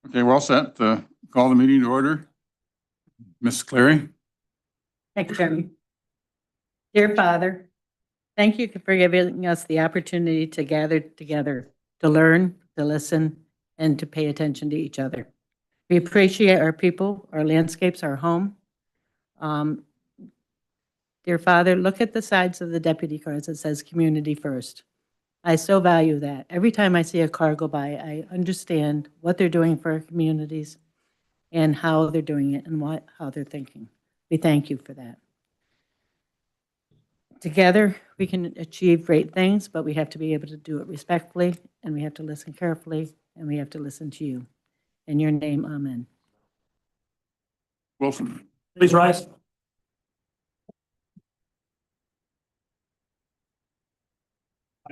Okay, we're all set to call the meeting to order. Ms. Clary? Thank you, Chairman. Dear Father, thank you for giving us the opportunity to gather together, to learn, to listen, and to pay attention to each other. We appreciate our people, our landscapes, our home. Dear Father, look at the sides of the deputy cars. It says community first. I so value that. Every time I see a car go by, I understand what they're doing for our communities and how they're doing it and how they're thinking. We thank you for that. Together, we can achieve great things, but we have to be able to do it respectfully, and we have to listen carefully, and we have to listen to you. In your name, amen. Wilson? Please rise.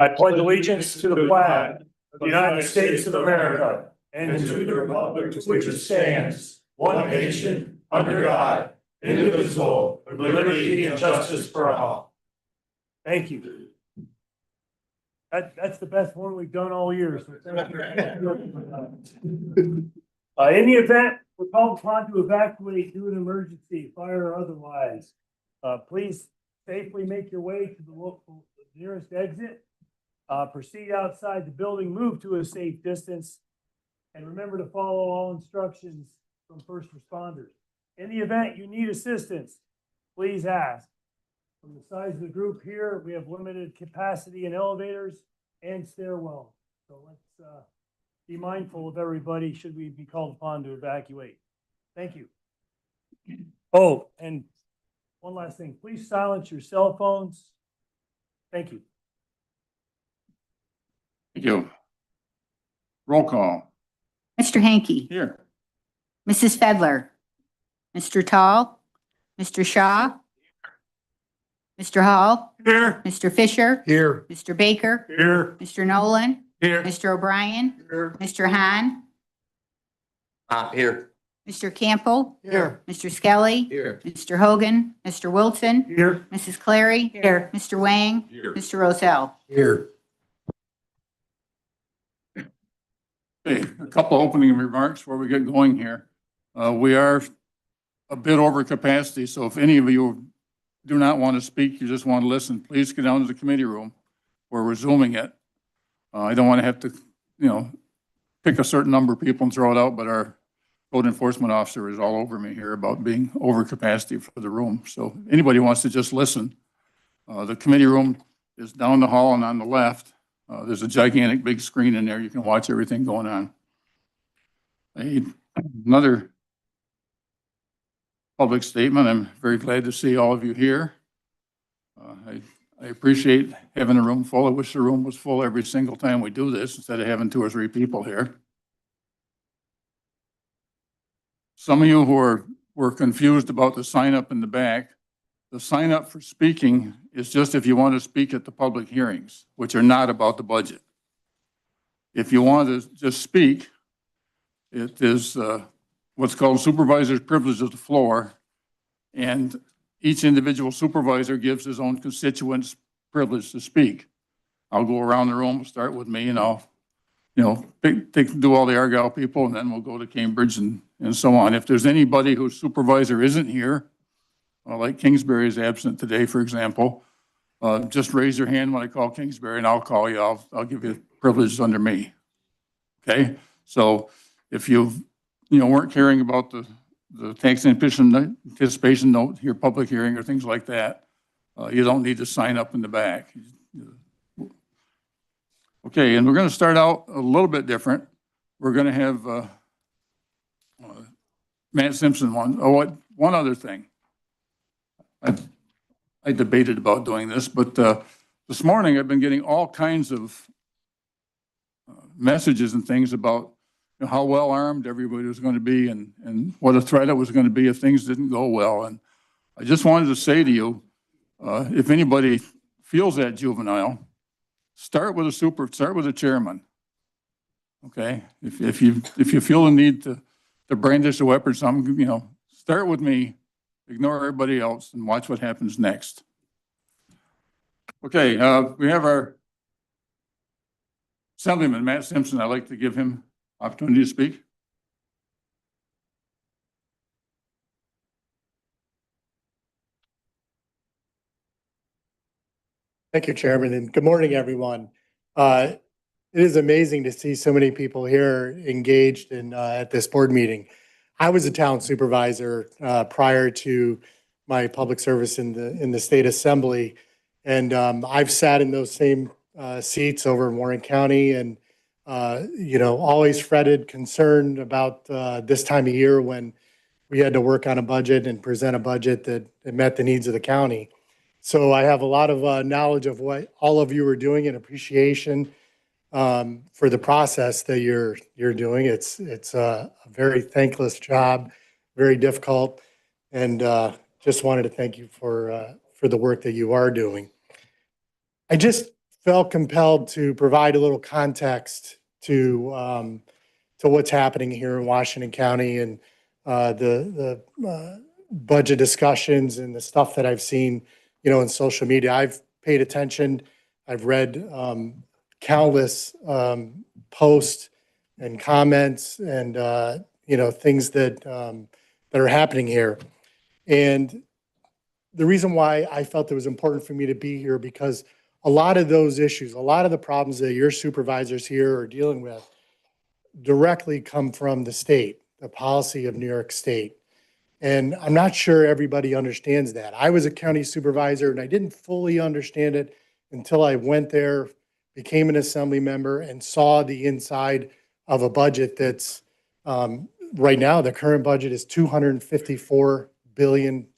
I pledge allegiance to the flag of the United States of America and to the republic to which it stands, one nation, under God, indivisible, with liberty and justice for all. Thank you. That's the best one we've done all year. So in the event we're called upon to evacuate due to an emergency, fire or otherwise, please safely make your way to the nearest exit. Proceed outside the building, move to a safe distance, and remember to follow all instructions from first responders. In the event you need assistance, please ask. From the size of the group here, we have limited capacity in elevators and stairwells. So let's be mindful of everybody should we be called upon to evacuate. Thank you. Oh, and one last thing, please silence your cell phones. Thank you. Thank you. Roll call. Mr. Hanky, Here. Mrs. Fedler, Mr. Tall, Mr. Shaw, Mr. Hall, Here. Mr. Fisher, Here. Mr. Baker, Here. Mr. Nolan, Here. Mr. O'Brien, Here. Mr. Hahn, Here. Mr. Campbell, Here. Mr. Skelly, Here. Mr. Hogan, Mr. Wilson, Here. Mrs. Clary, Here. Mr. Wang, Here. Mr. Rosell. Here. Okay, a couple opening remarks before we get going here. We are a bit over capacity, so if any of you do not want to speak, you just want to listen, please get down to the committee room where we're Zooming it. I don't want to have to, pick a certain number of people and throw it out, but our code enforcement officer is all over me here about being over capacity for the room. So anybody wants to just listen. The committee room is down the hall and on the left. There's a gigantic big screen in there. You can watch everything going on. Another public statement. I'm very glad to see all of you here. I appreciate having a room full. I wish the room was full every single time we do this instead of having 2 or 3 people here. Some of you who were confused about the sign up in the back, the sign up for speaking is just if you want to speak at the public hearings, which are not about the budget. If you want to just speak, it is what's called supervisor's privilege of the floor, and each individual supervisor gives his own constituents privilege to speak. I'll go around the room, start with me, and I'll, do all the Argyle people, and then we'll go to Cambridge and so on. If there's anybody whose supervisor isn't here, like Kingsbury is absent today, for example, just raise your hand when I call Kingsbury, and I'll call you. I'll give you privileges under me. Okay, so if you weren't caring about the tax anticipation note, your public hearing or things like that, you don't need to sign up in the back. Okay, and we're going to start out a little bit different. We're going to have Matt Simpson one. Oh, one other thing. I debated about doing this, but this morning I've been getting all kinds of messages and things about how well armed everybody was going to be and what a threat it was going to be if things didn't go well. And I just wanted to say to you, if anybody feels that juvenile, start with a chairman. Okay? If you feel the need to brandish a weapon or something, start with me, ignore everybody else, and watch what happens next. Okay, we have our Assemblyman, Matt Simpson. I'd like to give him opportunity to speak. Thank you, Chairman, and good morning, everyone. It is amazing to see so many people here engaged in at this board meeting. I was a town supervisor prior to my public service in the state assembly, and I've sat in those same seats over in Warren County, and always fretted, concerned about this time of year when we had to work on a budget and present a budget that met the needs of the county. So I have a lot of knowledge of what all of you are doing and appreciation for the process that you're doing. It's a very thankless job, very difficult, and just wanted to thank you for the work that you are doing. I just felt compelled to provide a little context to what's happening here in Washington County and the budget discussions and the stuff that I've seen, in social media. I've paid attention. I've read countless posts and comments and things that are happening here. And the reason why I felt it was important for me to be here, because a lot of those issues, a lot of the problems that your supervisors here are dealing with directly come from the state, the policy of New York State. And I'm not sure everybody understands that. I was a county supervisor and I didn't fully understand it until I went there, became an assembly member, and saw the inside of a budget that's right now, the current budget is $254 billion.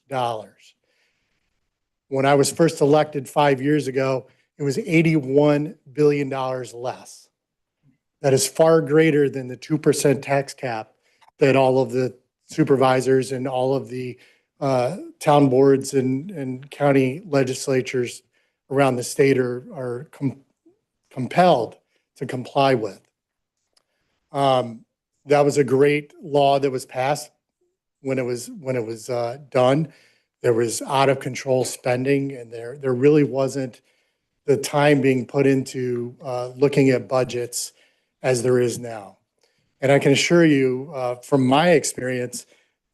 When I was first elected 5 years ago, it was $81 billion less. That is far greater than the 2% tax cap that all of the supervisors and all of the town boards and county legislatures around the state are compelled to comply with. That was a great law that was passed when it was done. There was out of control spending, and there really wasn't the time being put into looking at budgets as there is now. And I can assure you, from my experience,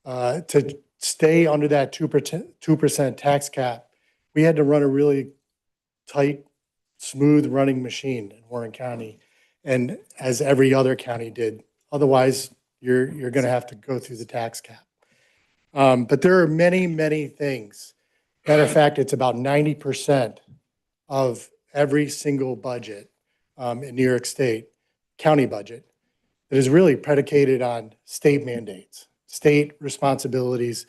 to stay under that 2% tax cap, we had to run a really tight, smooth running machine in Warren County, and as every other county did. Otherwise, you're going to have to go through the tax cap. But there are many, many things. Matter of fact, it's about 90% of every single budget in New York State, county budget, that is really predicated on state mandates, state responsibilities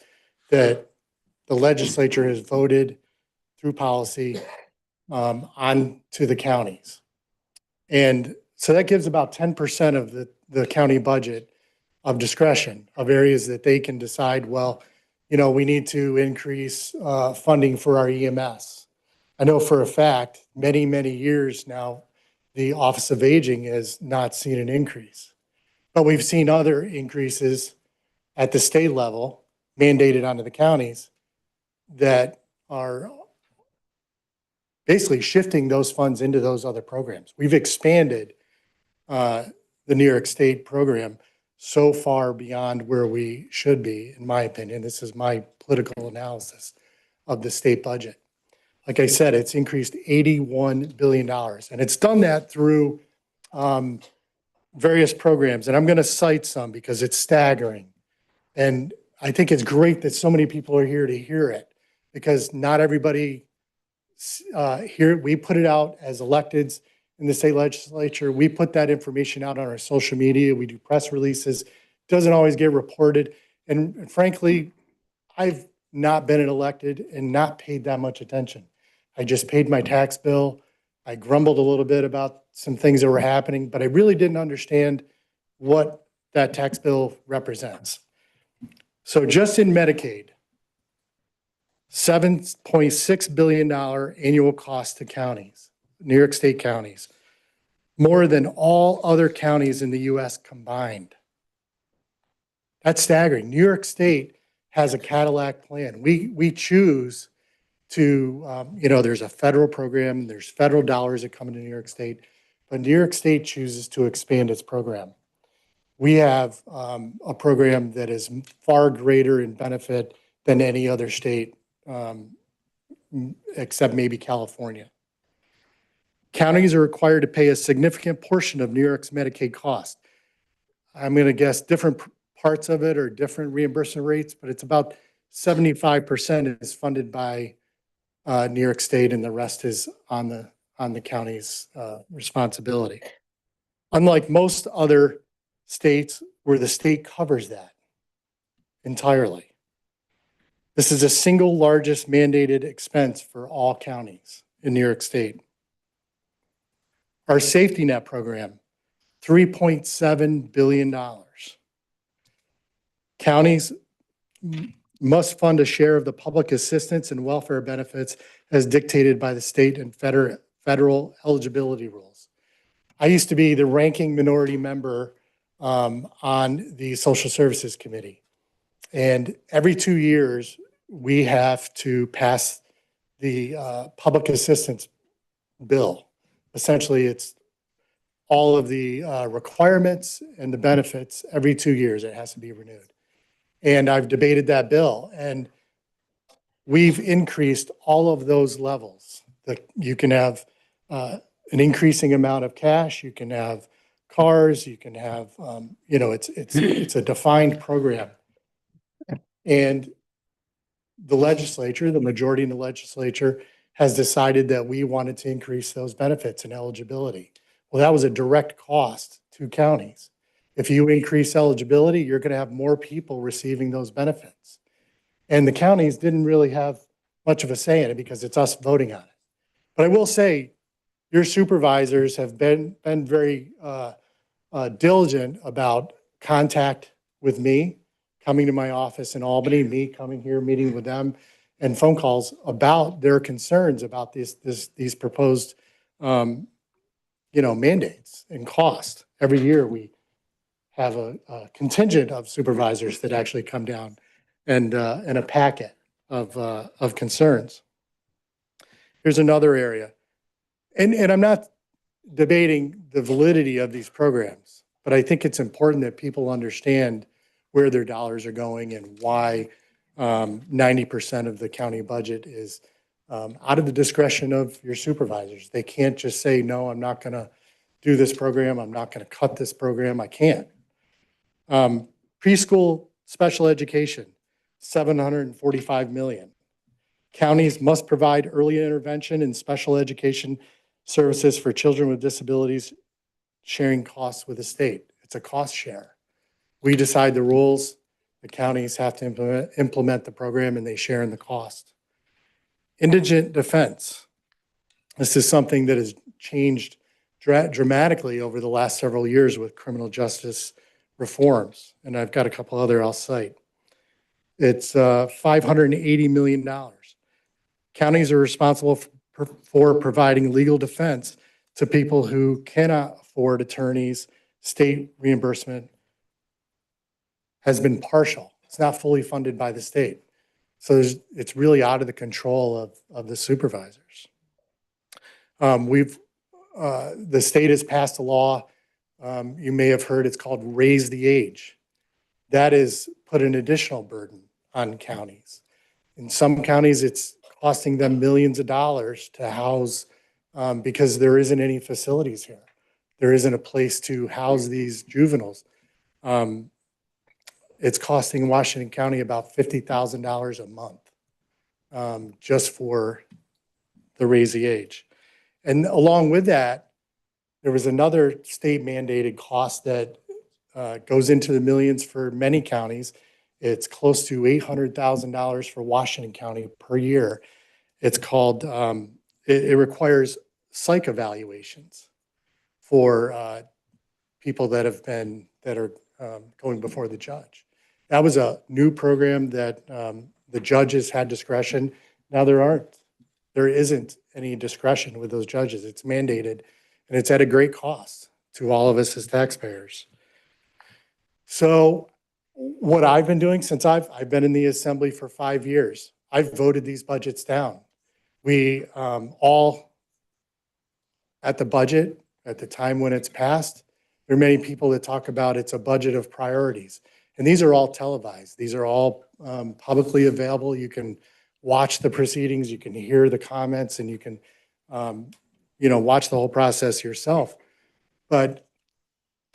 that the legislature has voted through policy on to the counties. And so that gives about 10% of the county budget of discretion, of areas that they can decide, well, we need to increase funding for our EMS. I know for a fact, many, many years now, the Office of Aging has not seen an increase. But we've seen other increases at the state level mandated onto the counties that are basically shifting those funds into those other programs. We've expanded the New York State program so far beyond where we should be, in my opinion. This is my political analysis of the state budget. Like I said, it's increased $81 billion, and it's done that through various programs, and I'm going to cite some because it's staggering. And I think it's great that so many people are here to hear it, because not everybody here, we put it out as electeds in the state legislature. We put that information out on our social media. We do press releases. It doesn't always get reported. And frankly, I've not been elected and not paid that much attention. I just paid my tax bill. I grumbled a little bit about some things that were happening, but I really didn't understand what that tax bill represents. So just in Medicaid, $7.6 billion annual cost to counties, New York State counties. more than all other counties in the US combined. That's staggering. New York State has a Cadillac plan. We choose to, there's a federal program, there's federal dollars that come into New York State, but New York State chooses to expand its program. We have a program that is far greater in benefit than any other state, except maybe California. Counties are required to pay a significant portion of New York's Medicaid cost. I'm going to guess different parts of it are different reimbursement rates, but it's about 75% is funded by New York State, and the rest is on the county's responsibility. Unlike most other states where the state covers that entirely. This is the single largest mandated expense for all counties in New York State. Our safety net program, $3.7 billion. Counties must fund a share of the public assistance and welfare benefits as dictated by the state and federal eligibility rules. I used to be the ranking minority member on the Social Services Committee. And every 2 years, we have to pass the public assistance bill. Essentially, it's all of the requirements and the benefits every 2 years. It has to be renewed. And I've debated that bill, and we've increased all of those levels. You can have an increasing amount of cash, you can have cars, you can have, it's a defined program. And the legislature, the majority in the legislature, has decided that we wanted to increase those benefits and eligibility. Well, that was a direct cost to counties. If you increase eligibility, you're going to have more people receiving those benefits. And the counties didn't really have much of a say in it because it's us voting on it. But I will say, your supervisors have been very diligent about contact with me, coming to my office in Albany, me coming here, meeting with them, and phone calls about their concerns about these proposed, mandates and cost. Every year we have a contingent of supervisors that actually come down and a packet of concerns. Here's another area. And I'm not debating the validity of these programs, but I think it's important that people understand where their dollars are going and why 90% of the county budget is out of the discretion of your supervisors. They can't just say, no, I'm not going to do this program. I'm not going to cut this program. I can't. Preschool special education, $745 million. Counties must provide early intervention and special education services for children with disabilities, sharing costs with the state. It's a cost share. We decide the rules. The counties have to implement the program, and they share in the cost. Indigent defense. This is something that has changed dramatically over the last several years with criminal justice reforms, and I've got a couple other I'll cite. It's $580 million. Counties are responsible for providing legal defense to people who cannot afford attorneys. State reimbursement has been partial. It's not fully funded by the state. So it's really out of the control of the supervisors. The state has passed a law, you may have heard, it's called Raise the Age. That is put an additional burden on counties. In some counties, it's costing them millions of dollars to house because there isn't any facilities here. There isn't a place to house these juveniles. It's costing Washington County about $50,000 a month just for the Raise the Age. And along with that, there was another state mandated cost that goes into the millions for many counties. It's close to $800,000 for Washington County per year. It's called, it requires psych evaluations for people that are going before the judge. That was a new program that the judges had discretion. Now there isn't any discretion with those judges. It's mandated. and it's at a great cost to all of us as taxpayers. So what I've been doing since I've been in the assembly for 5 years, I've voted these budgets down. We all at the budget, at the time when it's passed, there are many people that talk about it's a budget of priorities. And these are all televised. These are all publicly available. You can watch the proceedings, you can hear the comments, and you can, watch the whole process yourself. But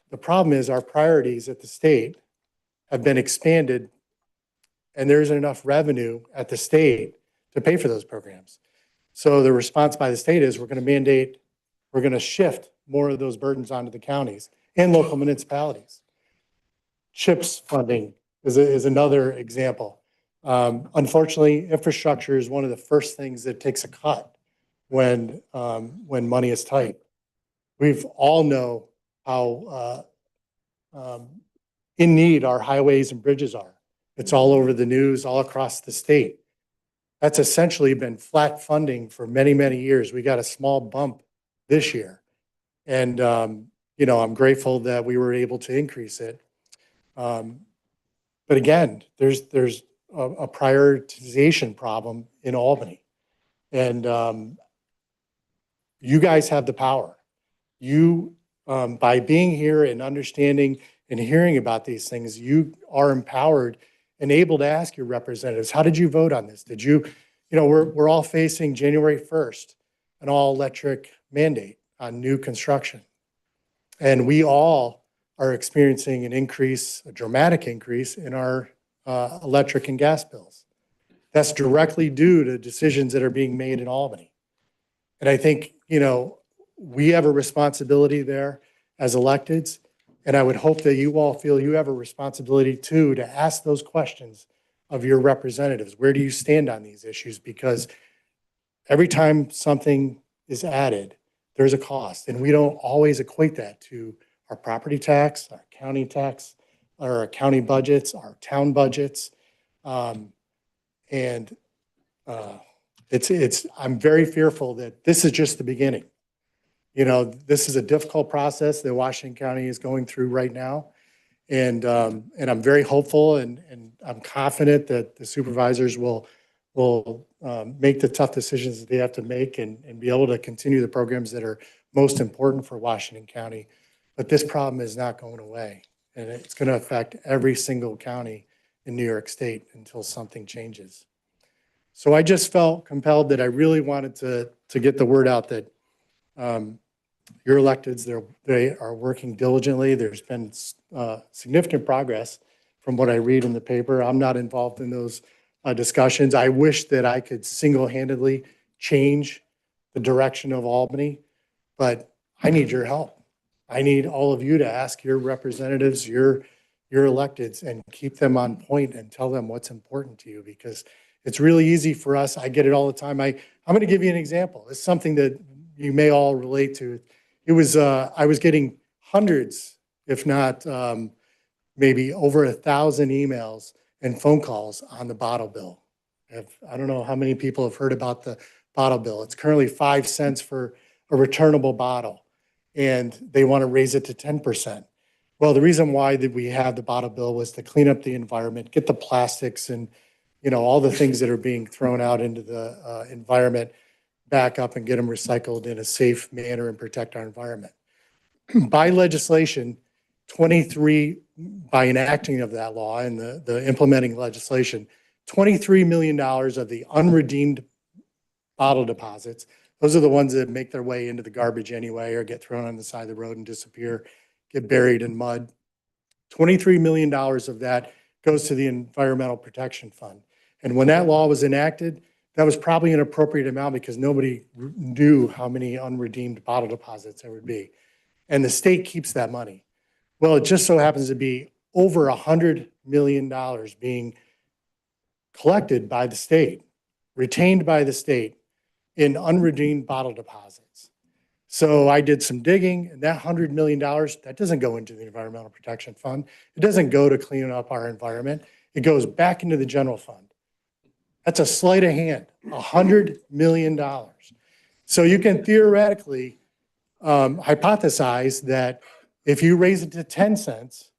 the problem is our priorities at the state have been expanded, and there isn't enough revenue at the state to pay for those programs. So the response by the state is we're going to shift more of those burdens onto the counties and local municipalities. CHIPS funding is another example. Unfortunately, infrastructure is one of the first things that takes a cut when money is tight. We've all know how in need our highways and bridges are. It's all over the news, all across the state. That's essentially been flat funding for many, many years. We got a small bump this year. And, I'm grateful that we were able to increase it. But again, there's a prioritization problem in Albany. And you guys have the power. You, by being here and understanding and hearing about these things, you are empowered and able to ask your representatives, how did you vote on this? Did you, we're all facing January 1st, an all electric mandate on new construction. And we all are experiencing a dramatic increase in our electric and gas bills. That's directly due to decisions that are being made in Albany. And I think, we have a responsibility there as electeds. And I would hope that you all feel you have a responsibility too to ask those questions of your representatives. Where do you stand on these issues? Because every time something is added, there's a cost. And we don't always equate that to our property tax, our county tax, or our county budgets, our town budgets. I'm very fearful that this is just the beginning. This is a difficult process that Washington County is going through right now. And I'm very hopeful and I'm confident that the supervisors will make the tough decisions that they have to make and be able to continue the programs that are most important for Washington County. But this problem is not going away. And it's going to affect every single county in New York State until something changes. So I just felt compelled that I really wanted to get the word out that your electeds, they are working diligently. There's been significant progress from what I read in the paper. I'm not involved in those discussions. I wish that I could single-handedly change the direction of Albany, but I need your help. I need all of you to ask your representatives, your electeds, and keep them on point and tell them what's important to you, because it's really easy for us. I get it all the time. I'm going to give you an example. It's something that you may all relate to. It was, I was getting hundreds, if not maybe over 1,000 emails and phone calls on the bottle bill. I don't know how many people have heard about the bottle bill. It's currently 5 cents for a returnable bottle, and they want to raise it to 10%. Well, the reason why that we have the bottle bill was to clean up the environment, get the plastics and all the things that are being thrown out into the environment back up and get them recycled in a safe manner and protect our environment. By legislation, by enacting of that law and the implementing legislation, $23 million of the unredeemed bottle deposits, those are the ones that make their way into the garbage anyway or get thrown on the side of the road and disappear, get buried in mud. $23 million of that goes to the Environmental Protection Fund. And when that law was enacted, that was probably an appropriate amount because nobody knew how many unredeemed bottle deposits there would be. And the state keeps that money. Well, it just so happens to be over $100 million being collected by the state, retained by the state in unredeemed bottle deposits. So I did some digging, and that $100 million, that doesn't go into the Environmental Protection Fund. It doesn't go to cleaning up our environment. It goes back into the general fund. That's a sleight of hand, $100 million. So you can theoretically hypothesized that if you raise it to 10 cents,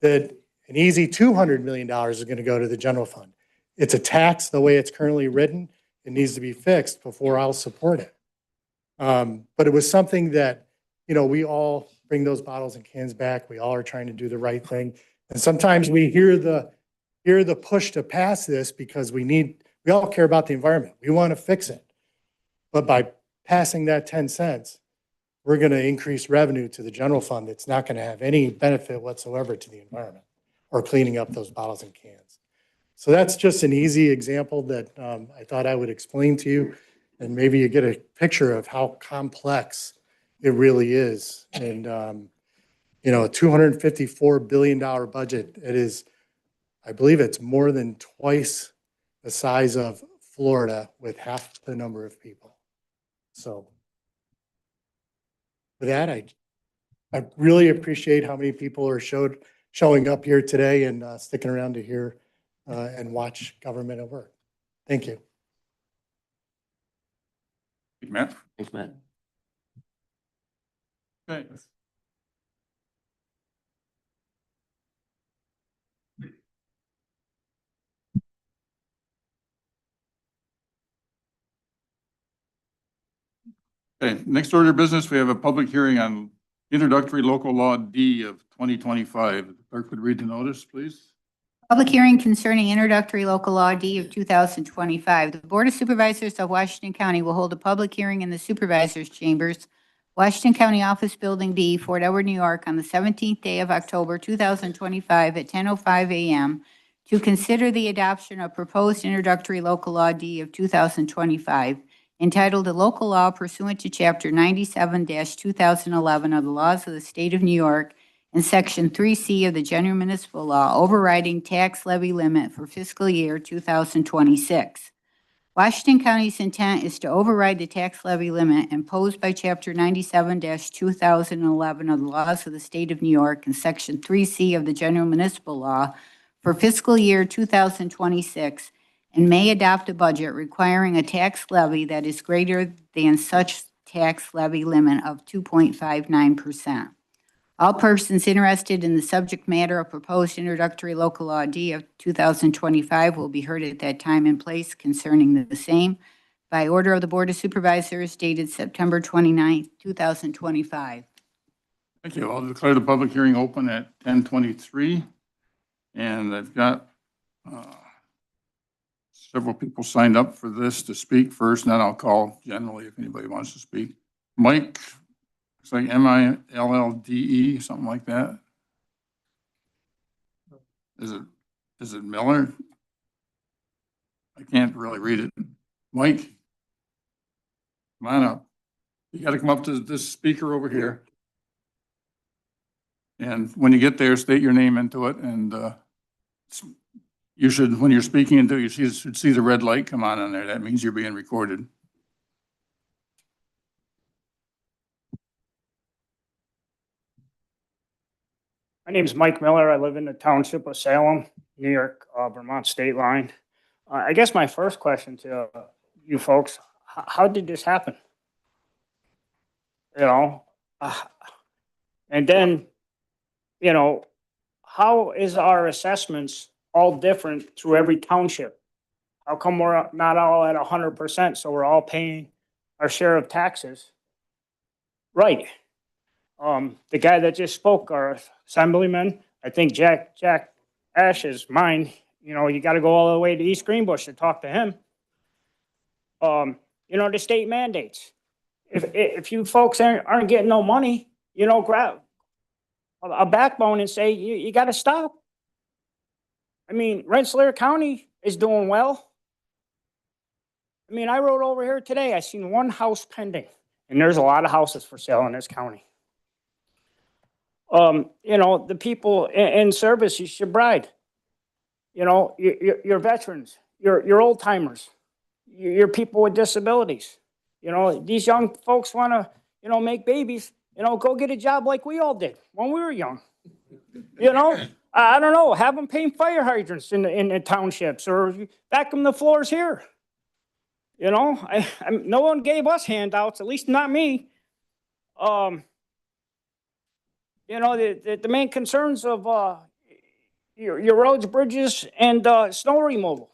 that an easy $200 million is going to go to the general fund. It's a tax the way it's currently written. It needs to be fixed before I'll support it. But it was something that, you know, we all bring those bottles and cans back. We all are trying to do the right thing. And sometimes we hear the push to pass this because we all care about the environment. We want to fix it. But by passing that 10 cents, we're going to increase revenue to the general fund that's not going to have any benefit whatsoever to the environment or cleaning up those bottles and cans. So that's just an easy example that I thought I would explain to you, and maybe you get a picture of how complex it really is. And, you know, a $254 billion budget, it is, I believe it's more than twice the size of Florida with half the number of people. So with that, I really appreciate how many people are showing up here today and sticking around to hear and watch government at work. Thank you. Matt? Thanks, Matt. Okay. Okay, next order of business, we have a public hearing on introductory local law D of 2025. The clerk would read the notice, please. Public hearing concerning introductory local law D of 2025. The Board of Supervisors of Washington County will hold a public hearing in the Supervisors Chambers, Washington County Office Building B, Fort Edward, New York, on the 17th day of October 2025 at 10:05 a.m. to consider the adoption of proposed introductory local law D of 2025, entitled a local law pursuant to Chapter 97-2011 of the laws of the State of New York and Section 3C of the General Municipal Law, overriding tax levy limit for fiscal year 2026. Washington County's intent is to override the tax levy limit imposed by Chapter 97-2011 of the laws of the State of New York and Section 3C of the General Municipal Law for fiscal year 2026, and may adopt a budget requiring a tax levy that is greater than such tax levy limit of 2.59%. All persons interested in the subject matter of proposed introductory local law D of 2025 will be heard at that time and place concerning the same by order of the Board of Supervisors dated September 29, 2025. Thank you. I'll declare the public hearing open at 10:23. And I've got several people signed up for this to speak first, and then I'll call generally if anybody wants to speak. Mike, it's like M-I-L-L-D-E, something like that. Is it Miller? I can't really read it. Mike, come on up. You got to come up to this speaker over here. And when you get there, state your name into it, and you should, when you're speaking into it, you should see the red light come on in there. That means you're being recorded. My name is Mike Miller. I live in the township of Salem, New York, Vermont state line. I guess my first question to you folks, how did this happen? You know, and then, you know, how is our assessments all different through every township? How come we're not all at 100%, so we're all paying our share of taxes? Right. The guy that just spoke, our assemblyman, I think Jack Ash is mine. You know, you got to go all the way to East Greenbush to talk to him. You know, the state mandates. If you folks aren't getting no money, you know, grab a backbone and say, you got to stop. I mean, Rensselaer County is doing well. I mean, I rode over here today. I seen one house pending, and there's a lot of houses for sale in this county. You know, the people in service, you should bride. You know, your veterans, your old timers, your people with disabilities. You know, these young folks want to, you know, make babies. You know, go get a job like we all did when we were young. You know, I don't know, have them paint fire hydrants in the townships or vacuum the floors here. You know, no one gave us handouts, at least not me. the main concerns of, your roads, bridges, and, snow removal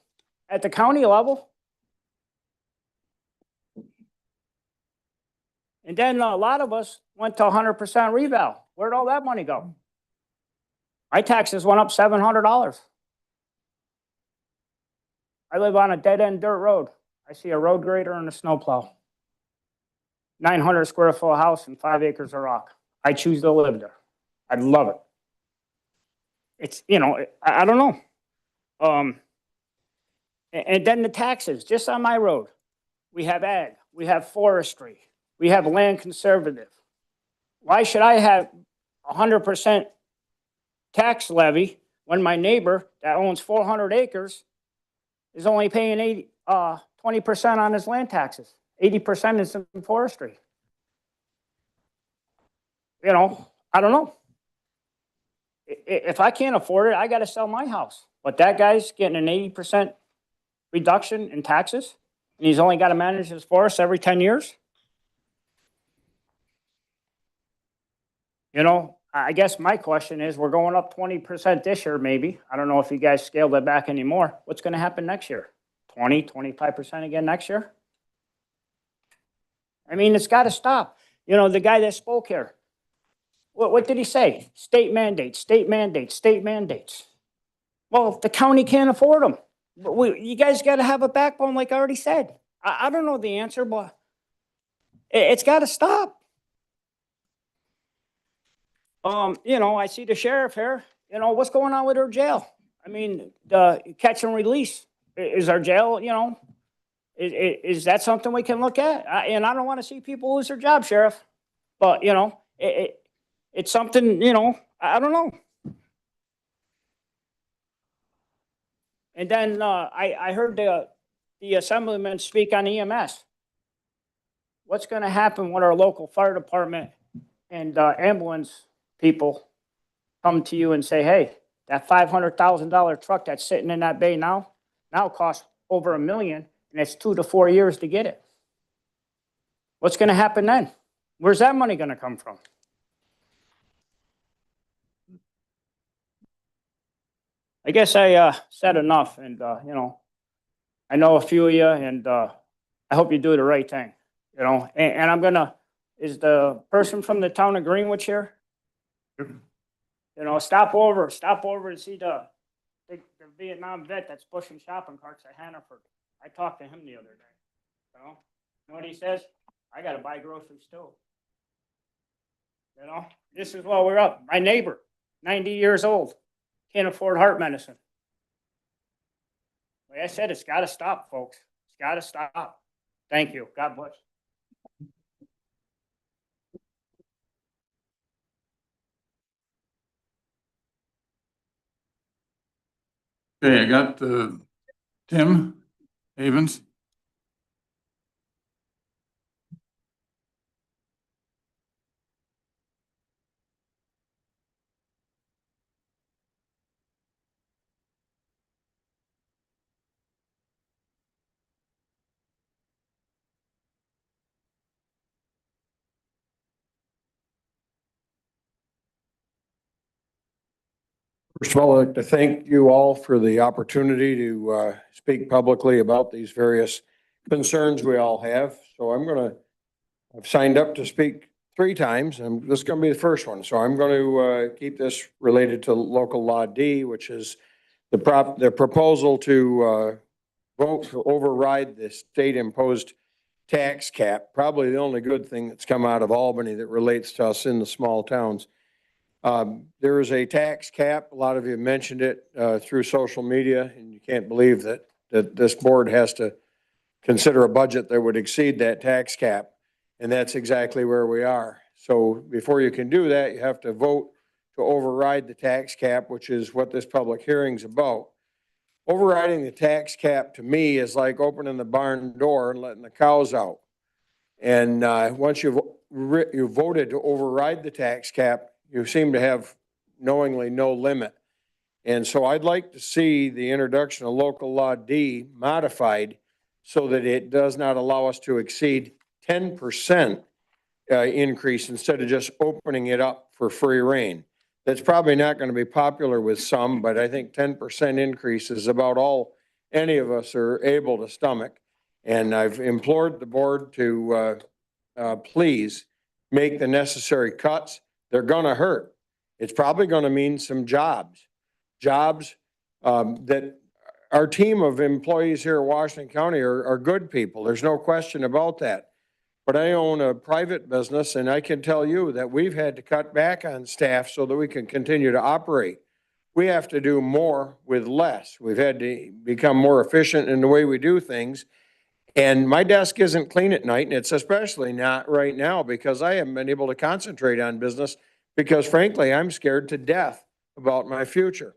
at the county level. And then a lot of us went to 100% reval. Where'd all that money go? My taxes went up $700. I live on a dead-end dirt road. I see a road grader and a snowplow. 900 square foot house and 5 acres of rock. I choose to live there. I'd love it. It's, I don't know. And then the taxes, just on my road. We have ag, we have forestry, we have land conservative. Why should I have 100% tax levy when my neighbor that owns 400 acres is only paying 20% on his land taxes? 80% is in forestry. I don't know. If I can't afford it, I got to sell my house. But that guy's getting an 80% reduction in taxes, and he's only got to manage his forest every 10 years. I guess my question is, we're going up 20% this year, maybe. I don't know if you guys scaled it back anymore. What's going to happen next year? 20, 25% again next year? I mean, it's got to stop. The guy that spoke here, what did he say? State mandates, state mandates, state mandates. Well, if the county can't afford them, you guys got to have a backbone, like I already said. I don't know the answer, but it's got to stop. I see the sheriff here. What's going on with our jail? I mean, the catch and release. Is our jail, is that something we can look at? And I don't want to see people lose their job, Sheriff. But, it's something, I don't know. And then I heard the assemblyman speak on EMS. What's going to happen when our local fire department and ambulance people come to you and say, hey, that $500,000 truck that's sitting in that bay now costs over $1 million, and it's 2 to 4 years to get it. What's going to happen then? Where's that money going to come from? I guess I said enough, and I know a few of you, and I hope you do the right thing. And I'm gonna. Is the person from the town of Greenwich here? Stop over and see the Vietnam vet that's pushing shopping carts at Hannaford. I talked to him the other day. You know what he says? I got to buy groceries too. This is what we're up. My neighbor, 90 years old, can't afford heart medicine. Like I said, it's got to stop, folks. It's got to stop. Thank you. God bless. Okay, I got Tim Havens. First of all, I'd like to thank you all for the opportunity to speak publicly about these various concerns we all have. So I've signed up to speak 3 times, and this is going to be the first one. So I'm going to keep this related to local law D, which is the proposal to vote to override the state imposed tax cap. Probably the only good thing that's come out of Albany that relates to us in the small towns. There is a tax cap. A lot of you mentioned it through social media, and you can't believe that this board has to consider a budget that would exceed that tax cap. And that's exactly where we are. So before you can do that, you have to vote to override the tax cap, which is what this public hearing is about. Overriding the tax cap to me is like opening the barn door and letting the cows out. And once you've voted to override the tax cap, you seem to have knowingly no limit. And so I'd like to see the introduction of local law D modified so that it does not allow us to exceed 10% increase instead of just opening it up for free reign. That's probably not going to be popular with some, but I think 10% increase is about all any of us are able to stomach. And I've implored the board to please make the necessary cuts. They're going to hurt. It's probably going to mean some jobs that our team of employees here in Washington County are good people. There's no question about that. But I own a private business, and I can tell you that we've had to cut back on staff so that we can continue to operate. We have to do more with less. We've had to become more efficient in the way we do things. And my desk isn't clean at night, and it's especially not right now because I haven't been able to concentrate on business because frankly, I'm scared to death about my future.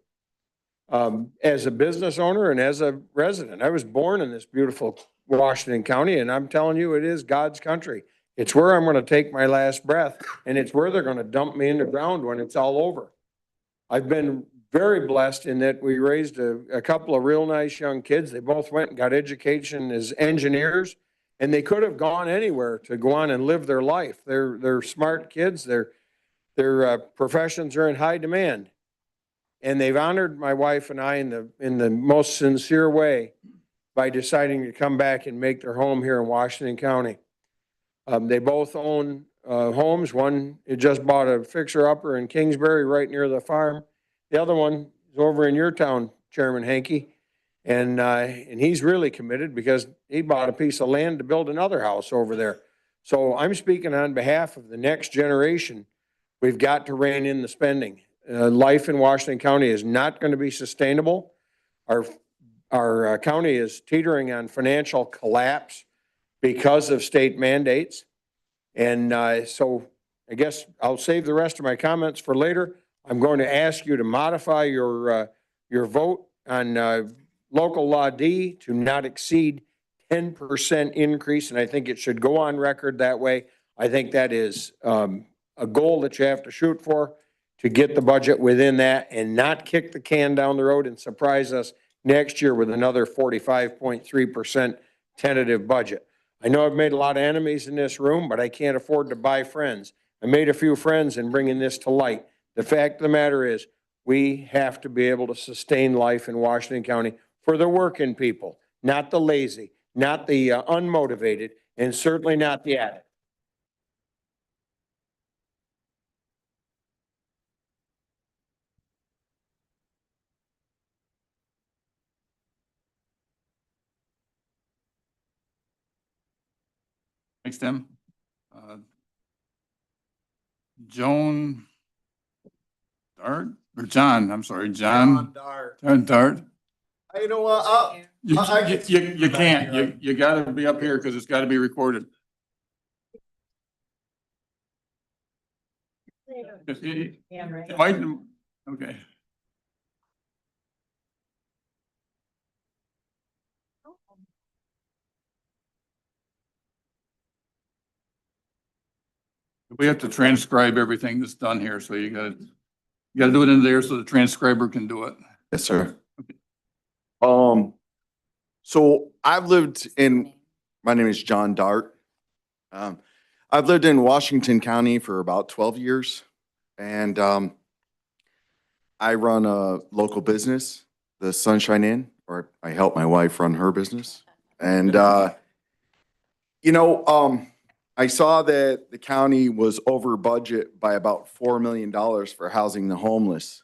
As a business owner and as a resident, I was born in this beautiful Washington County, and I'm telling you, it is God's country. It's where I'm going to take my last breath, and it's where they're going to dump me in the ground when it's all over. I've been very blessed in that we raised a couple of real nice young kids. They both went and got education as engineers, and they could have gone anywhere to go on and live their life. They're smart kids. Their professions are in high demand. And they've honored my wife and I in the most sincere way by deciding to come back and make their home here in Washington County. They both own homes. One just bought a fixer-upper in Kingsbury right near the farm. The other one is over in your town, Chairman Hankey. And he's really committed because he bought a piece of land to build another house over there. So I'm speaking on behalf of the next generation. We've got to rein in the spending. Life in Washington County is not going to be sustainable. Our county is teetering on financial collapse because of state mandates. And so I guess I'll save the rest of my comments for later. I'm going to ask you to modify your vote on local law D to not exceed 10% increase. And I think it should go on record that way. I think that is a goal that you have to shoot for, to get the budget within that and not kick the can down the road and surprise us next year with another 45.3% tentative budget. I know I've made a lot of enemies in this room, but I can't afford to buy friends. I made a few friends in bringing this to light. The fact of the matter is we have to be able to sustain life in Washington County for the working people, not the lazy, not the unmotivated, and certainly not the addict. Thanks, Tim. Joan Dart, or John, I'm sorry, John Dart. Dart. You know what? You can't, you gotta be up here because it's gotta be recorded. It might, okay. We have to transcribe everything that's done here, so you gotta do it in there so the transcriber can do it. Yes, sir. So my name is John Dart. I've lived in Washington County for about 12 years, and I run a local business, the Sunshine Inn, or I help my wife run her business. And, I saw that the county was over budget by about $4 million for housing the homeless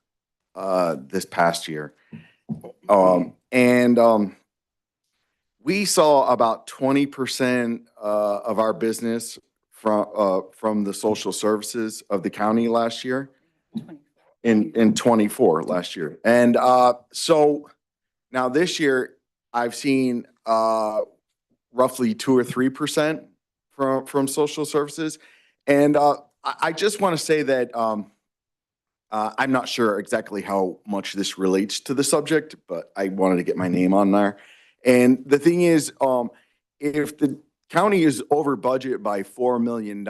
this past year. We saw about 20% of our business from the social services of the county last year, in 24 last year. And so now this year, I've seen roughly 2 or 3% from social services. And I just want to say that I'm not sure exactly how much this relates to the subject, but I wanted to get my name on there. And the thing is, if the county is over budget by $4 million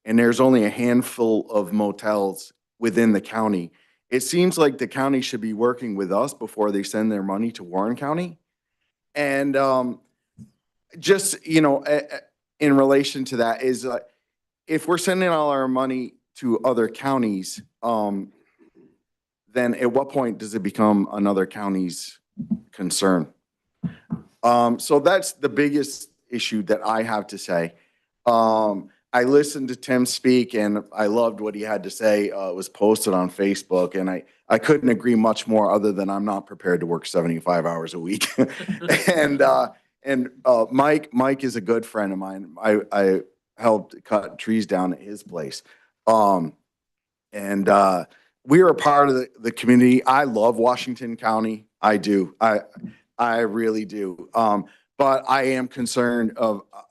and there's only a handful of motels within the county, it seems like the county should be working with us before they send their money to Warren County. And just, in relation to that is if we're sending all our money to other counties, then at what point does it become another county's concern? So that's the biggest issue that I have to say. I listened to Tim speak and I loved what he had to say. It was posted on Facebook, and I couldn't agree much more, other than I'm not prepared to work 75 hours a week. And Mike is a good friend of mine. I helped cut trees down at his place. We are a part of the community. I love Washington County. I do. I really do. But I am concerned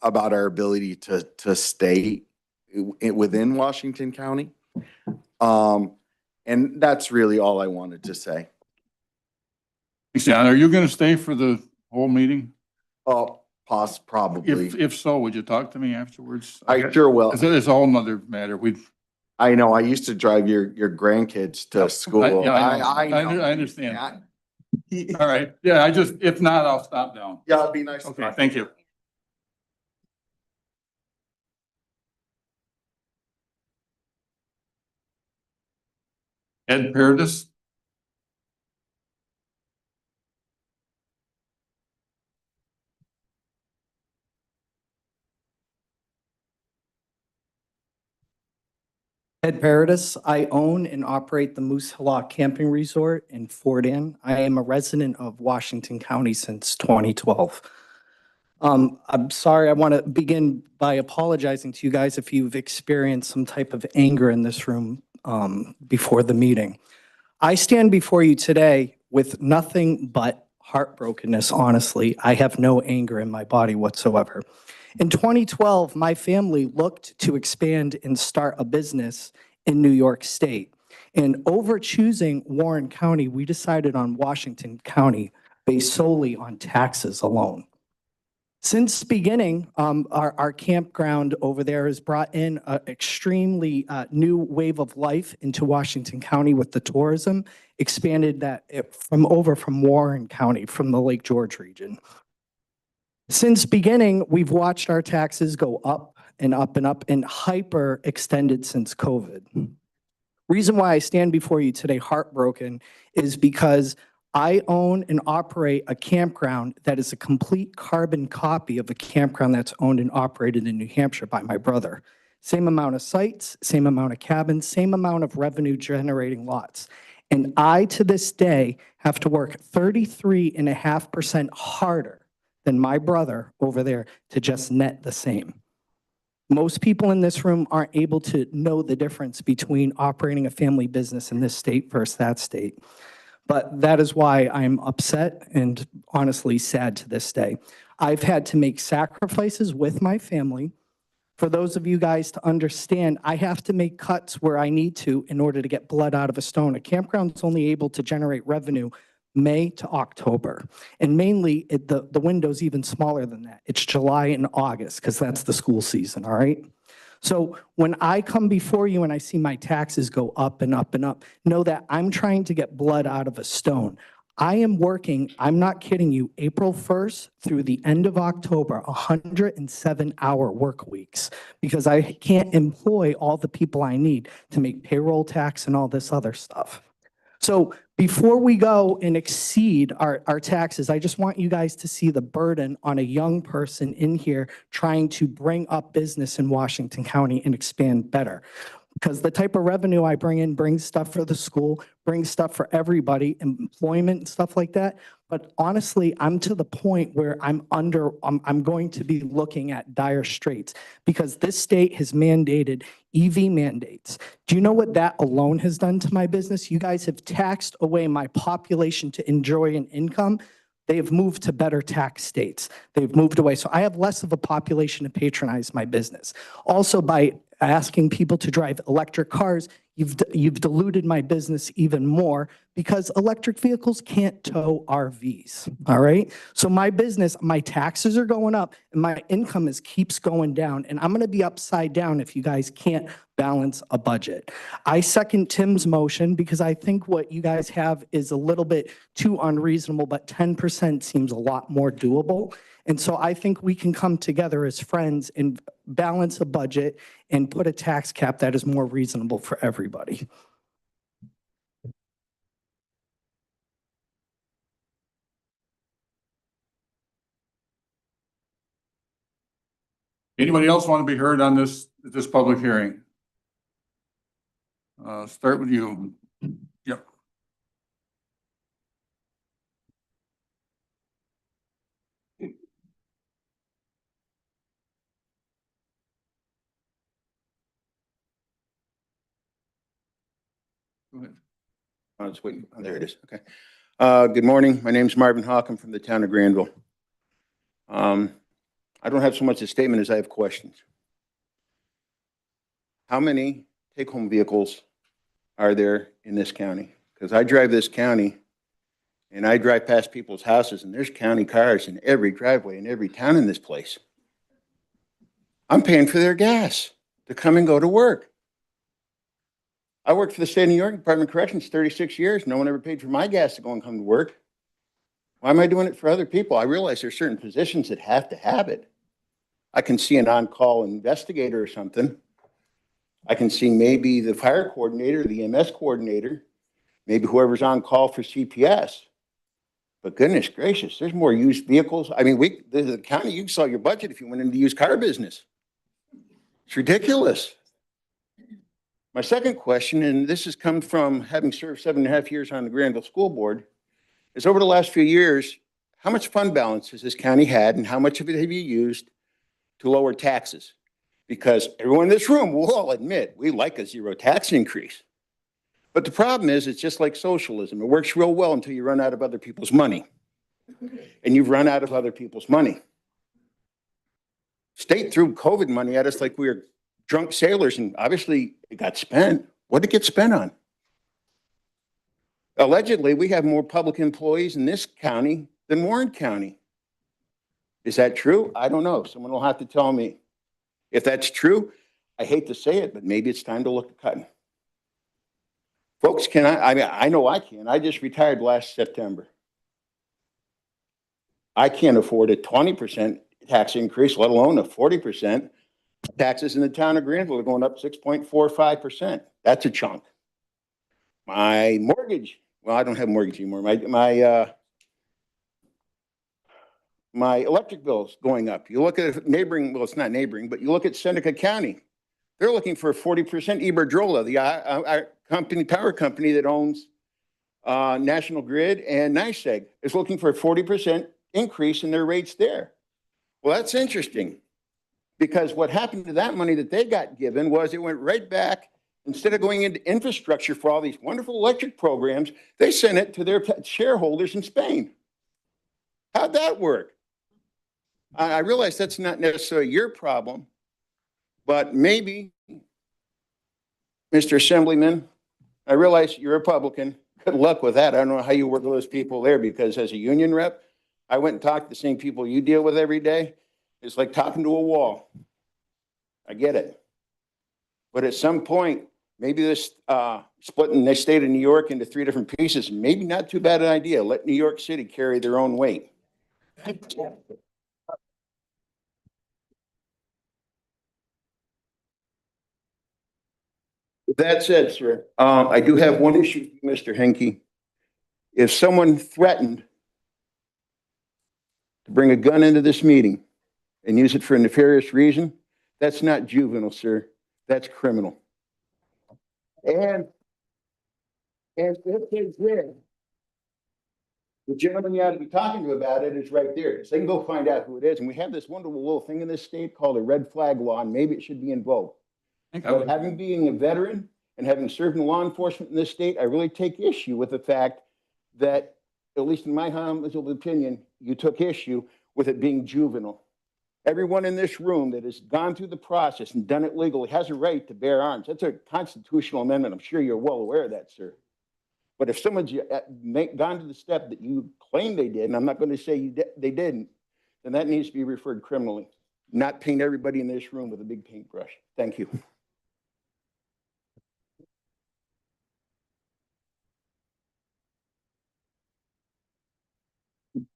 about our ability to stay within Washington County. And that's really all I wanted to say. John, are you going to stay for the whole meeting? Probably. If so, would you talk to me afterwards? I sure will. It's a whole nother matter. I know. I used to drive your grandkids to school. Yeah, I know. I understand. All right. Yeah, if not, I'll stop down. Yeah, it'd be nice. to Okay, talk. thank you. Ed Paradis? Ed Paradis. I own and operate the Moose Hillock Camping Resort in Fort Anne. I am a resident of Washington County since 2012. I'm sorry, I want to begin by apologizing to you guys if you've experienced some type of anger in this room before the meeting. I stand before you today with nothing but heartbrokenness, honestly. I have no anger in my body whatsoever. In 2012, my family looked to expand and start a business in New York State. And over choosing Warren County, we decided on Washington County based solely on taxes alone. Since beginning, our campground over there has brought in an extremely new wave of life into Washington County with the tourism, expanded that from Warren County, from the Lake George region. Since beginning, we've watched our taxes go up and up and up, and hyper extended since COVID. Reason why I stand before you today heartbroken is because I own and operate a campground that is a complete carbon copy of a campground that's owned and operated in New Hampshire by my brother. Same amount of sites, same amount of cabins, same amount of revenue generating lots. And I, to this day, have to work 33.5% harder than my brother over there to just net the same. Most people in this room aren't able to know the difference between operating a family business in this state versus that state. But that is why I'm upset and honestly sad to this day. I've had to make sacrifices with my family. For those of you guys to understand, I have to make cuts where I need to in order to get blood out of a stone. A campground is only able to generate revenue May to October. And mainly, the window's even smaller than that. It's July and August, because that's the school season, all right? So when I come before you and I see my taxes go up and up and up, know that I'm trying to get blood out of a stone. I am working, I'm not kidding you, April 1st through the end of October, 107-hour work weeks, because I can't employ all the people I need to make payroll tax and all this other stuff. So before we go and exceed our taxes, I just want you guys to see the burden on a young person in here trying to bring up business in Washington County and expand better. Because the type of revenue I bring in brings stuff for the school, brings stuff for everybody, employment and stuff like that. But honestly, I'm to the point where I'm going to be looking at dire straits because this state has mandated EV mandates. Do you know what that alone has done to my business? You guys have taxed away my population to enjoy an income. They have moved to better tax states. They've moved away. So I have less of a population to patronize my business. Also, by asking people to drive electric cars, you've diluted my business even more because electric vehicles can't tow RVs, all right? So my business, my taxes are going up and my income keeps going down, and I'm gonna be upside down if you guys can't balance a budget. I second Tim's motion because I think what you guys have is a little bit too unreasonable, but 10% seems a lot more doable. And so I think we can come together as friends and balance a budget and put a tax cap that is more reasonable for everybody. Anybody else want to be heard on this public hearing? Start with you. Yep. Go ahead. I was waiting. Oh, there it is. Okay. Good morning. My name's Marvin Hawk. I'm from the town of Granville. I don't have so much a statement as I have questions. How many take-home vehicles are there in this county? Because I drive this county and I drive past people's houses and there's county cars in every driveway in every town in this place. I'm paying for their gas to come and go to work. I worked for the state of New York Department of Corrections 36 years. No one ever paid for my gas to go and come to work. Why am I doing it for other people? I realize there's certain positions that have to have it. I can see an on-call investigator or something. I can see maybe the fire coordinator, the EMS coordinator, maybe whoever's on call for CPS. But goodness gracious, there's more used vehicles. I mean, the county, you saw your budget if you went into the used car business. It's ridiculous. My second question, and this has come from having served 7.5 years on the Granville School Board, is over the last few years, how much fund balance has this county had and how much of it have you used to lower taxes? Because everyone in this room will all admit we like a zero tax increase. But the problem is it's just like socialism. It works real well until you run out of other people's money. And you've run out of other people's money. State threw COVID money at us like we were drunk sailors, and obviously it got spent. What did it get spent on? Allegedly, we have more public employees in this county than Warren County. Is that true? I don't know. Someone will have to tell me. If that's true, I hate to say it, but maybe it's time to look at cutting. Folks, I mean, I know I can. I just retired last September. I can't afford a 20% tax increase, let alone a 40%. Taxes in the town of Granville are going up 6.45%. That's a chunk. My mortgage, well, I don't have a mortgage anymore. My electric bill's going up. You look at neighboring, well, it's not neighboring, but you look at Seneca County. They're looking for a 40% Iberdrola, the power company that owns National Grid and NYSEG, is looking for a 40% increase in their rates there. Well, that's interesting because what happened to that money that they got given was it went right back. Instead of going into infrastructure for all these wonderful electric programs, they sent it to their shareholders in Spain. How'd that work? I realize that's not necessarily your problem, but maybe, Mr. Assemblyman, I realize you're a Republican. Good luck with that. I don't know how you work with those people there because as a union rep, I went and talked to the same people you deal with every day. It's like talking to a wall. I get it. But at some point, maybe this splitting the state of New York into 3 different pieces, maybe not too bad an idea. Let New York City carry their own weight. That said, sir, I do have one issue, Mr. Henke. If someone threatened to bring a gun into this meeting and use it for a nefarious reason, that's not juvenile, sir. That's criminal. And if they did, the gentleman you ought to be talking to about it is right there. So they can go find out who it is. And we have this wonderful little thing in this state called a red flag law, and maybe it should be invoked. But having being a veteran and having served in law enforcement in this state, I really take issue with the fact that, at least in my humble opinion, you took issue with it being juvenile. Everyone in this room that has gone through the process and done it legally has a right to bear arms. That's a constitutional amendment. I'm sure you're well aware of that, sir. But if someone's gone to the step that you claim they did, and I'm not going to say they didn't, then that needs to be referred criminally, not paint everybody in this room with a big paintbrush. Thank you.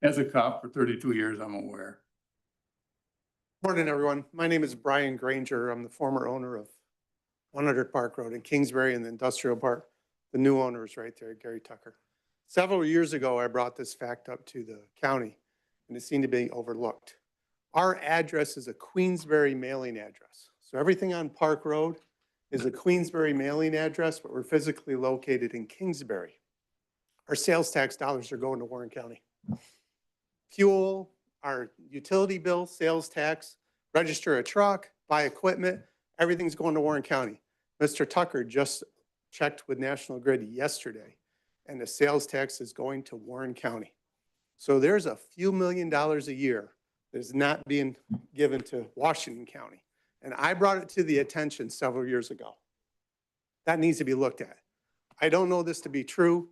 As a cop for 32 years, I'm aware. Morning, everyone. My name is Brian Granger. I'm the former owner of 100 Park Road in Kingsbury in the industrial park. The new owner is right there, Gary Tucker. Several years ago, I brought this fact up to the county, and it seemed to be overlooked. Our address is a Queensbury mailing address. So everything on Park Road is a Queensbury mailing address, but we're physically located in Kingsbury. Our sales tax dollars are going to Warren County. Fuel, our utility bill, sales tax, register a truck, buy equipment, everything's going to Warren County. Mr. Tucker just checked with National Grid yesterday, and the sales tax is going to Warren County. So there's a few $1,000,000 a year that is not being given to Washington County. And I brought it to the attention several years ago. That needs to be looked at. I don't know this to be true.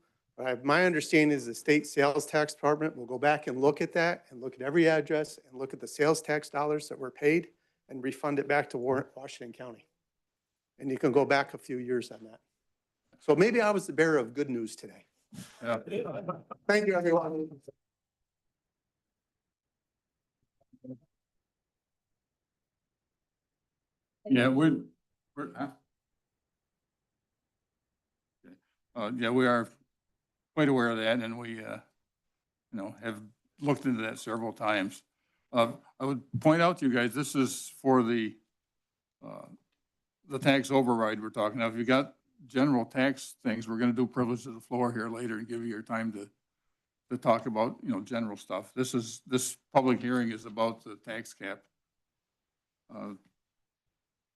My understanding is the state sales tax department will go back and look at that and look at every address and look at the sales tax dollars that were paid and refund it back to Washington County. And you can go back a few years on that. So maybe I was the bearer of good news today. Yeah. Thank you, everyone. Yeah, we're, huh? Yeah, we are quite aware of that, and we, have looked into that several times. I would point out to you guys, this is for the tax override we're talking about. If you got general tax things, we're gonna do privilege of the floor here later and give you your time to talk about, general stuff. This public hearing is about the tax cap.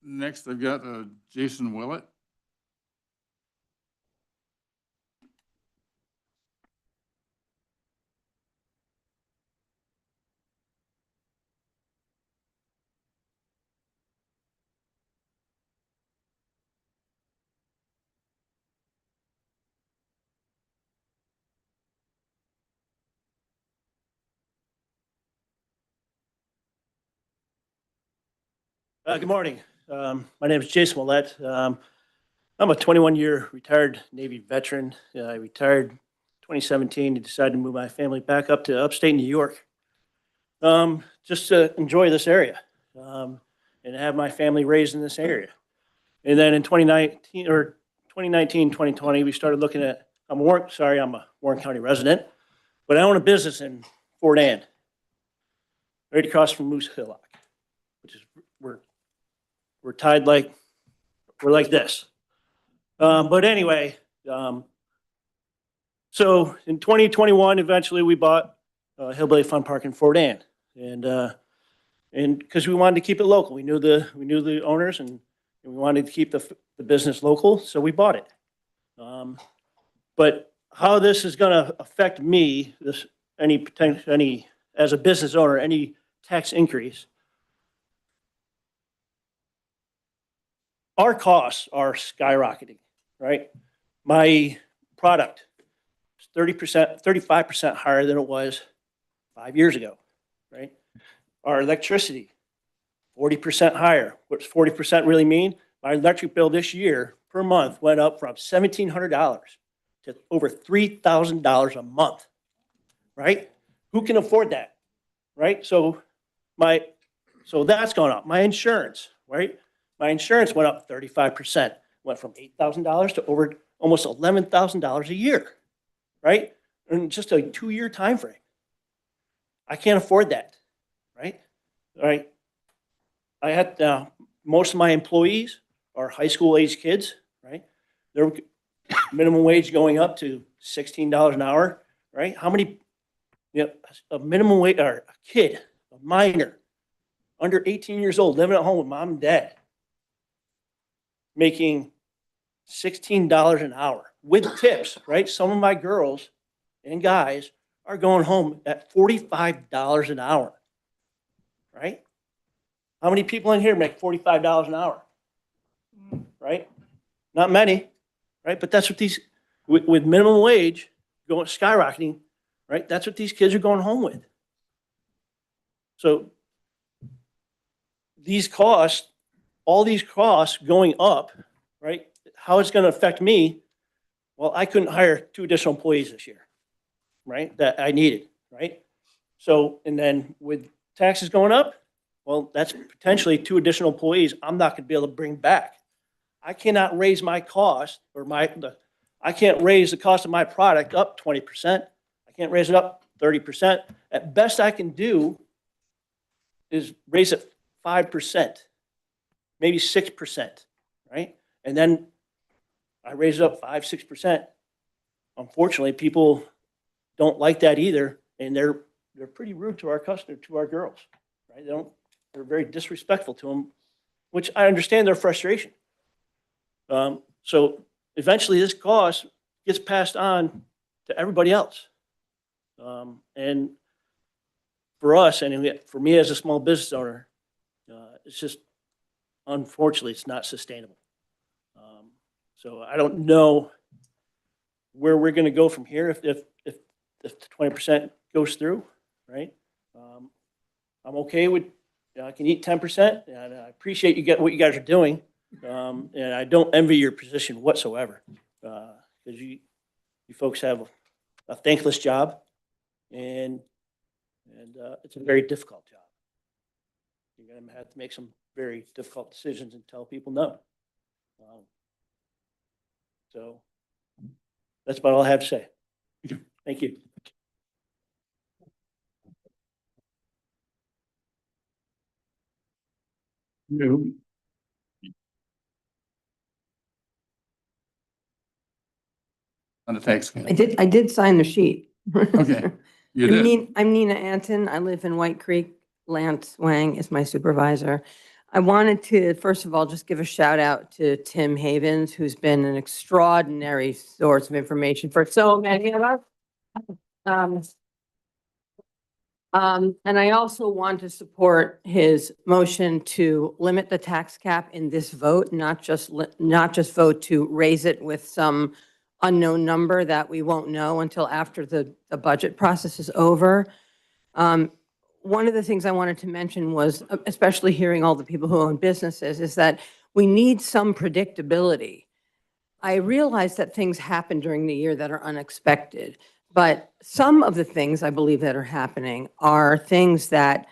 Next, I've got Jason Willett. Good morning. My name is Jason Willett. I'm a 21-year retired Navy veteran. I retired 2017 and decided to move my family back up to upstate New York, just to enjoy this area and have my family raised in this area. And then in 2019, 2020, we started looking at, I'm a Warren County resident, but I own a business in Fort Ann, right across from Moose Hillock, which is, we're tied like, we're like this. But anyway, so in 2021, eventually we bought Hillbilly Fun Park in Fort Ann. And because we wanted to keep it local. We knew the owners and we wanted to keep the business local, so we bought it. But how this is gonna affect me, as a business owner, any tax increase, our costs are skyrocketing, right? My product is 30%, 35% higher than it was 5 years ago, right? Our electricity, 40% higher. What's 40% really mean? My electric bill this year per month went up from $1,700 to over $3,000 a month, right? Who can afford that, right? So that's gone up. My insurance, right? My insurance went up 35%, went from $8,000 to over almost $11,000 a year, right? In just a 2-year time frame. I can't afford that, right? All right. I had most of my employees are high school age kids, right? Their minimum wage going up to $16 an hour, right? How many, a minimum wage or a kid, a minor, under 18 years old, living at home with mom and dad, making $16 an hour with tips, right? Some of my girls and guys are going home at $45 an hour, right? How many people in here make $45 an hour, right? Not many, right? But that's what these, with minimum wage going skyrocketing, right? That's what these kids are going home with. So these costs, all these costs going up, right? How it's going to affect me? Well, I couldn't hire 2 additional employees this year, right? That I needed, right? So, and then with taxes going up, Well, that's potentially 2 additional employees I'm not gonna be able to bring back. I cannot raise my cost or I can't raise the cost of my product up 20%. I can't raise it up 30%. At best I can do is raise it 5%, maybe 6%, right? And then I raise it up 5-6%. Unfortunately, people don't like that either, and they're pretty rude to our customer, to our girls, right? They're very disrespectful to them, which I understand their frustration. So eventually this cost gets passed on to everybody else. And for us, and for me as a small business owner, it's just, unfortunately, it's not sustainable. So I don't know where we're going to go from here if the 20% goes through, right? I'm okay with, I can eat 10%, and I appreciate what you guys are doing. And I don't envy your position whatsoever, because you folks have a thankless job, and it's a very difficult job. You're going to have to make some very difficult decisions and tell people no. So that's about all I have to say. Thank you. You. On the tax cap. I did sign the sheet. Okay, you did. I'm Nina Anton. I live in White Creek. Lance Wang is my supervisor. I wanted to, first of all, just give a shout out to Tim Havens, who's been an extraordinary source of information for so many of us. And I also want to support his motion to limit the tax cap in this vote, not just vote to raise it with some unknown number that we won't know until after the budget process is over. One of the things I wanted to mention was, especially hearing all the people who own businesses, is that we need some predictability. I realize that things happen during the year that are unexpected, but some of the things I believe that are happening are things that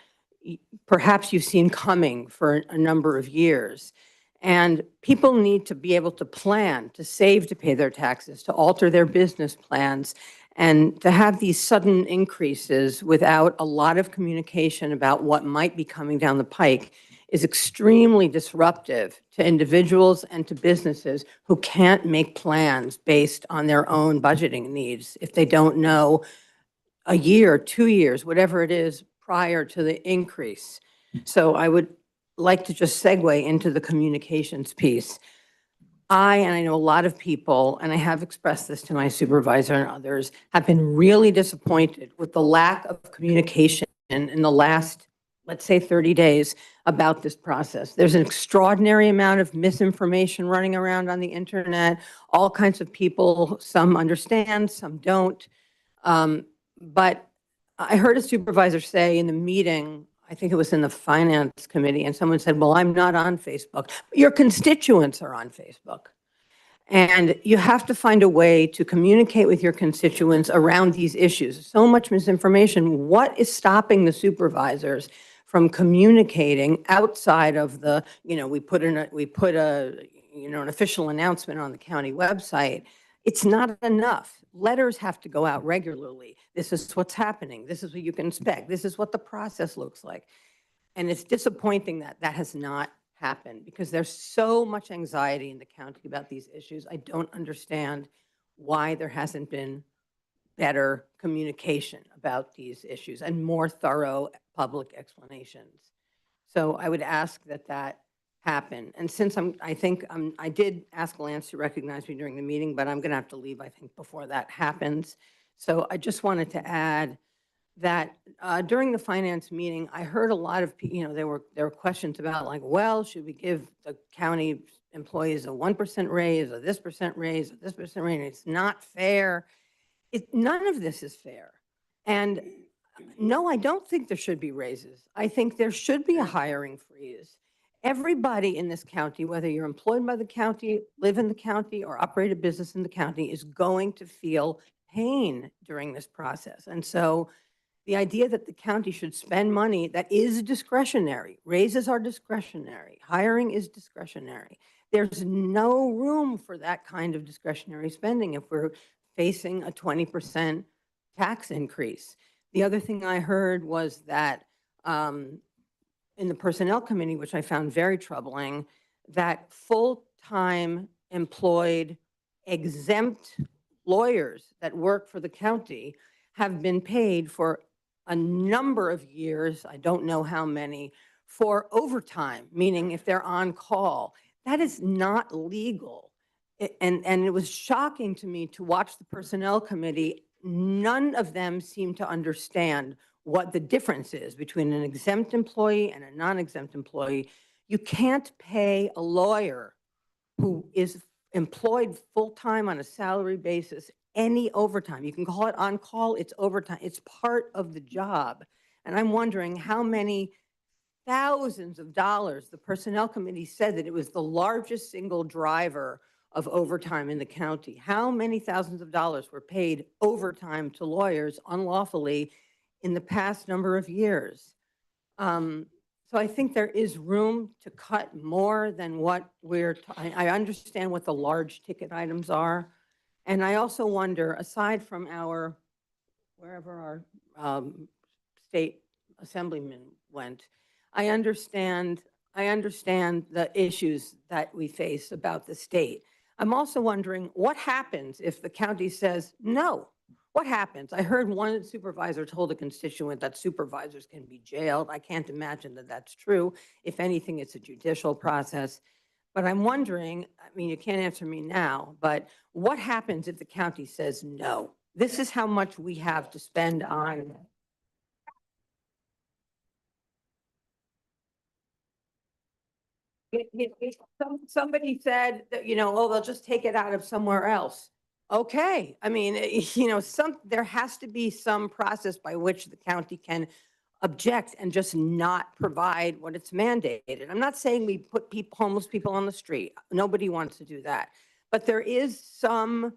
perhaps you've seen coming for a number of years. And people need to be able to plan, to save to pay their taxes, to alter their business plans, and to have these sudden increases without a lot of communication about what might be coming down the pike is extremely disruptive to individuals and to businesses who can't make plans based on their own budgeting needs if they don't know a year, 2 years, whatever it is prior to the increase. So I would like to just segue into the communications piece. And I know a lot of people, and I have expressed this to my supervisor and others, have been really disappointed with the lack of communication in the last, let's say, 30 days about this process. There's an extraordinary amount of misinformation running around on the internet, all kinds of people, some understand, some don't. But I heard a supervisor say in the meeting, I think it was in the finance committee, and someone said, well, I'm not on Facebook. Your constituents are on Facebook. And you have to find a way to communicate with your constituents around these issues. So much misinformation. What is stopping the supervisors from communicating outside of the, we put an official announcement on the county website? It's not enough. Letters have to go out regularly. This is what's happening. This is what you can expect. This is what the process looks like. And it's disappointing that that has not happened because there's so much anxiety in the county about these issues. I don't understand why there hasn't been better communication about these issues and more thorough public explanations. So I would ask that that happen. And since I did ask Lance to recognize me during the meeting, but I'm going to have to leave, I think, before that happens. So I just wanted to add that during the finance meeting, I heard a lot of, there were questions about like, well, should we give the county employees a 1% raise or this percent raise or this percent raise? It's not fair. None of this is fair. And no, I don't think there should be raises. I think there should be a hiring freeze. Everybody in this county, whether you're employed by the county, live in the county, or operate a business in the county, is going to feel pain during this process. And so The idea that the county should spend money that is discretionary, raises are discretionary, hiring is discretionary. There's no room for that kind of discretionary spending if we're facing a 20% tax increase. The other thing I heard was that in the Personnel Committee, which I found very troubling, that full-time employed exempt lawyers that work for the county have been paid for a number of years, I don't know how many, for overtime, meaning if they're on call. That is not legal. And it was shocking to me to watch the Personnel Committee. None of them seemed to understand what the difference is between an exempt employee and a non-exempt employee. You can't pay a lawyer who is employed full-time on a salary basis any overtime. You can call it on call, it's overtime. It's part of the job. And I'm wondering how many thousands of dollars, the Personnel Committee said that it was the largest single driver of overtime in the county. How many thousands of dollars were paid overtime to lawyers unlawfully in the past number of years? So I think there is room to cut more than what I understand what the large ticket items are. And I also wonder, aside from wherever our state assemblyman went, I understand the issues that we face about the state. I'm also wondering what happens if the county says no. What happens? I heard one supervisor told a constituent that supervisors can be jailed. I can't imagine that that's true. If anything, it's a judicial process. But I'm wondering, I mean, you can't answer me now, but what happens if the county says no? This is how much we have to spend on. Somebody said that, oh, they'll just take it out of somewhere else. Okay, I mean, there has to be some process by which the county can object and just not provide what it's mandated. I'm not saying we put homeless people on the street. Nobody wants to do that. But there is some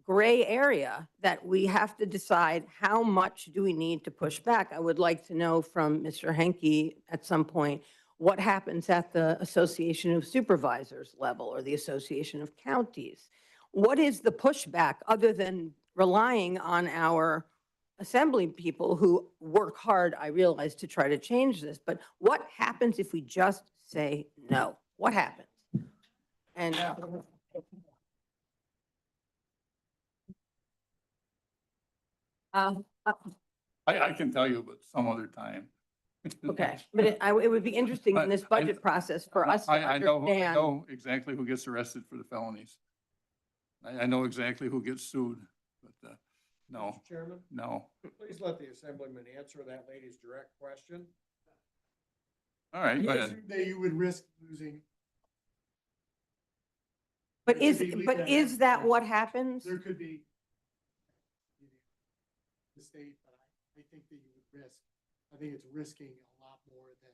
gray area that we have to decide how much do we need to push back. I would like to know from Mr. Henke at some point what happens at the Association of Supervisors level or the Association of Counties. What is the pushback other than relying on our assembly people who work hard, I realize, to try to change this, but what happens if we just say no? What happens? And I can tell you, but some other time. okay, but it would be interesting in this budget process for us to I understand. know exactly who gets arrested for the felonies. I know exactly who gets sued, but, no, Mr. Chairman, no. please let the assemblyman answer that lady's direct question. All right, go ahead. That you would risk losing. But is that what happens? There could be the state, but I think that you would risk. I think it's risking a lot more than.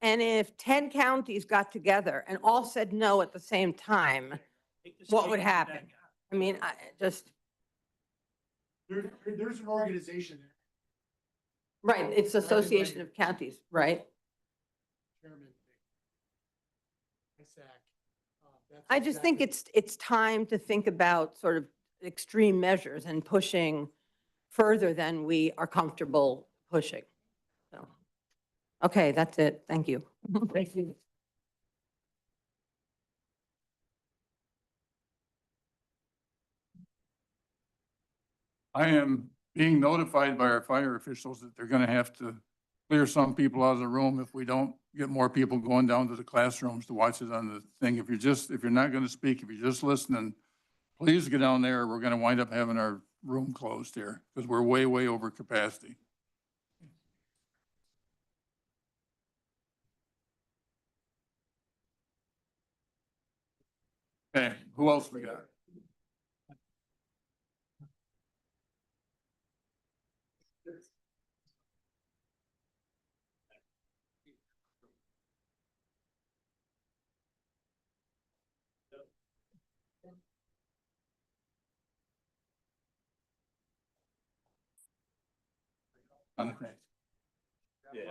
And if 10 counties got together and all said no at the same time, what would happen? I mean, There's an organization. Right, it's Association of Counties, right? Chairman. I just think it's time to think about sort of extreme measures and pushing further than we are comfortable pushing. So, okay, that's it. Thank you. Thank you. I am being notified by our fire officials that they're gonna have to clear some people out of the room if we don't get more people going down to the classrooms to watch it on the thing. If you're not gonna speak, if you're just listening, please get down there. We're gonna wind up having our room closed here because we're way, way over capacity. Okay, who else we got? Okay. Yeah.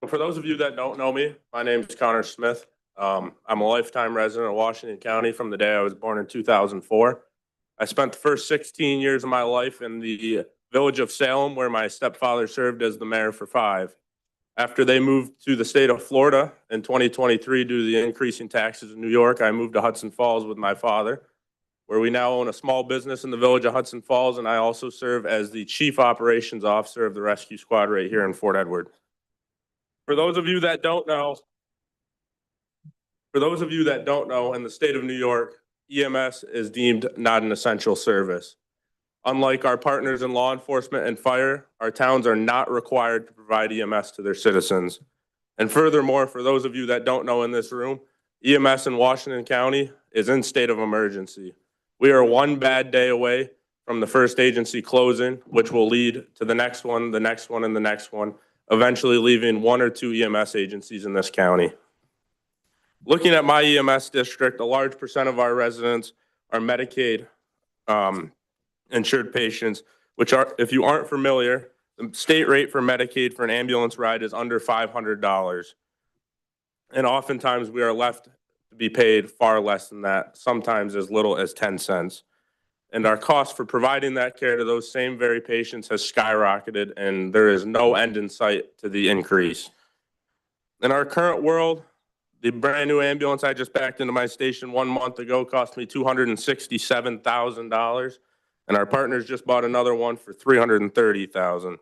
For those of you that don't know me, my name is Connor Smith. I'm a lifetime resident of Washington County from the day I was born in 2004. I spent the first 16 years of my life in the village of Salem, where my stepfather served as the mayor for 5. After they moved to the state of Florida in 2023 due to the increasing taxes in New York, I moved to Hudson Falls with my father, where we now own a small business in the village of Hudson Falls, and I also serve as the chief operations officer of the rescue squad right here in Fort Edward. For those of you that don't know, in the state of New York, EMS is deemed not an essential service. Unlike our partners in law enforcement and fire, our towns are not required to provide EMS to their citizens. And furthermore, for those of you that don't know in this room, EMS in Washington County is in state of emergency. We are one bad day away from the first agency closing, which will lead to the next one, the next one, and the next one, eventually leaving 1 or 2 EMS agencies in this county. Looking at my EMS district, a large percent of our residents are Medicaid insured patients, which are, if you aren't familiar, the state rate for Medicaid for an ambulance ride is under $500. And oftentimes we are left to be paid far less than that, sometimes as little as 10 cents. And our cost for providing that care to those same very patients has skyrocketed, and there is no end in sight to the increase. In our current world, the brand new ambulance I just backed into my station 1 month ago cost me $267,000, and our partners just bought another one for $330,000.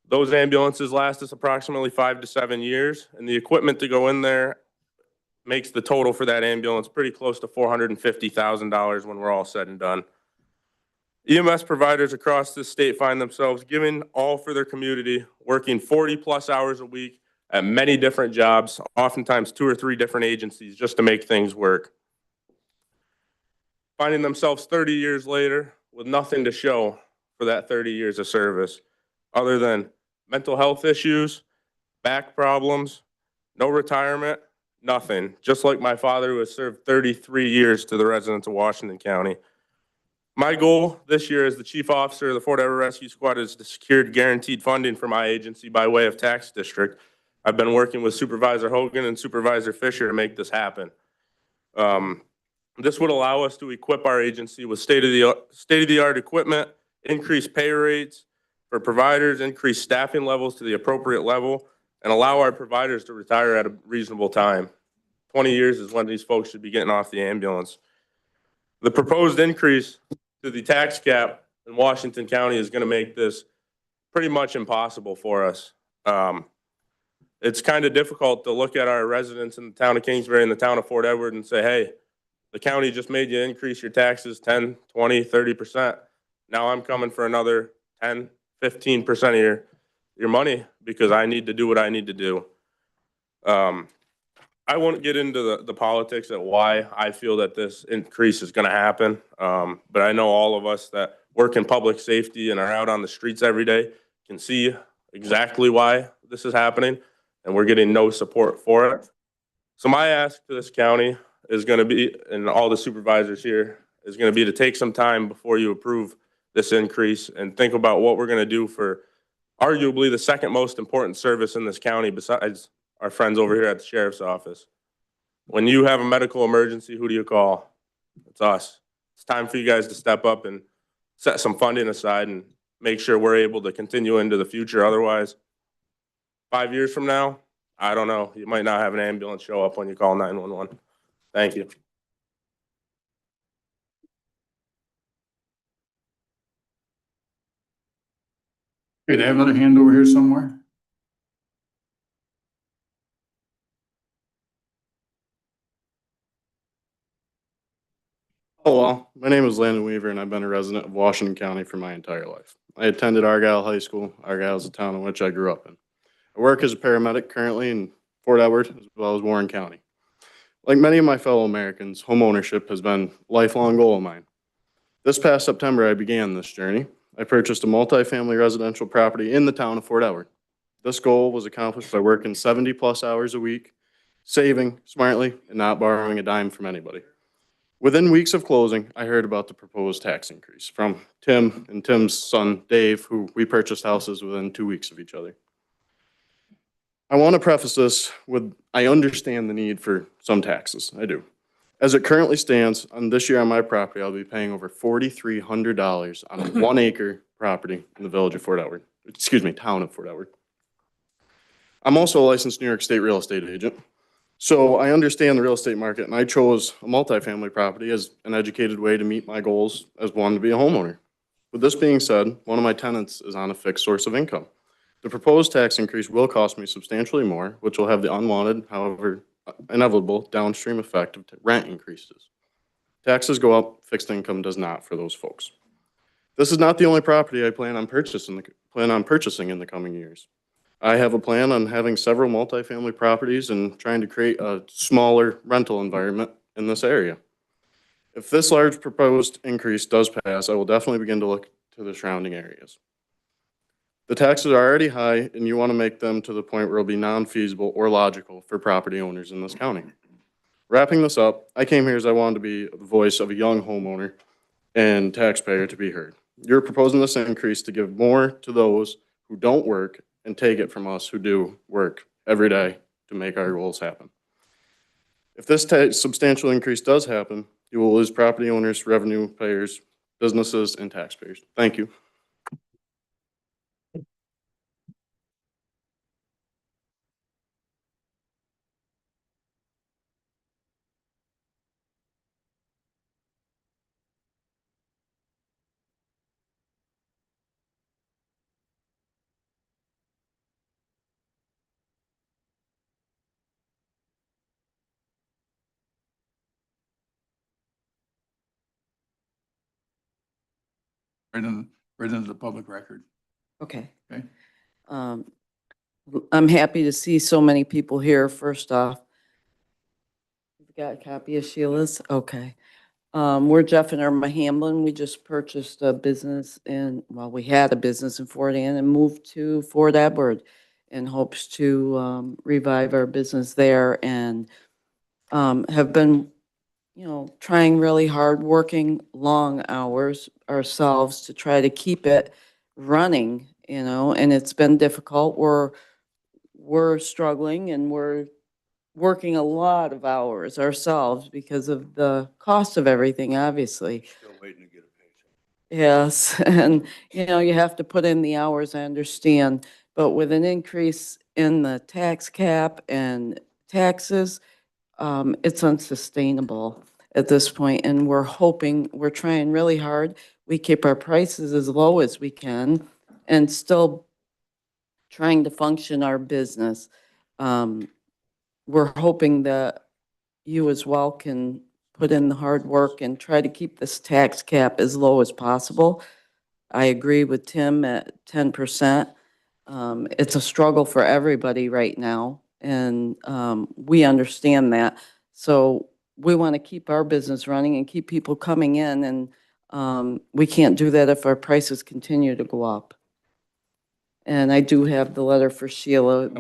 Those ambulances last us approximately 5 to 7 years, and the equipment to go in there makes the total for that ambulance pretty close to $450,000 when we're all said and done. EMS providers across this state find themselves giving all for their community, working 40+ hours a week at many different jobs, oftentimes 2 or 3 different agencies just to make things work. Finding themselves 30 years later with nothing to show for that 30 years of service, other than mental health issues, back problems, no retirement, nothing. Just like my father, who has served 33 years to the residents of Washington County. My goal this year as the chief officer of the Fort Edward Rescue Squad is to secure guaranteed funding for my agency by way of tax district. I've been working with Supervisor Hogan and Supervisor Fisher to make this happen. This would allow us to equip our agency with state-of-the-art equipment, increase pay rates for providers, increase staffing levels to the appropriate level, and allow our providers to retire at a reasonable time. 20 years is when these folks should be getting off the ambulance. The proposed increase to the tax cap in Washington County is going to make this pretty much impossible for us. It's kind of difficult to look at our residents in the town of Kingsbury and the town of Fort Edward and say, hey, the county just made you increase your taxes 10, 20, 30%. Now I'm coming for another 10, 15% of your money because I need to do what I need to do. I won't get into the politics of why I feel that this increase is going to happen. But I know all of us that work in public safety and are out on the streets every day can see exactly why this is happening, and we're getting no support for it. So my ask to this county is going to be, and all the supervisors here, is going to be to take some time before you approve this increase and think about what we're going to do for arguably the second most important service in this county besides our friends over here at the sheriff's office. When you have a medical emergency, who do you call? It's us. It's time for you guys to step up and set some funding aside and make sure we're able to continue into the future. Otherwise, 5 years from now, I don't know. You might not have an ambulance show up when you call 911. Thank you. Okay, do I have another hand over here somewhere? Hello, my name is Landon Weaver, and I've been a resident of Washington County for my entire life. I attended Argyle High School. Argyle is the town in which I grew up in. I work as a paramedic currently in Fort Edward as well as Warren County. Like many of my fellow Americans, home ownership has been a lifelong goal of mine. This past September, I began this journey. I purchased a multifamily residential property in the town of Fort Edward. This goal was accomplished by working 70-plus hours a week, saving smartly, and not borrowing a dime from anybody. Within weeks of closing, I heard about the proposed tax increase from Tim and Tim's son, Dave, who we purchased houses within 2 weeks of each other. I want to preface this with, I understand the need for some taxes. I do. As it currently stands, on this year on my property, I'll be paying over $4,300 on a 1-acre property in the village of Fort Edward. Excuse me, town of Fort Edward. I'm also a licensed New York State real estate agent. So I understand the real estate market, and I chose a multifamily property as an educated way to meet my goals as one to be a homeowner. With this being said, one of my tenants is on a fixed source of income. The proposed tax increase will cost me substantially more, which will have the unwanted, however, inevitable downstream effect of rent increases. Taxes go up, fixed income does not for those folks. This is not the only property I plan on purchasing in the coming years. I have a plan on having several multifamily properties and trying to create a smaller rental environment in this area. If this large proposed increase does pass, I will definitely begin to look to the surrounding areas. The taxes are already high, and you want to make them to the point where it'll be non-feasible or logical for property owners in this county. Wrapping this up, I came here as I wanted to be the voice of a young homeowner and taxpayer to be heard. You're proposing this increase to give more to those who don't work and take it from us who do work every day to make our goals happen. If this substantial increase does happen, you will lose property owners, revenue payers, businesses, and taxpayers. Thank you. Right into the public record. Okay. Okay. I'm happy to see so many people here, first off. You've got a copy of Sheila's? Okay. We're Jeff and Irma Hamlin. We just purchased a business we had a business in Fort Ann and moved to Fort Edward in hopes to revive our business there and have been, trying really hard, working long hours ourselves to try to keep it running, and it's been difficult. We're struggling and we're working a lot of hours ourselves because of the cost of everything, obviously. Still waiting to get a paycheck. Yes, and you have to put in the hours, I understand, but with an increase in the tax cap and taxes, it's unsustainable at this point, and we're trying really hard. We keep our prices as low as we can and still trying to function our business. We're hoping that you as well can put in the hard work and try to keep this tax cap as low as possible. I agree with Tim at 10%. It's a struggle for everybody right now, and we understand that. So we want to keep our business running and keep people coming in, and we can't do that if our prices continue to go up. And I do have the letter for Sheila. We've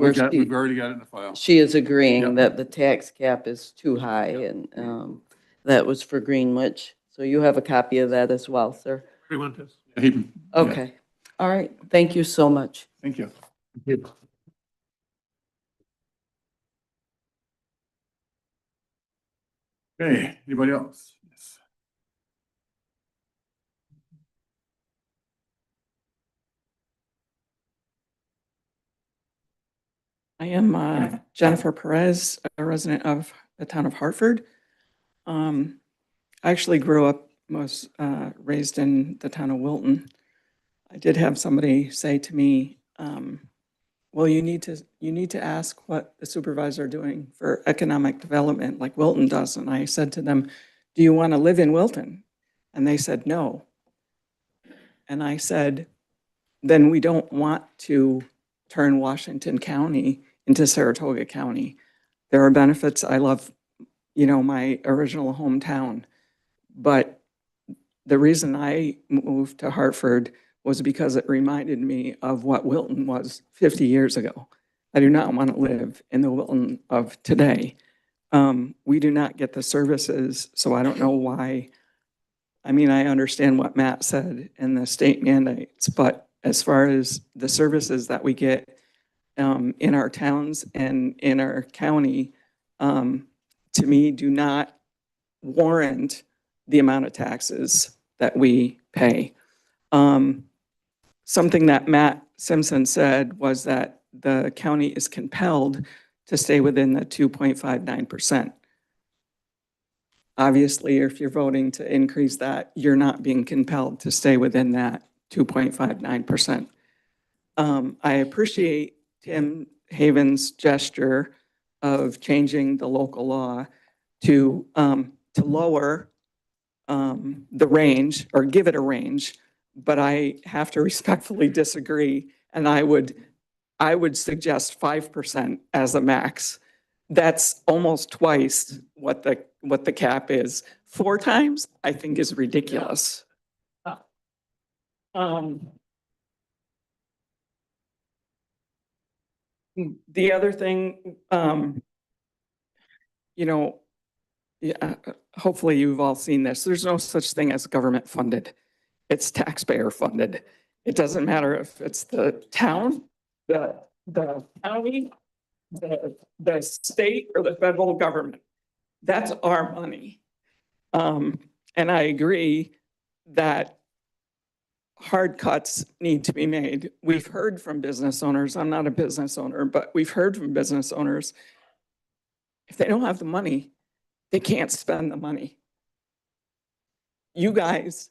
already got it in the file. She is agreeing Yep. that the tax cap is too high, and that was for Greenwich. So you have a copy of that as well, sir? Everyone does. Okay. All right. Thank you so much. Thank you. Okay, anybody else? Yes. I am Jennifer Perez, a resident of the town of Hartford. I actually grew up, was raised in the town of Wilton. I did have somebody say to me, well, you need to ask what the supervisors are doing for economic development like Wilton does. And I said to them, do you want to live in Wilton? And they said, no. And I said, then we don't want to turn Washington County into Saratoga County. There are benefits. I love, my original hometown. But the reason I moved to Hartford was because it reminded me of what Wilton was 50 years ago. I do not want to live in the Wilton of today. We do not get the services, so I don't know why. I mean, I understand what Matt said and the state mandates, but as far as the services that we get in our towns and in our county, to me, do not warrant the amount of taxes that we pay. Something that Matt Simpson said was that the county is compelled to stay within the 2.59%. Obviously, if you're voting to increase that, you're not being compelled to stay within that 2.59%. I appreciate Tim Haven's gesture of changing the local law to lower the range or give it a range, but I have to respectfully disagree. And I would suggest 5% as a max. That's almost twice what the cap is. 4 times, I think, is ridiculous. The other thing, you know, yeah, hopefully you've all seen this. There's no such thing as government funded. It's taxpayer funded. It doesn't matter if it's the town, the county, the state, or the federal government. That's our money. And I agree that hard cuts need to be made. We've heard from business owners. I'm not a business owner, but we've heard from business owners. If they don't have the money, they can't spend the money. You guys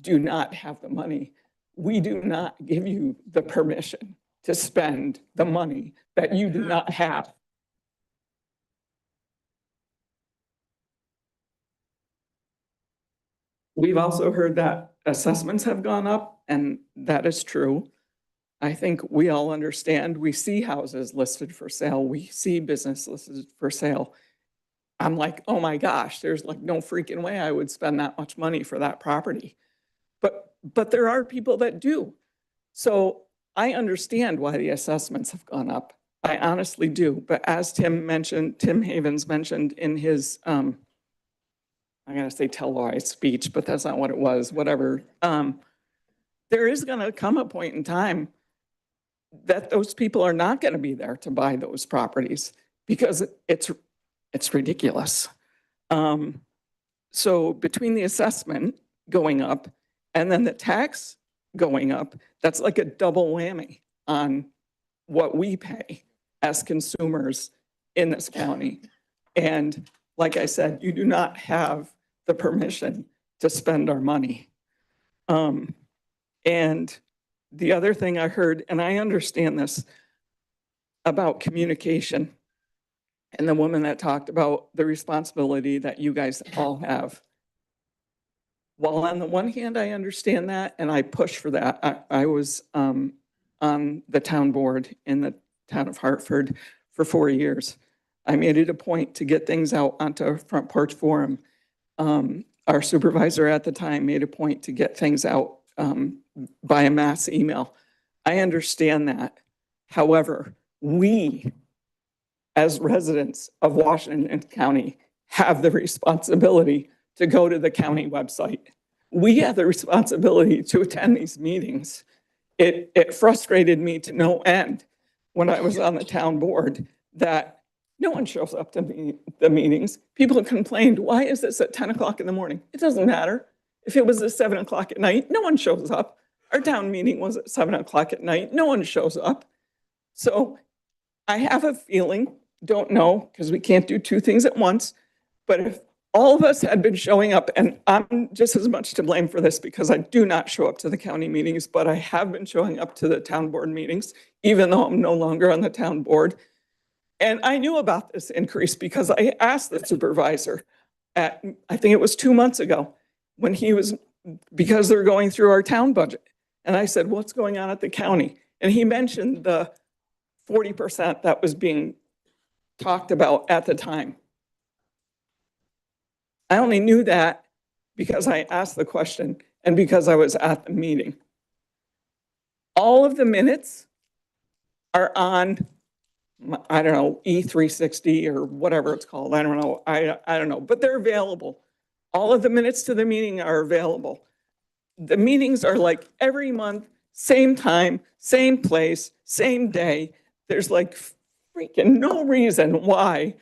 do not have the money. We do not give you the permission to spend the money that you do not have. We've also heard that assessments have gone up, and that is true. I think we all understand. We see houses listed for sale. We see business listed for sale. I'm like, oh my gosh, there's like no freaking way I would spend that much money for that property. But there are people that do. So I understand why the assessments have gone up. I honestly do. But as Tim Havens mentioned in his, I'm going to say televised speech, but that's not what it was, whatever. There is going to come a point in time that those people are not going to be there to buy those properties because it's ridiculous. So between the assessment going up and then the tax going up, that's like a double whammy on what we pay as consumers in this county. And like I said, you do not have the permission to spend our money. And the other thing I heard, and I understand this about communication, and the woman that talked about the responsibility that you guys all have. While on the one hand, I understand that, and I push for that. I was on the town board in the town of Hartford for 4 years. I made it a point to get things out onto Front Porch Forum. Our supervisor at the time made a point to get things out by a mass email. I understand that. However, we, as residents of Washington County, have the responsibility to go to the county website. We have the responsibility to attend these meetings. It frustrated me to no end when I was on the town board that no one shows up to the meetings. People have complained, why is this at 10 o'clock in the morning? It doesn't matter. If it was at 7 o'clock at night, no one shows up. Our town meeting was at 7 o'clock at night. No one shows up. So I have a feeling, don't know, because we can't do 2 things at once, but if all of us had been showing up, and I'm just as much to blame for this because I do not show up to the county meetings, but I have been showing up to the town board meetings, even though I'm no longer on the town board. And I knew about this increase because I asked the supervisor at, I think it was 2 months ago, when he was, because they're going through our town budget. And I said, what's going on at the county? And he mentioned the 40% that was being talked about at the time. I only knew that because I asked the question and because I was at the meeting. All of the minutes are on, I don't know, E360 or whatever it's called. I don't know. I don't know, but they're available. All of the minutes to the meeting are available. The meetings are like every month, same time, same place, same day. There's like freaking no reason why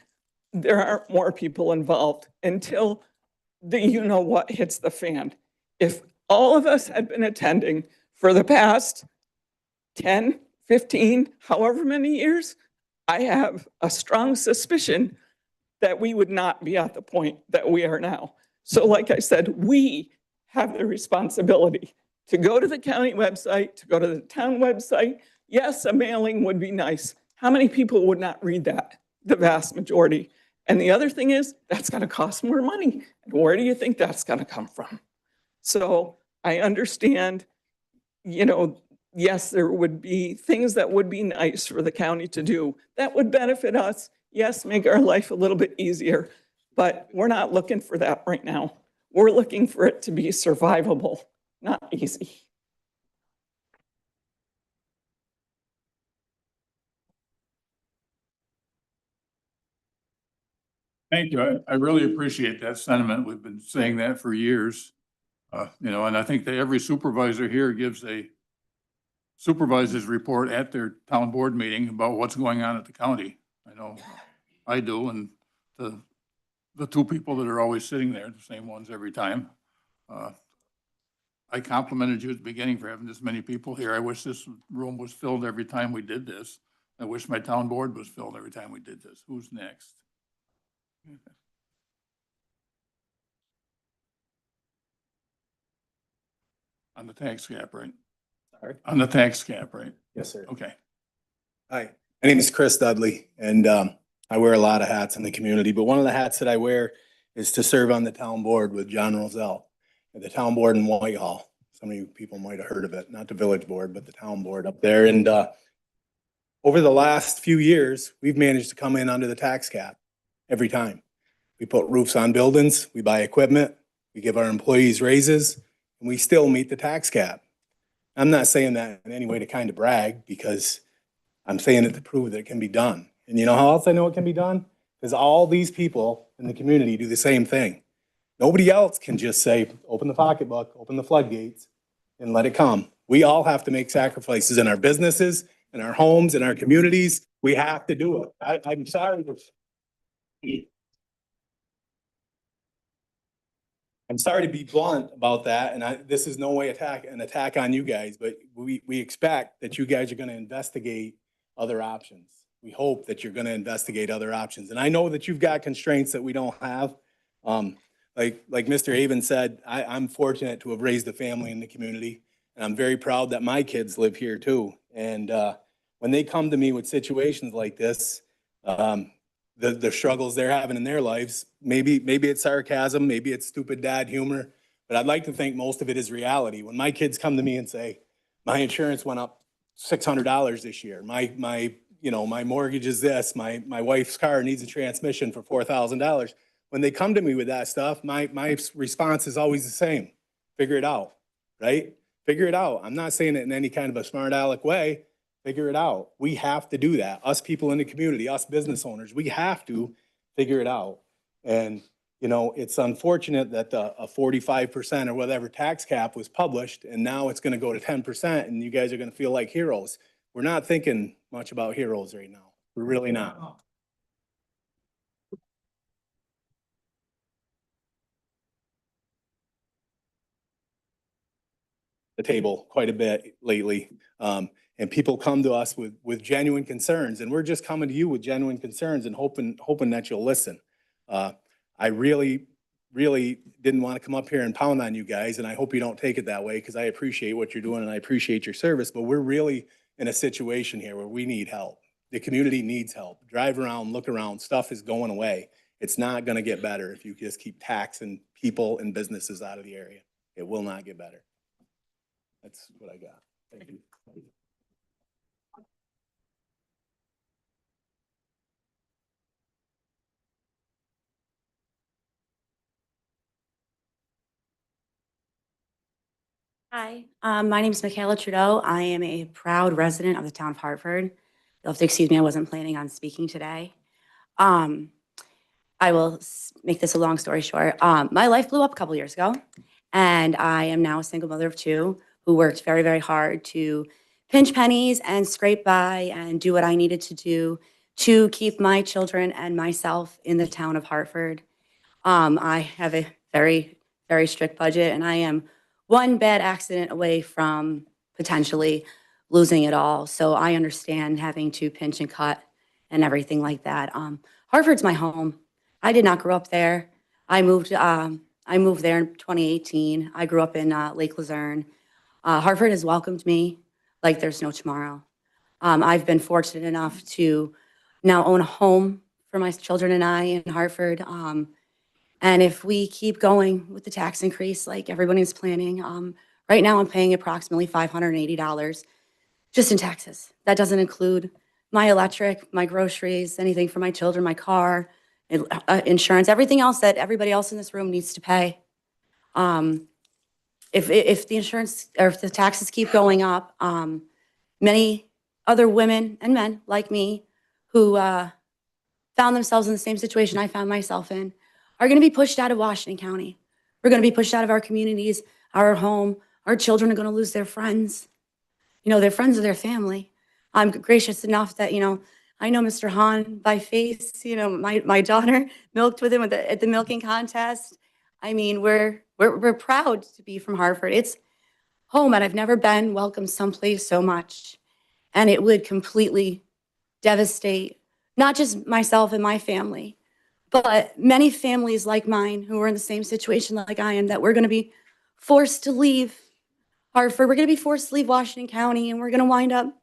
there aren't more people involved until the you know what hits the fan. If all of us had been attending for the past 10, 15, however many years, I have a strong suspicion that we would not be at the point that we are now. So like I said, we have the responsibility to go to the county website, to go to the town website. Yes, a mailing would be nice. How many people would not read that? The vast majority. And the other thing is, that's gonna cost more money. And where do you think that's gonna come from? So I understand, you know, yes, there would be things that would be nice for the county to do that would benefit us. Yes, make our life a little bit easier, but we're not looking for that right now. We're looking for it to be survivable, not easy. Thank you. I really appreciate that sentiment. We've been saying that for years. You know, and I think that every supervisor here gives a supervisor's report at their town board meeting about what's going on at the county. I know I do, and the two people that are always sitting there, the same ones every time. I complimented you at the beginning for having this many people here. I wish this room was filled every time we did this. I wish my town board was filled every time we did this. Who's next? On the tax cap, right? Sorry. On the tax cap, right? Yes, sir. Okay. Hi, my name is Chris Dudley, and I wear a lot of hats in the community, but one of the hats that I wear is to serve on the town board with John Roselle at the town board in Whitehall. Some of you people might have heard of it, not the village board, but the town board up there. And over the last few years, we've managed to come in under the tax cap every time. We put roofs on buildings, we buy equipment, we give our employees raises, and we still meet the tax cap. I'm not saying that in any way to kind of brag, because I'm saying it to prove that it can be done. And you know how else I know it can be done? Because all these people in the community do the same thing. Nobody else can just say, open the pocketbook, open the floodgates, and let it come. We all have to make sacrifices in our businesses, in our homes, in our communities. We have to do it. I'm sorry. I'm sorry to be blunt about that, and this is no way an attack on you guys, but we expect that you guys are gonna investigate other options. We hope that you're gonna investigate other options. And I know that you've got constraints that we don't have. Like Mr. Avon said, I'm fortunate to have raised a family in the community, and I'm very proud that my kids live here too. And when they come to me with situations like this, the struggles they're having in their lives, maybe it's sarcasm, maybe it's stupid dad humor, but I'd like to think most of it is reality. When my kids come to me and say, my insurance went up $600 this year, my mortgage is this, my wife's car needs a transmission for $4,000. When they come to me with that stuff, my response is always the same. Figure it out, right? Figure it out. I'm not saying it in any kind of a smart aleck way. Figure it out. We have to do that. Us people in the community, us business owners, we have to figure it out. And, you know, it's unfortunate that a 45% or whatever tax cap was published, and now it's gonna go to 10%, and you guys are gonna feel like heroes. We're not thinking much about heroes right now. We're really not. The table quite a bit lately. And people come to us with genuine concerns, and we're just coming to you with genuine concerns and hoping that you'll listen. I really didn't want to come up here and pound on you guys, and I hope you don't take it that way, because I appreciate what you're doing and I appreciate your service, but we're really in a situation here where we need help. The community needs help. Drive around, look around, stuff is going away. It's not gonna get better if you just keep taxing people and businesses out of the area. It will not get better. That's what I got. Thank you. Hi, my name is Michaela Trudeau. I am a proud resident of the town of Hartford. You'll have to excuse me, I wasn't planning on speaking today. I will make this a long story short. My life blew up a couple years ago, and I am now a single mother of two who worked very, very hard to pinch pennies and scrape by and do what I needed to do to keep my children and myself in the town of Hartford. I have a very, very strict budget, and I am one bad accident away from potentially losing it all. So I understand having to pinch and cut and everything like that. Hartford's my home. I did not grow up there. I moved there in 2018. I grew up in Lake Luzerne. Hartford has welcomed me like there's no tomorrow. I've been fortunate enough to now own a home for my children and I in Hartford. And if we keep going with the tax increase like everybody's planning, right now I'm paying approximately $580 just in taxes. That doesn't include my electric, my groceries, anything for my children, my car, insurance, everything else that everybody else in this room needs to pay. If the insurance or if the taxes keep going up, many other women and men like me who found themselves in the same situation I found myself in are going to be pushed out of Washington County. We're going to be pushed out of our communities, our home. Our children are going to lose their friends. You know, their friends are their family. I'm gracious enough that, I know Mr. Hahn by face. My daughter milked with him at the milking contest. I mean, we're proud to be from Hartford. It's home, and I've never been welcomed someplace so much. And it would completely devastate not just myself and my family, but many families like mine who are in the same situation like I am, that we're going to be forced to leave Hartford. We're going to be forced to leave Washington County, and we're going to wind up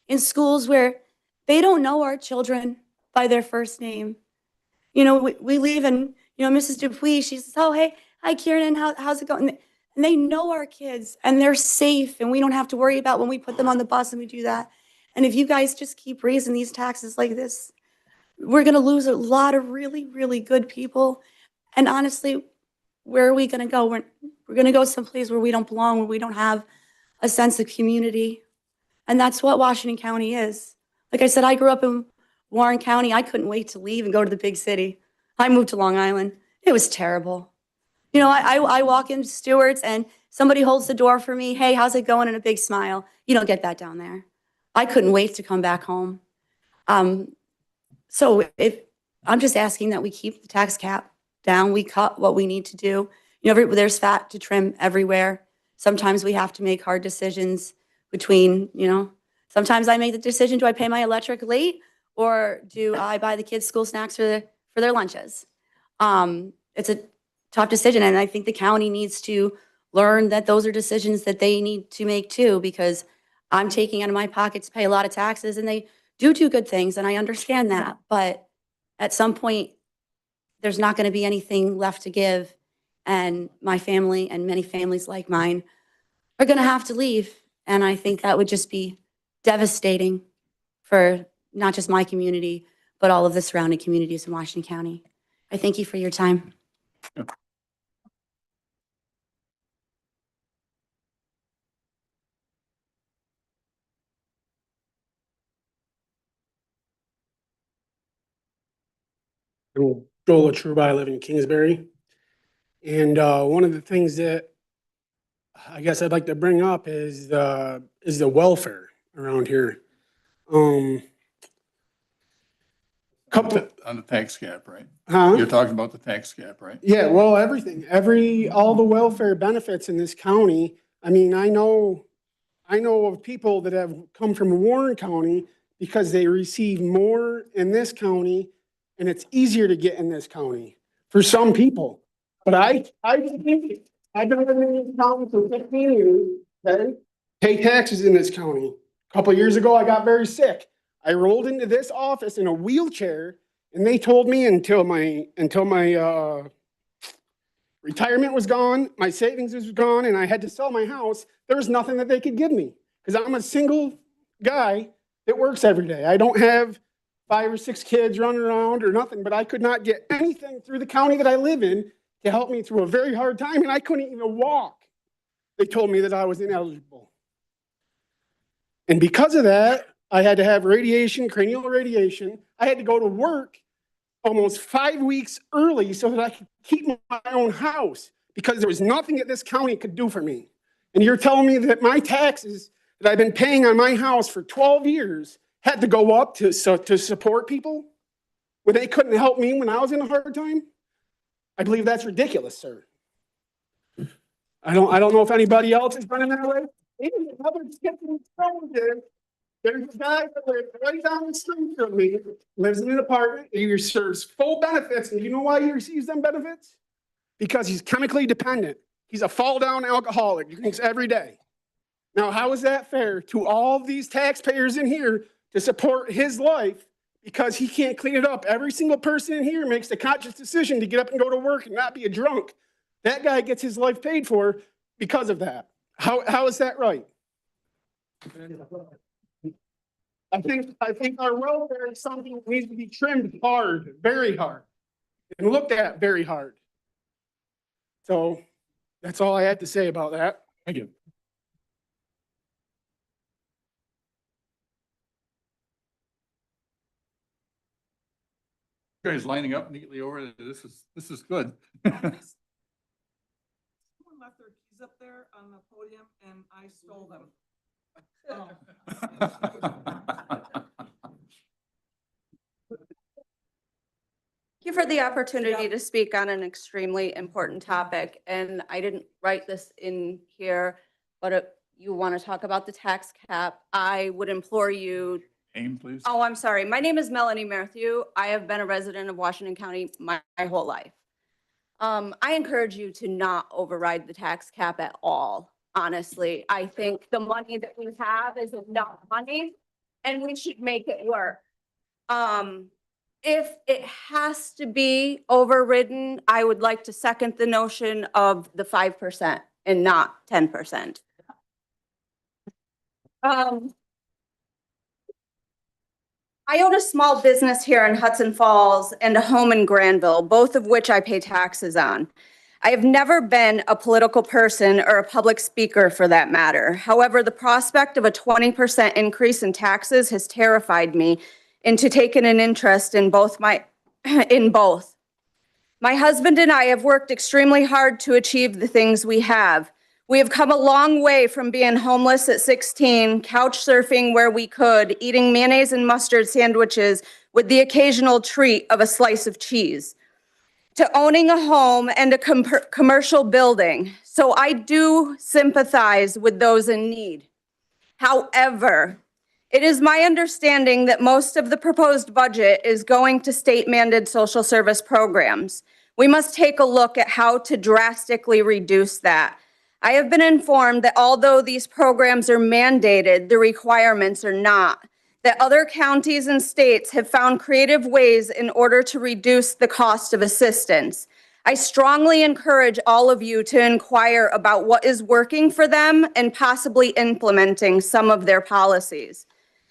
in schools where they don't know our children by their first name. We leave, and, Mrs. Dupuis, she says, oh, hey, hi, Kieran, how's it going? And they know our kids, and they're safe, and we don't have to worry about when we put them on the bus and we do that. And if you guys just keep raising these taxes like this, we're going to lose a lot of really, really good people. And honestly, where are we going to go? We're going to go someplace where we don't belong, where we don't have a sense of community. And that's what Washington County is. Like I said, I grew up in Warren County. I couldn't wait to leave and go to the big city. I moved to Long Island. It was terrible. I walk into Stewart's and somebody holds the door for me. Hey, how's it going? And a big smile. You don't get that down there. I couldn't wait to come back home. So I'm just asking that we keep the tax cap down, we cut what we need to do. There's fat to trim everywhere. Sometimes we have to make hard decisions between, sometimes I make the decision, do I pay my electric late or do I buy the kids school snacks for their lunches? It's a tough decision, and I think the county needs to learn that those are decisions that they need to make too, because I'm taking out of my pocket to pay a lot of taxes, and they do good things, and I understand that. But at some point, there's not going to be anything left to give, and my family and many families like mine are going to have to leave. And I think that would just be devastating for not just my community, but all of the surrounding communities in Washington County. I thank you for your time. I'm Joel Truba. I live in Kingsbury. And one of the things that I guess I'd like to bring up is the welfare around here. Couple On the tax cap, right? Huh? You're talking about the tax cap, right? Yeah, well, everything, all the welfare benefits in this county. I mean, I know of people that have come from Warren County because they receive more in this county and it's easier to get in this county for some people. But I've been living in this county for 15 years, okay? Pay taxes in this county. A couple of years ago, I got very sick. I rolled into this office in a wheelchair, and they told me until my retirement was gone, my savings was gone, and I had to sell my house, there was nothing that they could give me because I'm a single guy that works every day. I don't have 5 or 6 kids running around or nothing, but I could not get anything through the county that I live in to help me through a very hard time, and I couldn't even walk. they told me that I was ineligible. And because of that, I had to have radiation, cranial radiation. I had to go to work almost 5 weeks early so that I could keep my own house because there was nothing that this county could do for me. And you're telling me that my taxes that I've been paying on my house for 12 years had to go up to support people when they couldn't help me when I was in a hard time? I believe that's ridiculous, sir. I don't know if anybody else is running that way. Even another skipping stone there. There's a guy that lives right down the street from me, lives in an apartment, he receives full benefits, and you know why he receives them benefits? Because he's chemically dependent. He's a fall-down alcoholic, he drinks every day. Now, how is that fair to all these taxpayers in here to support his life because he can't clean it up? Every single person in here makes the conscious decision to get up and go to work and not be a drunk. That guy gets his life paid for because of that. How is that right? I think our welfare is something that needs to be trimmed hard, very hard, and looked at very hard. So that's all I had to say about that. Thank you. You guys lining up neatly over there. This is good. Someone left their keys up there on the podium and I stole them. Thank you for the opportunity to speak on an extremely important topic. And I didn't write this in here, but if you want to talk about the tax cap, I would implore you. Name, please. Oh, I'm sorry. My name is Melanie Matthew. I have been a resident of Washington County my whole life. I encourage you to not override the tax cap at all. Honestly, I think the money that we have is enough money and we should make it work. If it has to be overridden, I would like to second the notion of the 5% and not 10%. I own a small business here in Hudson Falls and a home in Granville, both of which I pay taxes on. I have never been a political person or a public speaker for that matter. However, the prospect of a 20% increase in taxes has terrified me into taking an interest in both. My husband and I have worked extremely hard to achieve the things we have. We have come a long way from being homeless at 16, couch surfing where we could, eating mayonnaise and mustard sandwiches with the occasional treat of a slice of cheese, to owning a home and a commercial building. So I do sympathize with those in need. However, it is my understanding that most of the proposed budget is going to state-mandated social service programs. We must take a look at how to drastically reduce that. I have been informed that although these programs are mandated, the requirements are not, that other counties and states have found creative ways in order to reduce the cost of assistance. I strongly encourage all of you to inquire about what is working for them and possibly implementing some of their policies.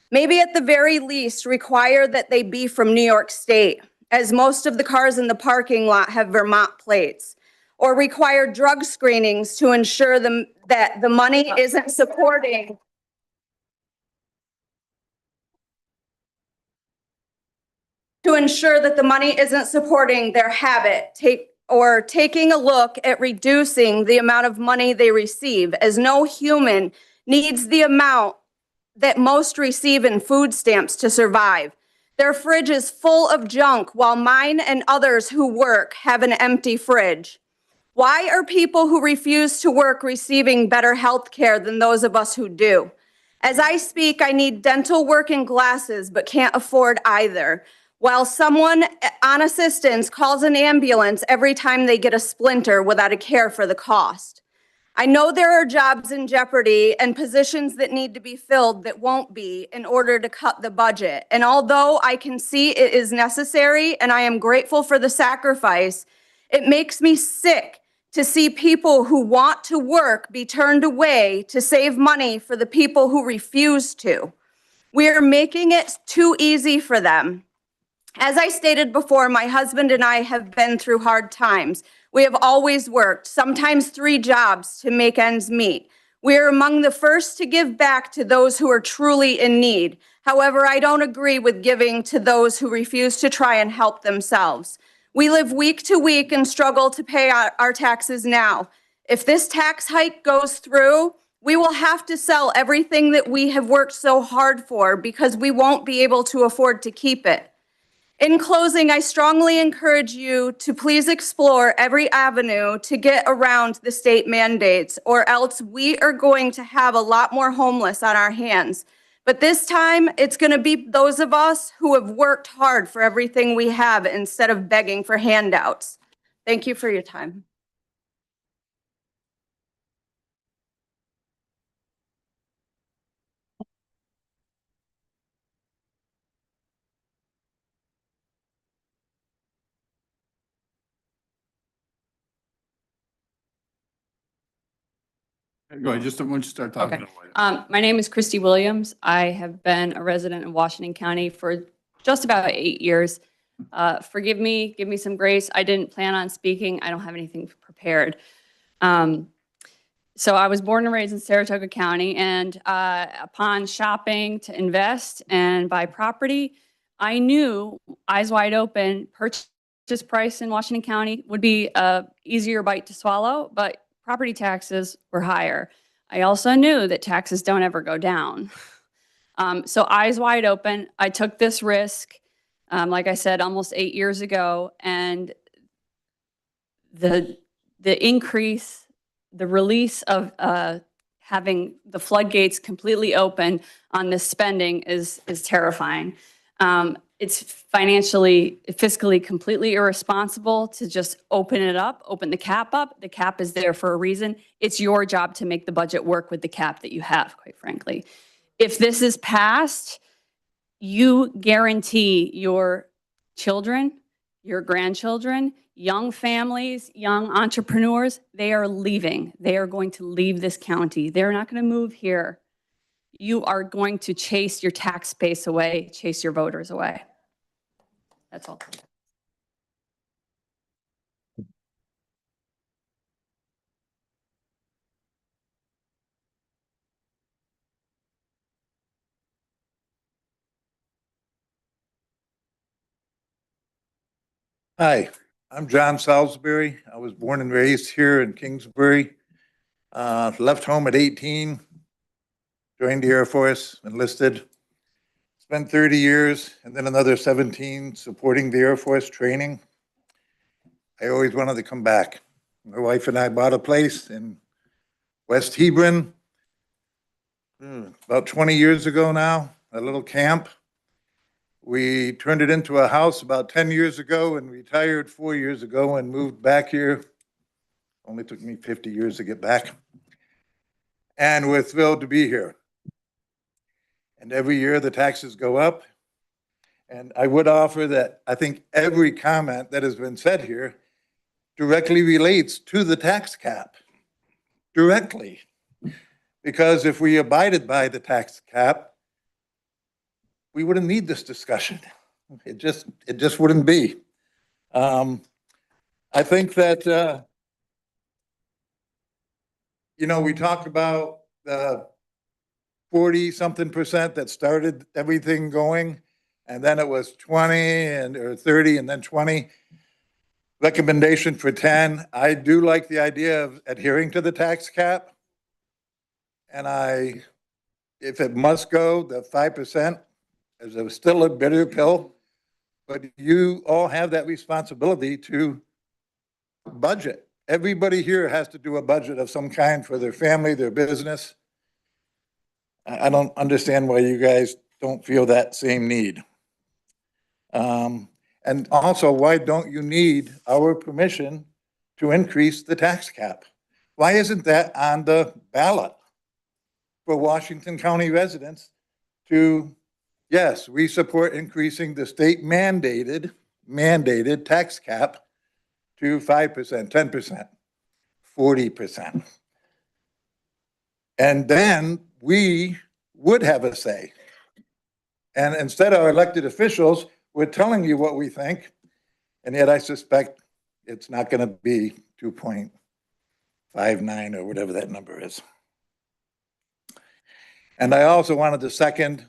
Maybe at the very least require that they be from New York State, as most of the cars in the parking lot have Vermont plates, or require drug screenings to ensure that the money isn't supporting their habit, taking a look at reducing the amount of money they receive, as no human needs the amount that most receive in food stamps to survive. Their fridge is full of junk, while mine and others who work have an empty fridge. Why are people who refuse to work receiving better health care than those of us who do? As I speak, I need dental work and glasses, but can't afford either, while someone on assistance calls an ambulance every time they get a splinter without a care for the cost. I know there are jobs in jeopardy and positions that need to be filled that won't be in order to cut the budget. And although I can see it is necessary and I am grateful for the sacrifice, it makes me sick to see people who want to work be turned away to save money for the people who refuse to. We are making it too easy for them. As I stated before, my husband and I have been through hard times. We have always worked, sometimes 3 jobs, to make ends meet. We are among the first to give back to those who are truly in need. However, I don't agree with giving to those who refuse to try and help themselves. We live week to week and struggle to pay our taxes now. If this tax hike goes through, we will have to sell everything that we have worked so hard for because we won't be able to afford to keep it. In closing, I strongly encourage you to please explore every avenue to get around the state mandates, or else we are going to have a lot more homeless on our hands. But this time, it's going to be those of us who have worked hard for everything we have instead of begging for handouts. Thank you for your time. Go ahead, just once you start talking. Okay. My name is Christy Williams. I have been a resident of Washington County for just about 8 years. Forgive me, give me some grace. I didn't plan on speaking. I don't have anything prepared. So I was born and raised in Saratoga County, and upon shopping to invest and buy property, I knew, eyes wide open, purchase price in Washington County would be a easier bite to swallow, but property taxes were higher. I also knew that taxes don't ever go down. So eyes wide open, I took this risk, like I said, almost 8 years ago, and the increase, the release of having the floodgates completely open on this spending is terrifying. It's financially, fiscally completely irresponsible to just open it up, open the cap up. The cap is there for a reason. It's your job to make the budget work with the cap that you have, quite frankly. If this is passed, you guarantee your children, your grandchildren, young families, young entrepreneurs, they are leaving. They are going to leave this county. They're not going to move here. You are going to chase your tax base away, chase your voters away. That's all. Hi, I'm John Salisbury. I was born and raised here in Kingsbury. Left home at 18, joined the Air Force, enlisted. Spent 30 years and then another 17 supporting the Air Force training. I always wanted to come back. My wife and I bought a place in West Hebron about 20 years ago now, a little camp. We turned it into a house about 10 years ago and retired 4 years ago and moved back here. Only took me 50 years to get back. And we're thrilled to be here. And every year the taxes go up. And I would offer that I think every comment that has been said here directly relates to the tax cap. Directly. Because if we abided by the tax cap, we wouldn't need this discussion. It just wouldn't be. I think that, we talk about the 40-something% that started everything going, and then it was 20 or 30 and then 20. Recommendation for 10. I do like the idea of adhering to the tax cap. And if it must go, the 5% is still a bitter pill, but you all have that responsibility to budget. Everybody here has to do a budget of some kind for their family, their business. I don't understand why you guys don't feel that same need. And also, why don't you need our permission to increase the tax cap? Why isn't that on the ballot for Washington County residents to, yes, we support increasing the state mandated tax cap to 5%, 10%, 40%. And then we would have a say. And instead our elected officials we're telling you what we think, and yet I suspect it's not going to be 2.59 or whatever that number is. And I also wanted to second,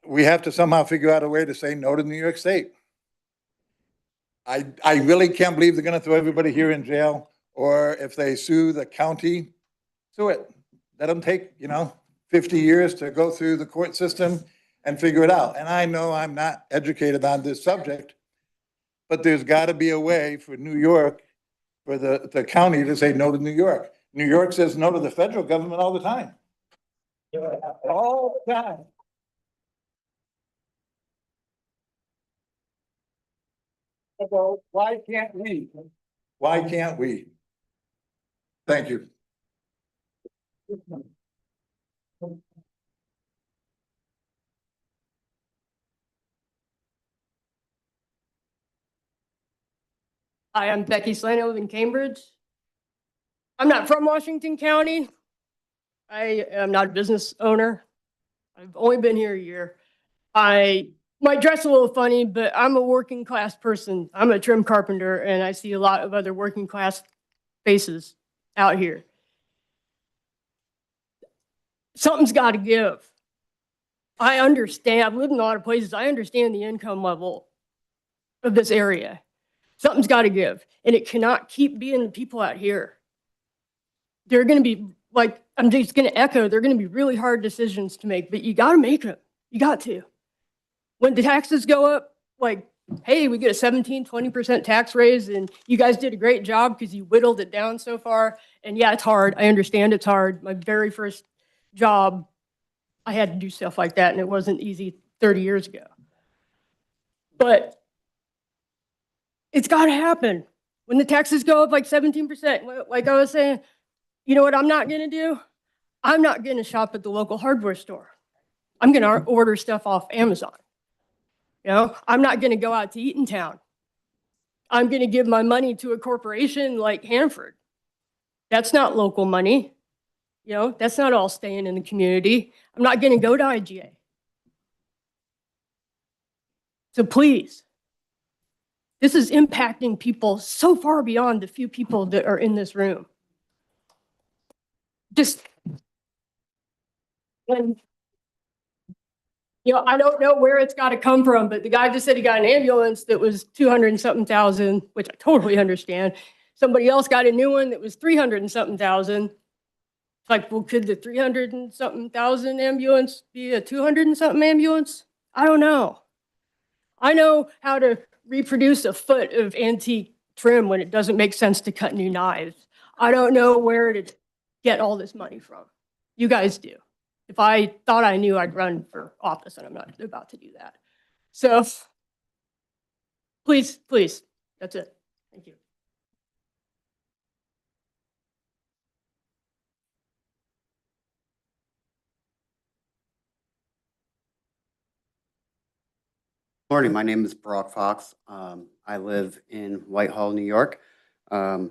we have to somehow figure out a way to say no to New York State. I really can't believe they're going to throw everybody here in jail, or if they sue the county, sue it. Let them take, 50 years to go through the court system and figure it out. And I know I'm not educated on this subject, but there's got to be a way for New York, for the county to say no to New York. New York says no to the federal government all the time. All the time. So why can't we? Why can't we? Thank you. Hi, I'm Becky Slane. I live in Cambridge. I'm not from Washington County. I am not a business owner. I've only been here a year. I might dress a little funny, but I'm a working class person. I'm a trim carpenter, and I see a lot of other working class faces out here. Something's got to give. I understand. I've lived in a lot of places. I understand the income level of this area. Something's got to give, and it cannot keep being the people out here. They're going to be like, I'm just going to echo, they're going to be really hard decisions to make, but you got to make them. You got to. When the taxes go up, like, hey, we get a 17, 20% tax raise, and you guys did a great job because you whittled it down so far. And yeah, it's hard. I understand it's hard. My very first job, I had to do stuff like that, and it wasn't easy 30 years ago. But it's got to happen. When the taxes go up like 17%, like I was saying, you know what I'm not going to do? I'm not going to shop at the local hardware store. I'm going to order stuff off Amazon. I'm not going to go out to eat in town. I'm going to give my money to a corporation like Hanford. That's not local money. That's not all staying in the community. I'm not going to go to IGA. So please, this is impacting people so far beyond the few people that are in this room. Just when, I don't know where it's got to come from, but the guy just said he got an ambulance that was 200 and something thousand, which I totally understand. Somebody else got a new one that was 300 and something thousand. It's like, well, could the 300 and something thousand ambulance be a 200 and something ambulance? I don't know. I know how to reproduce a foot of antique trim when it doesn't make sense to cut new knives. I don't know where to get all this money from. You guys do. If I thought I knew, I'd run for office, and I'm not about to do that. So please, that's it. Thank you. Morning, my name is Brock Fox. I live in Whitehall, New York. I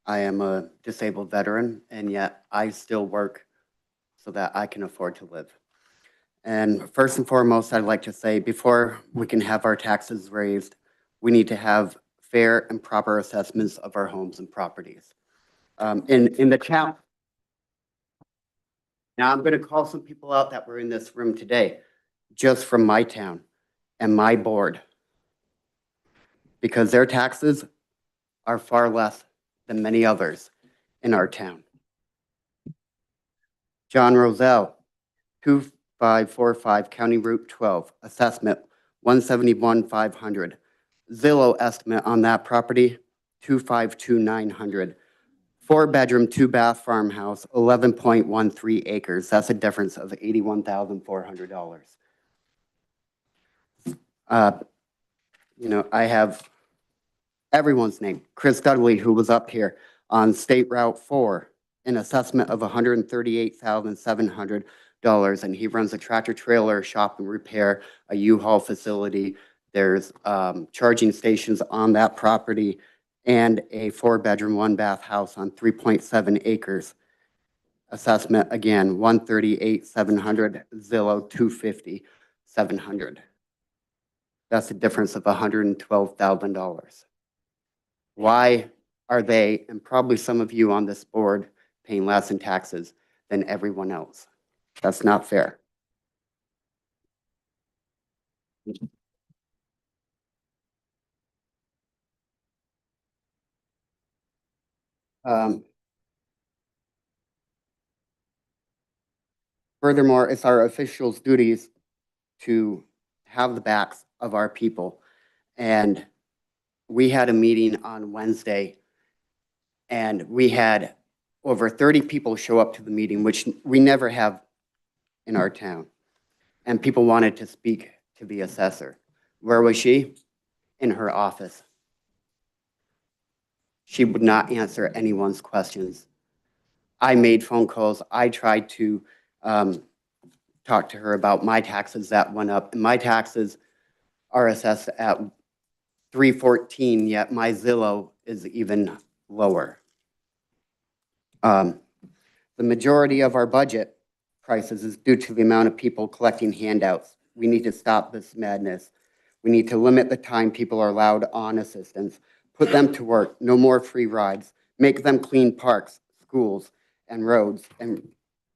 am a disabled veteran, and yet I still work so that I can afford to live. And first and foremost, I'd like to say, before we can have our taxes raised, we need to have fair and proper assessments of our homes and properties. In the chat, now I'm going to call some people out that were in this room today, just from my town and my board, because their taxes are far less than many others in our town. John Roselle, 2545 County Route 12, assessment 171,500. Zillow estimate on that property, 252,900. 4-bedroom, 2-bath farmhouse, 11.13 acres. That's a difference of $81,400. I have everyone's name. Chris Dudley, who was up here on State Route 4, an assessment of $138,700, and he runs a tractor trailer shop and repair, a U-Haul facility. There's charging stations on that property, and a 4-bedroom, 1-bath house on 3.7 acres. Assessment again, $138,700, Zillow $250. $700. That's a difference of $112,000. Why are they, and probably some of you on this board, paying less in taxes than everyone else? That's not fair. Furthermore, it's our officials' duties to have the backs of our people. And we had a meeting on Wednesday, and we had over 30 people show up to the meeting, which we never have in our town. And people wanted to speak to the assessor. Where was she? In her office. She would not answer anyone's questions. I made phone calls. I tried to talk to her about my taxes that went up. And my taxes are assessed at $314, yet my Zillow is even lower. The majority of our budget prices is due to the amount of people collecting handouts. We need to stop this madness. We need to limit the time people are allowed on assistance, put them to work, no more free rides, make them clean parks, schools, and roads, and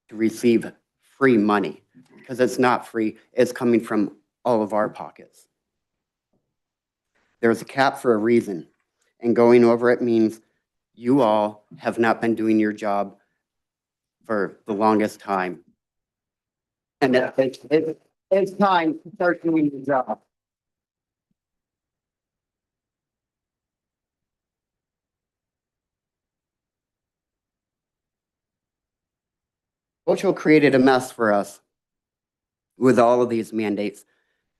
to receive free money, because it's not free, it's coming from all of our pockets. There's a cap for a reason, and going over it means you all have not been doing your job for the longest time. And it's time to start doing your job. Ocho created a mess for us with all of these mandates,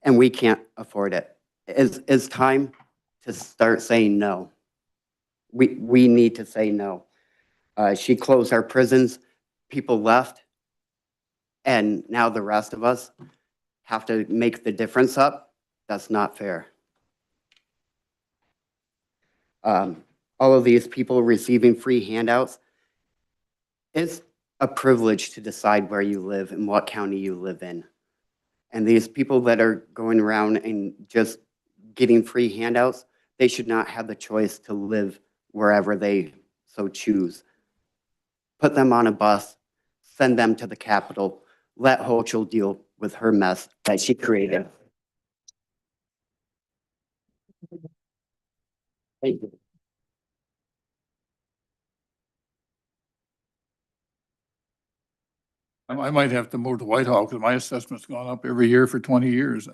and we can't afford it. It's time to start saying no. We need to say no. She closed our prisons, people left, and now the rest of us have to make the difference up. That's not fair. All of these people receiving free handouts, it's a privilege to decide where you live and what county you live in. And these people that are going around and just getting free handouts, they should not have the choice to live wherever they so choose. Put them on a bus, send them to the Capitol, let Hochul deal with her mess that she created. Thank you. I might have to move to Whitehall because my assessment's gone up every year for 20 years.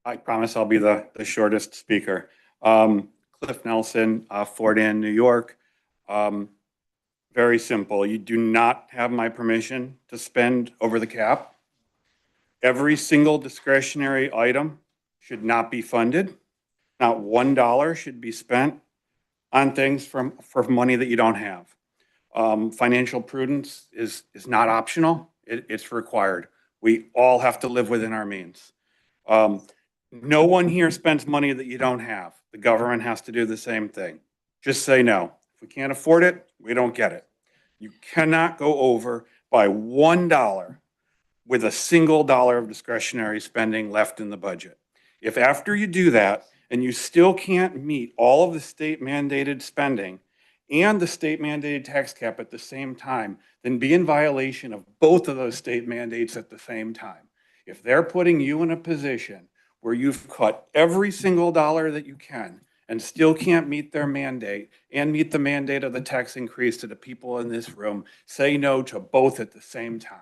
I promise I'll be the shortest speaker. Cliff Nelson, Fort Ann, New York. Very simple. You do not have my permission to spend over the cap. Every single discretionary item should not be funded. Not $1 should be spent on things for money that you don't have. Financial prudence is not optional. It's required. We all have to live within our means. No one here spends money that you don't have. The government has to do the same thing. Just say no. If we can't afford it, we don't get it. You cannot go over by $1 with a single dollar of discretionary spending left in the budget. If after you do that and you still can't meet all of the state mandated spending and the state mandated tax cap at the same time, then be in violation of both of those state mandates at the same time. If they're putting you in a position where you've cut every single dollar that you can and still can't meet their mandate and meet the mandate of the tax increase to the people in this room, say no to both at the same time.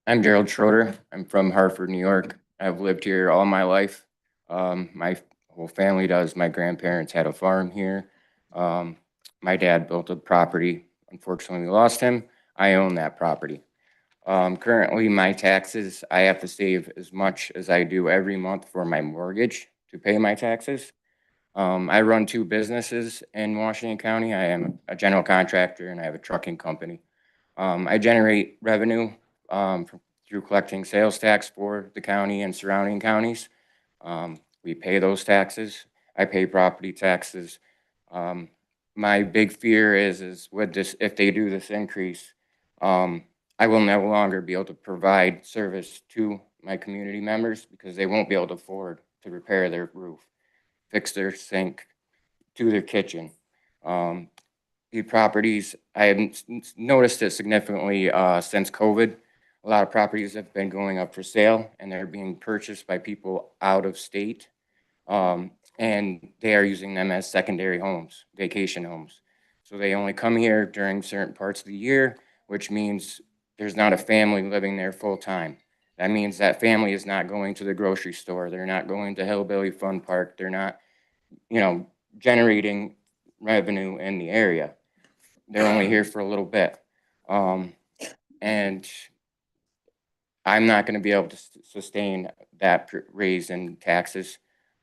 I'm Gerald Schroeder. I'm from Hartford, New York. I've lived here all my life. My whole family does. My grandparents had a farm here. My dad built a property. Unfortunately, we lost him. I own that property. Currently, my taxes, I have to save as much as I do every month for my mortgage to pay my taxes. I run 2 businesses in Washington County. I am a general contractor and I have a trucking company. I generate revenue through collecting sales tax for the county and surrounding counties. We pay those taxes. I pay property taxes. My big fear is with this, if they do this increase, I will no longer be able to provide service to my community members because they won't be able to afford to repair their roof, fix their sink, to their kitchen. The properties, I have noticed it significantly since COVID. A lot of properties have been going up for sale and they're being purchased by people out of state. And they are using them as secondary homes, vacation homes. So they only come here during certain parts of the year, which means there's not a family living there full time. That means that family is not going to the grocery store. They're not going to Hillbilly Fun Park. They're not, generating revenue in the area. They're only here for a little bit. And I'm not going to be able to sustain that raise in taxes.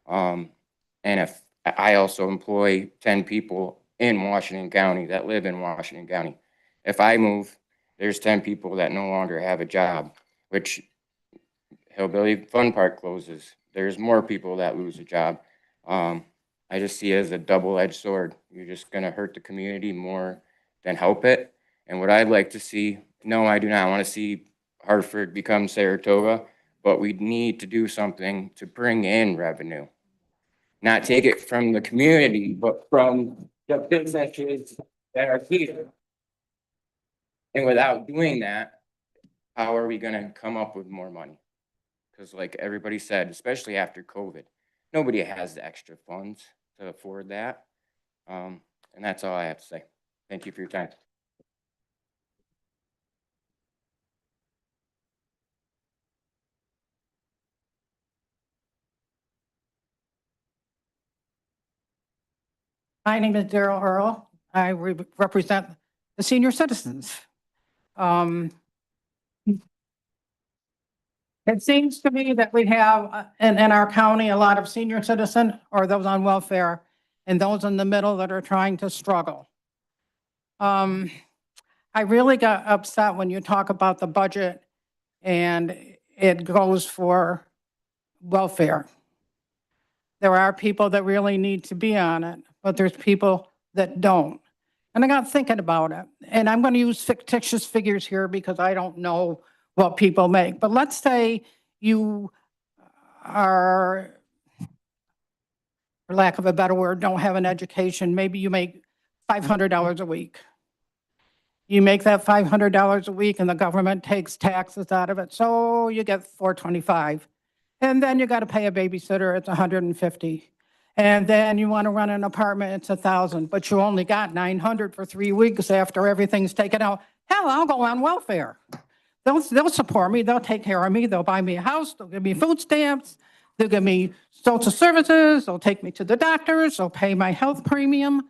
And if I also employ 10 people in Washington County that live in Washington County, if I move, there's 10 people that no longer have a job, which Hillbilly Fun Park closes. There's more people that lose a job. I just see it as a double-edged sword. You're just going to hurt the community more than help it. And what I'd like to see, no, I do not want to see Hartford become Saratoga, but we need to do something to bring in revenue. Not take it from the community, but from the businesses that are here. And without doing that, how are we going to come up with more money? Because like everybody said, especially after COVID, nobody has the extra funds to afford that. And that's all I have to say. Thank you for your time. My name is Daryl Earl. I represent the senior citizens. It seems to me that we have in our county a lot of senior citizens or those on welfare and those in the middle that are trying to struggle. I really got upset when you talk about the budget and it goes for welfare. There are people that really need to be on it, but there's people that don't. And I got thinking about it. And I'm going to use fictitious figures here because I don't know what people make. But let's say you are, for lack of a better word, don't have an education. Maybe you make $500 a week. You make that $500 a week and the government takes taxes out of it. So you get $425. And then you got to pay a babysitter, it's $150. And then you want to run an apartment, it's $1,000, but you only got $900 for 3 weeks after everything's taken out. Hell, I'll go on welfare. They'll support me, they'll take care of me, they'll buy me a house, they'll give me food stamps, they'll give me social services, they'll take me to the doctors, they'll pay my health premium.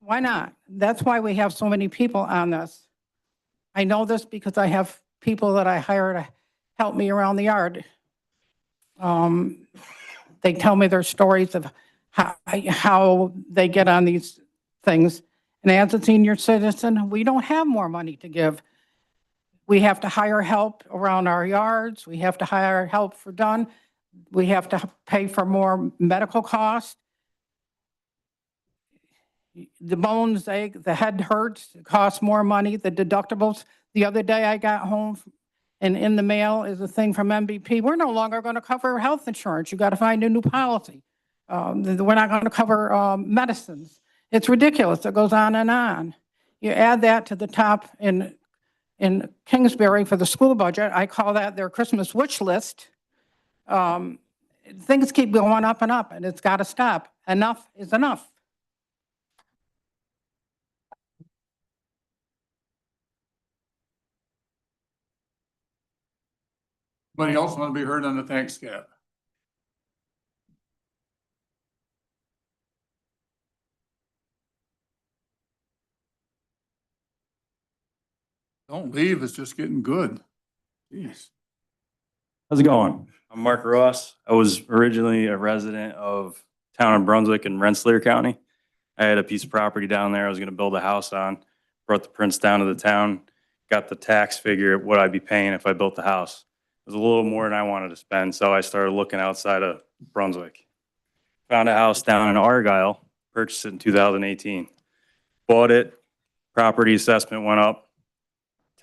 Why not? That's why we have so many people on this. I know this because I have people that I hire to help me around the yard. They tell me their stories of how they get on these things. And as a senior citizen, we don't have more money to give. We have to hire help around our yards. We have to hire help for done. We have to pay for more medical costs. The bones ache, the head hurts, it costs more money, the deductibles. The other day I got home and in the mail is a thing from MVP. We're no longer going to cover health insurance. You got to find a new policy. We're not going to cover medicines. It's ridiculous. It goes on and on. You add that to the top in Kingsbury for the school budget. I call that their Christmas wish list. Things keep going up and it's got to stop. Enough is enough. Anybody else want to be heard on the tax cap? Don't leave, it's just getting good. Jeez. How's it going? I'm Mark Ross. I was originally a resident of town of Brunswick in Rensselaer County. I had a piece of property down there I was going to build a house on. Brought the prints down to the town. got the tax figure of what I'd be paying if I built the house. It was a little more than I wanted to spend, so I started looking outside of Brunswick. Found a house down in Argyle, purchased it in 2018. Bought it, property assessment went up,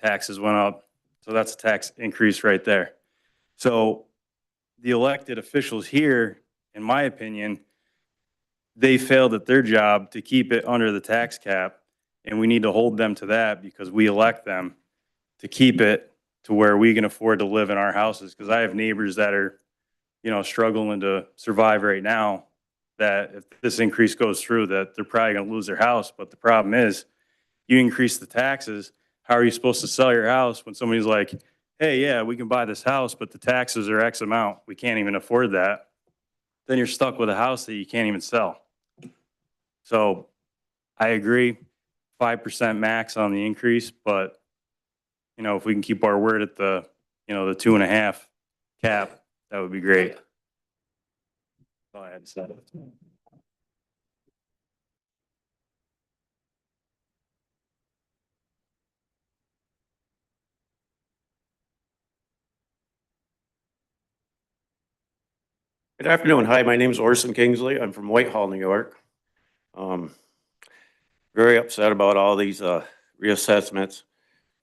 taxes went up, so that's a tax increase right there. So the elected officials here, in my opinion, they failed at their job to keep it under the tax cap, and we need to hold them to that because we elect them to keep it to where we can afford to live in our houses. Because I have neighbors that are, struggling to survive right now, that if this increase goes through, that they're probably going to lose their house. But the problem is, you increase the taxes, how are you supposed to sell your house when somebody's like, hey, yeah, we can buy this house, but the taxes are X amount. We can't even afford that. Then you're stuck with a house that you can't even sell. So I agree, 5% max on the increase, but, if we can keep our word at the 2.5 cap, that would be great. That's all I had to say. Good afternoon. Hi, my name is Orson Kingsley. I'm from Whitehall, New York. Very upset about all these reassessments.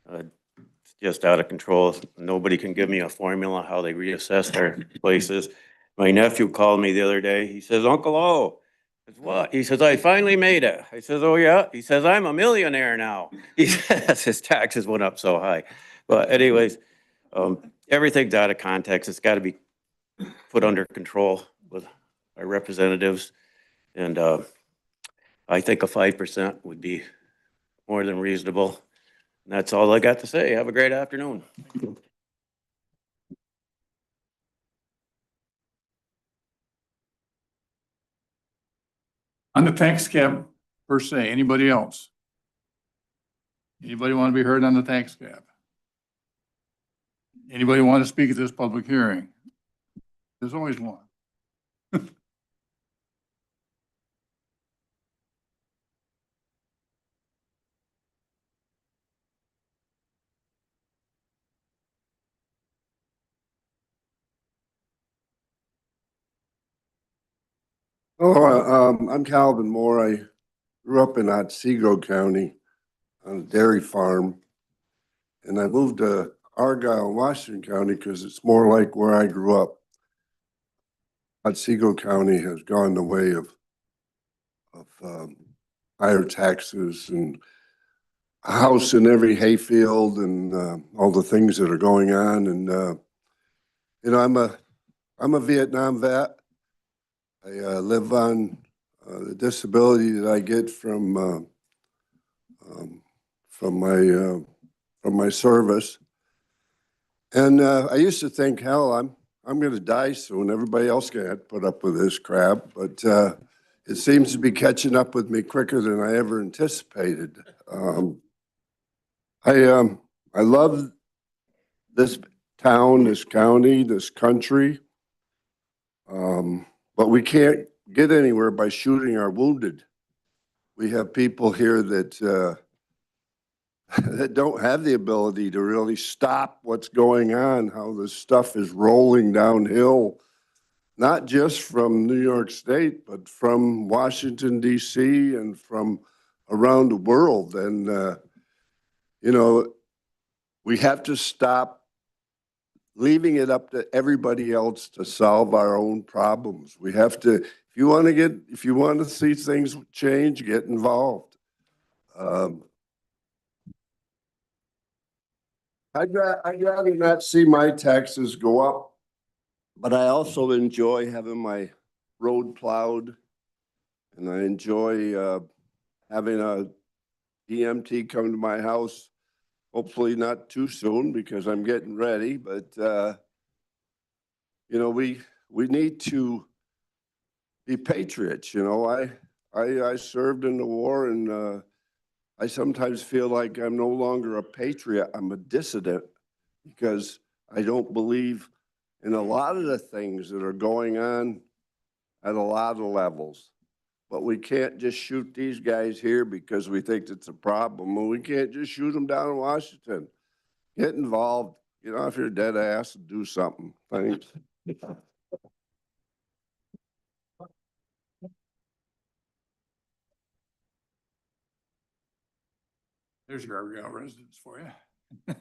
It's just out of control. Nobody can give me a formula how they reassess their places. My nephew called me the other day. He says, Uncle O, I said, what? He says, I finally made it. I says, oh yeah? He says, I'm a millionaire now. He says his taxes went up so high. But anyways, everything's out of context. It's got to be put under control with our representatives. And I think a 5% would be more than reasonable. And that's all I got to say. Have a great afternoon. On the tax cap per se, anybody else? Anybody want to be heard on the tax cap? Anybody want to speak at this public hearing? There's always one. I'm Calvin Moore. I grew up in Otsego County on a dairy farm. And I moved to Argyle, Washington County because it's more like where I grew up. Otsego County has gone the way of higher taxes and a house in every hayfield and all the things that are going on. And I'm a Vietnam vet. I live on the disability that I get from my service. And I used to think, hell, I'm going to die soon. Everybody else going to have to put up with this crap. But it seems to be catching up with me quicker than I ever anticipated. I love this town, this county, this country. But we can't get anywhere by shooting our wounded. We have people here that that don't have the ability to really stop what's going on, how this stuff is rolling downhill, not just from New York State, but from Washington, D.C. and from around the world. And, we have to stop leaving it up to everybody else to solve our own problems. We have to, if you want to see things change, get involved. I'd rather not see my taxes go up, but I also enjoy having my road plowed, and I enjoy having a EMT come to my house. Hopefully not too soon because I'm getting ready, but we need to be patriots. I served in the war, and I sometimes feel like I'm no longer a patriot. I'm a dissident because I don't believe in a lot of the things that are going on at a lot of levels. But we can't just shoot these guys here because we think it's a problem. And we can't just shoot them down in Washington. Get involved, get off your dead ass and do something. Thanks. There's your Argyle residents for you.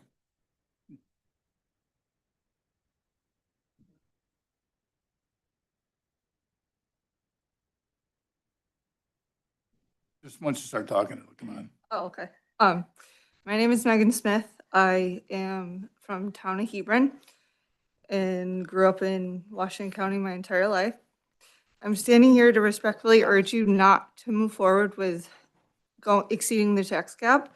Just once you start talking, it'll come on. Oh, okay. My name is Megan Smith. I am from town of Hebron and grew up in Washington County my entire life. I'm standing here to respectfully urge you not to move forward with exceeding the tax cap.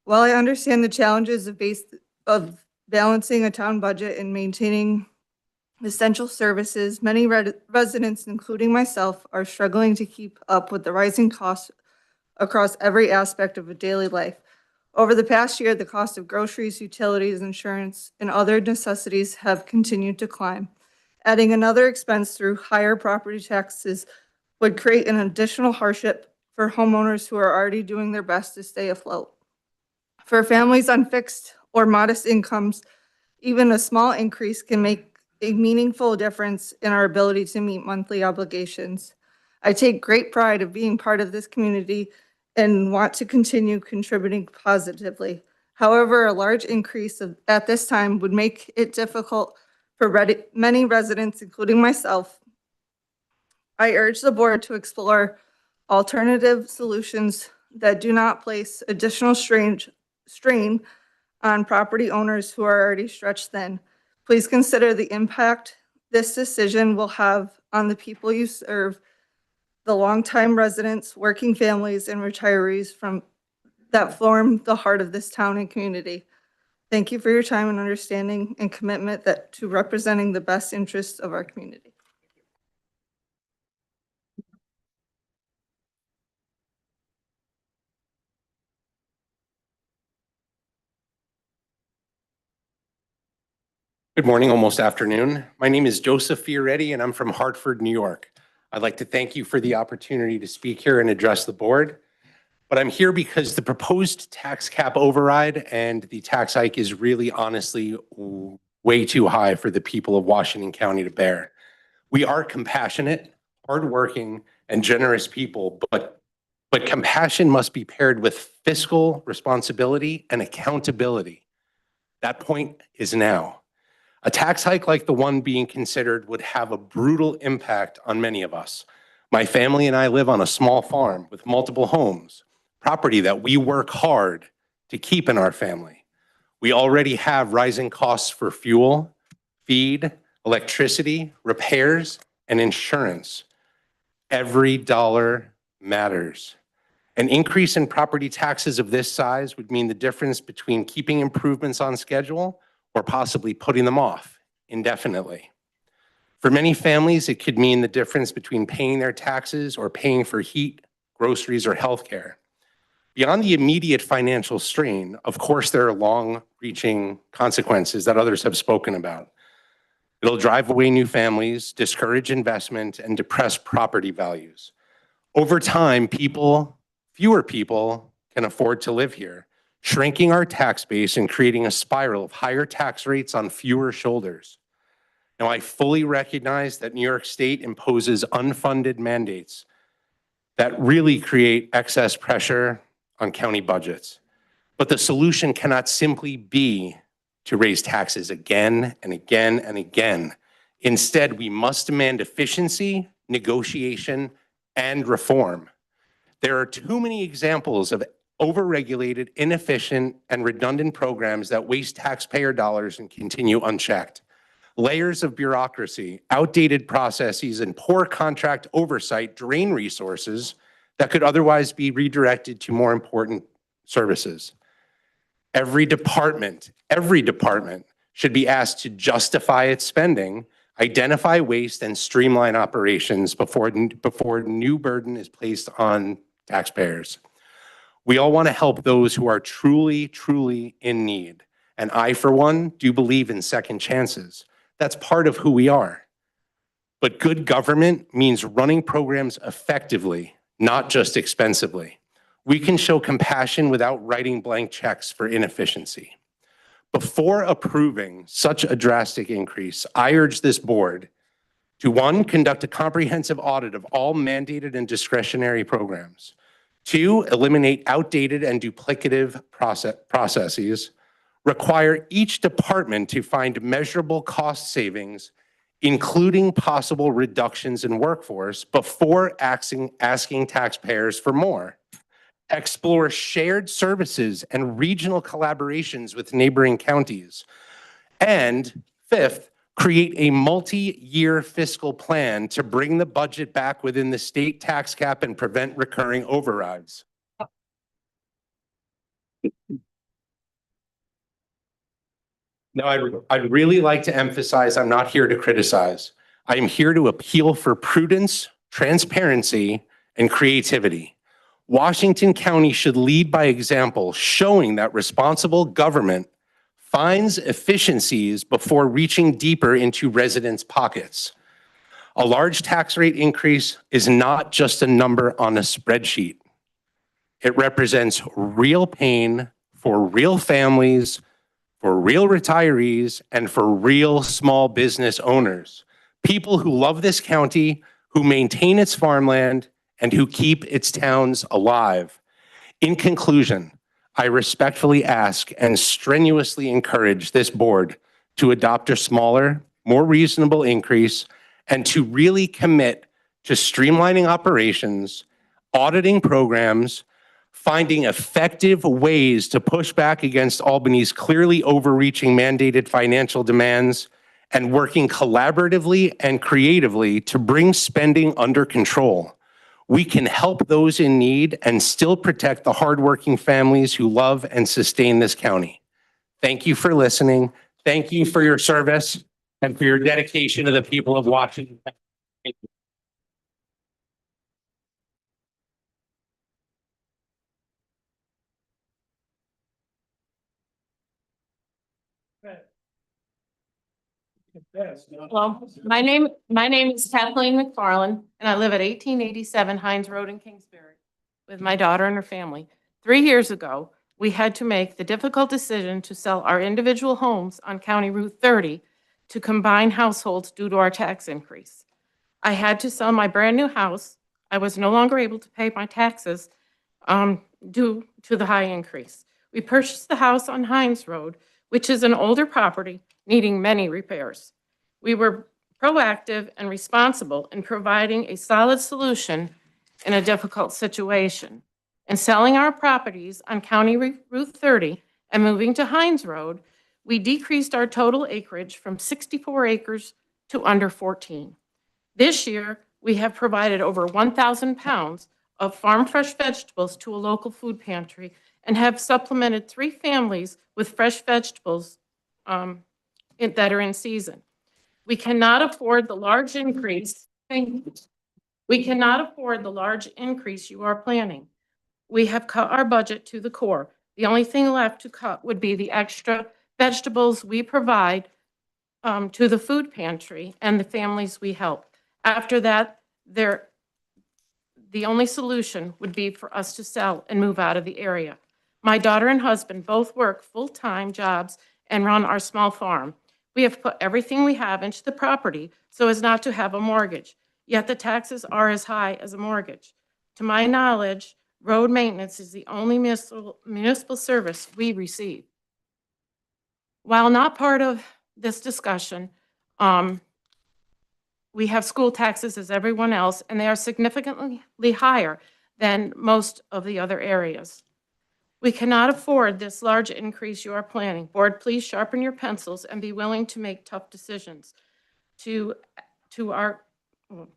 While I understand the challenges of balancing a town budget and maintaining essential services, many residents, including myself, are struggling to keep up with the rising costs across every aspect of a daily life. Over the past year, the cost of groceries, utilities, insurance, and other necessities have continued to climb. Adding another expense through higher property taxes would create an additional hardship for homeowners who are already doing their best to stay afloat. For families on fixed or modest incomes, even a small increase can make a meaningful difference in our ability to meet monthly obligations. I take great pride of being part of this community and want to continue contributing positively. However, a large increase at this time would make it difficult for many residents, including myself. I urge the board to explore alternative solutions that do not place additional strain on property owners who are already stretched thin. Please consider the impact this decision will have on the people you serve, the longtime residents, working families, and retirees that form the heart of this town and community. Thank you for your time and understanding and commitment to representing the best interests of our community. Good morning, almost afternoon. My name is Joseph Fioretti, and I'm from Hartford, New York. I'd like to thank you for the opportunity to speak here and address the board. But I'm here because the proposed tax cap override and the tax hike is really honestly way too high for the people of Washington County to bear. We are compassionate, hardworking, and generous people, but compassion must be paired with fiscal responsibility and accountability. That point is now. A tax hike like the one being considered would have a brutal impact on many of us. My family and I live on a small farm with multiple homes, property that we work hard to keep in our family. We already have rising costs for fuel, feed, electricity, repairs, and insurance. Every dollar matters. An increase in property taxes of this size would mean the difference between keeping improvements on schedule or possibly putting them off indefinitely. For many families, it could mean the difference between paying their taxes or paying for heat, groceries, or healthcare. Beyond the immediate financial strain, of course, there are long-reaching consequences that others have spoken about. It'll drive away new families, discourage investment, and depress property values. Over time, fewer people can afford to live here, shrinking our tax base and creating a spiral of higher tax rates on fewer shoulders. Now, I fully recognize that New York State imposes unfunded mandates that really create excess pressure on county budgets. But the solution cannot simply be to raise taxes again and again and again. Instead, we must demand efficiency, negotiation, and reform. There are too many examples of overregulated, inefficient, and redundant programs that waste taxpayer dollars and continue unchecked. Layers of bureaucracy, outdated processes, and poor contract oversight drain resources that could otherwise be redirected to more important services. Every department should be asked to justify its spending, identify waste, and streamline operations before new burden is placed on taxpayers. We all want to help those who are truly, truly in need. And I, for one, do believe in second chances. That's part of who we are. But good government means running programs effectively, not just expensively. We can show compassion without writing blank checks for inefficiency. Before approving such a drastic increase, I urge this board to, one, conduct a comprehensive audit of all mandated and discretionary programs. Two, eliminate outdated and duplicative processes. Require each department to find measurable cost savings, including possible reductions in workforce, before asking taxpayers for more. Explore shared services and regional collaborations with neighboring counties. And fifth, create a multi-year fiscal plan to bring the budget back within the state tax cap and prevent recurring overrides. Now, I'd really like to emphasize I'm not here to criticize. I am here to appeal for prudence, transparency, and creativity. Washington County should lead by example, showing that responsible government finds efficiencies before reaching deeper into residents' pockets. A large tax rate increase is not just a number on a spreadsheet. It represents real pain for real families, for real retirees, and for real small business owners. People who love this county, who maintain its farmland, and who keep its towns alive. In conclusion, I respectfully ask and strenuously encourage this board to adopt a smaller, more reasonable increase and to really commit to streamlining operations, auditing programs, finding effective ways to push back against Albany's clearly overreaching mandated financial demands, and working collaboratively and creatively to bring spending under control. We can help those in need and still protect the hardworking families who love and sustain this county. Thank you for listening. Thank you for your service and for your dedication to the people of Washington. Thank you. Hello, my name is Kathleen McFarland, and I live at 1887 Hines Road in Kingsbury with my daughter and her family. 3 years ago, we had to make the difficult decision to sell our individual homes on County Route 30 to combine households due to our tax increase. I had to sell my brand new house. I was no longer able to pay my taxes due to the high increase. We purchased the house on Hines Road, which is an older property needing many repairs. We were proactive and responsible in providing a solid solution in a difficult situation. In selling our properties on County Route 30 and moving to Hines Road, we decreased our total acreage from 64 acres to under 14. This year, we have provided over 1,000 pounds of farm fresh vegetables to a local food pantry and have supplemented 3 families with fresh vegetables that are in season. We cannot afford the large increase. We cannot afford the large increase you are planning. We have cut our budget to the core. The only thing left to cut would be the extra vegetables we provide to the food pantry and the families we help. After that, the only solution would be for us to sell and move out of the area. My daughter and husband both work full-time jobs and run our small farm. We have put everything we have into the property so as not to have a mortgage, yet the taxes are as high as a mortgage. To my knowledge, road maintenance is the only municipal service we receive. While not part of this discussion, we have school taxes as everyone else, and they are significantly higher than most of the other areas. We cannot afford this large increase you are planning. Board, please sharpen your pencils and be willing to make tough decisions to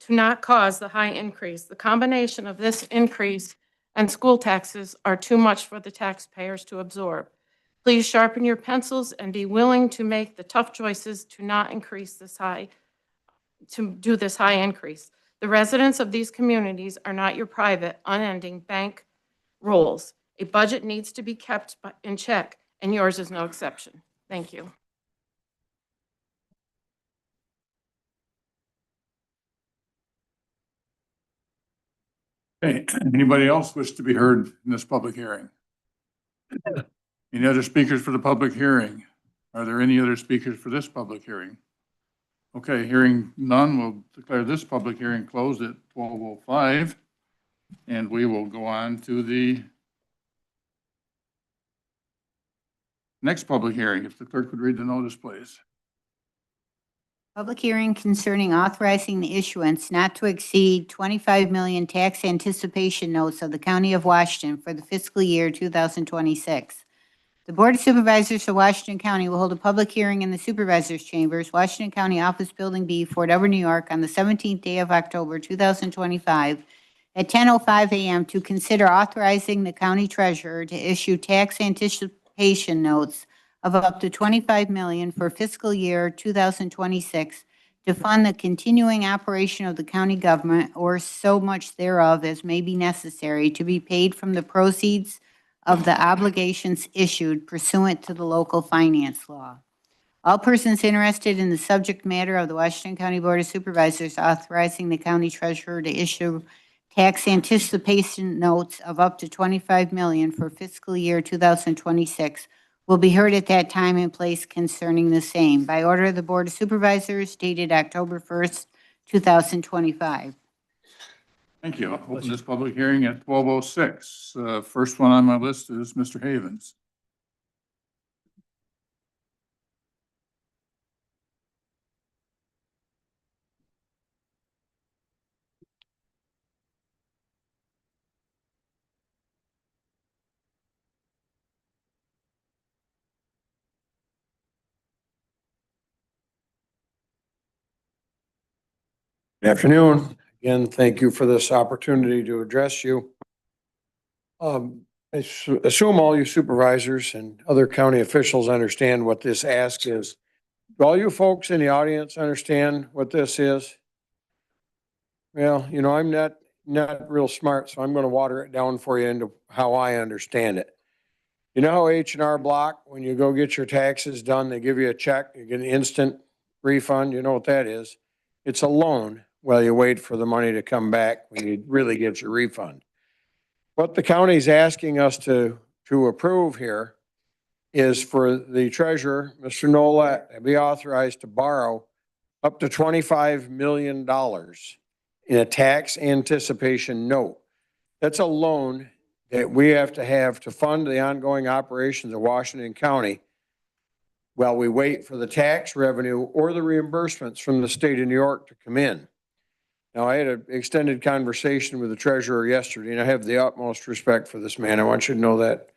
not cause the high increase. The combination of this increase and school taxes are too much for the taxpayers to absorb. Please sharpen your pencils and be willing to make the tough choices to not increase this high, to do this high increase. The residents of these communities are not your private, unending bank rolls. A budget needs to be kept in check, and yours is no exception. Thank you. Okay, anybody else wish to be heard in this public hearing? Any other speakers for the public hearing? Are there any other speakers for this public hearing? Okay, hearing none, we'll declare this public hearing closed at 12:05. And we will go on to the next public hearing. If the clerk would read the notice, please. Public hearing concerning authorizing the issuance not to exceed 25 million tax anticipation notes of the County of Washington for the fiscal year 2026. The Board of Supervisors of Washington County will hold a public hearing in the Supervisors Chambers, Washington County Office Building B, Fort Edward, New York, on the 17th day of October 2025 at 10:05 a.m. to consider authorizing the county treasurer to issue tax anticipation notes of up to 25 million for fiscal year 2026 to fund the continuing operation of the county government or so much thereof as may be necessary to be paid from the proceeds of the obligations issued pursuant to the local finance law. All persons interested in the subject matter of the Washington County Board of Supervisors authorizing the county treasurer to issue tax anticipation notes of up to 25 million for fiscal year 2026 will be heard at that time and place concerning the same by order of the Board of Supervisors dated October 1st, 2025. Thank you. I'll open this public hearing at 12:06. First one on my list is Mr. Havens. Good afternoon. Again, thank you for this opportunity to address you. I assume all you supervisors and other county officials understand what this ask is. Do all you folks in the audience understand what this is? Well, you know, I'm not real smart, so I'm going to water it down for you into how I understand it. You know how H&R Block, when you go get your taxes done, they give you a check, you get an instant refund. You know what that is? It's a loan while you wait for the money to come back when you really get your refund. What the county's asking us to approve here is for the treasurer, Mr. Nolet, to be authorized to borrow up to $25 million in a tax anticipation note. That's a loan that we have to fund the ongoing operations of Washington County while we wait for the tax revenue or the reimbursements from the state of New York to come in. Now, I had an extended conversation with the treasurer yesterday, and I have the utmost respect for this man. I want you to know that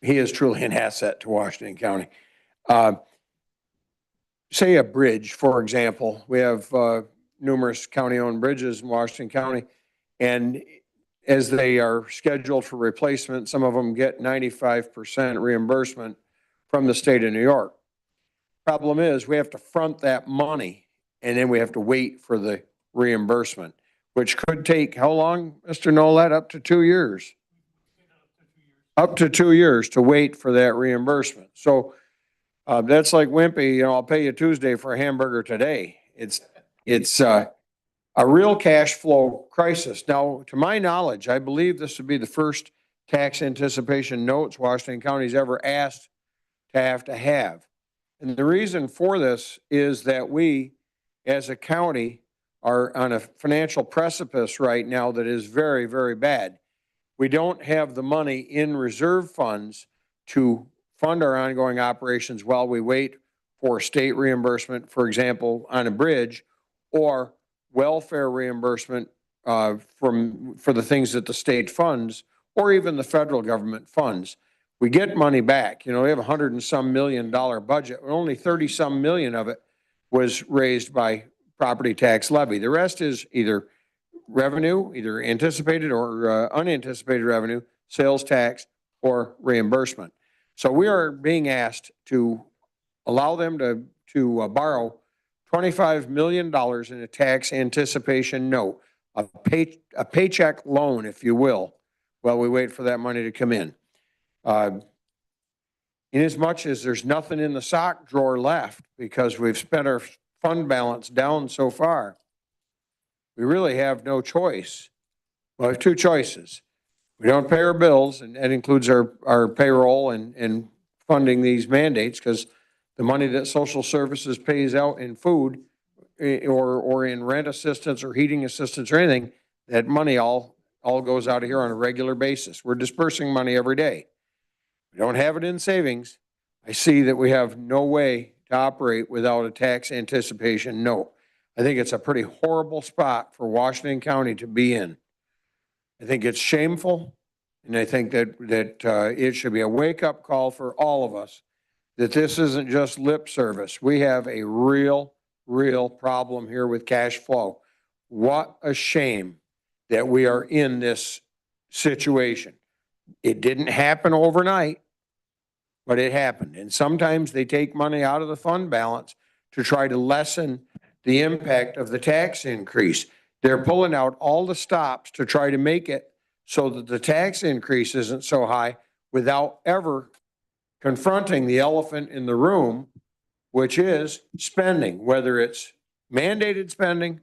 he is truly an asset to Washington County. Say a bridge, for example. We have numerous county-owned bridges in Washington County, and as they are scheduled for replacement, some of them get 95% reimbursement from the state of New York. Problem is, we have to front that money, and then we have to wait for the reimbursement, which could take, how long, Mr. Nolet? Up to 2 years. Up to 2 years to wait for that reimbursement. So that's like Wimpy, you know, I'll pay you Tuesday for a hamburger today. It's a real cash flow crisis. Now, to my knowledge, I believe this would be the first tax anticipation notes Washington County's ever asked to have. And the reason for this is that we, as a county, are on a financial precipice right now that is very, very bad. We don't have the money in reserve funds to fund our ongoing operations while we wait for state reimbursement, for example, on a bridge, or welfare reimbursement for the things that the state funds, or even the federal government funds. We get money back. You know, we have $100 and some million budget. Only 30 some million of it was raised by property tax levy. The rest is either revenue, either anticipated or unanticipated revenue, sales tax, or reimbursement. So we are being asked to allow them to borrow $25 million in a tax anticipation note, a paycheck loan, if you will, while we wait for that money to come in. Inasmuch as there's nothing in the sock drawer left because we've spent our fund balance down so far, we really have no choice Well, we have two choices. We don't pay our bills, and that includes our payroll and funding these mandates, because the money that social services pays out in food or in rent assistance or heating assistance or anything, that money all goes out of here on a regular basis. We're dispersing money every day. We don't have it in savings. I see that we have no way to operate without a tax anticipation note. I think it's a pretty horrible spot for Washington County to be in. I think it's shameful, and I think that it should be a wake-up call for all of us, that this isn't just lip service. We have a real problem here with cash flow. What a shame that we are in this situation. It didn't happen overnight, but it happened. And sometimes they take money out of the fund balance to try to lessen the impact of the tax increase. They're pulling out all the stops to try to make it so that the tax increase isn't so high without ever confronting the elephant in the room, which is spending, whether it's mandated spending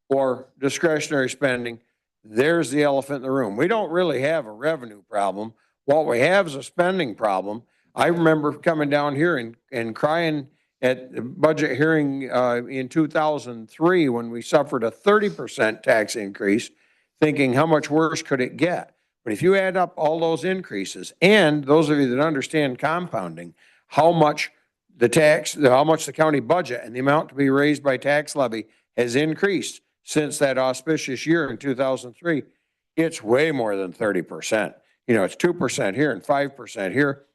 or discretionary spending. There's the elephant in the room. We don't really have a revenue problem. What we have is a spending problem. I remember coming down here and crying at the budget hearing in 2003 when we suffered a 30% tax increase, thinking how much worse could it get? But if you add up all those increases, and those of you that understand compounding, how much the county budget and the amount to be raised by tax levy has increased since that auspicious year in 2003, it's way more than 30%. You know, it's 2% here and 5% here.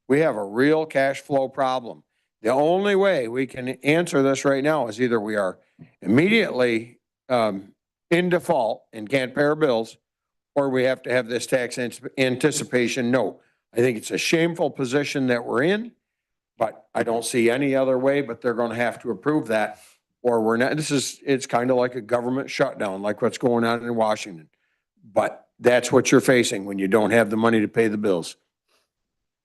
We have a real cash flow problem. The only way we can answer this right now is either we are immediately in default and can't pay our bills, or we have to have this tax anticipation note. I think it's a shameful position that we're in, but I don't see any other way, but they're going to have to approve that, or we're not. It's kind of like a government shutdown, like what's going on in Washington. But that's what you're facing when you don't have the money to pay the bills.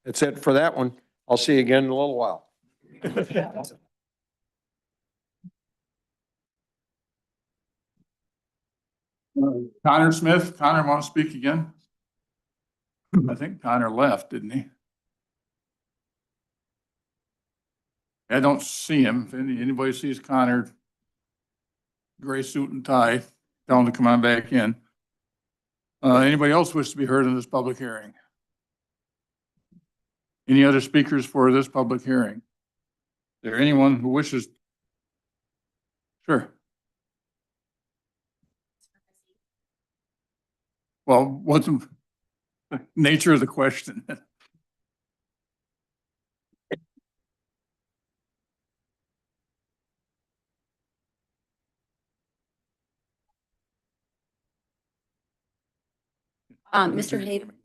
That's it for that one. I'll see you again in a little while. Connor Smith, Connor want to speak again? I think Connor left, didn't he? I don't see him. If anybody sees Connor, gray suit and tie, tell him to come on back in. Anybody else wish to be heard in this public hearing? Any other speakers for this public hearing? Is there anyone who wishes? Sure. Well, what's the nature of the question?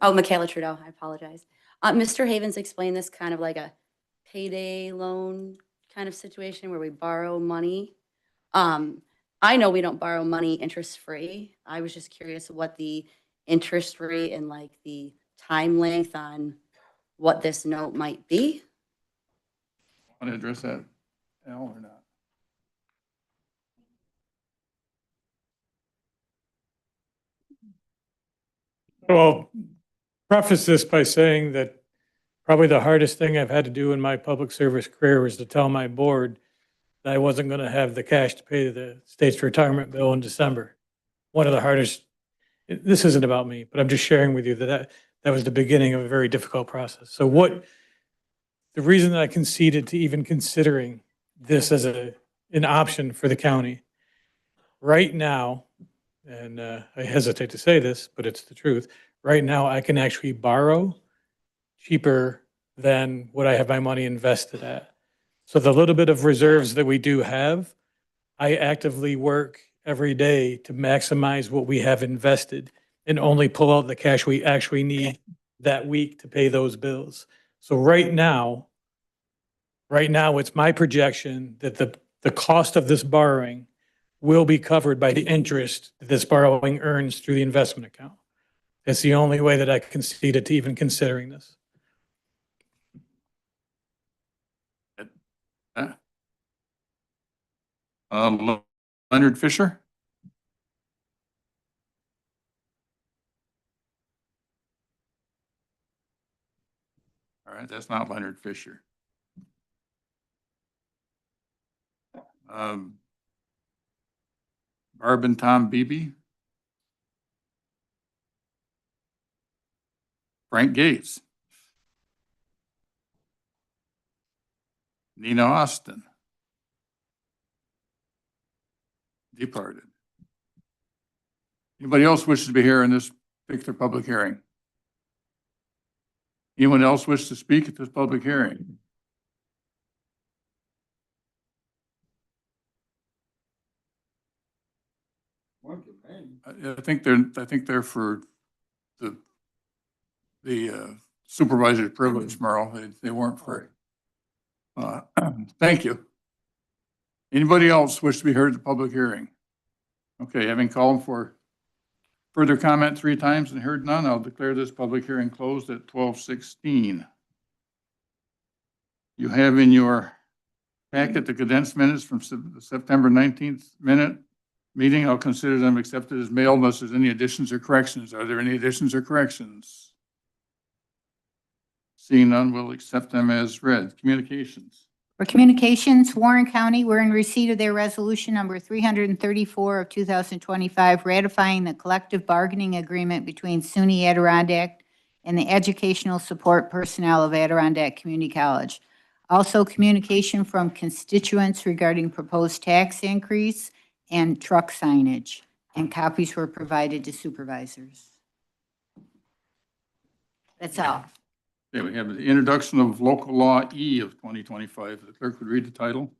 Michaela Trudeau, I apologize. Mr. Havens explained this kind of like a payday loan kind of situation where we borrow money. I know we don't borrow money interest-free. I was just curious what the interest rate and like the time length on what this note might be. Want to address that, Al, or not? Well, preface this by saying that probably the hardest thing I've had to do in my public service career was to tell my board that I wasn't going to have the cash to pay the state's retirement bill in December. One of the hardest, this isn't about me, but I'm just sharing with you that was the beginning of a very difficult process. So the reason that I conceded to even considering this as an option for the county right now, and I hesitate to say this, but it's the truth. Right now, I can actually borrow cheaper than what I have my money invested at. So the little bit of reserves that we do have, I actively work every day to maximize what we have invested and only pull out the cash we actually need that week to pay those bills. So right now, it's my projection that the cost of this borrowing will be covered by the interest that this borrowing earns through the investment account. It's the only way that I conceded to even considering this. Leonard Fisher? right, that's not Leonard Fisher. Barb and Tom Beebe. Frank Gates. Nina Austin. Departed. Anybody else wishes to be here in this particular public hearing? Anyone else wish to speak at this public hearing? I think they're for the supervisor's privilege, Merle. They weren't for. Thank you. Anybody else wish to be heard at the public hearing? Okay, having called for further comment 3 times and heard none, I'll declare this public hearing closed at 12:16. You have in your packet the condensed minutes from the September 19th meeting. I'll consider them accepted as mailed unless there's any additions or corrections. Are there any additions or corrections? Seeing none, we'll accept them as read. Communications. For communications, Warren County, we're in receipt of their resolution number 334 of 2025, ratifying the collective bargaining agreement between SUNY Adirondack and the educational support personnel of Adirondack Community College. Also, communication from constituents regarding proposed tax increase and truck signage, and copies were provided to supervisors. That's all. Okay, we have the introduction of local law E of 2025. The clerk would read the title.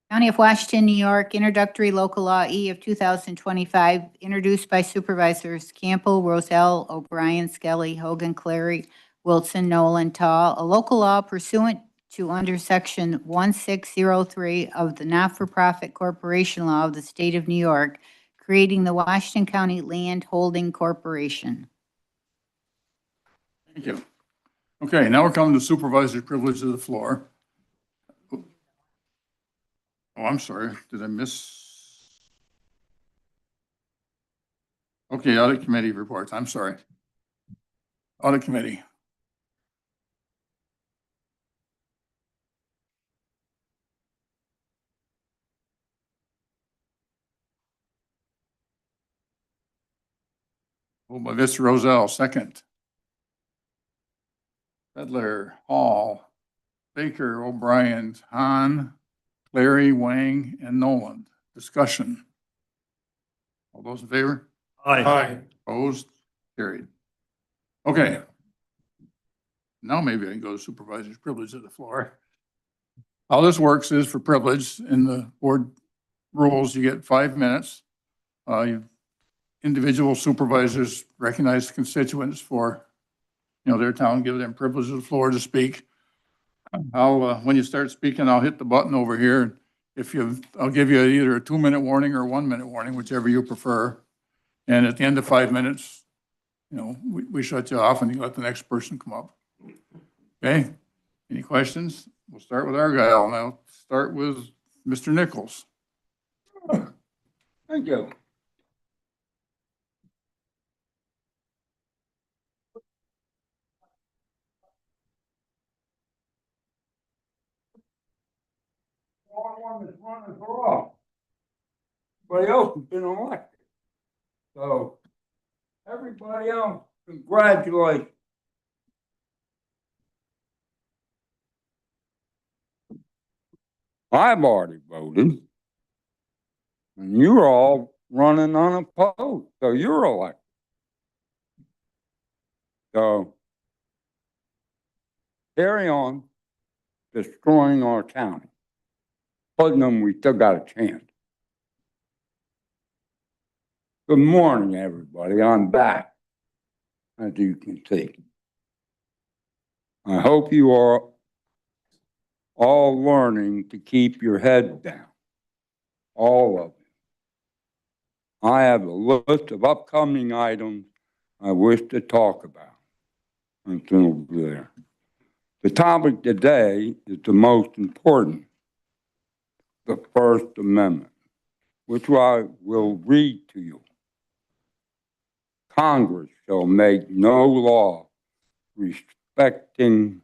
County of Washington, New York, introductory local law E of 2025, introduced by Supervisors Campbell, Roselle, O'Brien, Skelly, Hogan, Clary, Wilson, Nolan, Tall, a local law pursuant to under section 1603 of the Not-for-Profit Corporation Law of the State of New York, creating the Washington County Land Holding Corporation. Thank you. Okay, now we're coming to supervisor's privilege of the floor. Oh, I'm sorry. Did I miss? Okay, audit committee reports. I'm sorry. Audit committee. Moved by Mr. Roselle, second. Pedler, Hall, Baker, O'Brien, Hahn, Clary, Wang, and Nolan. Discussion. All those in favor? Aye. Opposed? Carried. Okay. Now maybe I can go to supervisor's privilege of the floor. How this works is for privilege in the board rules, you get 5 minutes. Individual supervisors recognize constituents for, their town, give them privilege of the floor to speak. When you start speaking, I'll hit the button over here. I'll give you either a 2-minute warning or a 1-minute warning, whichever you prefer. And at the end of 5 minutes, we shut you off and you let the next person come up. Okay? Any questions? We'll start with Argyle. Now start with Mr. Nichols. Thank you. One is running for office. Everybody else has been elected. So, everybody else, congratulations. I've already voted. And you're all running unopposed, so you're elected. So, carry on destroying our county. Putnam, we still got a chance. Good morning, everybody. I'm back, as you can see. I hope you are all learning to keep your head down. All of you. I have a list of upcoming items I wish to talk about. It's over there. The topic today is the most important. The First Amendment, which I will read to you. Congress shall make no law affecting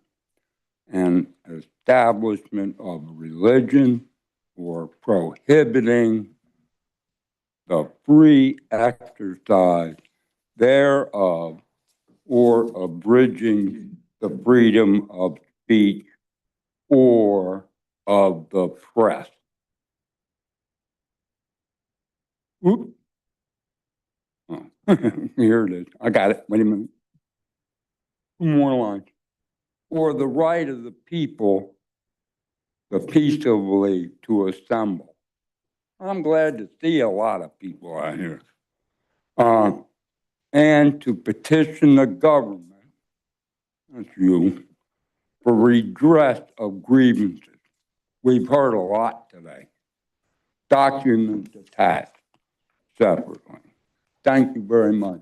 an establishment of religion or prohibiting the free exercise thereof or abridging the freedom of speech or of the press. Oop. Oh, here it is. I got it. Wait a minute. Two more lines. Or the right of the people to peaceably to assemble. I'm glad to see a lot of people out here. And to petition the government, that's you, for redress of grievances. We've heard a lot today. Documents attached separately. Thank you very much.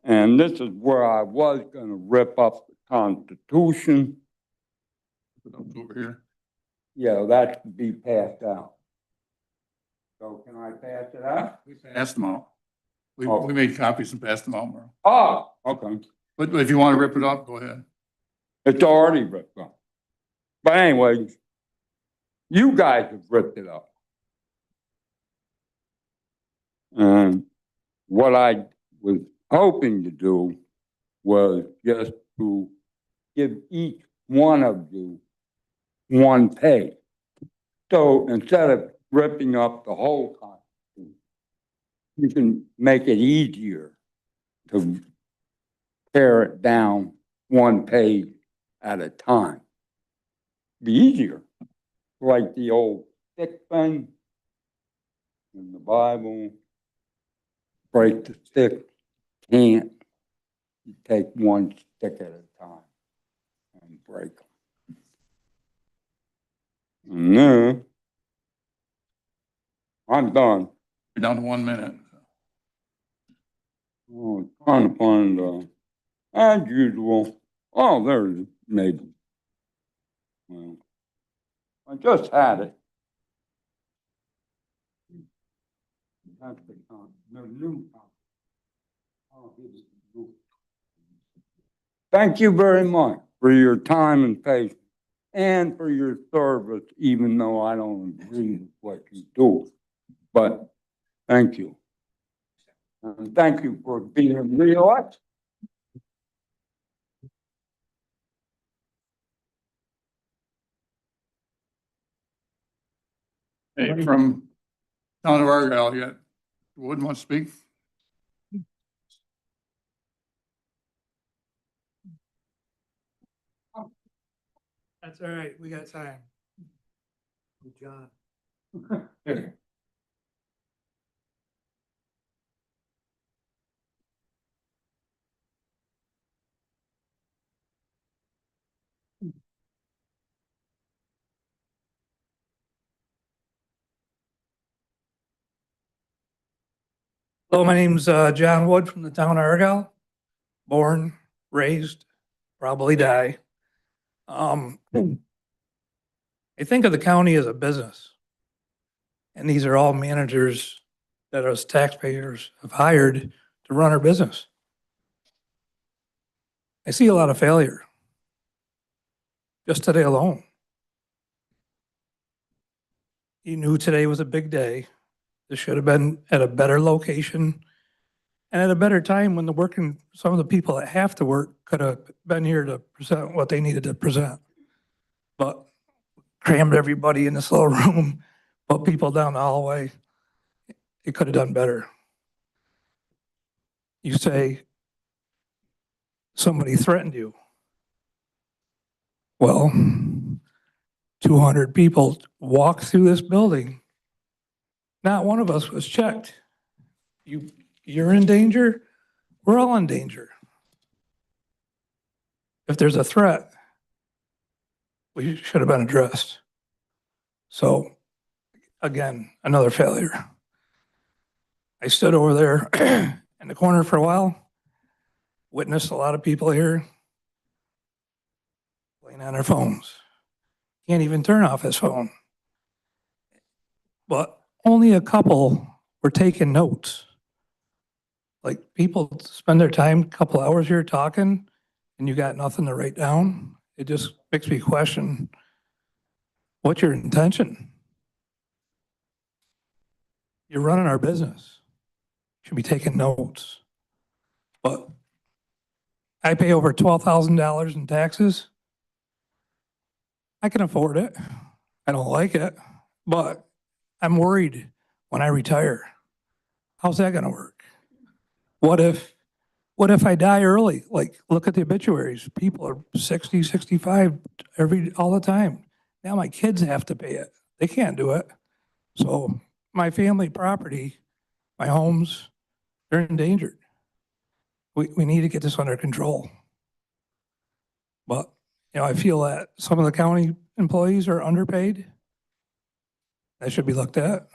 And this is where I was going to rip up the Constitution. Over here. Yeah, that should be passed out. So can I pass it out? We passed them out. We, Oh. we made copies and passed them out, Merle. Oh, okay. But if you want to rip it up, go ahead. It's already ripped up. But anyway, you guys have ripped it up. And what I was hoping to do was just to give each one of you one page. So instead of ripping up the whole Constitution, you can make it easier to tear it down one page at a time. Be easier, like the old stick thing in the Bible. Break the stick, can't. You take one stick at a time and break them. And then I'm done. We're down to 1 minute. Oh, trying to find, as usual. Oh, there it is, maybe. Well, I just had it. That's the new. Oh, here's the new. Thank you very much for your time and patience and for your service, even though I don't agree with what you do. But thank you. And thank you for being reelected. Hey, from Town of Argyle yet? Wouldn't want to speak? That's all right. We got time. John. Hello, my name's John Wood from the town of Argyle. Born, raised, probably die. I think of the county as a business. And these are all managers that us taxpayers have hired to run our business. I see a lot of failure. Just today alone. You knew today was a big day. This should have been at a better location and at a better time when some of the people that have to work could have been here to present what they needed to present. But crammed everybody in this little room, put people down the hallway. It could have done better. You say somebody threatened you. Well, 200 people walked through this building. Not one of us was checked. You're in danger. We're all in danger. If there's a threat, we should have been addressed. So, again, another failure. I stood over there in the corner for a while, witnessed a lot of people here playing on their phones. Can't even turn off his phone. But only a couple were taking notes. Like people spend their time, a couple hours here talking and you got nothing to write down, it just makes me question, what's your intention? You're running our business. Should be taking notes. But I pay over $12,000 in taxes. I can afford it. I don't like it, but I'm worried when I retire. How's that gonna work? What if I die early? Like, look at the obituaries. People are 60, 65 all the time. Now my kids have to pay it. They can't do it. So my family property, my homes, they're endangered. We need to get this under control. But, I feel that some of the county employees are underpaid. That should be looked at.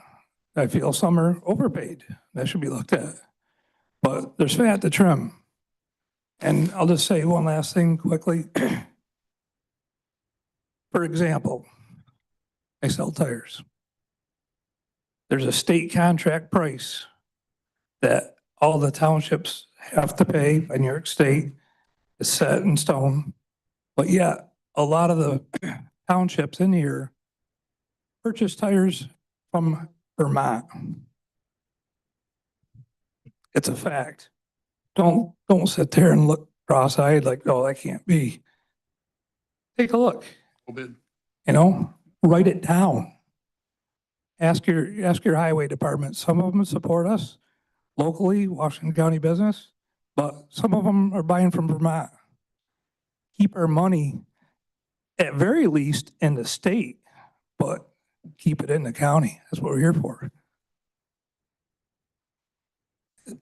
I feel some are overpaid. That should be looked at. But there's fat to trim. And I'll just say one last thing quickly. For example, I sell tires. There's a state contract price that all the townships have to pay by New York State. It's set in stone. But yet, a lot of the townships in here purchase tires from Vermont. It's a fact. Don't sit there and look cross-eyed like, oh, that can't be. Take a look. Write it down. Ask your highway department. Some of them support us locally, Washington County business, but some of them are buying from Vermont. Keep our money, at very least, in the state, but keep it in the county. That's what we're here for.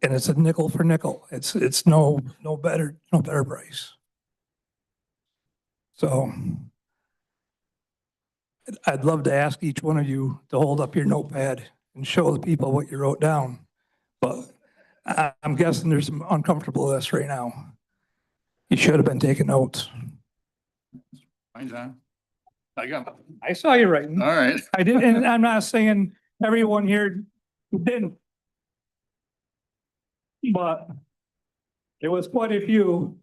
And it's a nickel for nickel. It's no better price. So I'd love to ask each one of you to hold up your notepad and show the people what you wrote down. But I'm guessing there's some uncomfortableness right now. You should have been taking notes. Mine's on. I saw you writing. All right. I did, and I'm not saying everyone here didn't. But there was quite a few.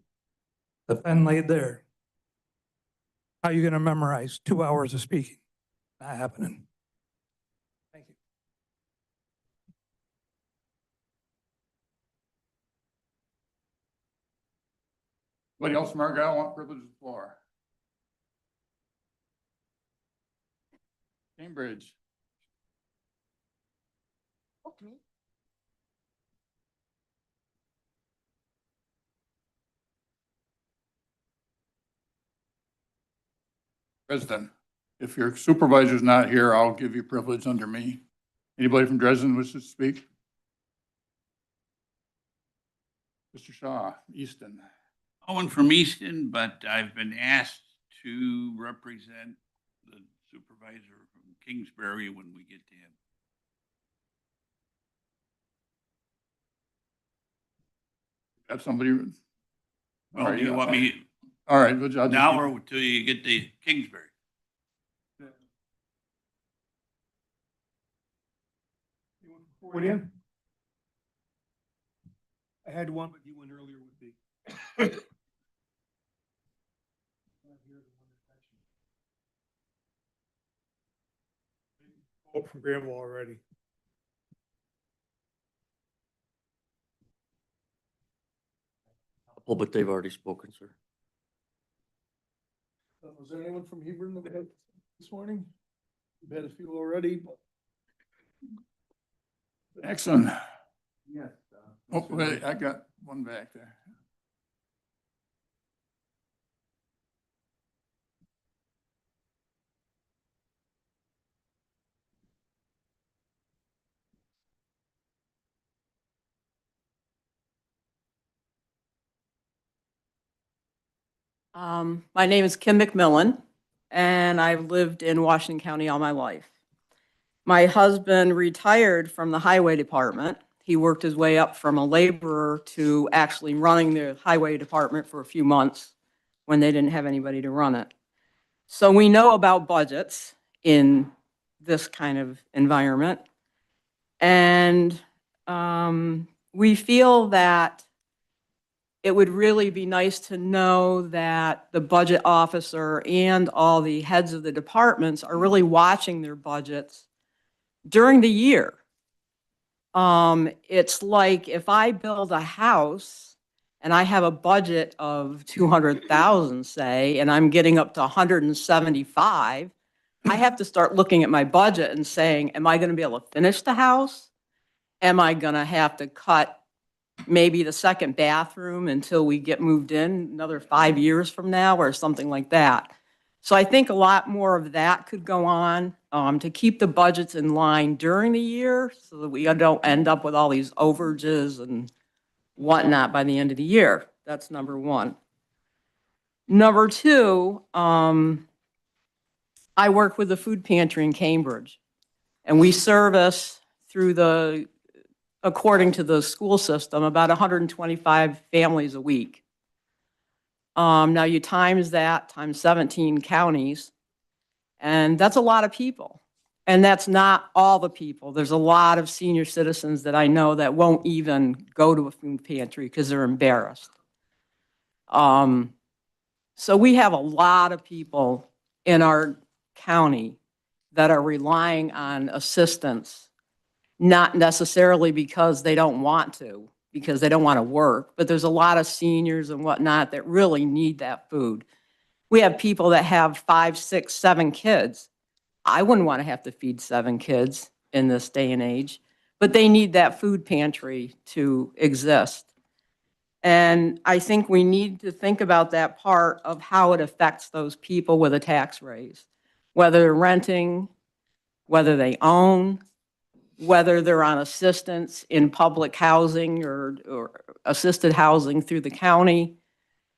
The pen laid there. How are you gonna memorize 2 hours of speaking? Not happening. Thank you. Anybody else from Argyle want privilege of the floor? Cambridge. Dresden. If your supervisor's not here, I'll give you privilege under me. Anybody from Dresden wishes to speak? Mr. Shaw, Easton. Owen from Easton, but I've been asked to represent the supervisor from Kingsbury when we get to him. Have somebody? Well, do you want me All right. Good job. now or till you get to Kingsbury? What do you? I had one, but you went earlier with me. Oh, from Grandma already. Oh, but they've already spoken, sir. Was there anyone from Hebron that had this morning? We've had a few already, but. Excellent. Yes. Oh, wait, I got one back there. My name is Kim McMillan, and I've lived in Washington County all my life. My husband retired from the highway department. He worked his way up from a laborer to actually running the highway department for a few months when they didn't have anybody to run it. So we know about budgets in this kind of environment. And we feel that it would really be nice to know that the budget officer and all the heads of the departments are really watching their budgets during the year. It's like if I build a house and I have a budget of 200,000, say, and I'm getting up to 175, I have to start looking at my budget and saying, am I going to be able to finish the house? Am I going to have to cut maybe the second bathroom until we get moved in another 5 years from now or something like that? So I think a lot more of that could go on to keep the budgets in line during the year so that we don't end up with all these overages and whatnot by the end of the year. That's number one. Number two, I work with the food pantry in Cambridge, and we service according to the school system, about 125 families a week. Now you times that, times 17 counties, and that's a lot of people. And that's not all the people. There's a lot of senior citizens that I know that won't even go to a food pantry because they're embarrassed. So we have a lot of people in our county that are relying on assistance, not necessarily because they don't want to, because they don't want to work, but there's a lot of seniors and whatnot that really need that food. We have people that have 5, 6, 7 kids. I wouldn't want to have to feed 7 kids in this day and age, but they need that food pantry to exist. And I think we need to think about that part of how it affects those people with a tax raise, whether they're renting, whether they own, whether they're on assistance in public housing or assisted housing through the county.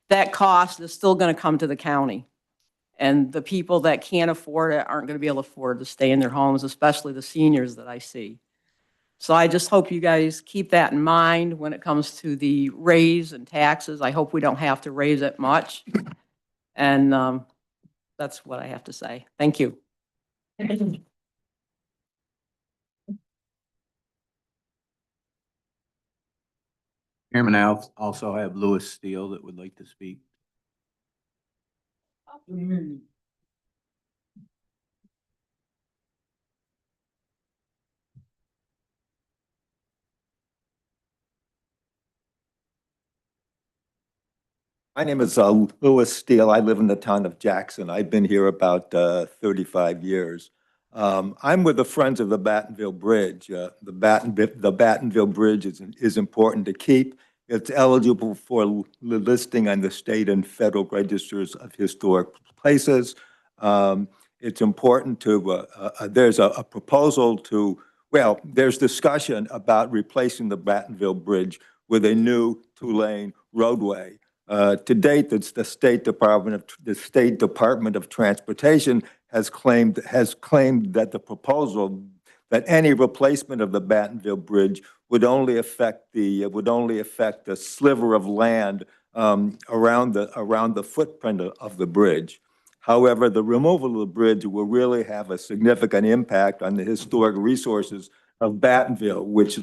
That cost is still going to come to the county. And the people that can't afford it aren't going to be able to afford to stay in their homes, especially the seniors that I see. So I just hope you guys keep that in mind when it comes to the raise and taxes. I hope we don't have to raise it much. And that's what I have to say. Thank you. Chairman, I also have Louis Steele that would like to speak. My name is Louis Steele. I live in the town of Jackson. I've been here about 35 years. I'm with the Friends of the Battenville Bridge. The Battenville Bridge is important to keep. It's eligible for listing on the state and federal registers of historic places. It's important to, there's a proposal to, well, there's discussion about replacing the Battenville Bridge with a new 2-lane roadway. To date, the State Department of Transportation has claimed that the proposal that any replacement of the Battenville Bridge would only affect a sliver of land around the footprint of the bridge. However, the removal of the bridge will really have a significant impact on the historic resources of Battenville, which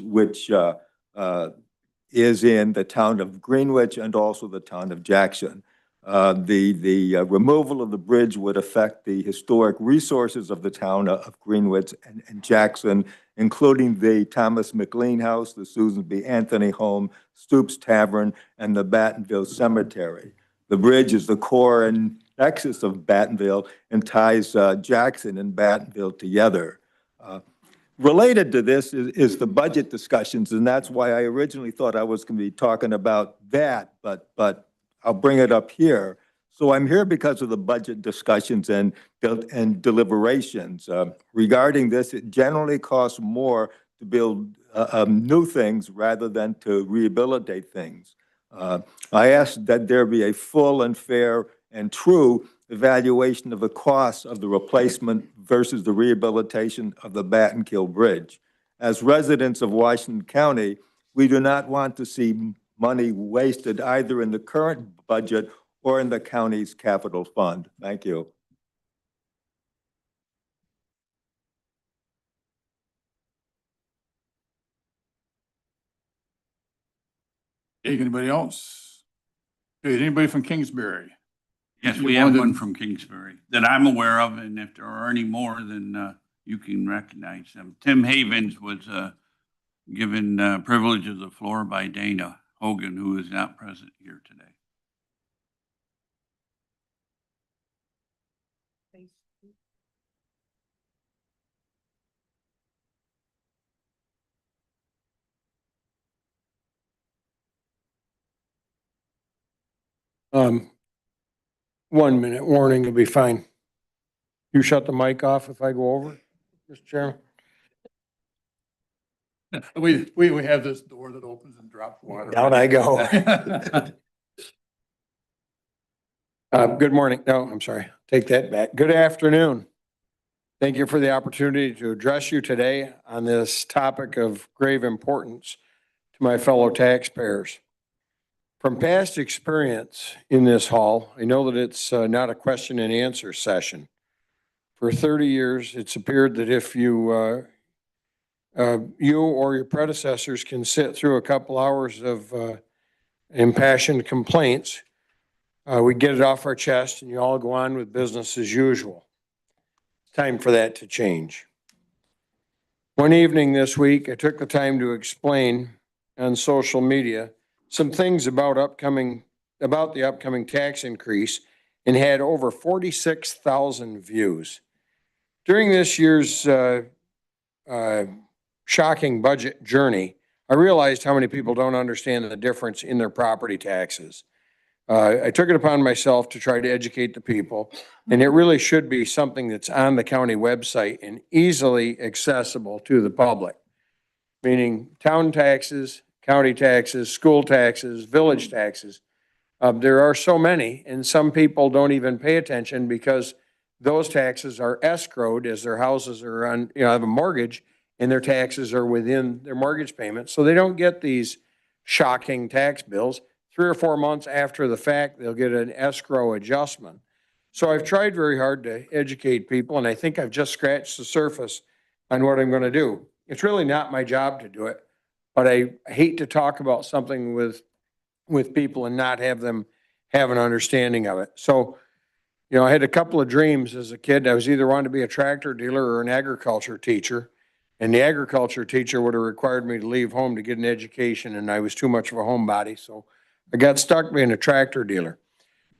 is in the town of Greenwich and also the town of Jackson. The removal of the bridge would affect the historic resources of the town of Greenwich and Jackson, including the Thomas McLean House, the Susan B. Anthony Home, Stoops Tavern, and the Battenville Cemetery. The bridge is the core and nexus of Battenville and ties Jackson and Battenville together. Related to this is the budget discussions, and that's why I originally thought I was going to be talking about that, but I'll bring it up here. So I'm here because of the budget discussions and deliberations. Regarding this, it generally costs more to build new things rather than to rehabilitate things. I asked that there be a full and fair and true evaluation of the costs of the replacement versus the rehabilitation of the Battenkill Bridge. As residents of Washington County, we do not want to see money wasted either in the current budget or in the county's capital fund. Thank you. Anybody else? Okay, anybody from Kingsbury? Yes, You we have wanted- one from Kingsbury that I'm aware of, and if there are any more, then you can recognize them. Tim Havens was given privilege of the floor by Dana Hogan, who is not present here today. Um, 1 minute warning will be fine. You shut the mic off if I go over, Mr. Chairman? We have this door that opens and drops water. Down I go. Good morning. No, I'm sorry. Take that back. Good afternoon. Thank you for the opportunity to address you today on this topic of grave importance to my fellow taxpayers. From past experience in this hall, I know that it's not a question and answer session. For 30 years, it's appeared that if you or your predecessors can sit through a couple hours of impassioned complaints, we get it off our chest and you all go on with business as usual. Time for that to change. One evening this week, I took the time to explain on social media some things about the upcoming tax increase and had over 46,000 views. During this year's shocking budget journey, I realized how many people don't understand the difference in their property taxes. I took it upon myself to try to educate the people, and it really should be something that's on the county website and easily accessible to the public, meaning town taxes, county taxes, school taxes, village taxes. There are so many, and some people don't even pay attention because those taxes are escrowed as their houses are on, have a mortgage, and their taxes are within their mortgage payment. So they don't get these shocking tax bills. 3 or 4 months after the fact, they'll get an escrow adjustment. So I've tried very hard to educate people, and I think I've just scratched the surface on what I'm going to do. It's really not my job to do it, but I hate to talk about something with people and not have them have an understanding of it. So, I had a couple of dreams as a kid. I was either wanting to be a tractor dealer or an agriculture teacher. And the agriculture teacher would have required me to leave home to get an education, and I was too much of a homebody. So I got stuck being a tractor dealer.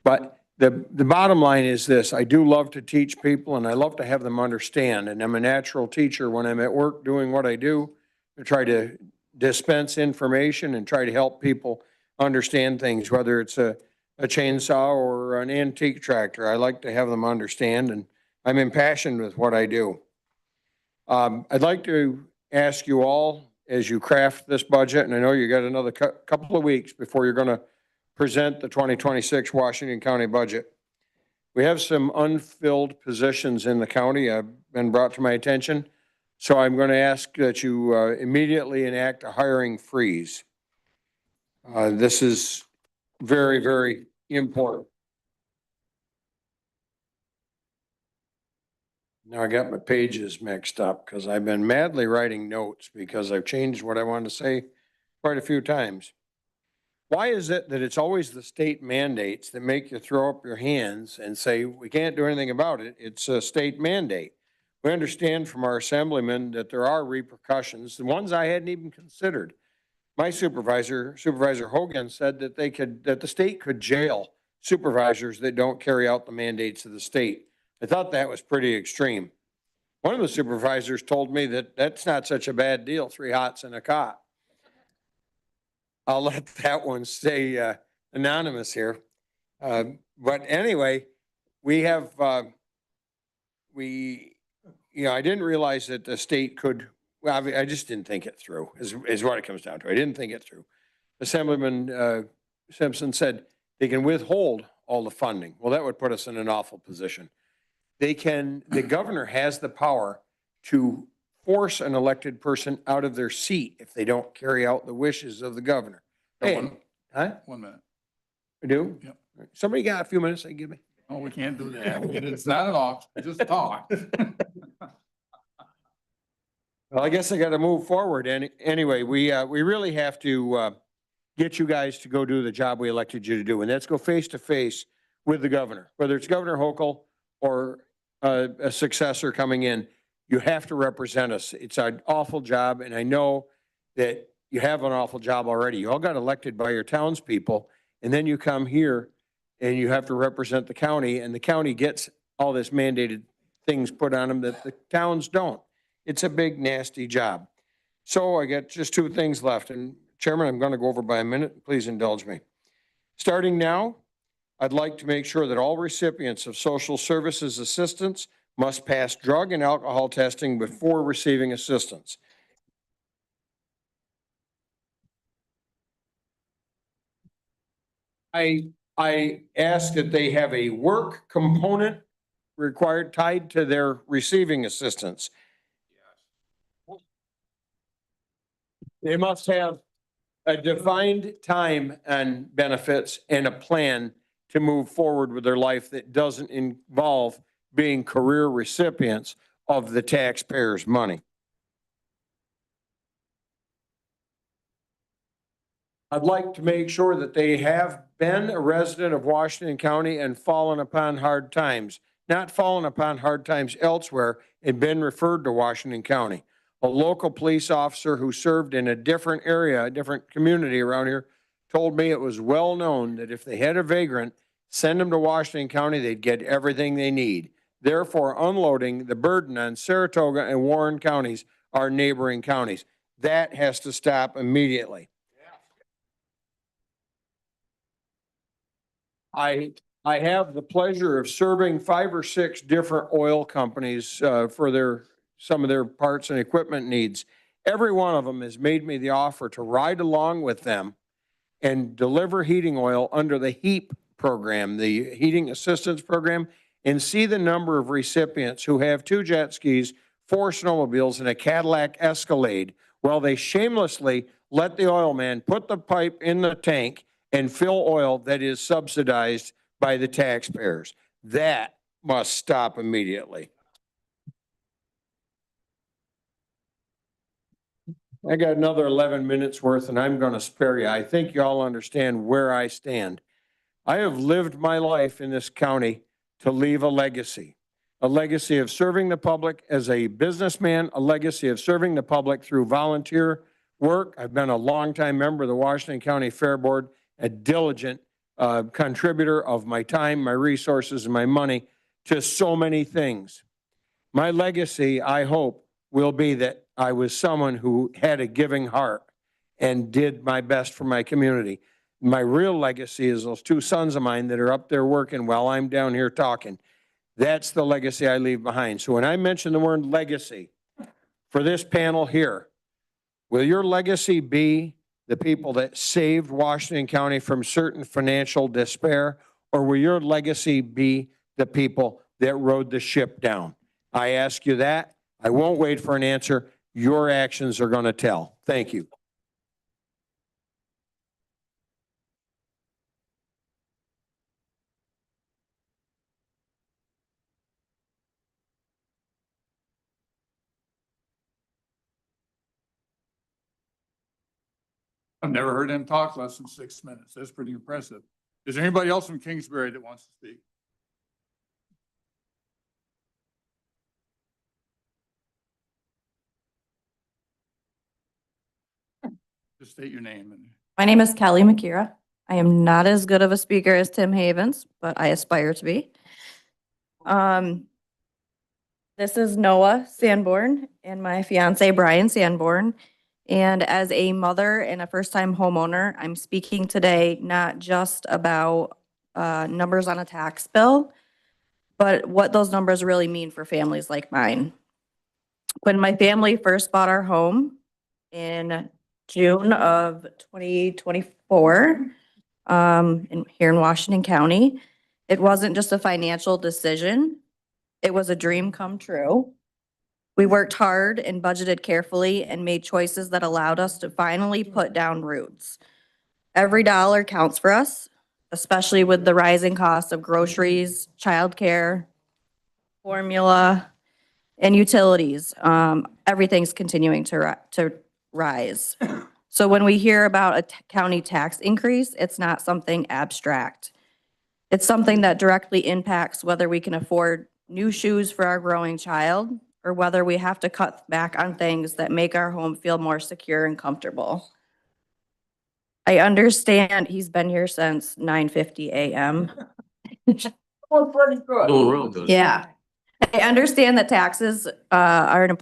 But the bottom line is this: I do love to teach people, and I love to have them understand. And I'm a natural teacher when I'm at work doing what I do. I try to dispense information and try to help people understand things, whether it's a chainsaw or an antique tractor. I like to have them understand, and I'm impassioned with what I do. I'd like to ask you all, as you craft this budget, and I know you got another couple of weeks before you're going to present the 2026 Washington County budget. We have some unfilled positions in the county have been brought to my attention. So I'm going to ask that you immediately enact a hiring freeze. This is very, very important. Now I got my pages mixed up because I've been madly writing notes because I've changed what I wanted to say quite a few times. Why is it that it's always the state mandates that make you throw up your hands and say, we can't do anything about it? It's a state mandate. We understand from our assemblyman that there are repercussions, the ones I hadn't even considered. My Supervisor Hogan, said that the state could jail supervisors that don't carry out the mandates of the state. I thought that was pretty extreme. One of the supervisors told me that that's not such a bad deal, 3 hots and a cot. I'll let that one stay anonymous here. But anyway, we have, I didn't realize that the state could, well, I just didn't think it through, is what it comes down to. I didn't think it through. Assemblyman Simpson said they can withhold all the funding. Well, that would put us in an awful position. The governor has the power to force an elected person out of their seat if they don't carry out the wishes of the governor. Hey, huh? 1 minute. We do? Yep. Somebody got a few minutes they can give me? Oh, we can't do that. It's not an off, just talk. Well, I guess I got to move forward. And anyway, we really have to get you guys to go do the job we elected you to do, and that's go face to face with the governor, whether it's Governor Hochul or a successor coming in. You have to represent us. It's an awful job, and I know that you have an awful job already. You all got elected by your townspeople, and then you come here and you have to represent the county, and the county gets all this mandated things put on them that the towns don't. It's a big, nasty job. So I got just two things left, and Chairman, I'm going to go over by a minute. Please indulge me. Starting now, I'd like to make sure that all recipients of social services assistance must pass drug and alcohol testing before receiving assistance. I ask that they have a work component required tied to their receiving assistance. They must have a defined time and benefits and a plan to move forward with their life that doesn't involve being career recipients of the taxpayers' money. I'd like to make sure that they have been a resident of Washington County and fallen upon hard times, not fallen upon hard times elsewhere and been referred to Washington County. A local police officer who served in a different area, a different community around here, told me it was well known that if they had a vagrant, send them to Washington County, they'd get everything they need. Therefore, unloading the burden on Saratoga and Warren counties, our neighboring counties. That has to stop immediately. I have the pleasure of serving 5 or 6 different oil companies for some of their parts and equipment needs. Every one of them has made me the offer to ride along with them and deliver heating oil under the HEAP program, the Heating Assistance Program, and see the number of recipients who have 2 jet skis, 4 snowmobiles, and a Cadillac Escalade, while they shamelessly let the oil man put the pipe in the tank and fill oil that is subsidized by the taxpayers. That must stop immediately. I got another 11 minutes worth, and I'm going to spare you. I think you all understand where I stand. I have lived my life in this county to leave a legacy of serving the public as a businessman, a legacy of serving the public through volunteer work. I've been a longtime member of the Washington County Fair Board, a diligent contributor of my time, my resources, and my money to so many things. My legacy, I hope, will be that I was someone who had a giving heart and did my best for my community. My real legacy is those 2 sons of mine that are up there working while I'm down here talking. That's the legacy I leave behind. So when I mention the word legacy for this panel here, will your legacy be the people that saved Washington County from certain financial despair, or will your legacy be the people that rode the ship down? I ask you that. I won't wait for an answer. Your actions are going to tell. Thank you. I've never heard him talk less than 6 minutes. That's pretty impressive. Is there anybody else from Kingsbury that wants to speak? Just state your name. My name is Kelly McKira. I am not as good of a speaker as Tim Havens, but I aspire to be. This is Noah Sanborn and my fiance Brian Sanborn. And as a mother and a first-time homeowner, I'm speaking today not just about numbers on a tax bill, but what those numbers really mean for families like mine. When my family first bought our home in June of 2024, here in Washington County, it wasn't just a financial decision. It was a dream come true. We worked hard and budgeted carefully and made choices that allowed us to finally put down roots. Every dollar counts for us, especially with the rising costs of groceries, childcare, formula, and utilities. Everything's continuing to rise. So when we hear about a county tax increase, it's not something abstract. It's something that directly impacts whether we can afford new shoes for our growing child or whether we have to cut back on things that make our home feel more secure and comfortable. I understand he's been here since 9:50 a.m. Yeah. I understand that taxes are an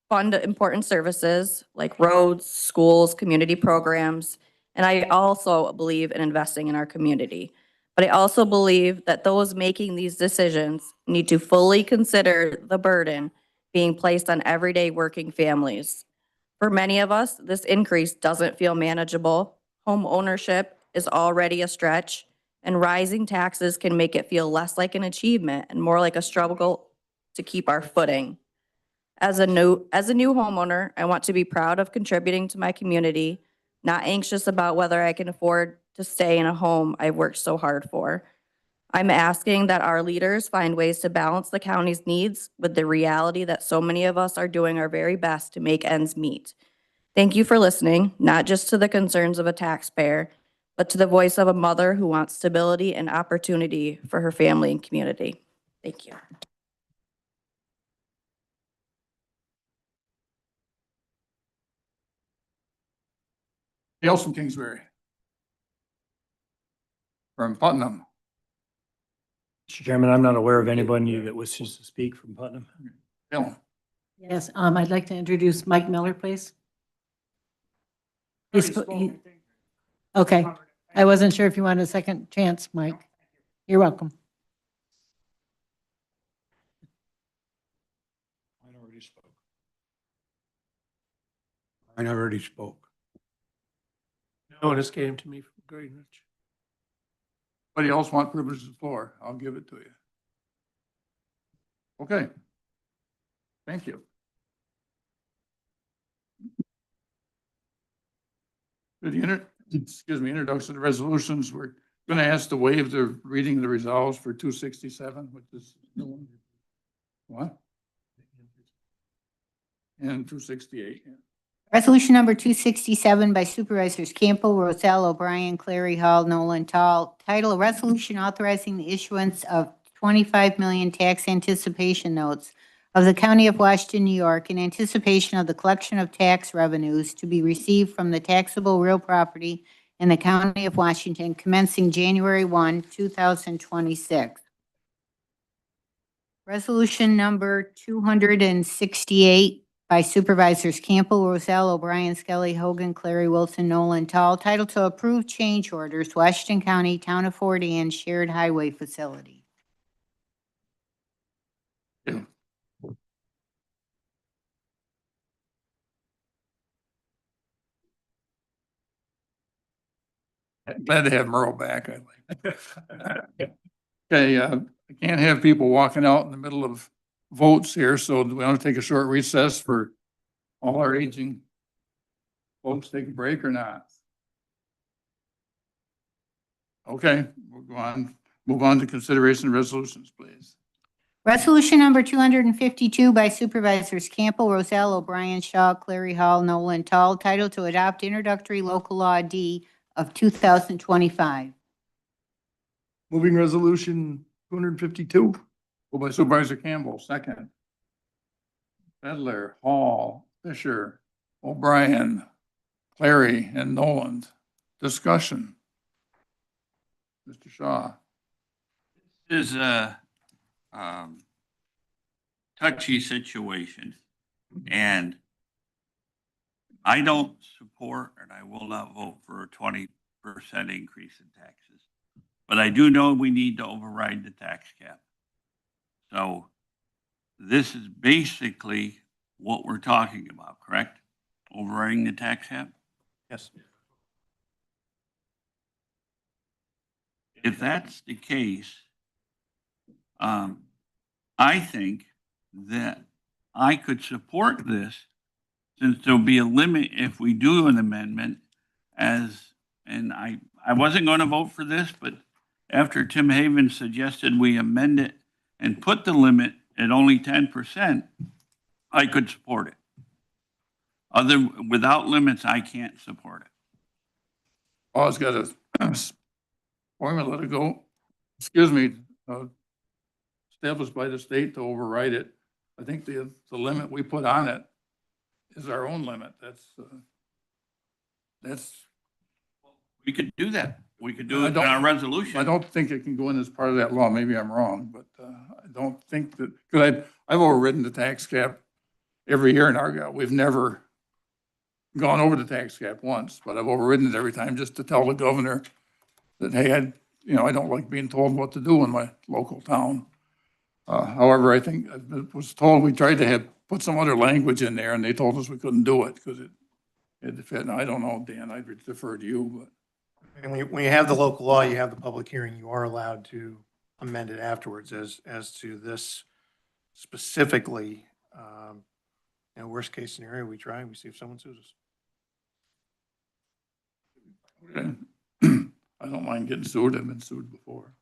fund important services like roads, schools, community programs, and I also believe in investing in our community. But I also believe that those making these decisions need to fully consider the burden being placed on everyday working families. For many of us, this increase doesn't feel manageable. Home ownership is already a stretch, and rising taxes can make it feel less like an achievement and more like a struggle to keep our footing. As a new homeowner, I want to be proud of contributing to my community, not anxious about whether I can afford to stay in a home I've worked so hard for. I'm asking that our leaders find ways to balance the county's needs with the reality that so many of us are doing our very best to make ends meet. Thank you for listening, not just to the concerns of a taxpayer, but to the voice of a mother who wants stability and opportunity for her family and community. Thank you. Dale from Kingsbury. From Putnam. Mr. Chairman, I'm not aware of anybody that wishes to speak from Putnam. Bill. Yes, I'd like to introduce Mike Miller, please. Okay, I wasn't sure if you wanted a second chance, Mike. You're welcome. I already spoke. Notice came to me from Greenwich. Anybody else want privilege of the floor? I'll give it to you. Okay. Thank you. Introduction to resolutions. We're going to ask to waive the reading of the resolves for 267, which is what? And 268. Yeah. Resolution number 267 by Supervisors Campbell, Roselle, O'Brien, Clary Hall, Nolan, Tall. Title: A Resolution Authorizing the Issuance of 25 million tax anticipation notes of the County of Washington, New York, in anticipation of the collection of tax revenues to be received from the taxable real property in the County of Washington commencing January 1, 2026. Resolution number 268 by Supervisors Campbell, Roselle, O'Brien, Skelly, Hogan, Clary, Wilson, Nolan, Tall. Title: To approve change orders, Washington County, Town of Fort Anne Shared Highway Facility. Yeah. Glad to have Merle back. Okay, I can't have people walking out in the middle of votes here, so do we want to take a short recess for all our aging folks? Take a break or not? Okay, we'll go on. Move on to consideration of resolutions, please. Resolution number 252 by Supervisors Campbell, Roselle, O'Brien, Shaw, Clary Hall, Nolan, Tall. Title: To adopt introductory local law D of 2025. Moving resolution 252. Moved by Supervisor Campbell, second. Fedler, Hall, Fisher, O'Brien, Clary, and Noland. Discussion. Mr. Shaw. This is a touchy situation, and I don't support and I will not vote for a 20% increase in taxes. But I do know we need to override the tax cap. So this is basically what we're talking about, correct? Overriding the tax cap? Yes. If that's the case, I think that I could support this since there'll be a limit if we do an amendment and I wasn't going to vote for this, but after Tim Haven suggested we amend it and put the limit at only 10%, I could support it. Without limits, I can't support it. Oh, it's got a formula to go, excuse me, established by the state to override it. I think the limit we put on it is our own limit. That's, We could do that. We could do I it in don't- our resolution. I don't think it can go in as part of that law. Maybe I'm wrong, but I don't think that, because I've overridden the tax cap every year in Argyle. We've never gone over the tax cap once, but I've overridden it every time just to tell the governor that, hey, I don't like being told what to do in my local town. However, I think I was told we tried to put some other language in there and they told us we couldn't do it because it fit. I don't know, Dan, I'd defer to you, but. And when you have the local law, you have the public hearing, you are allowed to amend it afterwards as to this specifically. Worst case scenario, we try and we see if someone sues us. I don't mind getting sued. I've been sued before.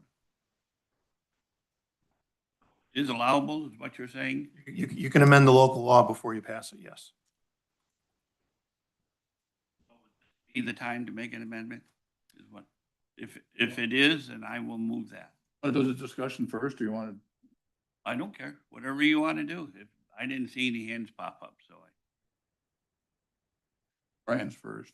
Is allowable, is what you're saying? You can amend the local law before you pass it, yes. Be the time to make an amendment is what, if it is, then I will move that. Want to do the discussion first, or you want to? I don't care, whatever you want to do. If I didn't see any hands pop up, so Brian's first.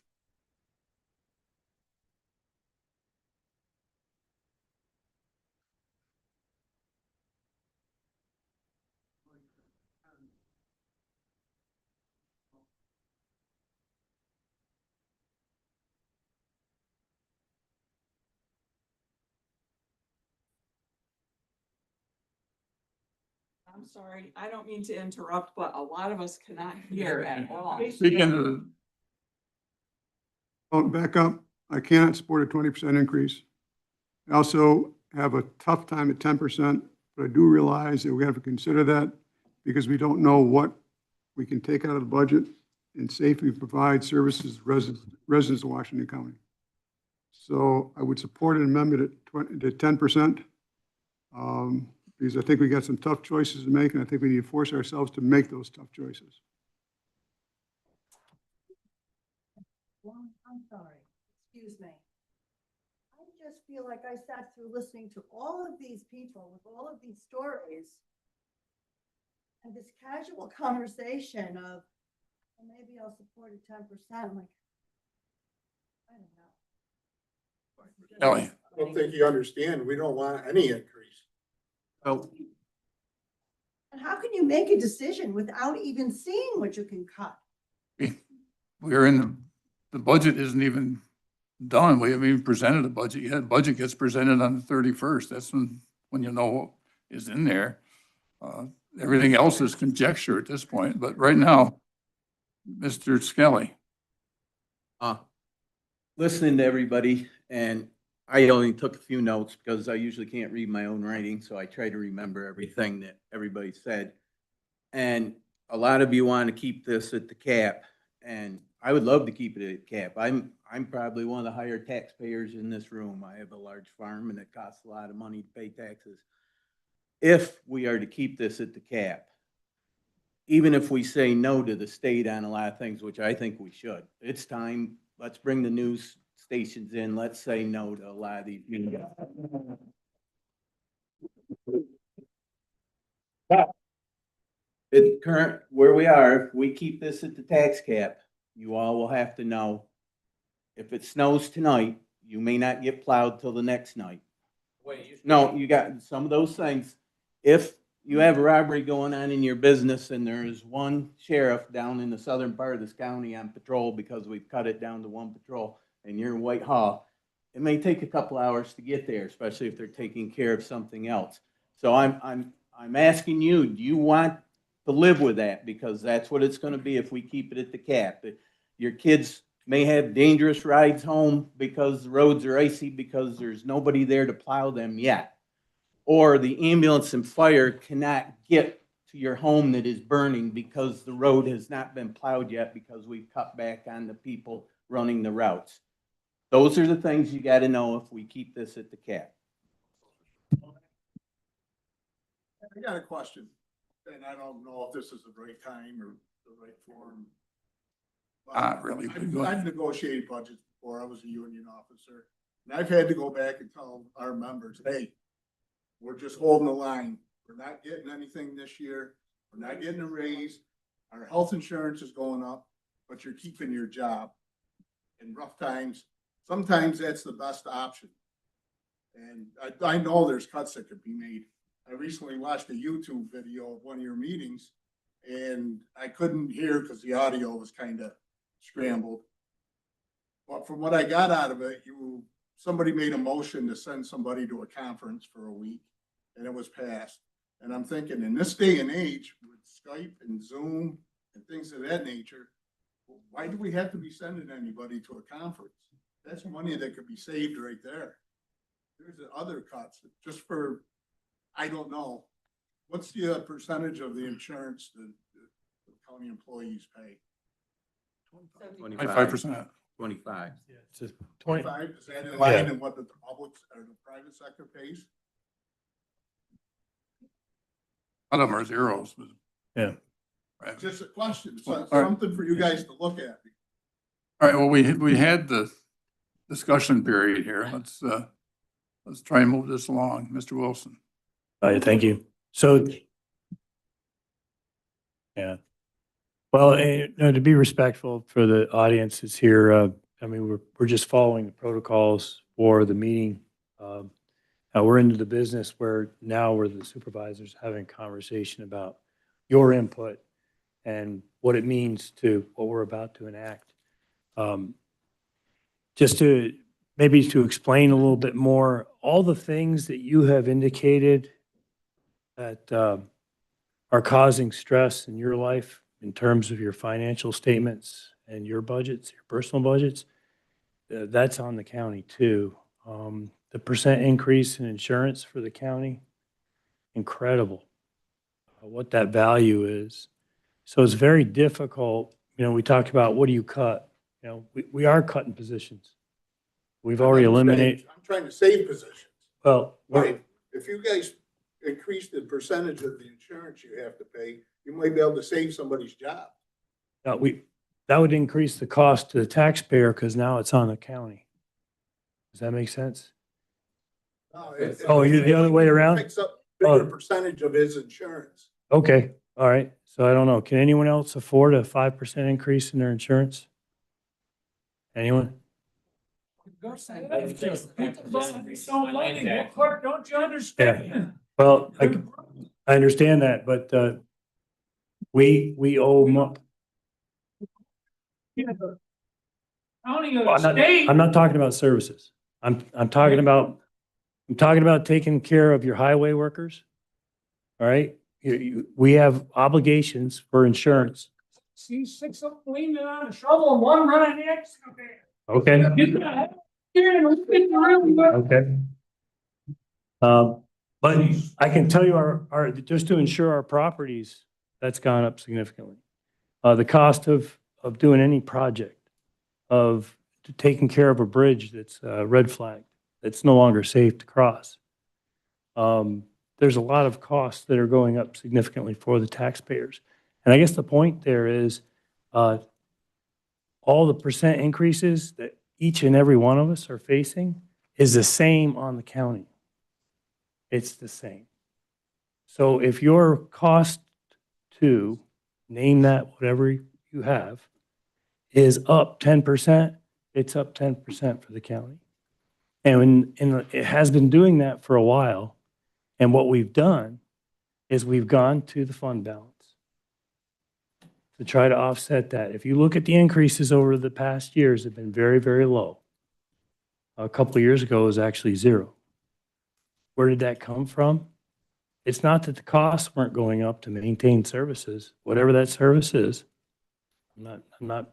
I'm sorry, I don't mean to interrupt, but a lot of us cannot hear at all. Speak into the. Oh, back up. I cannot support a 20% increase. I also have a tough time at 10%, but I do realize that we have to consider that because we don't know what we can take out of the budget and safely provide services to residents of Washington County. So I would support an amendment at 10%. Because I think we got some tough choices to make, and I think we need to force ourselves to make those tough choices. I'm sorry, excuse me. I just feel like I sat through listening to all of these people with all of these stories and this casual conversation of, well, maybe I'll support it 10%. I'm like, I don't know. Ellie. I don't think you understand. We don't want any increase. Oh, And how can you make a decision without even seeing what you can cut? We're in the budget isn't even done. We haven't even presented a budget yet. Budget gets presented on the 31st. That's when you know what is in there. Everything else is conjecture at this point, but right now, Mr. Skelly. Listening to everybody, and I only took a few notes because I usually can't read my own writing, so I try to remember everything that everybody said. And a lot of you want to keep this at the cap, and I would love to keep it at cap. I'm probably one of the higher taxpayers in this room. I have a large farm, and it costs a lot of money to pay taxes. If we are to keep this at the cap, even if we say no to the state on a lot of things, which I think we should, it's time. Let's bring the news stations in. Let's say no to a lot of these. At current where we are, if we keep this at the tax cap, you all will have to know if it snows tonight, you may not get plowed till the next night. No, you got some of those things. If you have a robbery going on in your business and there is one sheriff down in the southern part of this county on patrol because we've cut it down to one patrol and you're in Whitehall, it may take a couple hours to get there, especially if they're taking care of something else. So I'm asking you, do you want to live with that? Because that's what it's going to be if we keep it at the cap. Your kids may have dangerous rides home because the roads are icy because there's nobody there to plow them yet. Or the ambulance and fire cannot get to your home that is burning because the road has not been plowed yet because we've cut back on the people running the routes. Those are the things you got to know if we keep this at the cap. I got a question, and I don't know if this is the right time or the right forum. Not really. I've negotiated budgets before. I was a union officer. And I've had to go back and tell our members, hey, we're just holding the line. We're not getting anything this year. We're not getting a raise. Our health insurance is going up, but you're keeping your job. In rough times, sometimes that's the best option. And I know there's cuts that could be made. I recently watched a YouTube video of one of your meetings and I couldn't hear because the audio was kind of scrambled. But from what I got out of it, somebody made a motion to send somebody to a conference for a week and it was passed. And I'm thinking in this day and age with Skype and Zoom and things of that nature, why do we have to be sending anybody to a conference? That's money that could be saved right there. There's the other cuts just for, I don't know. What's the percentage of the insurance that the county employees pay? 25%. 25. Yeah, it's just 20. 25, is that in line in what the public or the private sector pays? A lot of them are zeros. But Yeah. It's just a question, All right. something for you guys to look at. All right, well, we had the discussion period here. Let's try and move this along. Mr. Wilson. All right, thank you. So, yeah. Well, to be respectful for the audience that's here, I mean, we're just following the protocols for the meeting. We're into the business where now we're the supervisors having a conversation about your input and what it means to what we're about to enact. Just to maybe to explain a little bit more, all the things that you have indicated that are causing stress in your life in terms of your financial statements and your budgets, your personal budgets, that's on the county too. The percent increase in insurance for the county, incredible, what that value is. So it's very difficult. You know, we talked about what do you cut? You know, we are cutting positions. We've already eliminated. I'm trying to save positions. Well, Right. If you guys increase the percentage of the insurance you have to pay, you might be able to save somebody's job. that would increase the cost to the taxpayer because now it's on the county. Does that make sense? Oh, you're the other way around? Picks up bigger percentage of his insurance. Okay, all right. So I don't know. Can anyone else afford a 5% increase in their insurance? Anyone? Don't you understand? Well, I understand that, but we owe I'm not talking about services. I'm talking about taking care of your highway workers. All right? We have obligations for insurance. See 6 of them leaning on a shovel and one running the excavator. Okay. Okay. But I can tell you our just to insure our properties, that's gone up significantly. The cost of doing any project, of taking care of a bridge that's red flagged, that's no longer safe to cross. There's a lot of costs that are going up significantly for the taxpayers. And I guess the point there is all the percent increases that each and every one of us are facing is the same on the county. It's the same. So if your cost to name that whatever you have is up 10%, it's up 10% for the county. And it has been doing that for a while. And what we've done is we've gone to the fund balance to try to offset that. If you look at the increases over the past years, they've been very, very low. A couple of years ago, it was actually zero. Where did that come from? It's not that the costs weren't going up to maintain services, whatever that service is. I'm not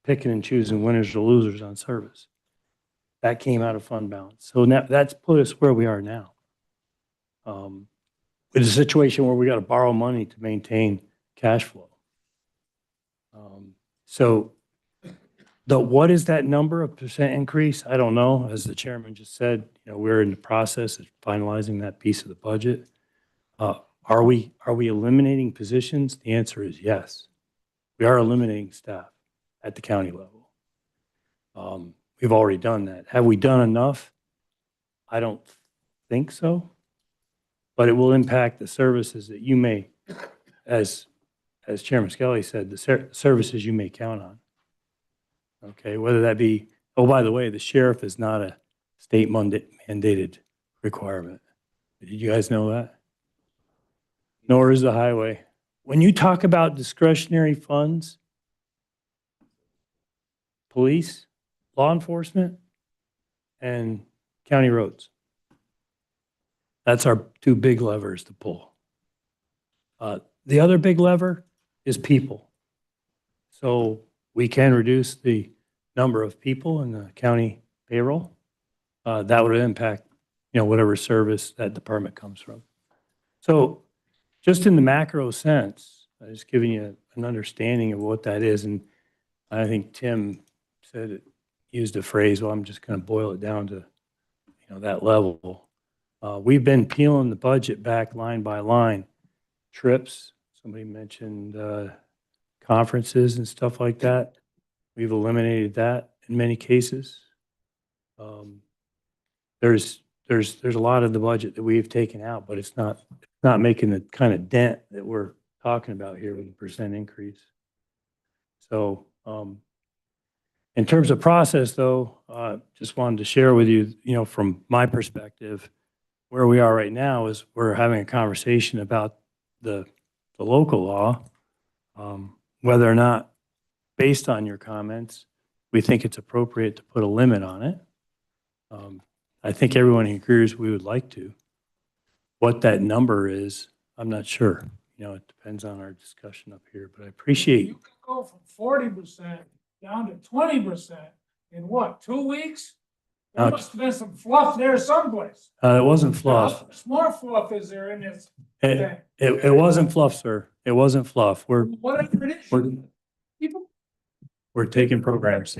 picking and choosing winners or losers on service. That came out of fund balance. So now that's put us where we are now. It's a situation where we got to borrow money to maintain cash flow. So what is that number of percent increase? I don't know. As the chairman just said, we're in the process of finalizing that piece of the budget. Are we eliminating positions? The answer is yes. We are eliminating staff. at the county level. We've already done that. Have we done enough? I don't think so, but it will impact the services that you may, as Chairman Skelly said, the services you may count on. Okay, whether that be, oh, by the way, the sheriff is not a state mandated requirement. Did you guys know that? Nor is the highway. When you talk about discretionary funds, police, law enforcement, and county roads. That's our two big levers to pull. The other big lever is people. So we can reduce the number of people in the county payroll. That would impact, whatever service that department comes from. So just in the macro sense, I'm just giving you an understanding of what that is. And I think Tim said it, used a phrase, well, I'm just going to boil it down to, that level. We've been peeling the budget back line by line. Trips, somebody mentioned conferences and stuff like that. We've eliminated that in many cases. There's a lot of the budget that we've taken out, but it's not making the kind of dent that we're talking about here with a percent increase. So in terms of process, though, just wanted to share with you, from my perspective, where we are right now is we're having a conversation about the local law, whether or not, based on your comments, we think it's appropriate to put a limit on it. I think everyone agrees we would like to. What that number is, I'm not sure. It depends on our discussion up here, but I appreciate. You can go from 40% down to 20% in what, 2 weeks? There must have been some fluff there someplace. It wasn't fluff. How much more fluff is there in this? It wasn't fluff, sir. It wasn't fluff. Whatever it is. People We're taking programs.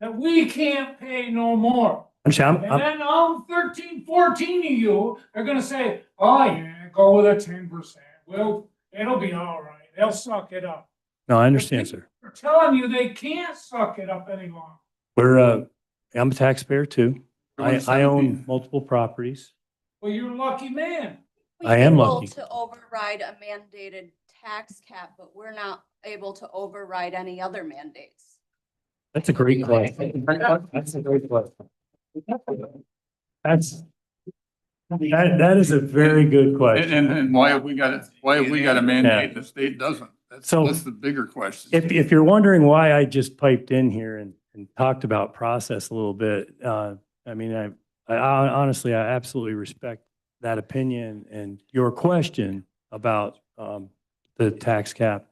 that we can't pay no more. I'm And then all 13, 14 of you are gonna say, oh yeah, go with a 10%. Well, it'll be all right. They'll suck it up. No, I understand, sir. They're telling you they can't suck it up any longer. I'm a taxpayer too. I own multiple properties. Well, you're a lucky man. I am lucky. To override a mandated tax cap, but we're not able to override any other mandates. That's a great question. That's a great question. That is a very good question. And why have we got a mandate and the state doesn't? That's the bigger question. If you're wondering why I just piped in here and talked about process a little bit, I honestly, I absolutely respect that opinion and your question about the tax cap.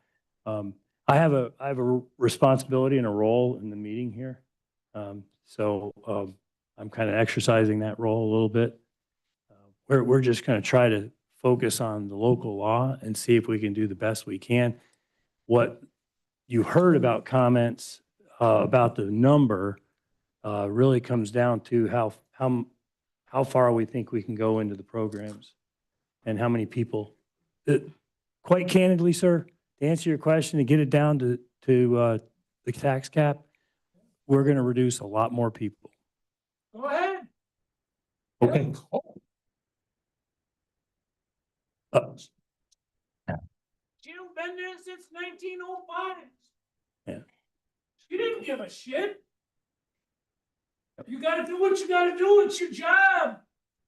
I have a responsibility and a role in the meeting here. So I'm kind of exercising that role a little bit. We're just going to try to focus on the local law and see if we can do the best we can. What you heard about comments about the number really comes down to how far we think we can go into the programs and how many people. Quite candidly, sir, to answer your question, to get it down to the tax cap, we're going to reduce a lot more people. Go ahead. Okay. Jill been there since 1905. Yeah. She didn't give a shit. You gotta do what you gotta do. It's your job.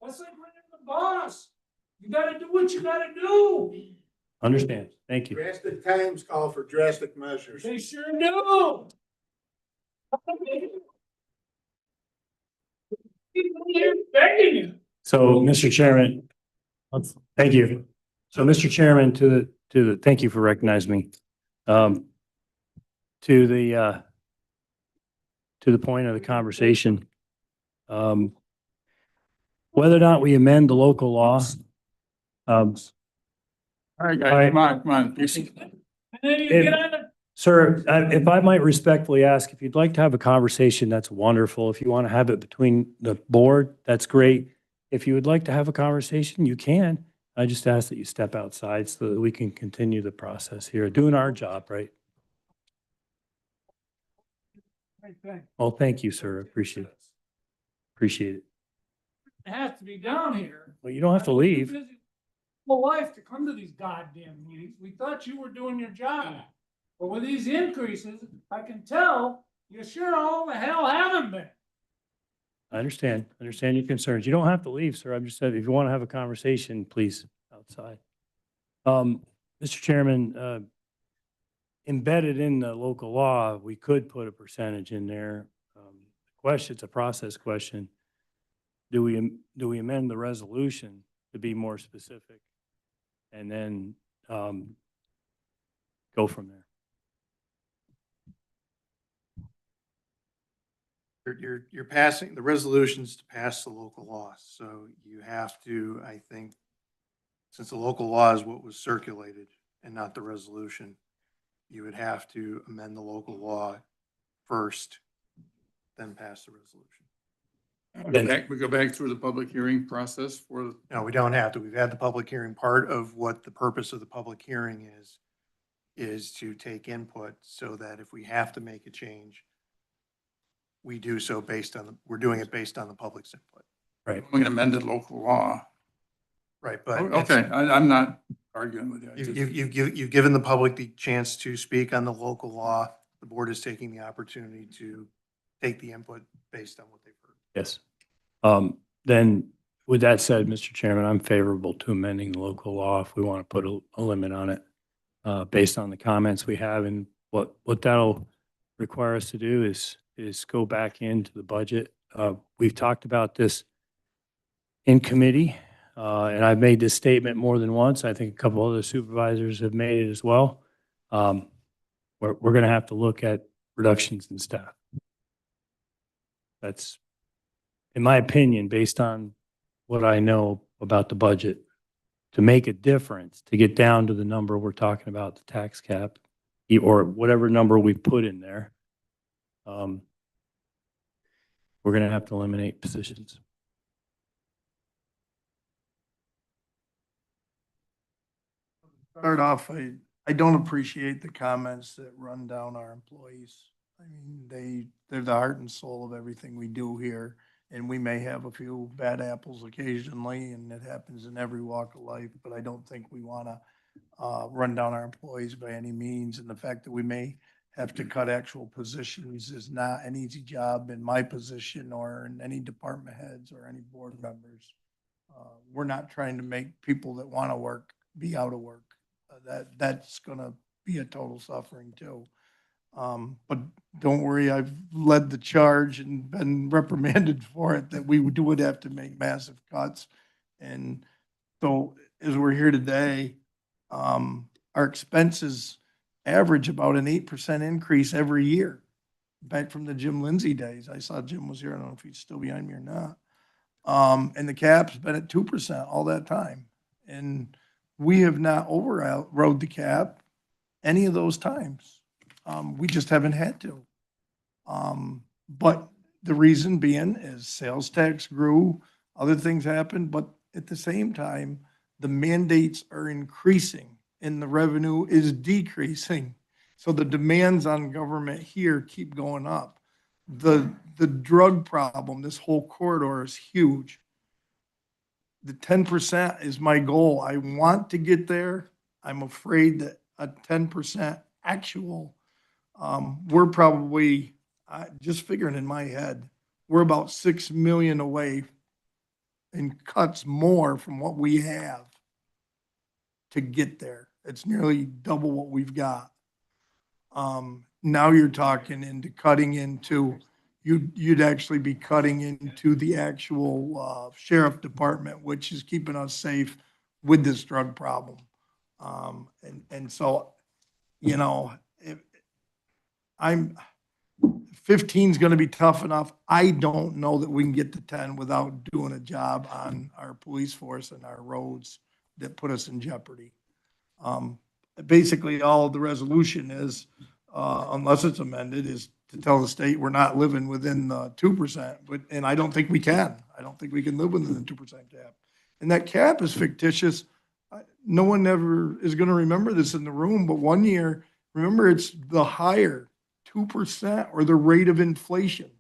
That's like running the boss. You gotta do what you gotta do. Understand. Thank you. Drastic times call for drastic measures. They sure do. People here begging you. So, Mr. Chairman, thank you. So, Mr. Chairman, thank you for recognizing me. To the point of the conversation, whether or not we amend the local law. All right, guys, come on. And then you get on the. Sir, if I might respectfully ask, if you'd like to have a conversation, that's wonderful. If you want to have it between the board, that's great. If you would like to have a conversation, you can. I just ask that you step outside so that we can continue the process here, doing our job, right? Well, thank you, sir. Appreciate it. Appreciate it. It has to be down here. Well, you don't have to leave. Well, life to come to these goddamn meetings. We thought you were doing your job. But with these increases, I can tell you sure all the hell haven't been. I understand your concerns. You don't have to leave, sir. I'm just saying, if you want to have a conversation, please, outside. Mr. Chairman, embedded in the local law, we could put a percentage in there. It's a process question. Do we amend the resolution to be more specific? And then, go from there. You're passing, the resolutions to pass the local law. So you have to, I think, since the local law is what was circulated and not the resolution, you would have to amend the local law first, then pass the resolution. We go back through the public hearing process for. No, we don't have to. We've had the public hearing. Part of what the purpose of the public hearing is to take input so that if we have to make a change, we do so we're doing it based on the public's input. Right. We can amend the local law. Right, but. Okay, I'm not arguing with you. You've given the public the chance to speak on the local law. The board is taking the opportunity to take the input based on what they've heard. Yes. Then with that said, Mr. Chairman, I'm favorable to amending the local law if we want to put a limit on it, based on the comments we have. And what that'll require us to do is go back into the budget. We've talked about this in committee, and I've made this statement more than once. I think a couple other supervisors have made it as well. We're going to have to look at reductions in staff. That's, in my opinion, based on what I know about the budget, to make a difference, to get down to the number we're talking about, the tax cap, or whatever number we put in there, we're going to have to eliminate positions. Start off, I don't appreciate the comments that run down our employees. I mean, they're the heart and soul of everything we do here. And we may have a few bad apples occasionally, and it happens in every walk of life, but I don't think we want to run down our employees by any means. And the fact that we may have to cut actual positions is not an easy job in my position or in any department heads or any board members. We're not trying to make people that want to work be out of work. That's going to be a total suffering too. But don't worry, I've led the charge and been reprimanded for it, that we would have to make massive cuts. And so as we're here today, our expenses average about an 8% increase every year. Back from the Jim Lindsay days. I saw Jim was here. I don't know if he's still behind me or not. And the cap's been at 2% all that time. And we have not overrode the cap any of those times. We just haven't had to. But the reason being is sales tax grew, other things happened, but at the same time, the mandates are increasing and the revenue is decreasing. So the demands on government here keep going up. The drug problem, this whole corridor is huge. The 10% is my goal. I want to get there. I'm afraid that a 10% actual, we're probably, just figuring in my head, we're about 6 million away in cuts more from what we have to get there. It's nearly double what we've got. Now you're talking into cutting into, you'd actually be cutting into the actual sheriff department, which is keeping us safe with this drug problem. And so, you know, 15 is going to be tough enough. I don't know that we can get to 10 without doing a job on our police force and our roads that put us in jeopardy. Basically, all of the resolution is, unless it's amended, is to tell the state we're not living within the 2%. And I don't think we can. I don't think we can live within the 2% cap. And that cap is fictitious. No one ever is going to remember this in the room, but one year, remember, it's the higher 2% or the rate of inflation.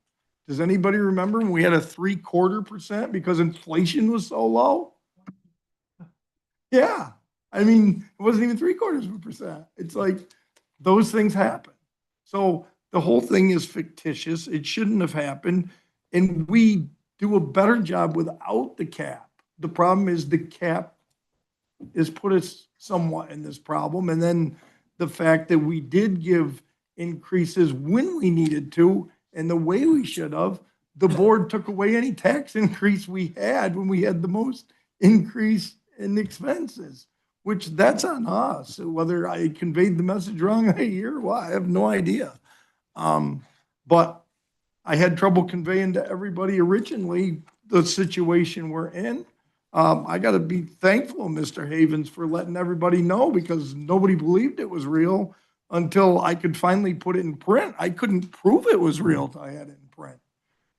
Does anybody remember when we had a 0.75% because inflation was so low? Yeah, I mean, it wasn't even 0.75%. It's like, those things happen. So the whole thing is fictitious. It shouldn't have happened. And we do a better job without the cap. The problem is the cap has put us somewhat in this problem. And then the fact that we did give increases when we needed to and the way we should have, the board took away any tax increase we had when we had the most increase in expenses, which that's on us. Whether I conveyed the message wrong I hear, well, I have no idea. But I had trouble conveying to everybody originally the situation we're in. I got to be thankful, Mr. Havens, for letting everybody know, because nobody believed it was real until I could finally put it in print. I couldn't prove it was real till I had it in print.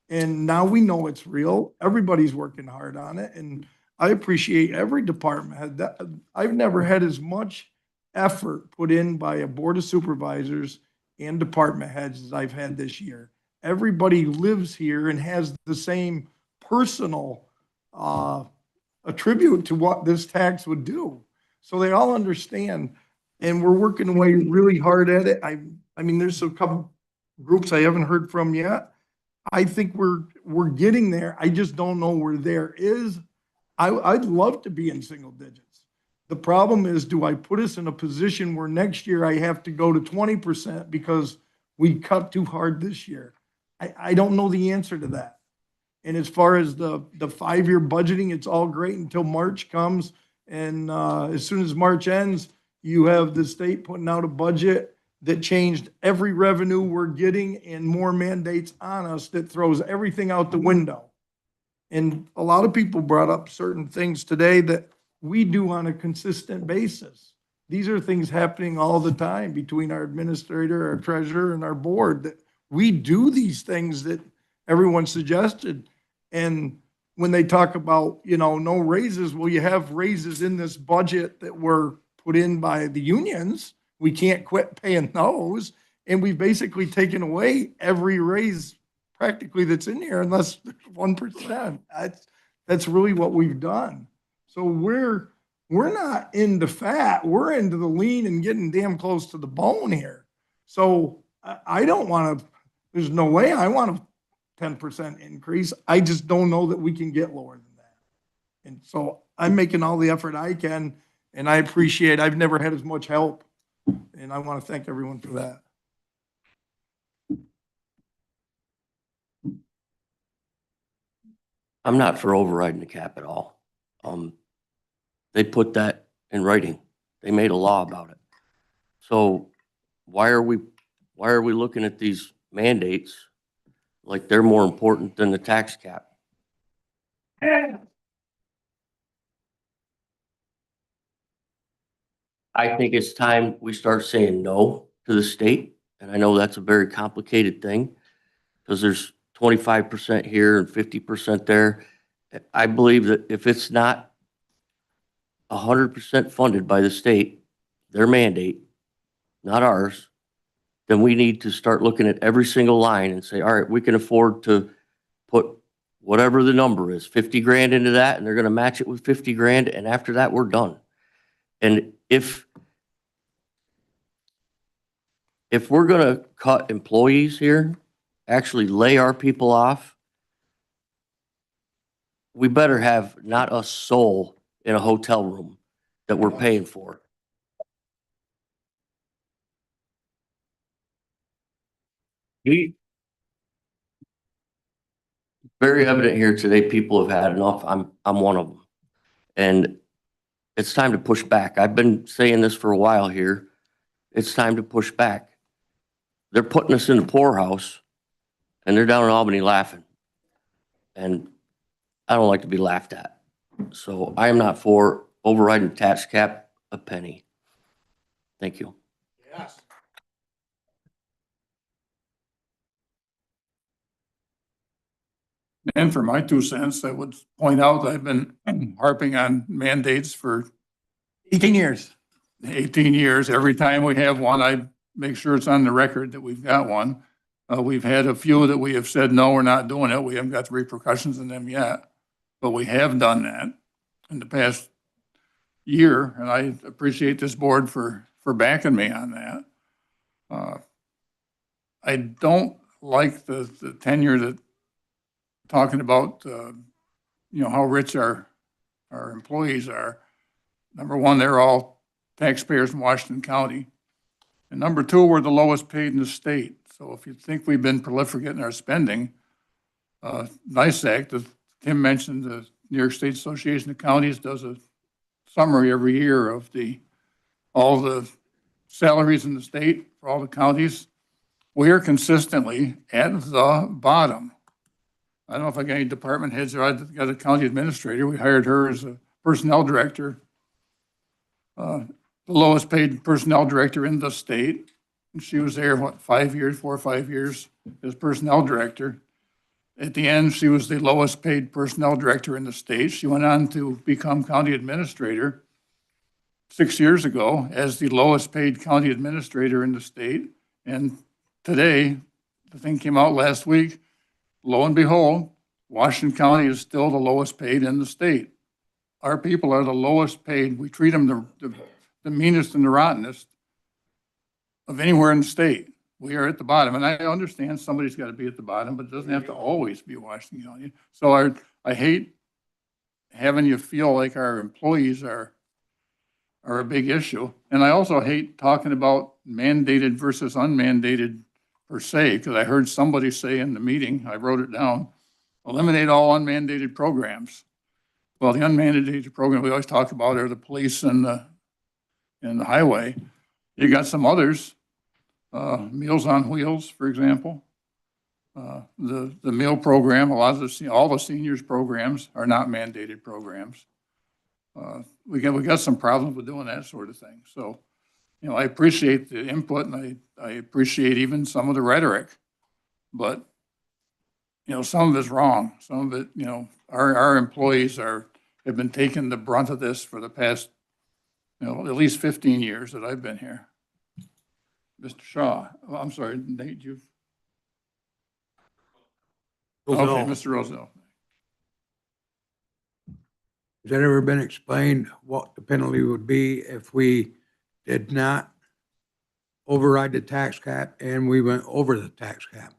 And now we know it's real. Everybody's working hard on it. And I appreciate every department head. That I've never had as much effort put in by a board of supervisors and department heads as I've had this year. Everybody lives here and has the same personal attribute to what this tax would do. So they all understand, and we're working away really hard at it. I mean, there's a couple groups I haven't heard from yet. I think we're getting there. I just don't know where there is. I'd love to be in single digits. The problem is, do I put us in a position where next year I have to go to 20% because we cut too hard this year? I don't know the answer to that. And as far as the 5-year budgeting, it's all great until March comes. And as soon as March ends, you have the state putting out a budget that changed every revenue we're getting and more mandates on us that throws everything out the window. And a lot of people brought up certain things today that we do on a consistent basis. These are things happening all the time between our administrator, our treasurer, and our board, that we do these things that everyone suggested. And when they talk about, no raises, well, you have raises in this budget that were put in by the unions. We can't quit paying those. And we've basically taken away every raise practically that's in here, unless there's 1%. That's really what we've done. So we're not into fat, we're into the lean and getting damn close to the bone here. So I don't want to, there's no way I want a 10% increase. I just don't know that we can get lower than that. And so I'm making all the effort I can, and I appreciate, I've never had as much help. And I want to thank everyone for that. I'm not for overriding the cap at all. They put that in writing. They made a law about it. So why are we looking at these mandates like they're more important than the tax cap? I think it's time we start saying no to the state. And I know that's a very complicated thing because there's 25% here and 50% there. I believe that if it's not 100% funded by the state, their mandate, not ours, then we need to start looking at every single line and say, all right, we can afford to put whatever the number is, 50 grand into that, and they're going to match it with 50 grand. And after that, we're done. And if we're going to cut employees here, actually lay our people off, we better have not a soul in a hotel room that we're paying for. Very evident here today, people have had enough. I'm one of them. And it's time to push back. I've been saying this for a while here. It's time to push back. They're putting us in the poorhouse, and they're down in Albany laughing. And I don't like to be laughed at. So I am not for overriding tax cap a penny. Thank you. Yes. And for my 2 cents, I would point out that I've been harping on mandates for 18 years. 18 years. Every time we have one, I make sure it's on the record that we've got one. We've had a few that we have said, no, we're not doing it. We haven't got the repercussions in them yet, but we have done that in the past year, and I appreciate this board for backing me on that. I don't like the tenure that talking about, how rich our employees are. Number one, they're all taxpayers in Washington County. And number two, we're the lowest paid in the state. So if you think we've been prolific in our spending, NISAC, Tim mentioned the New York State Association of Counties does a summary every year of all the salaries in the state for all the counties. We are consistently at the bottom. I don't know if I got any department heads or I got a county administrator. We hired her as a personnel director, the lowest paid personnel director in the state. And she was there, 4 or 5 years as personnel director. At the end, she was the lowest paid personnel director in the state. She went on to become county administrator 6 years ago as the lowest paid county administrator in the state. And today, the thing came out last week, lo and behold, Washington County is still the lowest paid in the state. Our people are the lowest paid. We treat them the meanest and the rottenest of anywhere in the state. We are at the bottom, and I understand somebody's got to be at the bottom, but it doesn't have to always be Washington County. So I hate having you feel like our employees are a big issue. And I also hate talking about mandated versus unmandated per se, because I heard somebody say in the meeting, I wrote it down, eliminate all unmandated programs. Well, the unmandated program we always talk about are the police and the highway. You got some others, Meals on Wheels, for example. The meal program, all the seniors programs are not mandated programs. We got some problems with doing that sort of thing. So, I appreciate the input and I appreciate even some of the rhetoric, but some of it's wrong. Some of it, our employees have been taking the brunt of this for the past, at least 15 years that I've been here. Mr. Shaw, I'm sorry, Nate, Okay, Mr. Roselle. Has that ever been explained what the penalty would be if we did not override the tax cap and we went over the tax cap?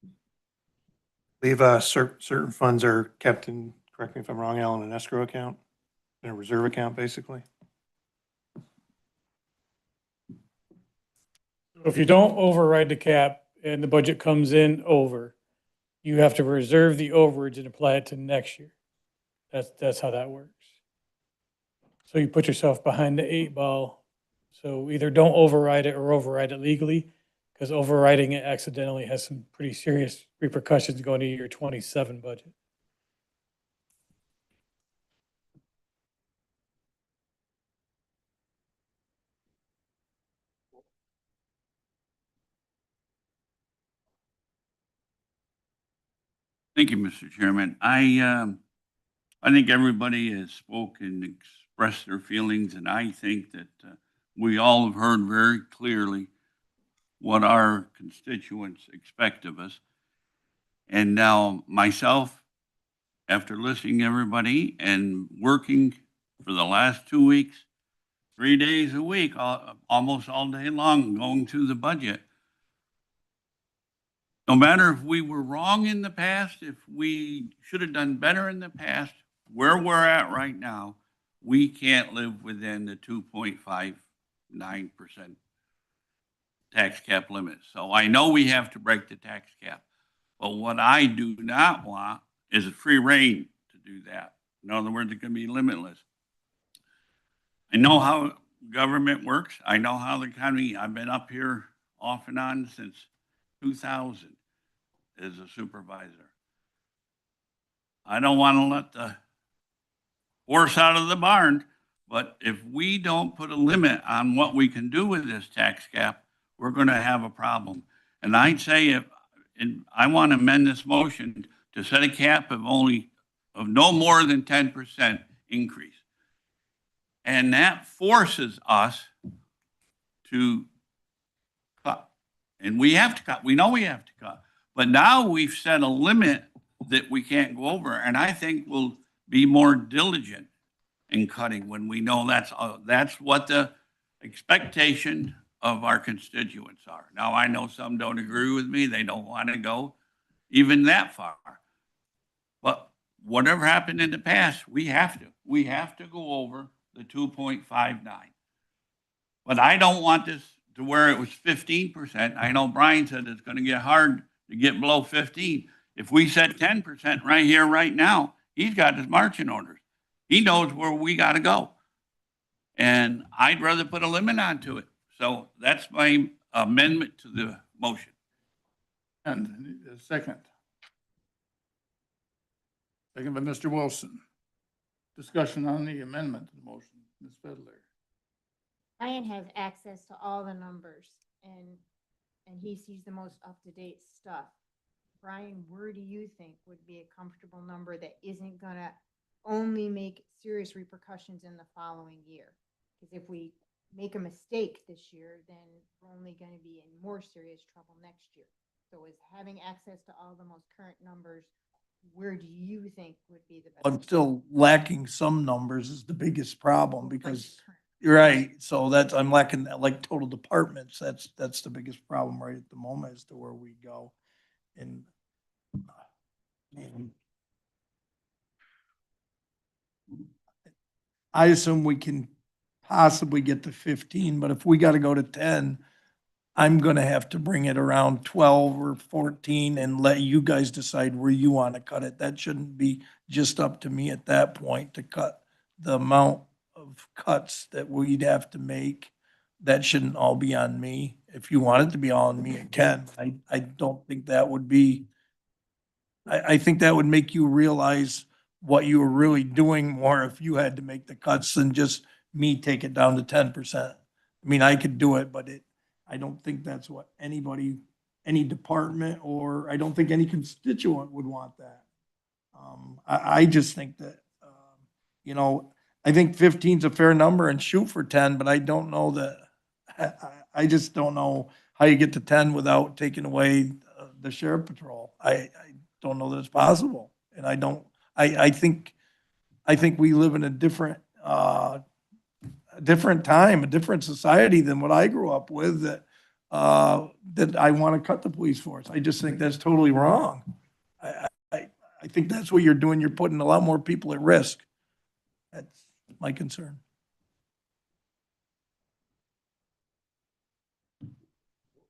I believe certain funds are kept in, correct me if I'm wrong, Alan, an escrow account, in a reserve account, basically. If you don't override the cap and the budget comes in over, you have to reserve the overage and apply it to next year. That's how that works. So you put yourself behind the 8 ball. So either don't override it or override it legally, because overriding it accidentally has some pretty serious repercussions going to your 27 budget. Thank you, Mr. Chairman. I think everybody has spoken, expressed their feelings, and I think that we all have heard very clearly what our constituents expect of us. And now myself, after listening to everybody and working for the last 2 weeks, 3 days a week, almost all day long, going through the budget, no matter if we were wrong in the past, if we should have done better in the past, where we're at right now, we can't live within the 2.59% tax cap limit. So I know we have to break the tax cap, but what I do not want is a free reign to do that. In other words, it can be limitless. I know how government works. I know how the county, I've been up here off and on since 2000 as a supervisor. I don't want to let the horse out of the barn, but if we don't put a limit on what we can do with this tax cap, we're going to have a problem. And I'd say I want to amend this motion to set a cap of no more than 10% increase. And that forces us to cut. And we have to cut. We know we have to cut. But now we've set a limit that we can't go over. And I think we'll be more diligent in cutting when we know that's what the expectation of our constituents are. Now, I know some don't agree with me. They don't want to go even that far. But whatever happened in the past, we have to go over the 2.59. But I don't want this to where it was 15%. I know Brian said it's going to get hard to get below 15. If we set 10% right here, right now, he's got his marching orders. He knows where we got to go. And I'd rather put a limit onto it. So that's my amendment to the motion. And a second. Second by Mr. Wilson. Discussion on the amendment to the motion. Ms. Fiddler. Brian has access to all the numbers and he sees the most up-to-date stuff. Brian, where do you think would be a comfortable number that isn't gonna only make serious repercussions in the following year? Because if we make a mistake this year, then we're only gonna be in more serious trouble next year. So is having access to all the most current numbers, where do you think would be the best? I'm still lacking some numbers is the biggest problem because, you're right, so I'm lacking like total departments. That's the biggest problem right at the moment as to where we go. And I assume we can possibly get to 15, but if we got to go to 10, I'm going to have to bring it around 12 or 14 and let you guys decide where you want to cut it. That shouldn't be just up to me at that point to cut the amount of cuts that we'd have to make. That shouldn't all be on me. If you want it to be all on me, it can. I don't think that would be, I think that would make you realize what you were really doing more if you had to make the cuts than just me take it down to 10%. I mean, I could do it, but I don't think that's what anybody, any department, or I don't think any constituent would want that. I just think that, I think 15 is a fair number and shoot for 10, but I don't know that, I just don't know how you get to 10 without taking away the sheriff patrol. I don't know that it's possible. And I think we live in a different time, a different society than what I grew up with, that I want to cut the police force. I just think that's totally wrong. I think that's what you're doing. You're putting a lot more people at risk. That's my concern.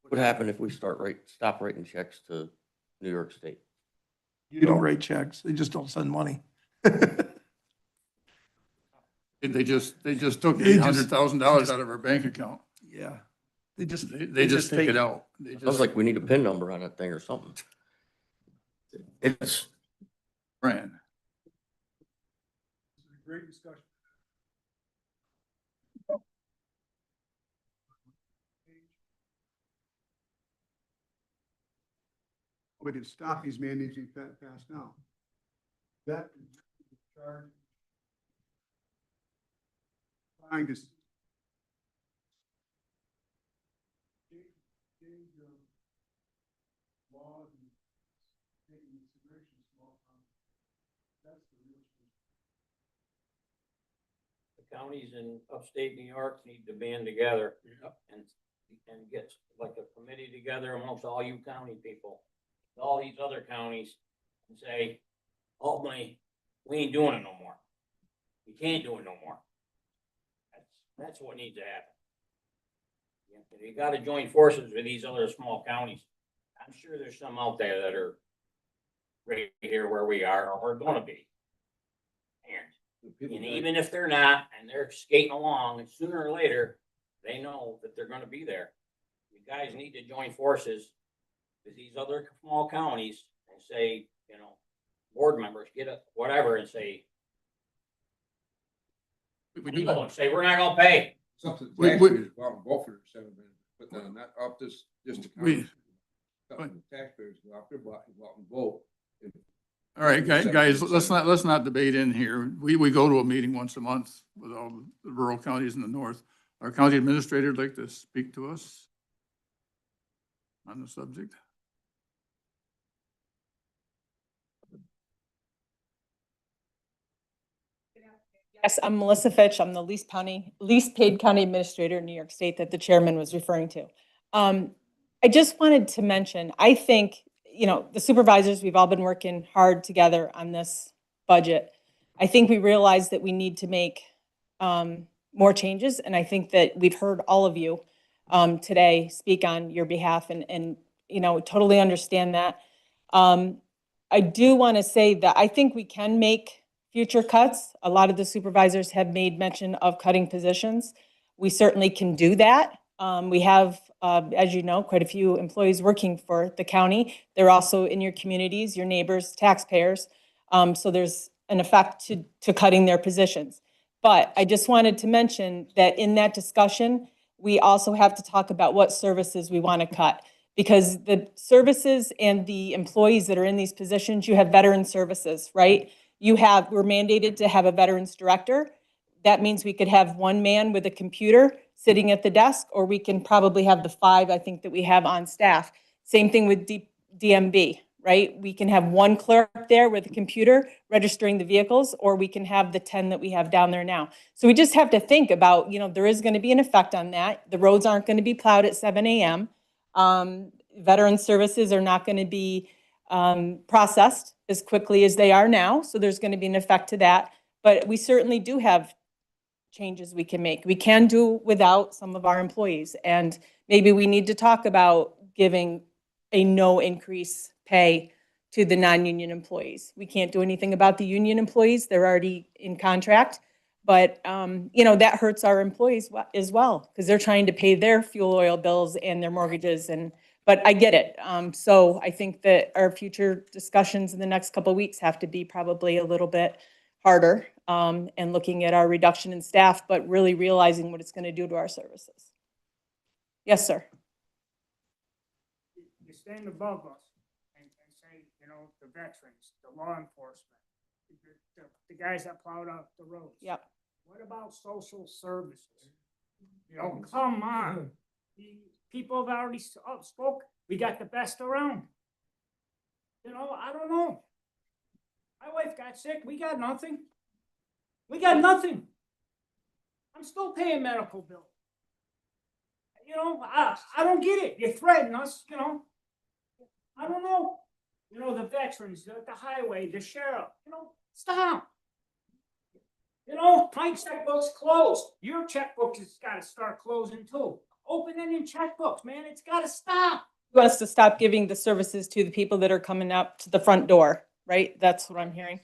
What would happen if we stop writing checks to New York State? You don't write checks. They just don't send money. They just took $800,000 out of our bank account. Yeah. They just take it out. Sounds like we need a PIN number on that thing or something. It's Brian. Great discussion. We can stop these mandates being passed now. That charge. Trying to change laws and taking consideration small towns. That's the real issue. The counties in upstate New York need to band together and get like a committee together amongst all you county people, all these other counties, and say, ultimately, we ain't doing it no more. We can't do it no more. That's what needs to happen. You gotta join forces with these other small counties. I'm sure there's some out there that are right here where we are, or we're gonna be. And even if they're not, and they're skating along, and sooner or later, they know that they're gonna be there. You guys need to join forces with these other small counties and say, board members, get a whatever and say, say, we're not gonna pay. Something We- taxpayers go out and vote for instead of put down, not off this, just the county. Something taxpayers go out there, go out and vote. All right, guys, let's not debate in here. We go to a meeting once a month with all the rural counties in the north. our county administrator would like to speak to us on the subject. Yes, I'm Melissa Fitch. I'm the least paid county administrator in New York State that the chairman was referring to. I just wanted to mention, I think, the supervisors, we've all been working hard together on this budget. I think we realize that we need to make more changes, and I think that we've heard all of you today speak on your behalf, and totally understand that. I do want to say that I think we can make future cuts. A lot of the supervisors have made mention of cutting positions. We certainly can do that. We have, as you know, quite a few employees working for the county. They're also in your communities, your neighbors, taxpayers. So there's an effect to cutting their positions. But I just wanted to mention that in that discussion, we also have to talk about what services we want to cut. Because the services and the employees that are in these positions, you have veteran services, right? We're mandated to have a veterans director. That means we could have one man with a computer sitting at the desk, or we can probably have the 5, I think, that we have on staff. Same thing with DMV, right? We can have one clerk there with a computer registering the vehicles, or we can have the 10 that we have down there now. So we just have to think about, there is going to be an effect on that. The roads aren't going to be plowed at 7 a.m. Veteran services are not going to be processed as quickly as they are now. So there's going to be an effect to that. But we certainly do have changes we can make. We can do without some of our employees. And maybe we need to talk about giving a no increase pay to the non-union employees. We can't do anything about the union employees. They're already in contract. But, that hurts our employees as well, because they're trying to pay their fuel oil bills and their mortgages. But I get it. So I think that our future discussions in the next couple of weeks have to be probably a little bit harder, and looking at our reduction in staff, but really realizing what it's going to do to our services. Yes, sir. You stand above us and say, the veterans, the law enforcement, the guys that plowed out the roads. Yep. What about social services? Come on. People have already spoke. We got the best around. I don't know. My wife got sick. We got nothing. I'm still paying medical bills. I don't get it. You threaten us, I don't know. The veterans, the highway, the sheriff, stop. My checkbook's closed. Your checkbook has got to start closing too. Open-ended checkbooks, man, it's got to stop. You want us to stop giving the services to the people that are coming up to the front door, right? That's what I'm hearing.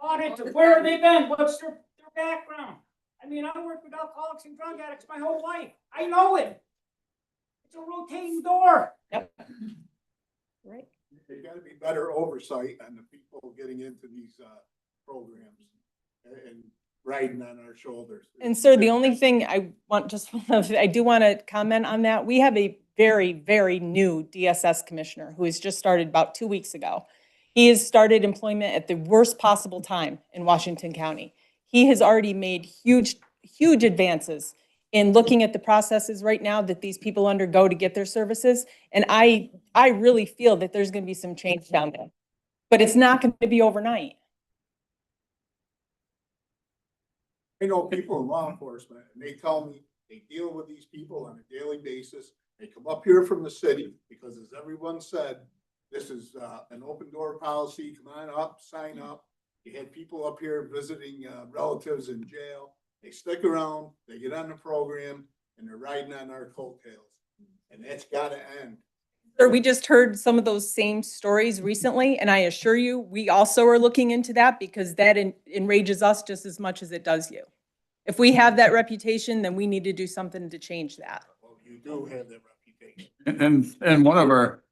Audit, where have they been? What's their background? I worked with alcoholics and drug addicts my whole life. I know it. It's a rotating door. Yep. Right. There's got to be better oversight on the people getting into these programs and riding on our shoulders. And sir, the only thing I do want to comment on that. We have a very, very new DSS commissioner who has just started about 2 weeks ago. He has started employment at the worst possible time in Washington County. He has already made huge advances in looking at the processes right now that these people undergo to get their services. And I really feel that there's going to be some change down there, but it's not going to be overnight. I know people in law enforcement, and they tell me they deal with these people on a daily basis. They come up here from the city because, as everyone said, this is an open door policy. Come on up, sign up. You had people up here visiting relatives in jail. They stick around, they get on the program, and they're riding on our coattails. And that's got to end. Sir, we just heard some of those same stories recently, and I assure you, we also are looking into that because that enrages us just as much as it does you. If we have that reputation, then we need to do something to change that. Well, you do have that reputation. And one of our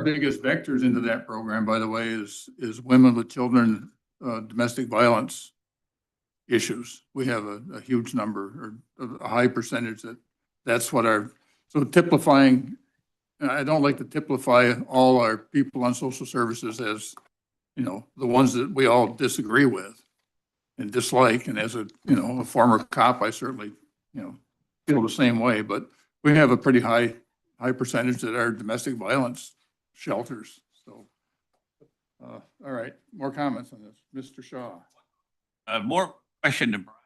biggest vectors into that program, by the way, is women with children, domestic violence issues. We have a huge number, or a high percentage that's what so typifying, I don't like to typify all our people on social services as, the ones that we all disagree with. and dislike. And as a, a former cop, I certainly, feel the same way. But we have a pretty high percentage that are domestic violence shelters. So, all right, more comments on this. Mr. Shaw. More question to Brian.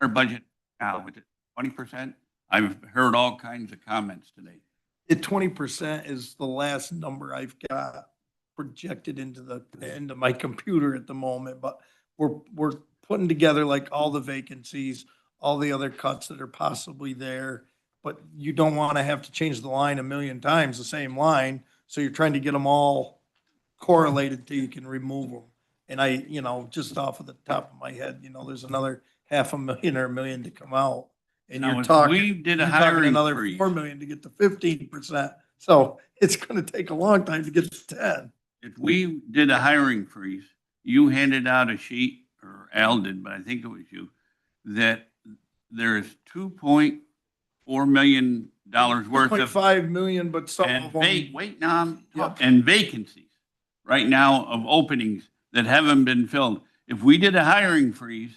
Our budget now, with it 20%? I've heard all kinds of comments today. The 20% is the last number I've got projected into my computer at the moment, but we're putting together like all the vacancies, all the other cuts that are possibly there, but you don't want to have to change the line a million times, the same line. So you're trying to get them all correlated till you can remove them. And I, just off of the top of my head, there's another $500,000 or $1 million to come out. And Now, you're if talking, we did a you're talking hiring another freeze. 4 million to get to 15%. So it's going to take a long time to get to 10. If we did a hiring freeze, you handed out a sheet, or Al did, but I think it was you, that there is $2.4 million worth of. 2.5 million, but some And of them. wait, now, Yep. and vacancies right now of openings that haven't been filled. If we did a hiring freeze,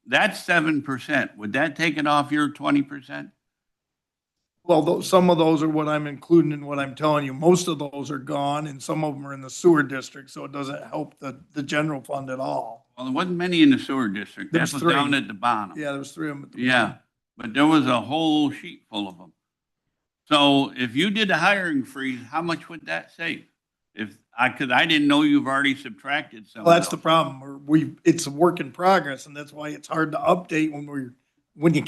that's 7%. Would that take it off your 20%? Well, some of those are what I'm including in what I'm telling you. Most of those are gone and some of them are in the sewer district, so it doesn't help the general fund at all. Well, there wasn't many in the sewer district. That There's was 3. down at the bottom. Yeah, there was 3 of them at the Yeah, bottom. but there was a whole sheet full of them. So if you did a hiring freeze, how much would that save? Cause I didn't know you've already subtracted some. Well, that's the problem. It's a work in progress, and that's why it's hard to update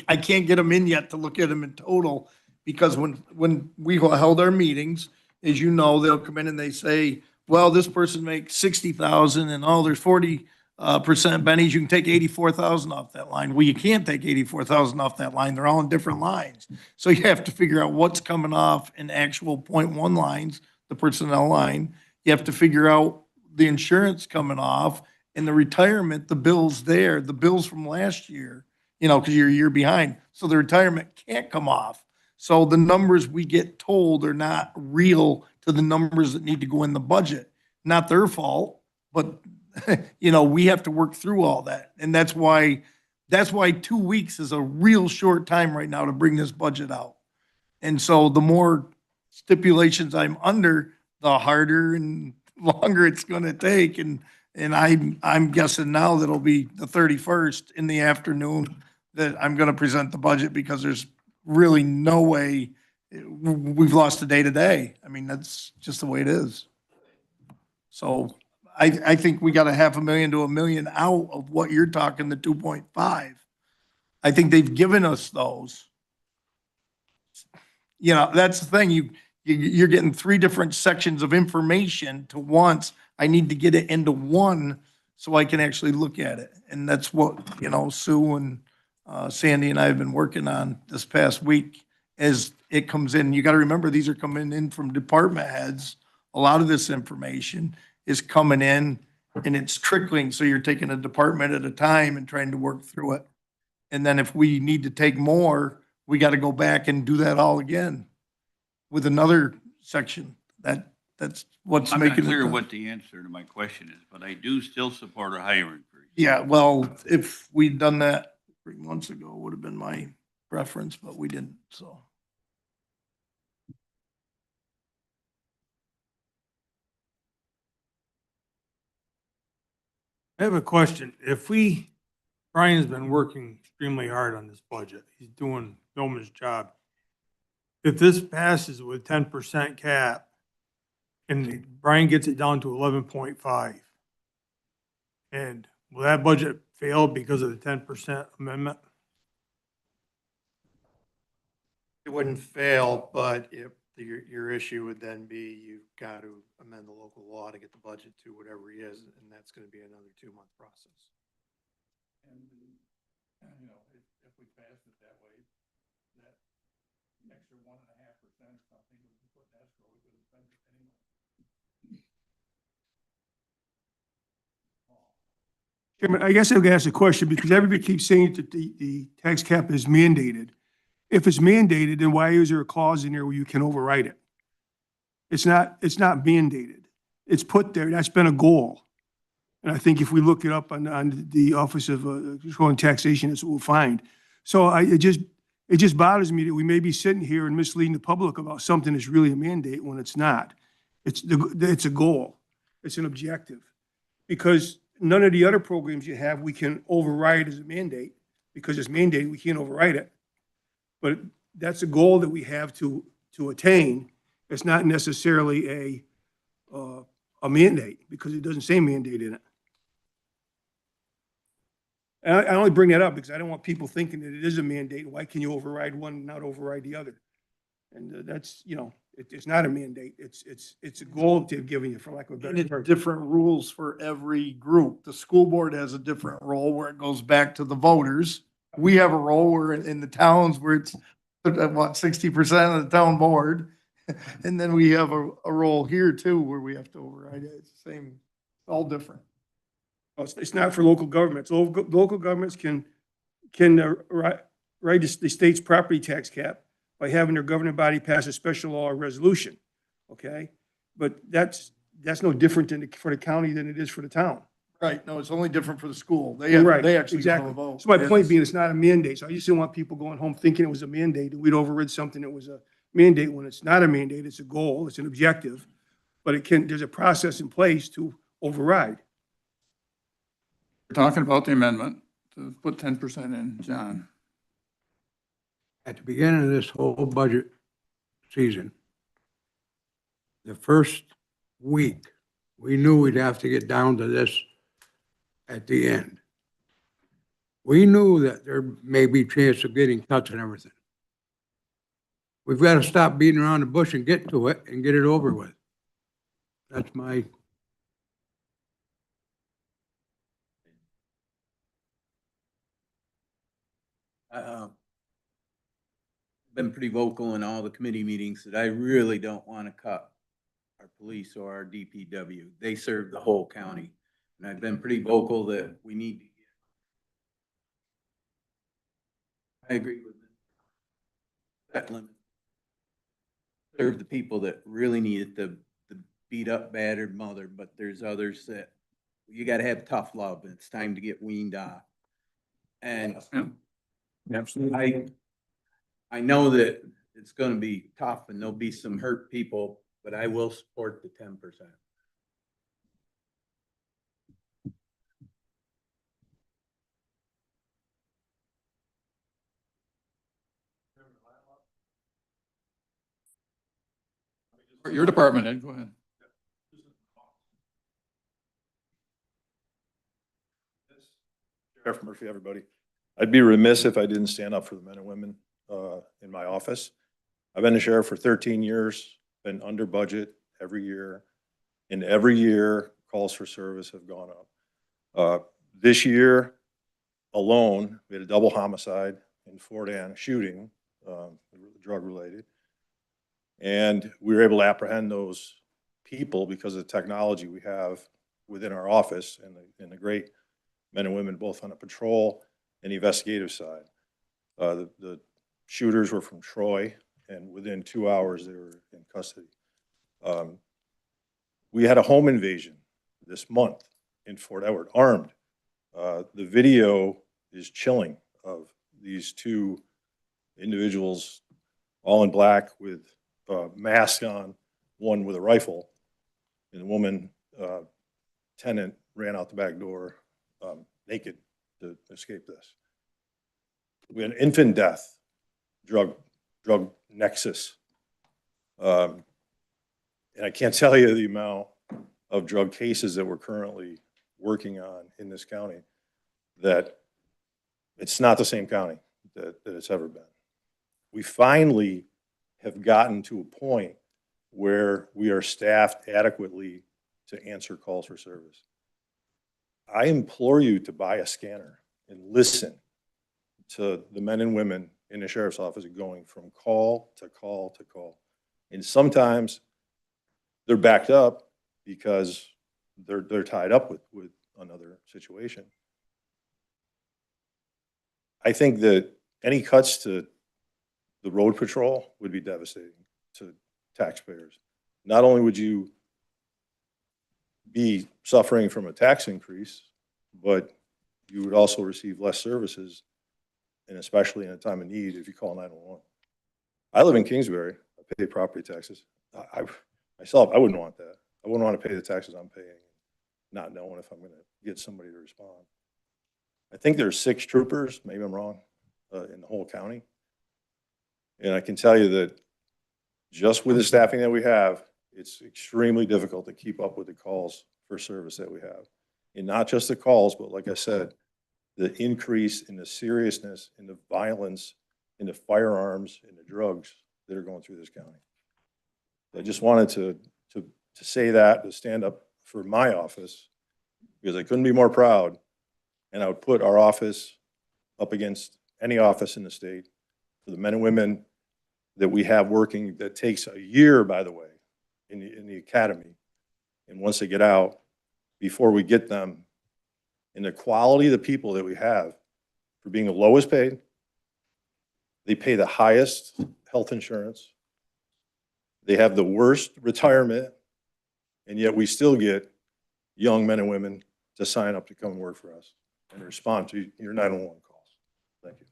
I can't get them in yet to look at them in total. Because when we held our meetings, as you know, they'll come in and they say, well, this person makes 60,000 and there's 40% bennies, you can take 84,000 off that line. Well, you can't take 84,000 off that line. They're all in different lines. So you have to figure out what's coming off in actual .1 lines, the personnel line. You have to figure out the insurance coming off and the retirement, the bills there, the bills from last year, because you're a year behind. So the retirement can't come off. So the numbers we get told are not real to the numbers that need to go in the budget. Not their fault, but we have to work through all that. And that's why 2 weeks is a real short time right now to bring this budget out. And so the more stipulations I'm under, the harder and longer it's going to take. And I'm guessing now that'll be the 31st in the afternoon that I'm going to present the budget, because there's really no way we've lost a day today. I mean, that's just the way it is. So I think we got a $500,000 to $1 million out of what you're talking, the 2.5. I think they've given us those. That's the thing. You're getting 3 different sections of information to once. I need to get it into one so I can actually look at it. And that's what, Sue and Sandy and I have been working on this past week as it comes in. You got to remember, these are coming in from department heads. A lot of this information is coming in and it's trickling. So you're taking a department at a time and trying to work through it. And then if we need to take more, we got to go back and do that all again with another section. That's what's I'm not making it clear tough. what the answer to my question is, but I do still support a hiring freeze. Yeah, well, if we'd done that 3 months ago, would have been my preference, but we didn't, so. I have a question. Brian's been working extremely hard on this budget. He's doing yeoman's job. If this passes with 10% cap and Brian gets it down to 11.5, and will that budget fail because of the 10% amendment? It wouldn't fail, but if your issue would then be you've got to amend the local law to get the budget to whatever he is, and that's going to be another 2-month process. And, if we pass it that way, that extra 1.5% or something would be put in escrow, we could have spent it anyway. Chairman, I guess I've got to ask a question because everybody keeps saying that the tax cap is mandated. If it's mandated, then why is there a clause in there where you can override it? It's not mandated. It's put there. That's been a goal. And I think if we look it up on the Office of Control and Taxation, that's what we'll find. So it just bothers me that we may be sitting here and misleading the public about something that's really a mandate when it's not. It's a goal. It's an objective. Because none of the other programs you have, we can override as a mandate. Because it's mandated, we can't override it. But that's a goal that we have to attain. It's not necessarily a mandate, because it doesn't say mandate in it. And I only bring that up because I don't want people thinking that it is a mandate. Why can you override one and not override the other? And that's, it's not a mandate. It's a goal they've given you, for lack of a better And it's term. different rules for every group. The school board has a different role where it goes back to the voters. We have a role where in the towns where it's, what, 60% of the town board. And then we have a role here too, where we have to override it. It's the same, all different. Oh, it's not for local governments. Local governments can write the state's property tax cap by having their governing body pass a special law or resolution, okay? But that's no different for the county than it is for the town. Right, no, it's only different for the school. Right, They actually have exactly. a vote. So my point being, it's not a mandate. So I just didn't want people going home thinking it was a mandate, that we'd overrid something that was a mandate when it's not a mandate. It's a goal, it's an objective, but there's a process in place to override. We're talking about the amendment to put 10% in, John. At the beginning of this whole budget season, the first week, we knew we'd have to get down to this at the end. We knew that there may be chance of getting cuts and everything. We've got to stop beating around the bush and get to it and get it over with. That's my. Been pretty vocal in all the committee meetings that I really don't want to cut our police or our DPW. They serve the whole county. And I've been pretty vocal that we need to get. I agree with that limit. Serve the people that really need it, the beat up, battered mother, but there's others that you gotta have tough love, and it's time to get weaned off. And Absolutely. I know that it's gonna be tough and there'll be some hurt people, but I will support the 10%. Your department head, go ahead. Sheriff Murphy, everybody. I'd be remiss if I didn't stand up for the men and women in my office. I've been a sheriff for 13 years, been under budget every year, and every year calls for service have gone up. This year alone, we had a double homicide in Fort Ann shooting, drug related. And we were able to apprehend those people because of the technology we have within our office and the great men and women, both on the patrol and the investigative side. The shooters were from Troy, and within 2 hours, they were in custody. We had a home invasion this month in Fort Edward, armed. The video is chilling of these two individuals, all in black with masks on, one with a rifle, and the woman, tenant, ran out the back door naked to escape this. We had an infant death, drug nexus. And I can't tell you the amount of drug cases that we're currently working on in this county, that it's not the same county that it's ever been. We finally have gotten to a point where we are staffed adequately to answer calls for service. I implore you to buy a scanner and listen to the men and women in the sheriff's office going from call to call to call. And sometimes they're backed up because they're tied up with another situation. I think that any cuts to the road patrol would be devastating to taxpayers. Not only would you be suffering from a tax increase, but you would also receive less services, and especially in a time of need if you call 911. I live in Kingsbury. I pay property taxes. Myself, I wouldn't want that. I wouldn't want to pay the taxes I'm paying, not knowing if I'm going to get somebody to respond. I think there's 6 troopers, maybe I'm wrong, in the whole county. And I can tell you that just with the staffing that we have, it's extremely difficult to keep up with the calls for service that we have. And not just the calls, but like I said, the increase in the seriousness, in the violence, in the firearms, and the drugs that are going through this county. I just wanted to say that, to stand up for my office, because I couldn't be more proud. And I would put our office up against any office in the state for the men and women that we have working. That takes a year, by the way, in the academy. And once they get out, before we get them, and the quality of the people that we have for being the lowest paid, they pay the highest health insurance, they have the worst retirement, and yet we still get young men and women to sign up to come work for us and respond to your 911 calls. Thank you.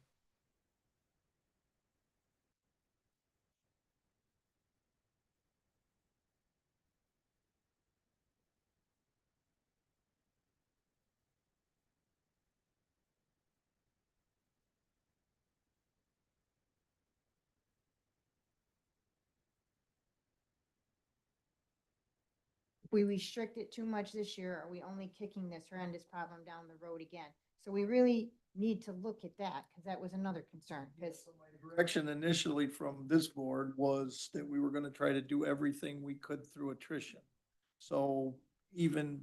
If we restrict it too much this year, are we only kicking this horrendous problem down the road again? So we really need to look at that, because that was another concern, because Direction initially from this board was that we were gonna try to do everything we could through attrition. So even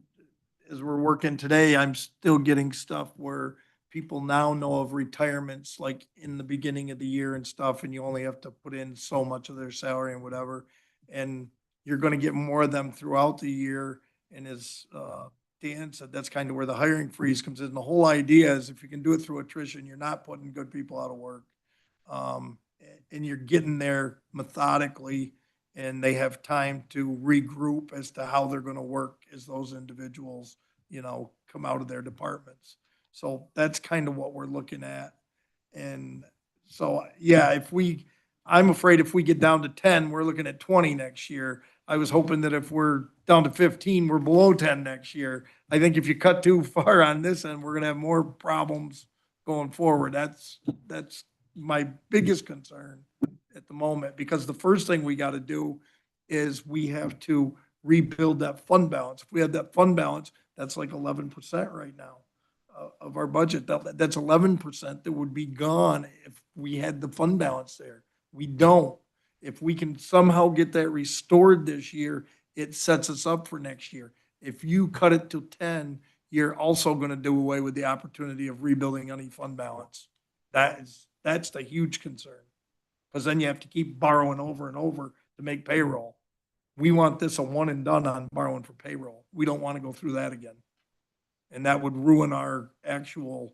as we're working today, I'm still getting stuff where people now know of retirements like in the beginning of the year and stuff, and you only have to put in so much of their salary and whatever. And you're gonna get more of them throughout the year. And as Dan said, that's kind of where the hiring freeze comes in. The whole idea is if you can do it through attrition, you're not putting good people out of work. And you're getting there methodically, and they have time to regroup as to how they're gonna work as those individuals, come out of their departments. So that's kind of what we're looking at. And so, yeah, I'm afraid if we get down to 10, we're looking at 20 next year. I was hoping that if we're down to 15, we're below 10 next year. I think if you cut too far on this end, we're gonna have more problems going forward. That's my biggest concern at the moment, because the first thing we gotta do is we have to rebuild that fund balance. If we had that fund balance, that's like 11% right now of our budget. That's 11% that would be gone if we had the fund balance there. We don't. If we can somehow get that restored this year, it sets us up for next year. If you cut it to 10, you're also going to do away with the opportunity of rebuilding any fund balance. That's the huge concern. Because then you have to keep borrowing over and over to make payroll. We want this a one and done on borrowing for payroll. We don't want to go through that again. And that would ruin our actual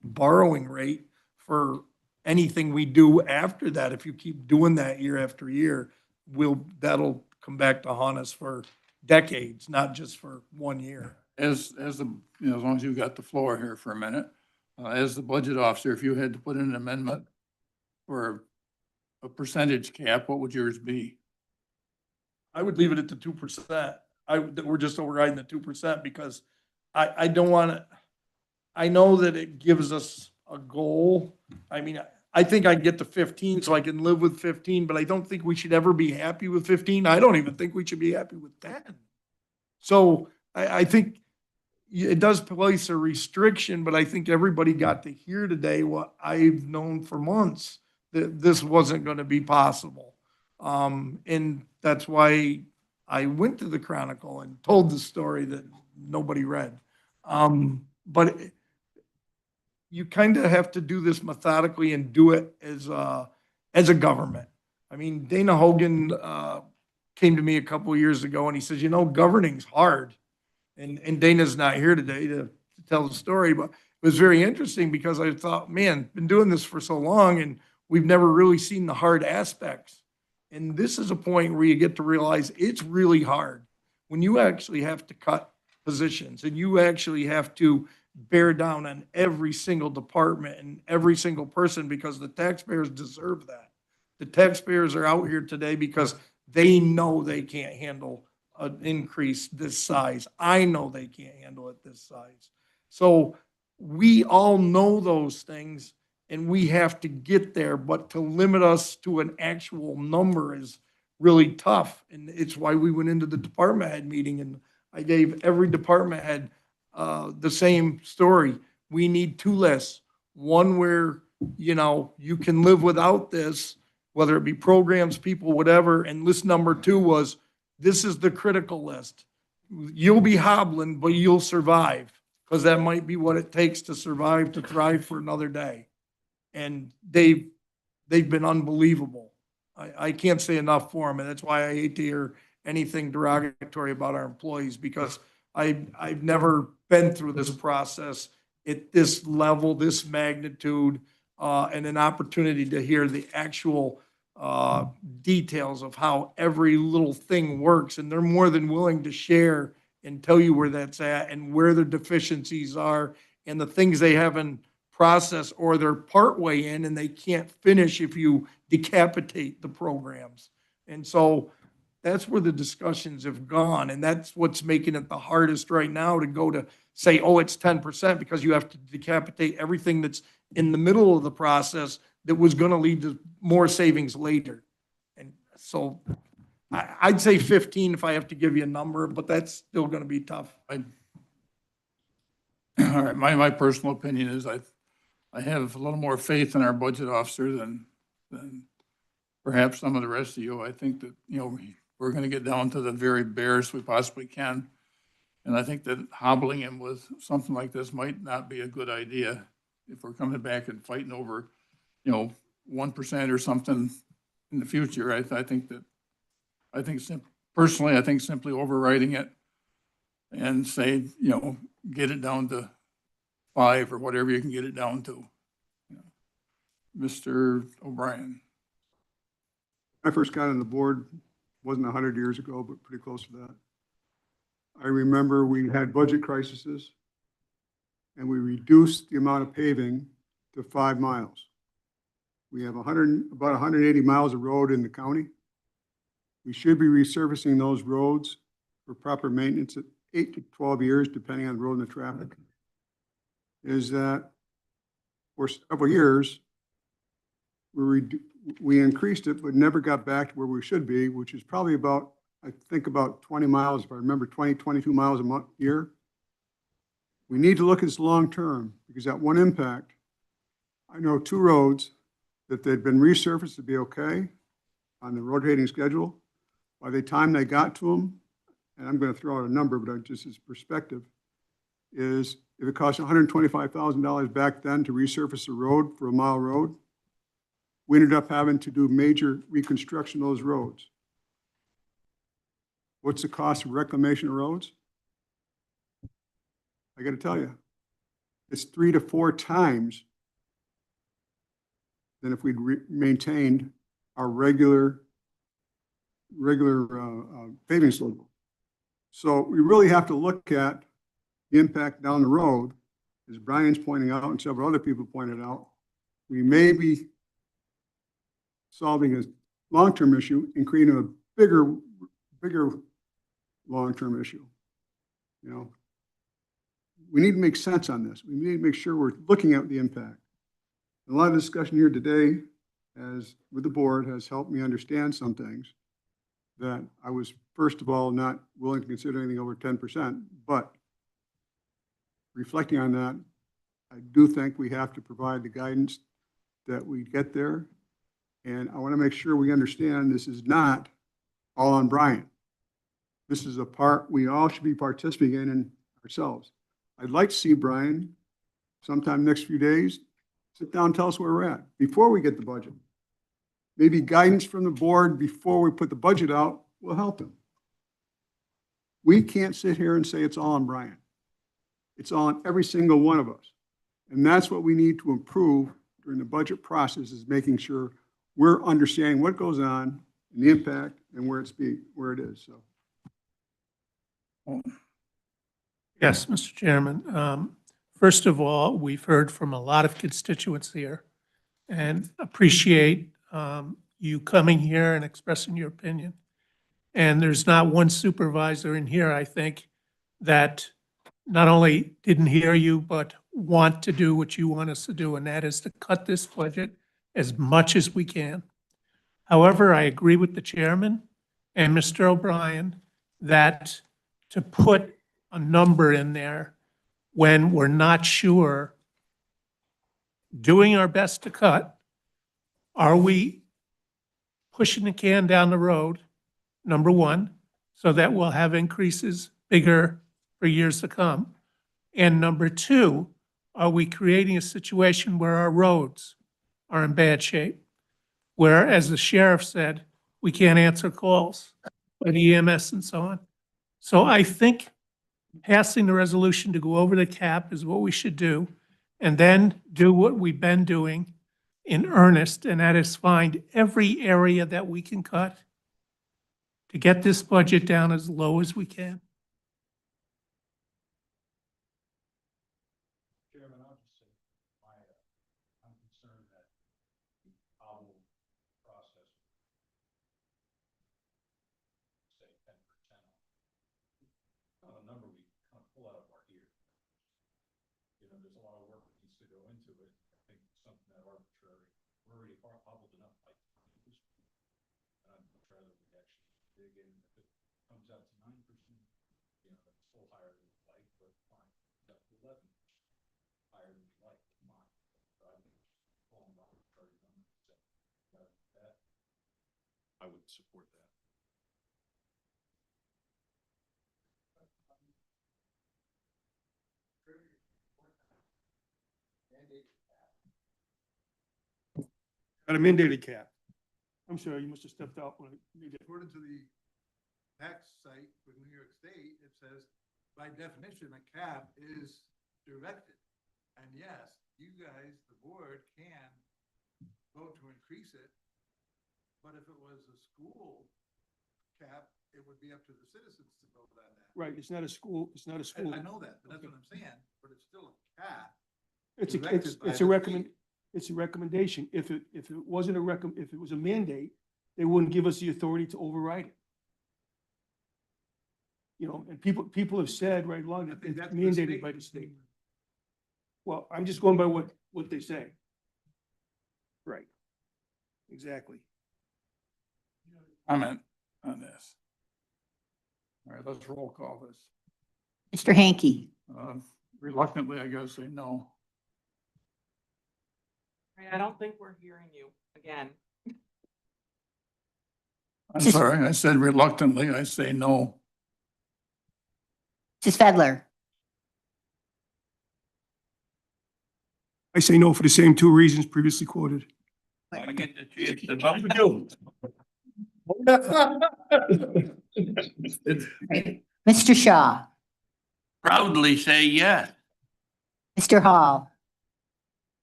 borrowing rate for anything we do after that. If you keep doing that year after year, that'll come back to haunt us for decades, not just for 1 year. As long as you've got the floor here for a minute, as the budget officer, if you had to put in an amendment for a percentage cap, what would yours be? I would leave it at the 2%. We're just overriding the 2% because I don't want to, I know that it gives us a goal. I mean, I think I can get to 15, so I can live with 15, but I don't think we should ever be happy with 15. I don't even think we should be happy with 10. So I think it does place a restriction, but I think everybody got to hear today what I've known for months, that this wasn't going to be possible. And that's why I went to the Chronicle and told the story that nobody read. But you kind of have to do this methodically and do it as a government. I mean, Dana Hogan came to me a couple of years ago and he says, governing's hard. And Dana's not here today to tell the story, but it was very interesting because I thought, man, been doing this for so long and we've never really seen the hard aspects. And this is a point where you get to realize it's really hard. when you actually have to cut positions and you actually have to bear down on every single department and every single person because the taxpayers deserve that. The taxpayers are out here today because they know they can't handle an increase this size. I know they can't handle it this size. So we all know those things and we have to get there, but to limit us to an actual number is really tough. And it's why we went into the department head meeting and I gave every department head the same story. We need two lists. One where, you know, you can live without this, whether it be programs, people, whatever. And list number two was, this is the critical list. You'll be hobbling, but you'll survive because that might be what it takes to survive, to thrive for another day. And they've been unbelievable. I can't say enough for them. And that's why I hate to hear anything derogatory about our employees because I've never been through this process at this level, this magnitude, and an opportunity to hear the actual details of how every little thing works. And they're more than willing to share and tell you where that's at and where their deficiencies are and the things they haven't processed or they're partway in and they can't finish if you decapitate the programs. And so that's where the discussions have gone. And that's what's making it the hardest right now to go to say, oh, it's 10% because you have to decapitate everything that's in the middle of the process that was going to lead to more savings later. And so I'd say 15 if I have to give you a number, but that's still going to be tough. All right, my personal opinion is I have a little more faith in our budget officer than perhaps some of the rest of you. I think that, you know, we're going to get down to the very barest we possibly can. And I think that hobbling him with something like this might not be a good idea if we're coming back and fighting over, you know, 1% or something in the future. I think personally, I think simply overriding it and say, you know, get it down to 5 or whatever you can get it down to. Mr. O'Brien. I first got on the board, wasn't 100 years ago, but pretty close to that. I remember we had budget crises and we reduced the amount of paving to 5 miles. We have about 180 miles of road in the county. We should be resurfacing those roads for proper maintenance at 8 to 12 years, depending on the road and the traffic. Is that for several years, we increased it, but never got back to where we should be, which is probably about, I think about 20 miles, if I remember, 22 miles a year. We need to look at this long-term because that one impact, I know 2 roads that they'd been resurfaced to be okay on the rotating schedule. By the time they got to them, and I'm going to throw out a number, but just as perspective, is if it cost $125,000 back then to resurface a road for a mile road, we ended up having to do major reconstruction of those roads. What's the cost of reclamation of roads? I got to tell you, it's 3 to 4 times than if we'd maintained our regular paving schedule. So we really have to look at the impact down the road, as Brian's pointing out and several other people pointed out. We may be solving a long-term issue and creating a bigger long-term issue. You know, we need to make sense on this. We need to make sure we're looking at the impact. A lot of discussion here today, as with the board, has helped me understand some things that I was, first of all, not willing to consider anything over 10%, but reflecting on that, I do think we have to provide the guidance that we get there. And I want to make sure we understand this is not all on Brian. This is a part we all should be participating in ourselves. I'd like to see Brian sometime next few days, sit down and tell us where we're at before we get the budget. Maybe guidance from the board before we put the budget out will help him. We can't sit here and say it's all on Brian. It's on every single one of us. And that's what we need to improve during the budget process, is making sure we're understanding what goes on and the impact and where it is. So Yes, Mr. Chairman. First of all, we've heard from a lot of constituents here and appreciate you coming here and expressing your opinion. And there's not one supervisor in here, I think, that not only didn't hear you, but want to do what you want us to do, and that is to cut this budget as much as we can. However, I agree with the chairman and Mr. O'Brien that to put a number in there when we're not sure, doing our best to cut, are we pushing the can down the road, number one, so that we'll have increases bigger for years to come? And number two, are we creating a situation where our roads are in bad shape? Where, as the sheriff said, we can't answer calls by the EMS and so on. So I think passing the resolution to go over the cap is what we should do, and then do what we've been doing in earnest, and that is find every area that we can cut to get this budget down as low as we can. Chairman, I'll just say, I'm concerned that our process, say 10%, not a number we kind of pull out of our ear. You know, there's a lot of work that needs to go into it. I think something that arbitrary, we're already hobbled enough by this. And I'd much rather we actually dig in. If it comes out to 9%, you know, that's still higher than we like, but fine. It's up to 11%. Higher than we like, fine. But I think pulling arbitrary numbers, that I would support that. Got a mandated cap. I'm sorry, you must have stepped out when I made it. According to the tax site for New York State, it says, by definition, a cap is directed. And yes, you guys, the board, can vote to increase it. But if it was a school cap, it would be up to the citizens to vote on that. Right, it's not a school, it's not a school. I know that, but that's what I'm saying, but it's still a cap. It's directed by it's a the recommend, it's a recommendation. If it wasn't if it was a mandate, they wouldn't give us the authority to override it. You know, and people have said right along that it's mandated by the state. Well, I'm just going by what they say. Right. Exactly. Comment on this. All right, let's roll call this. Mr. Hanky, Reluctantly, I gotta say no. I don't think we're hearing you again. I'm sorry, I said reluctantly, I say no. Mrs. Fedler, I say no for the same two reasons previously quoted. I get the chance to vote. Mr. Shaw, Proudly say yes. Mr. Hall,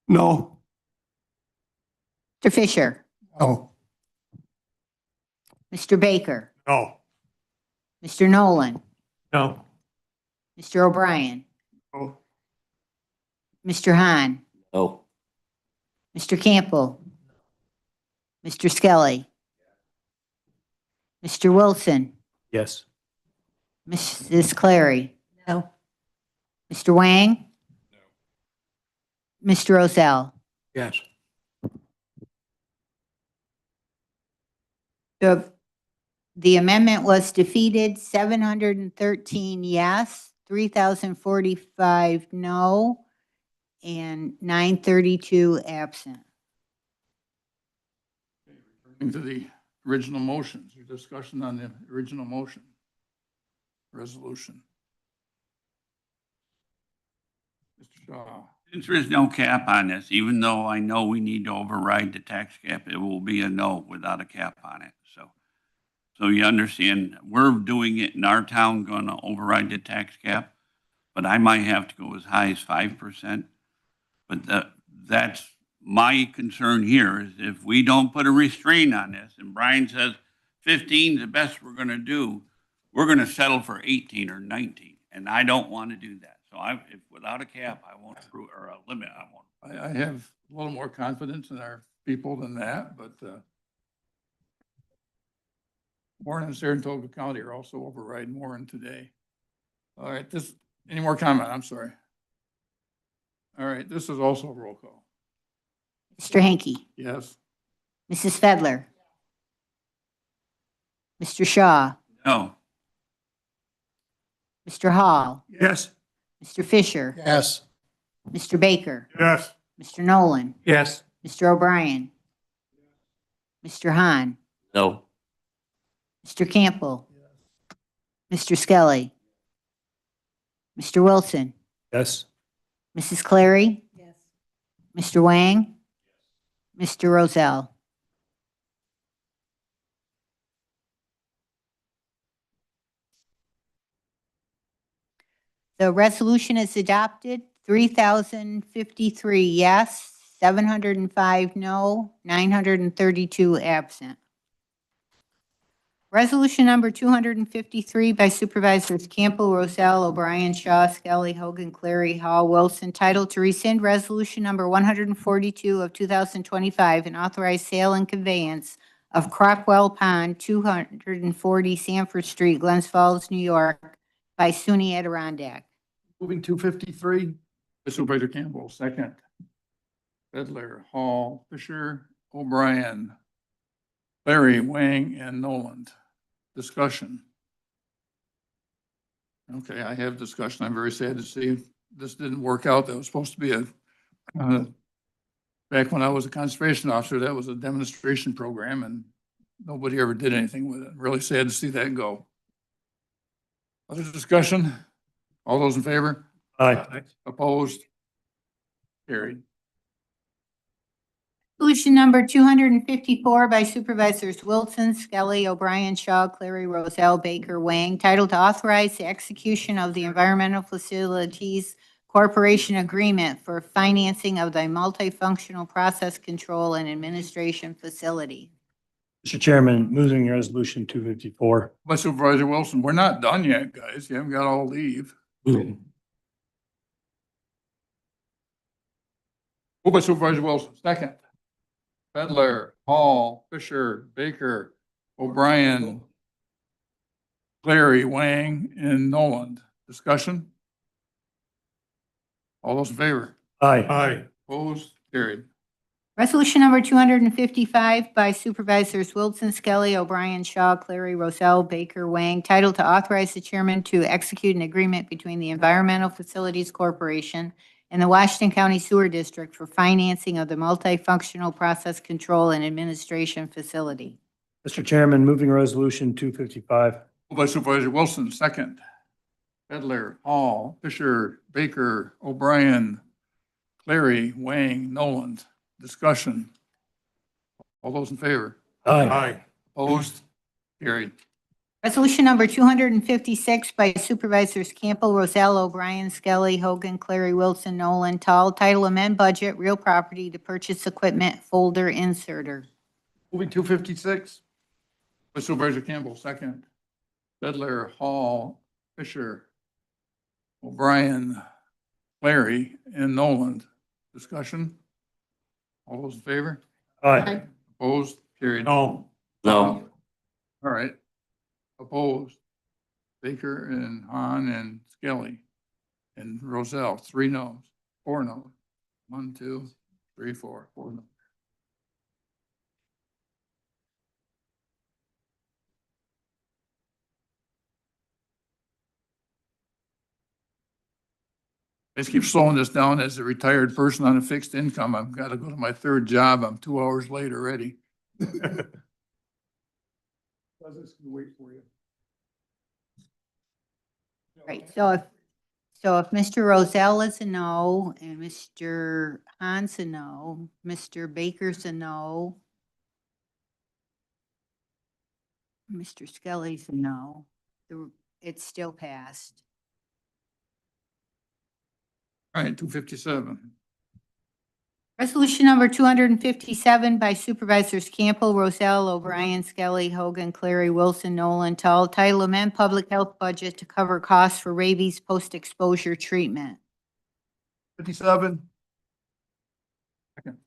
No. Mr. Fisher, No. Mr. Baker, No. Mr. Nolan, No. Mr. O'Brien, No. Mr. Hahn, Oh, Mr. Campbell, Mr. Skelly, Mr. Wilson, Yes. Mrs. Clary. No. Mr. Wang? No. Mr. Rozell? Yes. The amendment was defeated, 713 yes, 3,045 no, and 932 absent. Into the original motions, your discussion on the original motion. Resolution. Mr. Shaw. Since there's no cap on this, even though I know we need to override the tax cap, it will be a no without a cap on it. So you understand, we're doing it in our town, gonna override the tax cap, but I might have to go as high as 5%. But that's my concern here is if we don't put a restraint on this and Brian says 15 is the best we're gonna do, we're gonna settle for 18 or 19, and I don't want to do that. So if without a cap, I won't approve, or a limit, I won't. I have a little more confidence in our people than that, but, Warren and Saratoga County are also overriding Warren today. All right, any more comment? I'm sorry. All right, this is also a roll call. Mr. Hanky, Yes. Mrs. Fedler, Mr. Shaw, No. Mr. Hall, Yes. Mr. Fisher, Yes. Mr. Baker, Yes. Mr. Nolan, Yes. Mr. O'Brien, Mr. Hahn, No. Mr. Campbell, Mr. Skelly, Mr. Wilson, Yes. Mrs. Clary, Mr. Wang, Mr. Rozell. The resolution is adopted, 3,053 yes, 705 no, 932 absent. Resolution number 253 by Supervisors Campbell, Roselle, O'Brien, Shaw, Skelly, Hogan, Clary, Hall, Wilson, titled to rescind Resolution number 142 of 2025 and authorize sale and conveyance of Crockwell Pond, 240 Sanford Street, Glens Falls, New York, by SUNY Adirondack. Moving 253. Supervisor Campbell, second. Fedler, Hall, Fisher, O'Brien, Larry, Wang, and Noland. Discussion. Okay, I have discussion. I'm very sad to see this didn't work out. That was supposed to be back when I was a conservation officer, that was a demonstration program and nobody ever did anything with it. Really sad to see that go. Other discussion? All those in favor? Aye. Opposed? Carried. Resolution number 254 by Supervisors Wilson, Skelly, O'Brien, Shaw, Clary, Roselle, Baker, Wang, titled to authorize the execution of the Environmental Facilities Corporation Agreement for financing of the multifunctional process control and administration facility. Mr. Chairman, moving resolution 254. By Supervisor Wilson, we're not done yet, guys. You haven't got all leave. Moved by Supervisor Wilson, second. Fedler, Hall, Fisher, Baker, O'Brien, Clary, Wang, and Noland. Discussion? All those in favor? Aye. Opposed? Carried. Resolution number 255 by Supervisors Wilson, Skelly, O'Brien, Shaw, Clary, Roselle, Baker, Wang, titled to authorize the chairman to execute an agreement between the Environmental Facilities Corporation and the Washington County Sewer District for financing of the multifunctional process control and administration facility. Mr. Chairman, moving resolution 255. Moved by Supervisor Wilson, second. Fedler, Hall, Fisher, Baker, O'Brien, Clary, Wang, Noland. Discussion. All those in favor? Aye. Opposed? Carried. Resolution number 256 by Supervisors Campbell, Roselle, O'Brien, Skelly, Hogan, Clary, Wilson, Nolan, Tall, title amend budget, real property to purchase equipment, folder inserter. Moving 256. By Supervisor Campbell, second. Fedler, Hall, Fisher, O'Brien, Clary, and Noland. Discussion. All those in favor? Aye. Opposed? Carried. No. No. All right. Opposed? Baker and Hahn and Skelly and Roselle, 3 noes, 4 noes. 1, 2, 3, 4, 4 noes. I just keep slowing this down as a retired person on a fixed income. I've got to go to my 3rd job. I'm 2 hours late already. Business can wait for you. Right, so if Mr. Roselle is a no, and Mr. Hahn's a no, Mr. Baker's a no, Mr. Skelly's a no, it's still passed. All right, 257. Resolution number 257 by Supervisors Campbell, Roselle, O'Brien, Skelly, Hogan, Clary, Wilson, Nolan, Tull, title amend public health budget to cover costs for rabies post-exposure treatment. 57. Second.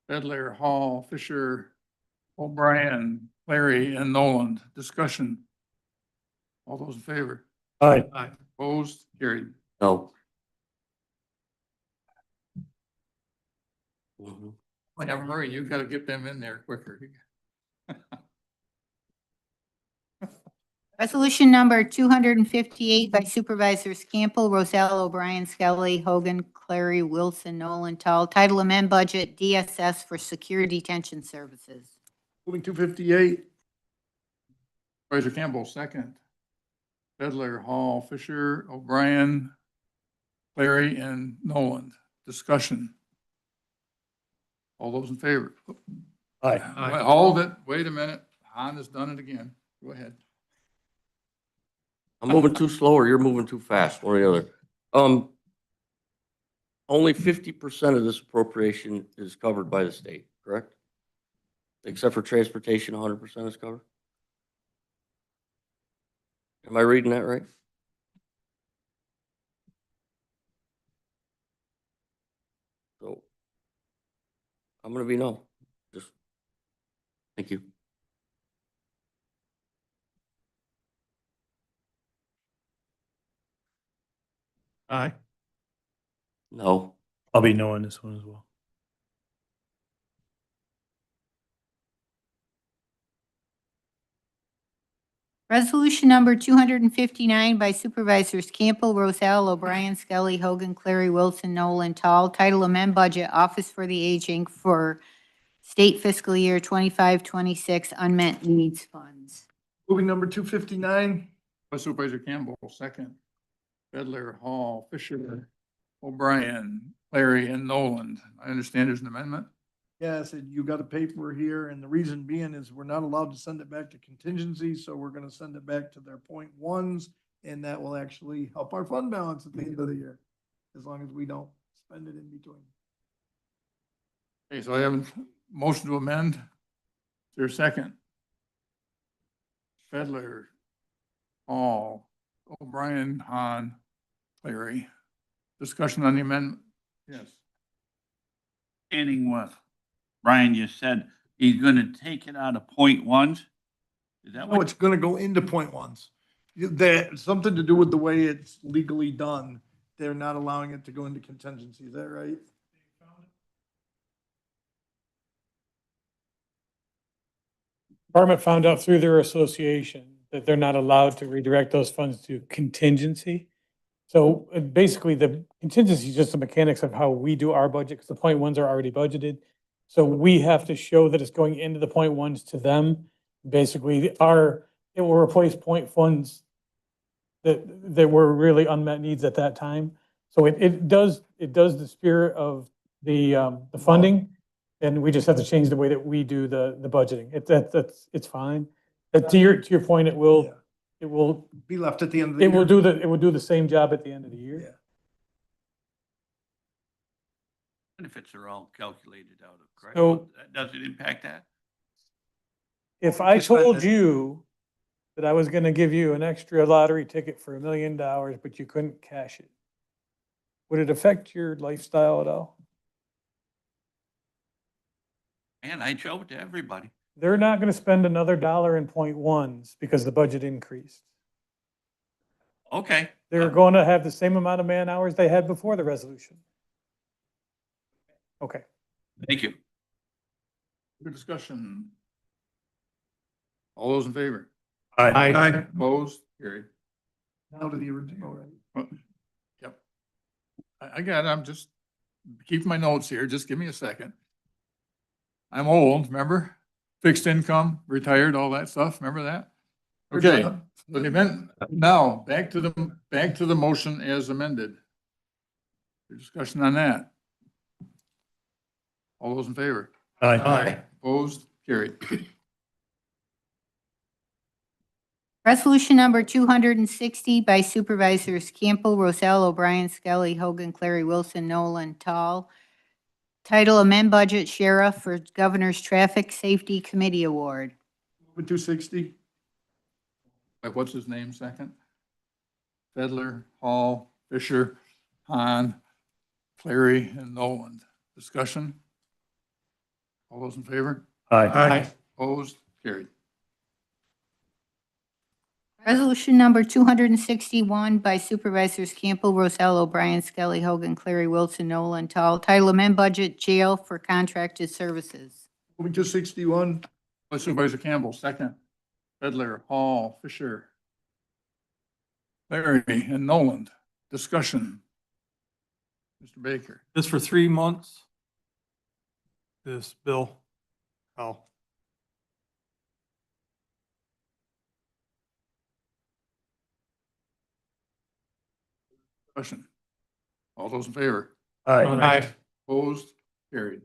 Bedler, Hall, Fisher, O'Brien, Larry, and Noland. Discussion. All those in favor? Aye. Opposed? Carried. No. Mhm. Yeah, Murray, you've got to get them in there quicker. Resolution number 258 by Supervisors Campbell, Roselle, O'Brien, Skelly, Hogan, Clary, Wilson, Nolan, Tull, title amend budget DSS for secure detention services. Moving 258. Supervisor Campbell, second. Bedler, Hall, Fisher, O'Brien, Larry, and Noland. Discussion. All those in favor? Aye. Wait, hold it. Wait a minute. Han has done it again. Go ahead. I'm moving too slow or you're moving too fast, one or the other. Only 50% of this appropriation is covered by the state, correct? Except for transportation, 100% is covered? Am I reading that right? So I'm gonna be no. Just, thank you. Aye. No. I'll be no on this one as well. Resolution number 259 by Supervisors Campbell, Roselle, O'Brien, Skelly, Hogan, Clary, Wilson, Nolan, Tull, title amend budget Office for the Aging for state fiscal year 25-26 unmet needs funds. Moving number 259. By Supervisor Campbell, second. Bedler, Hall, Fisher, O'Brien, Larry, and Noland. I understand there's an amendment. Yeah, I said you got a paper here, and the reason being is we're not allowed to send it back to contingency, so we're gonna send it back to their point ones, and that will actually help our fund balance at the end of the year, as long as we don't spend it in between. Okay, so I have a motion to amend. Is there a second? Bedler, Hall, O'Brien, Han, Larry. Discussion on the amendment? Yes. Standing with Brian just said, he's gonna take it out of point ones. Is that No, what? it's gonna go into point ones. That, something to do with the way it's legally done. They're not allowing it to go into contingency. Is that right? Department found out through their association that they're not allowed to redirect those funds to contingency. So basically, the contingency is just the mechanics of how we do our budget, because the point ones are already budgeted. So we have to show that it's going into the point ones to them. Basically, it will replace point funds that were really unmet needs at that time. So it does the spirit of the funding, and we just have to change the way that we do the budgeting. It's fine. But to your point, it will Be left at the end of the it year. will do the same job at the end of the year. Yeah. Benefits are all calculated out of, correct? So- Does it impact that? If I Just spend told it. you that I was gonna give you an extra lottery ticket for $1 million, but you couldn't cash it, would it affect your lifestyle at all? And I show it to everybody. They're not gonna spend another dollar in point ones because the budget increased. Okay. They're going to have the same amount of man hours they had before the resolution. Okay. Thank you. Good discussion. All those in favor? Aye. Opposed? Carried. Now to the original, right? Yep. I got it. I'm just keeping my notes here. Just give me a second. I'm old, remember? Fixed income, retired, all that stuff. Remember that? Okay. The event, now, back to the motion as amended. Discussion on that. All those in favor? Aye. Opposed? Carried. Resolution number 260 by Supervisors Campbell, Roselle, O'Brien, Skelly, Hogan, Clary, Wilson, Nolan, Tull, Title Amend Budget Sheriff for Governor's Traffic Safety Committee Award. Moving 260. Like, what's his name second? Fedler, Hall, Fisher, Hahn, Clary, and Noland. Discussion? All those in favor? Aye. Opposed? Carried. Resolution number 261 by Supervisors Campbell, Rosell, O'Brien, Skelly, Hogan, Clary, Wilson, Nolan, Tall. Title Amend Budget Jail for Contracted Services. Moving 261. By Supervisor Campbell, second. Fedler, Hall, Fisher, Larry, and Noland. Discussion. Mr. Baker. This for 3 months? This bill? Oh. Discussion. All those in favor? Aye. Opposed? Carried.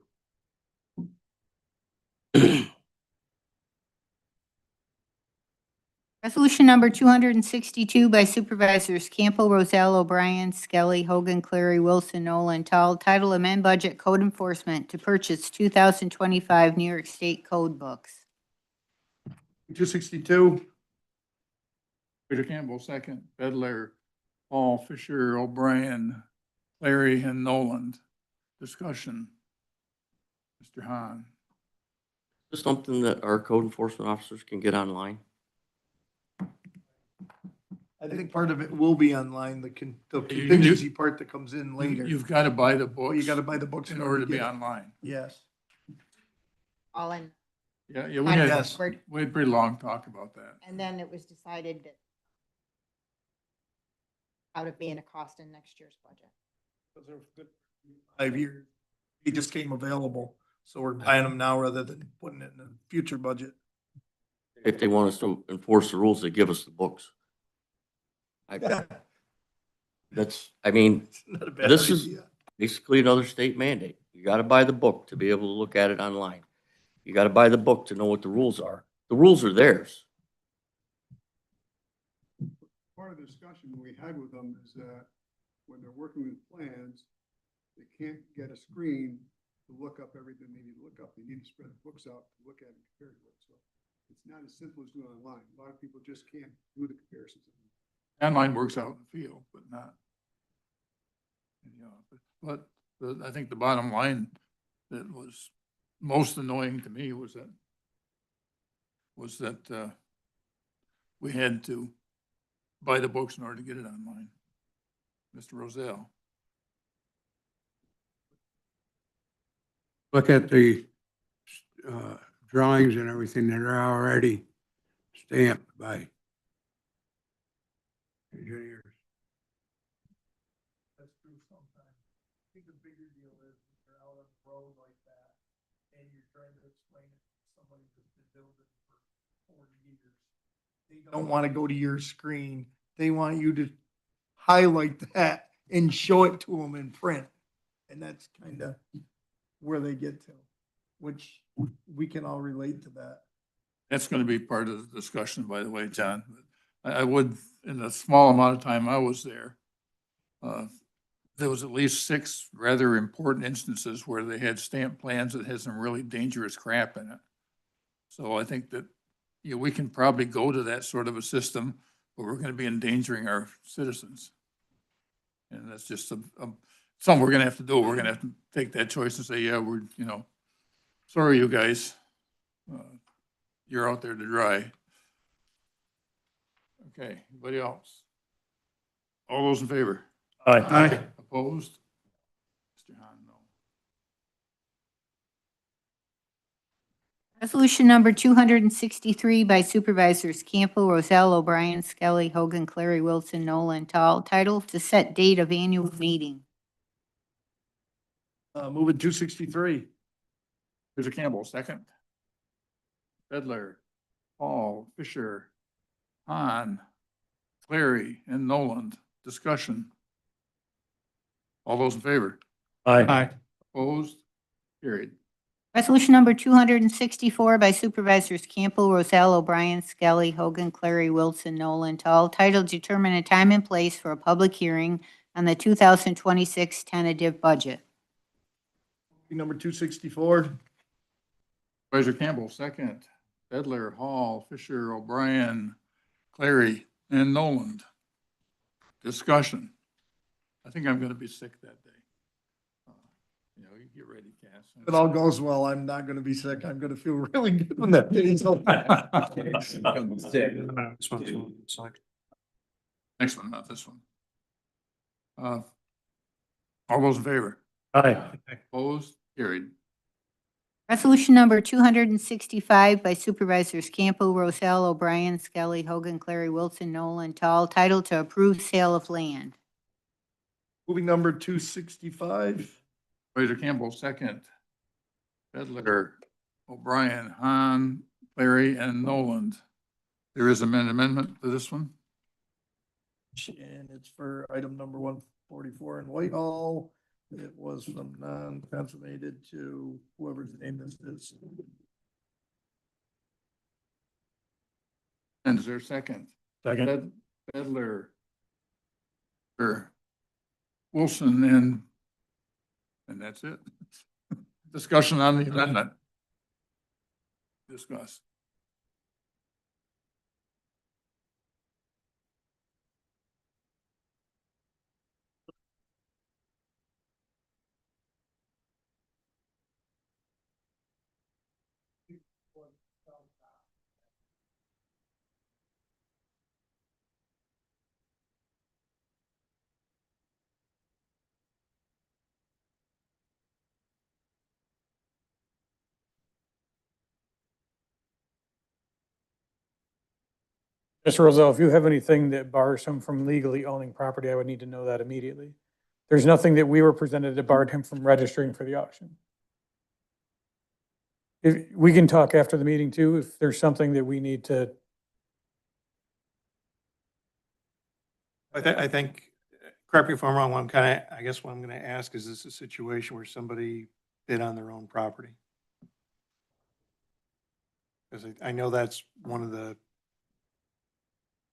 Resolution number 262 by Supervisors Campbell, Rosell, O'Brien, Skelly, Hogan, Clary, Wilson, Nolan, Tall. Title Amend Budget Code Enforcement to purchase 2025 New York State Code books. 262. Peter Campbell, second. Fedler, Hall, Fisher, O'Brien, Larry, and Noland. Discussion. Mr. Hahn. Is this something that our code enforcement officers can get online? I think part of it will be online, the contingency part that comes in later. You've got to buy the books. Oh, you gotta buy the books in order to be get it. online. Yes. All in. Yeah, we Kind of had, awkward. we had pretty long talk about that. And then it was decided that out of being a cost in next year's budget. 5 years. He just came available, so we're buying them now rather than putting it in the future budget. If they want us to enforce the rules, they give us the books. That's, I mean, Not a bad this is idea. basically another state mandate. You gotta buy the book to be able to look at it online. You gotta buy the book to know what the rules are. The rules are theirs. Part of the discussion we had with them is that when they're working with plans, they can't get a screen to look up everything they need to look up. They need to spread the books out to look at and compare to it. So it's not as simple as doing online. A lot of people just can't do the comparisons. Online works out in the field, but not. You know, but I think the bottom line that was most annoying to me was that we had to buy the books in order to get it online. Mr. Rosell. Look at the drawings and everything that are already stamped by engineers. That's true sometimes. I think the bigger deal is when you're out on the road like that and you're trying to explain it to somebody who's been building for 40 years. They don't want to go to your screen. They want you to highlight that and show it to them in print. And that's kind of where they get to, which we can all relate to that. That's going to be part of the discussion, by the way, John. I would, in the small amount of time I was there, there was at least 6 rather important instances where they had stamped plans that had some really dangerous crap in it. So I think that, you know, we can probably go to that sort of a system, but we're going to be endangering our citizens. And that's just something we're going to have to do. We're going to have to take that choice and say, yeah, we're, you know, sorry, you guys, you're out there to dry. Okay, anybody else? All those in favor? Aye. Opposed? Mr. Hahn, no. Resolution number 263 by Supervisors Campbell, Rosell, O'Brien, Skelly, Hogan, Clary, Wilson, Nolan, Tall. Title to set date of annual meeting. Moving 263. Mr. Campbell, second. Fedler, Hall, Fisher, Hahn, Clary, and Noland. Discussion. All those in favor? Aye. Opposed? Carried. Resolution number 264 by Supervisors Campbell, Rosell, O'Brien, Skelly, Hogan, Clary, Wilson, Nolan, Tall. Title determine a time and place for a public hearing on the 2026 tentative budget. Number 264. Supervisor Campbell, second. Bedler, Hall, Fisher, O'Brien, Clary, and Noland. Discussion. I think I'm gonna be sick that day. You know, you get ready, Cass. If it all goes well, I'm not gonna be sick. I'm gonna feel really good when that day's over. Next one, not this one. All those in favor? Aye. Opposed? Carried. Resolution number 265 by Supervisors Campo, Rosell, O'Brien, Skelly, Hogan, Clary, Wilson, Nolan, Tall, title to approve sale of land. Moving number 265. Supervisor Campbell, second. Bedler, O'Brien, Hahn, Clary, and Noland. There is an amendment to this one. And it's for item number 144 in Whitehall. It was from non-consummated to whoever's name this is. And is there a second? Second. Bedler. Wilson and that's it. Discussion on the amendment. Discuss. Mr. Roselle, if you have anything that bars him from legally owning property, I would need to know that immediately. There's nothing that we were presented that barred him from registering for the auction. If, we can talk after the meeting too, if there's something that we need to. I think, correct me if I'm wrong, I guess what I'm gonna ask, is this a situation where somebody bid on their own property? Because I know that's one of the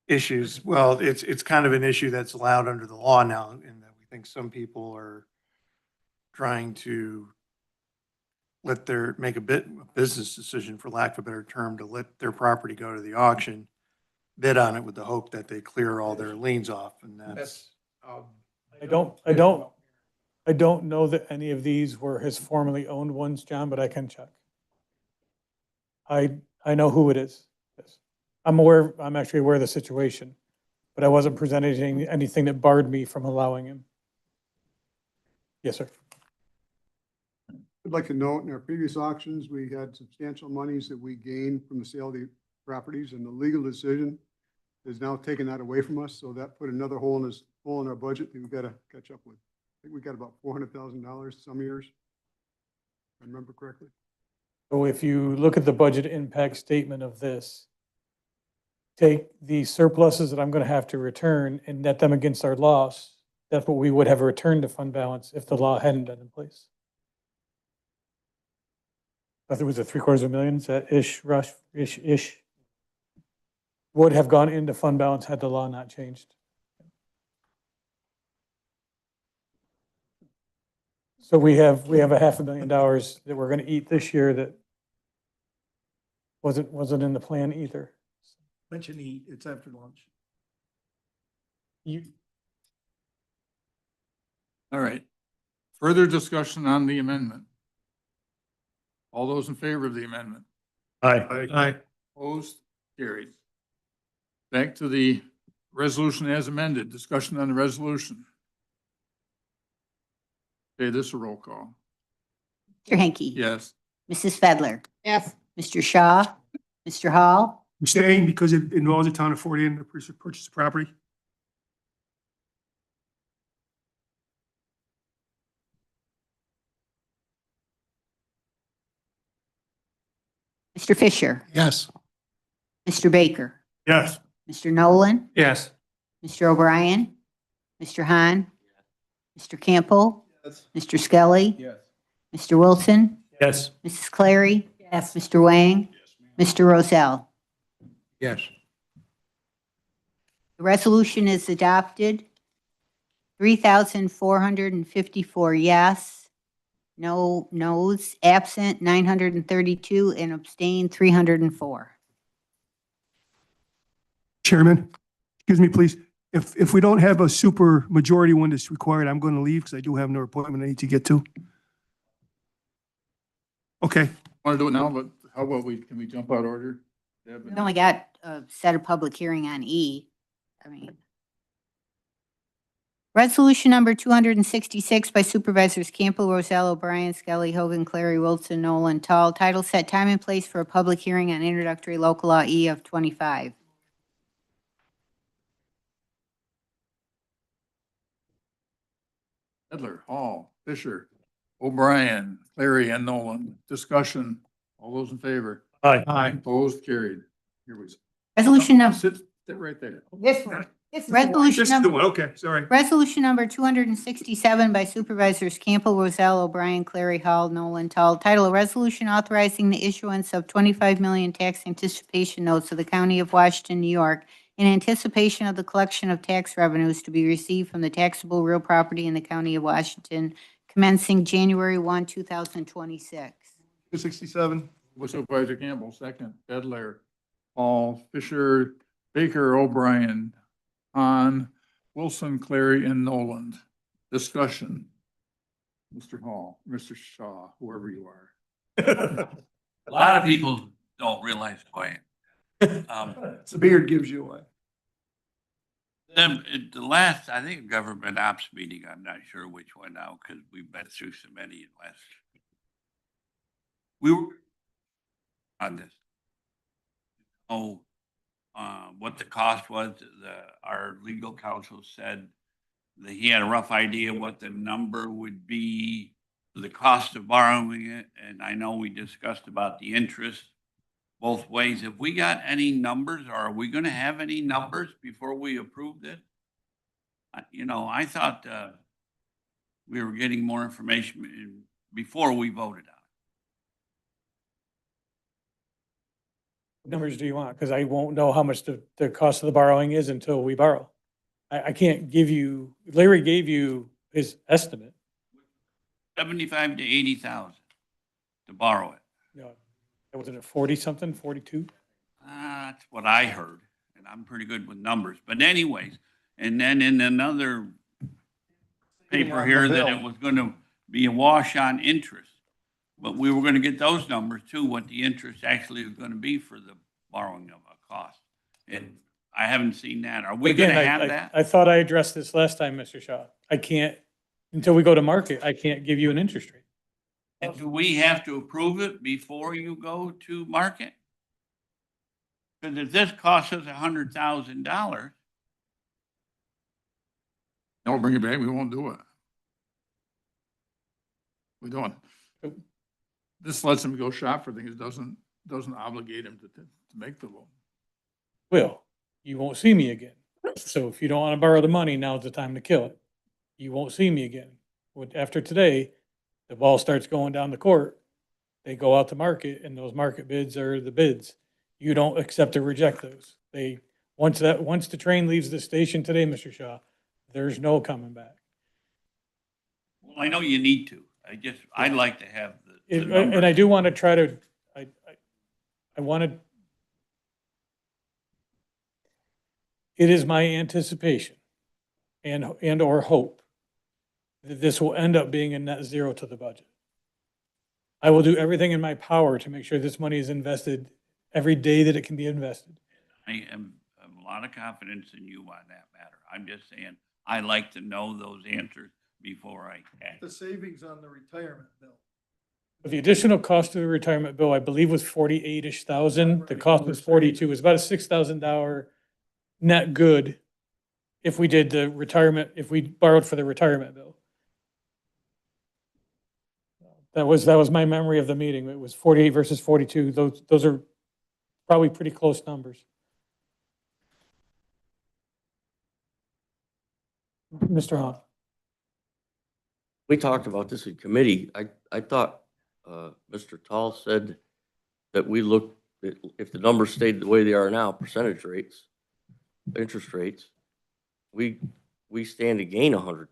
issues. Well, it's kind of an issue that's allowed under the law now, in that we think some people are trying to make a business decision, for lack of a better term, to let their property go to the auction, bid on it with the hope that they clear all their liens off, and that's. I don't know that any of these were his formerly owned ones, John, but I can check. I know who it is. Yes. I'm actually aware of the situation, but I wasn't presenting anything that barred me from allowing him. Yes, sir. I'd like to note, in our previous auctions, we had substantial monies that we gained from the sale of the properties, and the legal decision has now taken that away from us, so that put another hole in our budget that we've got to catch up with. I think we got about $400,000 some years, if I remember correctly. So if you look at the budget impact statement of this, take the surpluses that I'm going to have to return and net them against our loss, that's what we would have returned to fund balance if the law hadn't been in place. I think it was a $750,000, is that ish, would have gone into fund balance had the law not changed. So we have $500,000 that we're going to eat this year that wasn't in the plan either. Mention eat, it's after lunch. All right. Further discussion on the amendment. All those in favor of the amendment? Aye. Opposed? Carried. Back to the resolution as amended. Discussion on the resolution. Okay, this is a roll call. Mr. Henke. Yes. Mrs. Fedler. Yes. Mr. Shaw. Mr. Hall. Abstain because it involves the town of Fort Anne to purchase the property. Mr. Fisher. Yes. Mr. Baker. Yes. Mr. Nolan. Yes. Mr. O'Brien. Mr. Hahn. Mr. Campo. Mr. Skelly. Yes. Mr. Wilson. Yes. Mrs. Clary. Yes. Mr. Wang. Mr. Roselle. Yes. The resolution is adopted. 3,454 yes, No noes, absent 932, and abstained 304. Chairman, excuse me, please. If we don't have a super majority one that's required, I'm going to leave because I do have another appointment I need to get to. Okay. Want to do it now, but how about can we jump out order? Deb? We only got set a public hearing on E. I mean. Resolution number 266 by Supervisors Campbell, Roselle, O'Brien, Skelly, Hogan, Clary, Wilson, Nolan, Tall. Title set time and place for a public hearing on introductory local law E of 25. Edler, Hall, Fisher, O'Brien, Clary, and Nolan. Discussion. All those in favor? Aye. Opposed, carried. Here we go. Resolution number. Sit right there. This one. This Resolution is the number. one, okay, sorry. Resolution number 267 by Supervisors Campbell, Roselle, O'Brien, Clary, Hall, Nolan, Tall. Title, a resolution authorizing the issuance of 25 million tax anticipation notes of the County of Washington, New York, in anticipation of the collection of tax revenues to be received from the taxable real property in the County of Washington commencing January 1, 2026. 267. Supervisor Campbell, second. Edler, Hall, Fisher, Baker, O'Brien, Hahn, Wilson, Clary, and Noland. Discussion. Mr. Hall, Mr. Shaw, whoever you are. A lot of people don't realize who I am. The beard gives you one. Then at the last, I think, government ops meeting, I'm not sure which one now, because we've been through so many in last. We were on this. Oh, what the cost was, our legal counsel said that he had a rough idea what the number would be for the cost of borrowing it, and I know we discussed about the interest both ways. Have we got any numbers, or are we gonna have any numbers before we approve this? You know, I thought, we were getting more information before we voted on it. What numbers do you want? Because I won't know how much the cost of the borrowing is until we borrow. I can't give you, Larry gave you his estimate. 75 to 80,000 to borrow it. You know, was it a 40 something, 42? That's what I heard, and I'm pretty good with numbers. But anyways, and then in another paper here that it was gonna be a wash on interest. But we were gonna get those numbers too, what the interest actually is gonna be for the borrowing of a cost. And I haven't seen that. Are we Again, gonna have that? I thought I addressed this last time, Mr. Shaw. I can't, until we go to market, I can't give you an interest rate. And do we have to approve it before you go to market? Because if this costs us $100,000, Don't bring it back, we won't do it. We don't. This lets him go shop for things, doesn't obligate him to make the loan. Well, you won't see me again. So if you don't want to borrow the money, now's the time to kill it. You won't see me again. After today, the ball starts going down the court. They go out to market, and those market bids are the bids. You don't accept or reject those. Once the train leaves the station today, Mr. Shaw, there's no coming back. well, I know you need to. I'd like to have the numbers. And I do want to try to, I wanted, it is my anticipation and or hope that this will end up being a net zero to the budget. I will do everything in my power to make sure this money is invested every day that it can be invested. I have a lot of confidence in you on that matter. I'm just saying, I like to know those answers before I act. The savings on the retirement bill. The additional cost of the retirement bill, I believe, was 48-ish thousand. The cost was 42. It was about a $6,000 net good if we did the retirement, if we borrowed for the retirement bill. That was my memory of the meeting. It was 48 versus 42. Those are probably pretty close numbers. Mr. Hahn. We talked about this in committee. I thought, Mr. Tall said that we looked, if the numbers stayed the way they are now, percentage rates, interest rates, we stand to gain $100,000.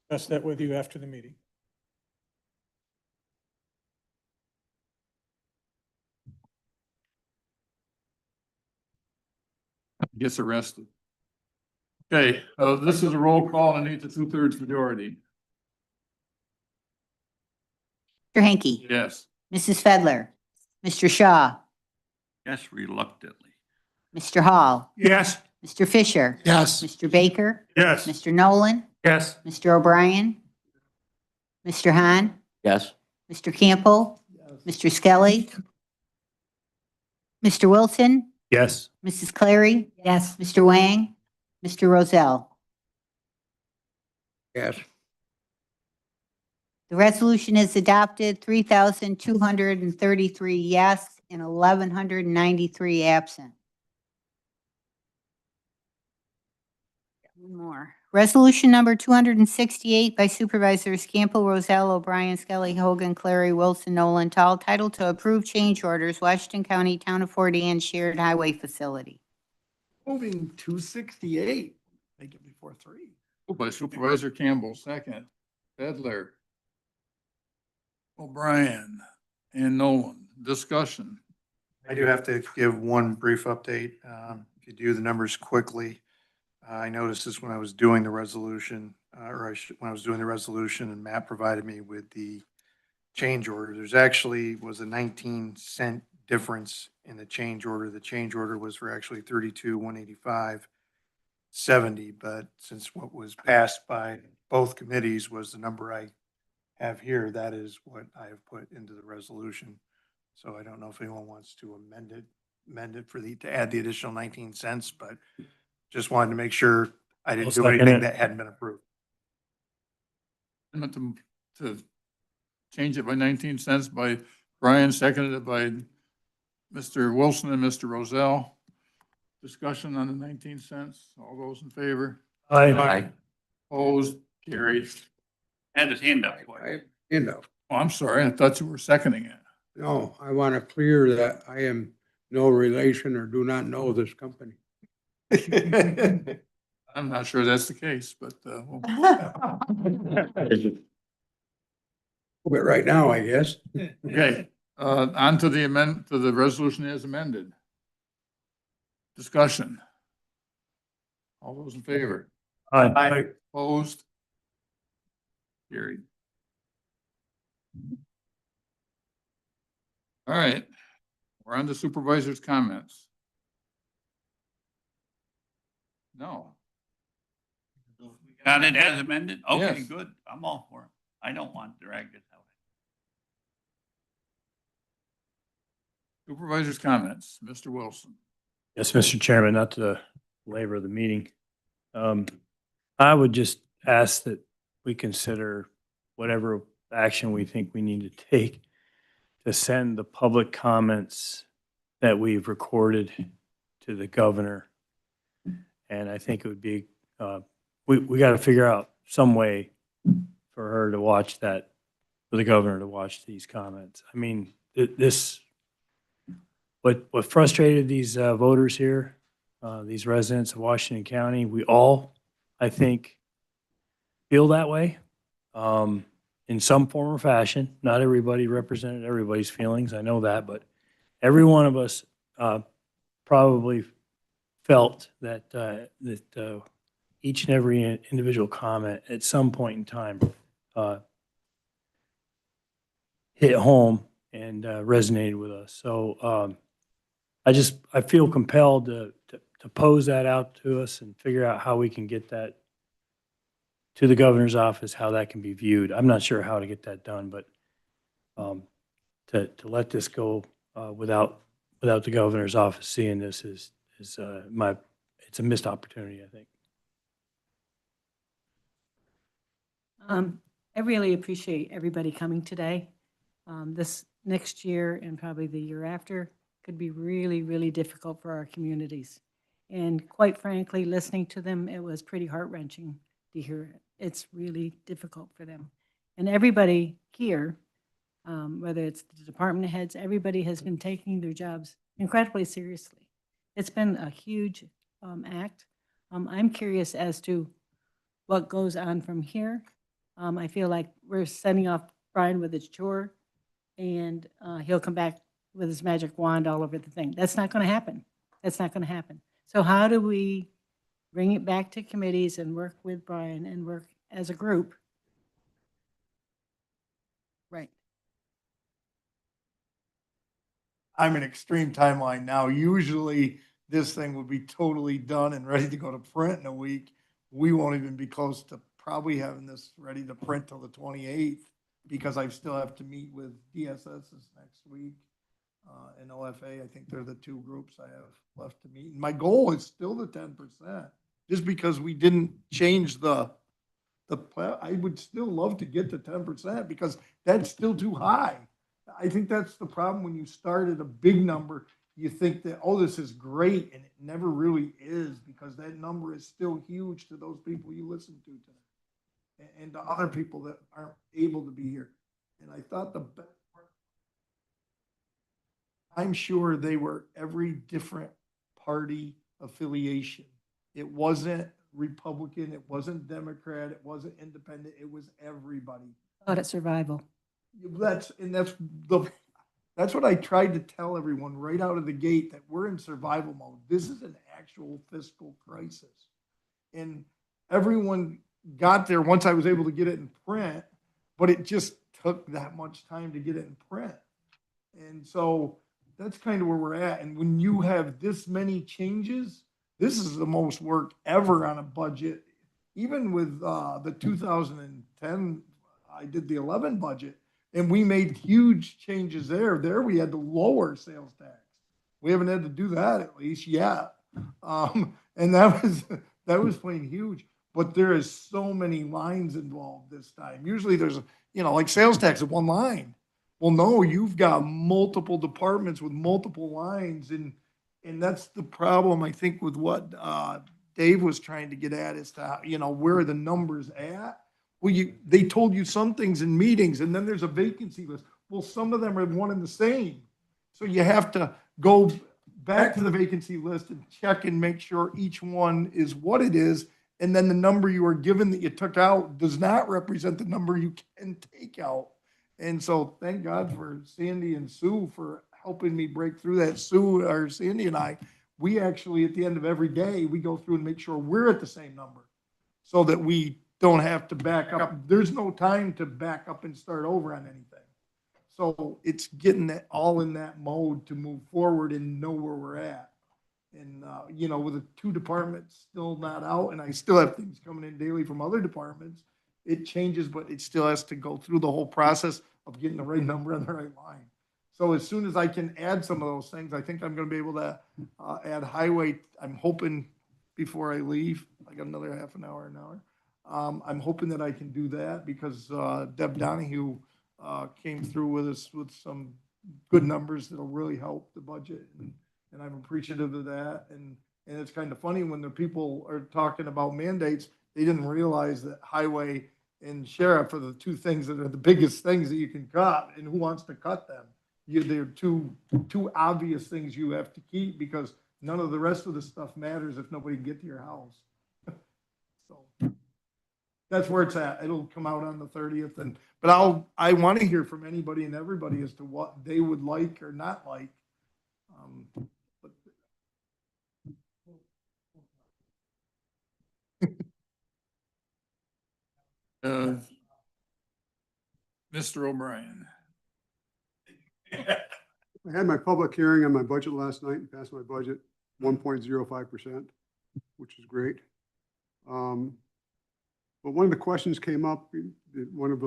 Discuss that with you after the meeting. gets arrested. Okay, this is a roll call and I need a 2/3 majority. Mr. Hanky? Yes. Mrs. Fedler? Mr. Shaw? Yes, reluctantly. Mr. Hall? Yes. Mr. Fisher? Yes. Mr. Baker? Yes. Mr. Nolan? Yes. Mr. O'Brien? Mr. Hahn? Yes. Mr. Campbell? Mr. Skelly? Mr. Wilson? Yes. Mrs. Clary? Yes. Mr. Wang? Mr. Rozell? Yes. The resolution is adopted, 3,233 yes and 1,193 absent. One more. Resolution number 268 by Supervisors Campbell, Rozell, O'Brien, Skelly, Hogan, Clary, Wilson, Nolan, Tall, title to approve change orders, Washington County, Town of Fort Anne Shared Highway Facility. Moving 268, make it before 3. Moved by Supervisor Campbell, second. Fedler. O'Brien and Nolan. Discussion. I do have to give one brief update. If you do the numbers quickly, I noticed this when I was doing the resolution, when I was doing the resolution and Matt provided me with the change order. There's actually was a 19-cent difference in the change order. The change order was for actually 32,185.70, but since what was passed by both committees was the number I have here, that is what I have put into the resolution. So I don't know if anyone wants to amend it to add the additional 19 cents, but just wanted to make sure I didn't I'll do second anything it. that hadn't been approved. To change it by 19 cents by Brian, seconded by Mr. Wilson and Mr. Rozell. Discussion on the 19 cents. All those in favor? Aye. Opposed? Carried. Had his hand up. Oh, I'm sorry. I thought you were seconding it. No, I want to clear that I am no relation or do not know this company. I'm not sure that's the case, but, But right now, I guess. okay. On to the to the resolution as amended. Discussion. All those in favor? Aye. Opposed? Carried. All right, we're on to supervisors' comments. No. Got it as amended? Okay, Yes. good. I'm all for it. I don't want to drag this out. Supervisors' comments, Mr. Wilson. Yes, Mr. Chairman, not to labor the meeting. I would just ask that we consider whatever action we think we need to take to send the public comments that we've recorded to the governor. And I think it would be, we got to figure out some way for her to watch that, for the governor to watch these comments. I mean, what frustrated these voters here, these residents of Washington County, we all, I think, feel that way in some form or fashion. Not everybody represented everybody's feelings, I know that, but every one of us probably felt that each and every individual comment at some point in time hit home and resonated with us. So I feel compelled to pose that out to us and figure out how we can get that to the governor's office, how that can be viewed. I'm not sure how to get that done, but to let this go without the governor's office seeing this is it's a missed opportunity, I think. I really appreciate everybody coming today. This next year and probably the year after could be really, really difficult for our communities. And quite frankly, listening to them, it was pretty heart-wrenching to hear it. It's really difficult for them. And everybody here, whether it's the department heads, everybody has been taking their jobs incredibly seriously. It's been a huge act. I'm curious as to what goes on from here. I feel like we're sending off Brian with his chore and he'll come back with his magic wand all over the thing. That's not going to happen. That's not going to happen. So how do we bring it back to committees and work with Brian and work as a group? Right. I'm an extreme timeline now. Usually this thing would be totally done and ready to go to print in a week. We won't even be close to probably having this ready to print till the 28th because I still have to meet with DSS this next week. And OFA, I think they're the two groups I have left to meet. And my goal is still the 10%, just because we didn't change I would still love to get to 10% because that's still too high. I think that's the problem when you start at a big number, you think that, oh, this is great, and it never really is because that number is still huge to those people you listen to today and to other people that aren't able to be here. And I thought the best part, I'm sure they were every different party affiliation. It wasn't Republican, it wasn't Democrat, it wasn't independent, it was everybody. Audit survival. That's what I tried to tell everyone right out of the gate, that we're in survival mode. This is an actual fiscal crisis. And everyone got there once I was able to get it in print, but it just took that much time to get it in print. And so that's kind of where we're at. And when you have this many changes, this is the most work ever on a budget. Even with the 2010, I did the 11 budget, and we made huge changes there. There we had to lower sales tax. We haven't had to do that at least yet. And that was plain huge. But there is so many lines involved this time. Usually there's, like sales tax is one line. Well, no, you've got multiple departments with multiple lines, and that's the problem, I think, with what Dave was trying to get at is to, where are the numbers at? Well, they told you some things in meetings, and then there's a vacancy list. Well, some of them are one and the same. So you have to go back to the vacancy list and check and make sure each one is what it is. And then the number you are given that you took out does not represent the number you can take out. And so thank God for Sandy and Sue for helping me break through that. Sandy and I, we actually, at the end of every day, we go through and make sure we're at the same number so that we don't have to back up. There's no time to back up and start over on anything. So it's getting that all in that mode to move forward and know where we're at. And, with the two departments still not out, and I still have things coming in daily from other departments, it changes, but it still has to go through the whole process of getting the right number on the right line. So as soon as I can add some of those things, I think I'm going to be able to add highway. I'm hoping before I leave, I got another half an hour, I'm hoping that I can do that because Deb Donahue came through with us with some good numbers that'll really help the budget. And I'm appreciative of that. And it's kind of funny when the people are talking about mandates, they didn't realize that highway and sheriff are the two things that are the biggest things that you can cut, and who wants to cut them? They're two obvious things you have to keep because none of the rest of the stuff matters if nobody can get to your house. So that's where it's at. It'll come out on the 30th, but I want to hear from anybody and everybody as to what they would like or not like. Mr. O'Brien. I had my public hearing on my budget last night and passed my budget 1.05%, which is great. But one of the questions came up, one of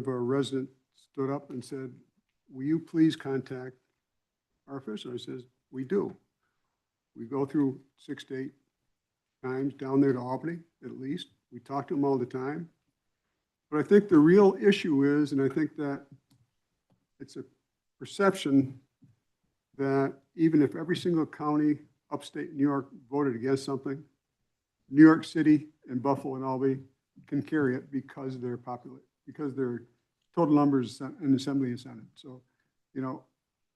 our residents stood up and said, will you please contact our official? I says, we do. We go through 6 to 8 times down there to Albany, at least. We talk to them all the time. But I think the real issue is, and I think that it's a perception that even if every single county upstate New York voted against something, New York City and Buffalo and Albany can carry it because they're because their total numbers in Assembly and Senate. So,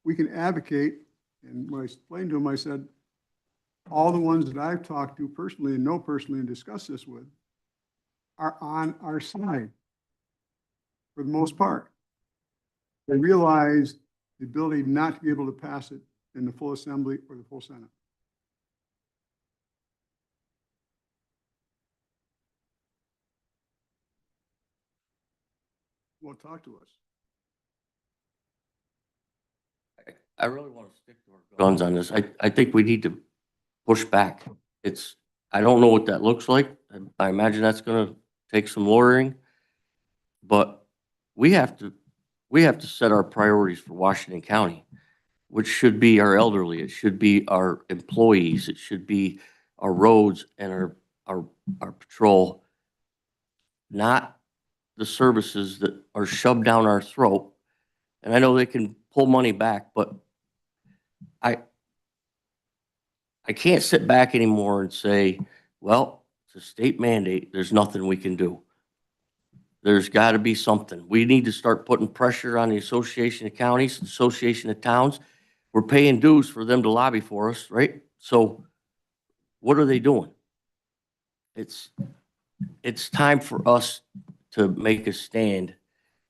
we can advocate. And when I explained to them, I said, all the ones that I've talked to personally and know personally and discussed this with are on our side for the most part. They realize the ability not to be able to pass it in the full Assembly or the full Senate. Well, talk to us. I really want to stick to our guns on this. I think we need to push back. I don't know what that looks like. I imagine that's gonna take some lawyering. But we have to set our priorities for Washington County, which should be our elderly, it should be our employees, it should be our roads and our patrol, not the services that are shoved down our throat. And I know they can pull money back, but I can't sit back anymore and say, well, it's a state mandate, there's nothing we can do. There's got to be something. We need to start putting pressure on the Association of Counties, Association of Towns. We're paying dues for them to lobby for us, right? So what are they doing? It's time for us to make a stand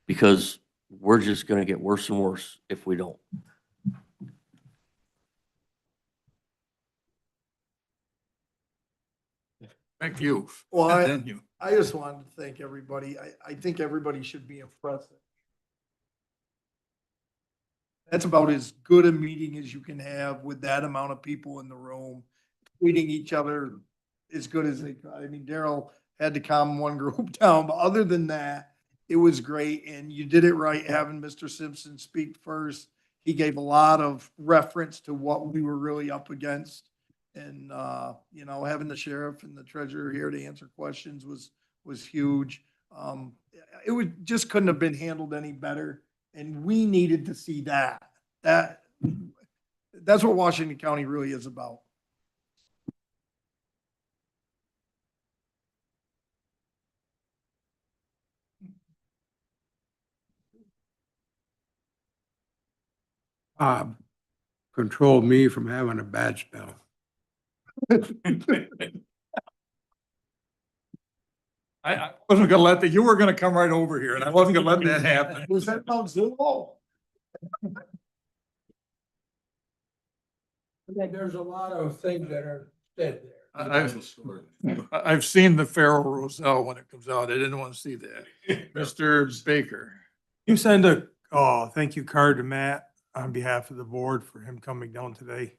because we're just going to get worse and worse if we don't. Thank you. Well, Thank you. I just wanted to thank everybody. I think everybody should be impressed. That's about as good a meeting as you can have with that amount of people in the room, treating each other as good as they could. I mean, Daryl had to calm one group down, but other than that, it was great. And you did it right, having Mr. Simpson speak first. He gave a lot of reference to what we were really up against. And, you know, having the sheriff and the treasurer here to answer questions was huge. It would, just couldn't have been handled any better. And we needed to see that. That's what Washington County really is about. Bob controlled me from having a bad spell. I wasn't gonna let that, you were gonna come right over here and I wasn't gonna let that happen. Was that Mount Zillow? There's a lot of things that are said there. I've seen the Pharaoh Roselle when it comes out. I didn't want to see that. Mr. Baker. You send a, thank you card to Matt on behalf of the board for him coming down today.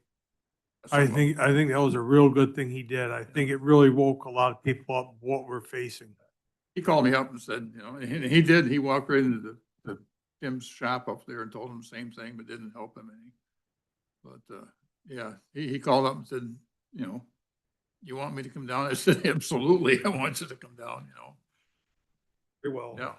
I think that was a real good thing he did. I think it really woke a lot of people up what we're facing. He called me up and said, you know, he did, he walked right into the Tim's shop up there and told him the same thing, but didn't help him any. But, yeah, he called up and said, you know, you want me to come down? I said, absolutely, I want you to come down, you know. Very well. Yeah.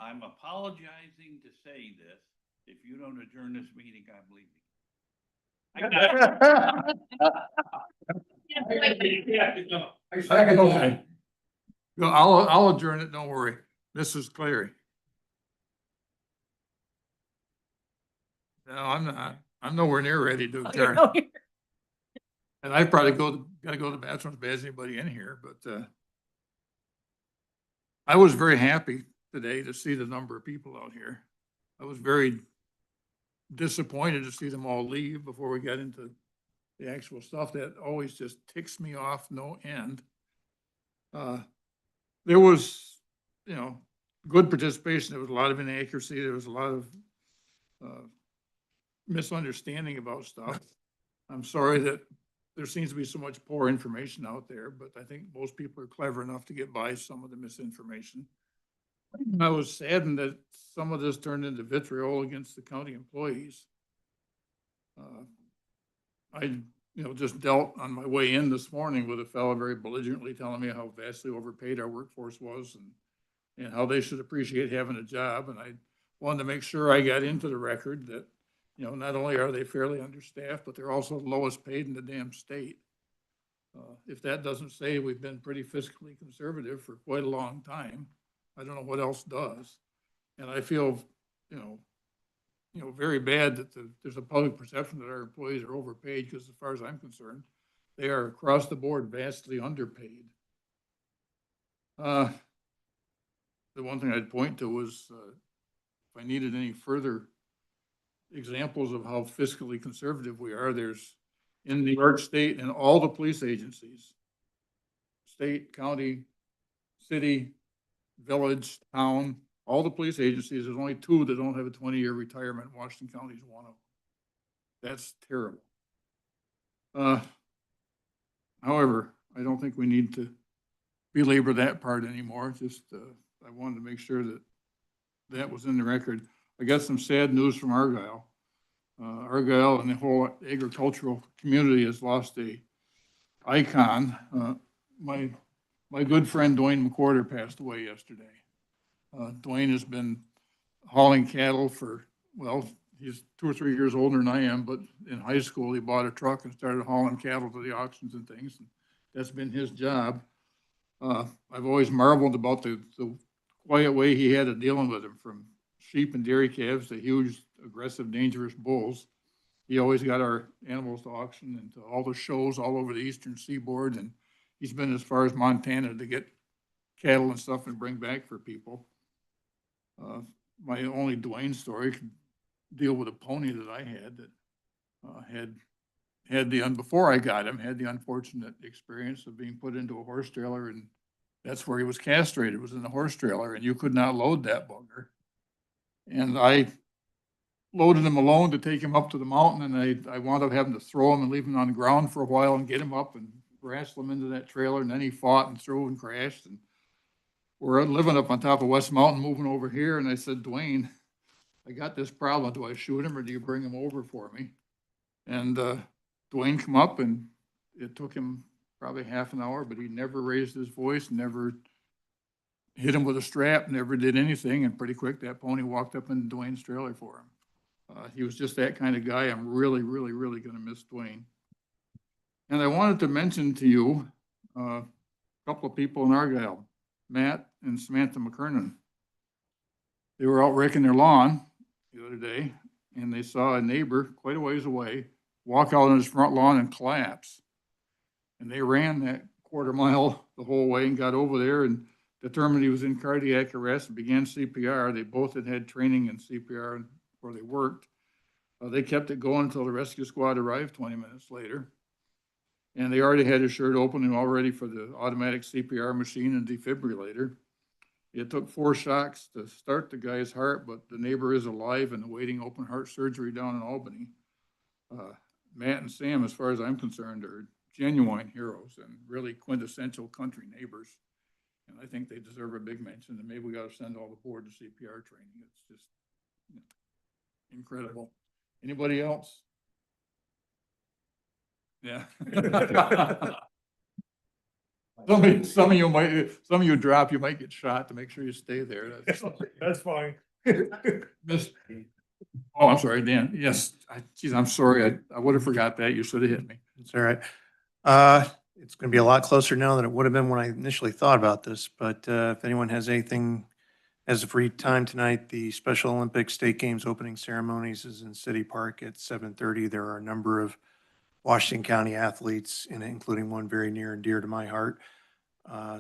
I'm apologizing to say this. If you don't adjourn this meeting, I'm leaving. Okay. No, I'll adjourn it, don't worry. Mrs. Clary. No, I'm not. I'm nowhere near ready to adjourn. And I probably gotta go to the bathroom as bad as anybody in here, but, I was very happy today to see the number of people out here. I was very disappointed to see them all leave before we got into the actual stuff. That always just ticks me off no end. There was, you know, good participation. There was a lot of inaccuracy. There was a lot of misunderstanding about stuff. I'm sorry that there seems to be so much poor information out there, but I think most people are clever enough to get by some of the misinformation. I was saddened that some of this turned into vitriol against the county employees. I, you know, just dealt on my way in this morning with a fellow very belligerently telling me how vastly overpaid our workforce was and how they should appreciate having a job. And I wanted to make sure I got into the record that, you know, not only are they fairly understaffed, but they're also the lowest paid in the damn state. If that doesn't say we've been pretty fiscally conservative for quite a long time, I don't know what else does. And I feel, you know, very bad that there's a public perception that our employees are overpaid, because as far as I'm concerned, they are across the board vastly underpaid. The one thing I'd point to was, if I needed any further examples of how fiscally conservative we are, there's in New York State and all the police agencies, state, county, city, village, town, all the police agencies, there's only 2 that don't have a 20-year retirement. Washington County is one of them. That's terrible. However, I don't think we need to belabor that part anymore. Just, I wanted to make sure that that was in the record. I got some sad news from Argyle. Argyle and the whole agricultural community has lost a icon. My good friend Dwayne McWhorter passed away yesterday. Dwayne has been hauling cattle for, well, he's 2 or 3 years older than I am, but in high school, he bought a truck and started hauling cattle to the auctions and things. And that's been his job. I've always marveled about the quiet way he had of dealing with them, from sheep and dairy calves to huge, aggressive, dangerous bulls. He always got our animals to auction and to all the shows all over the eastern seaboard. And he's been as far as Montana to get cattle and stuff and bring back for people. My only Dwayne story could deal with a pony that I had that before I got him, had the unfortunate experience of being put into a horse trailer, and that's where he was castrated, was in the horse trailer, and you could not load that bugger. And I loaded him alone to take him up to the mountain, and I wound up having to throw him and leave him on the ground for a while and get him up and wrestle him into that trailer, and then he fought and threw and crashed. And we're living up on top of West Mountain, moving over here, and I said, Dwayne, I got this problem. Do I shoot him or do you bring him over for me? And Dwayne come up, and it took him probably half an hour, but he never raised his voice, never hit him with a strap, never did anything. And pretty quick, that pony walked up into Dwayne's trailer for him. He was just that kind of guy. I'm really, really, really going to miss Dwayne. And I wanted to mention to you a couple of people in Argyle, Matt and Samantha McKernan. They were out raking their lawn the other day, and they saw a neighbor quite a ways away walk out on his front lawn and collapse. And they ran that quarter mile the whole way and got over there and determined he was in cardiac arrest and began CPR. They both had training in CPR where they worked. They kept it going until the rescue squad arrived 20 minutes later. And they already had his shirt open and all ready for the automatic CPR machine and defibrillator. It took 4 shocks to start the guy's heart, but the neighbor is alive and awaiting open heart surgery down in Albany. Matt and Sam, as far as I'm concerned, are genuine heroes and really quintessential country neighbors. And I think they deserve a big mention, and maybe we got to send all the board to CPR training. It's just incredible. Anybody else? Yeah. Some of you drop, you might get shot. To make sure you stay there. That's fine. Oh, I'm sorry, Dan. Yes, geez, I'm sorry. I would have forgot that. You should have hit me. It's all right. It's going to be a lot closer now than it would have been when I initially thought about this, but if anyone has anything as a free time tonight, the Special Olympics State Games opening ceremonies is in City Park at 7:30. There are a number of Washington County athletes, and including one very near and dear to my heart.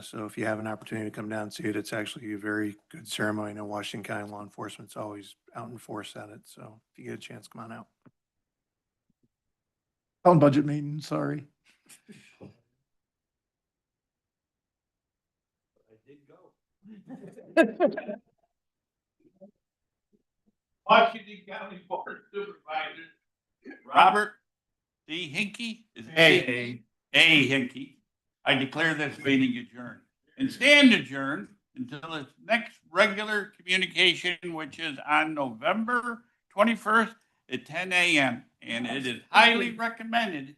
So if you have an opportunity to come down and see it, it's actually a very good ceremony. I know Washington County law enforcement's always out in force at it. So if you get a chance, come on out. On budget meeting, sorry. Washington County Board of Supervisors, Robert D. Hinkey, is A. Hinkey. I declare this meeting adjourned and stand adjourned until its next regular communication, which is on November 21st at 10 a.m. And it is highly recommended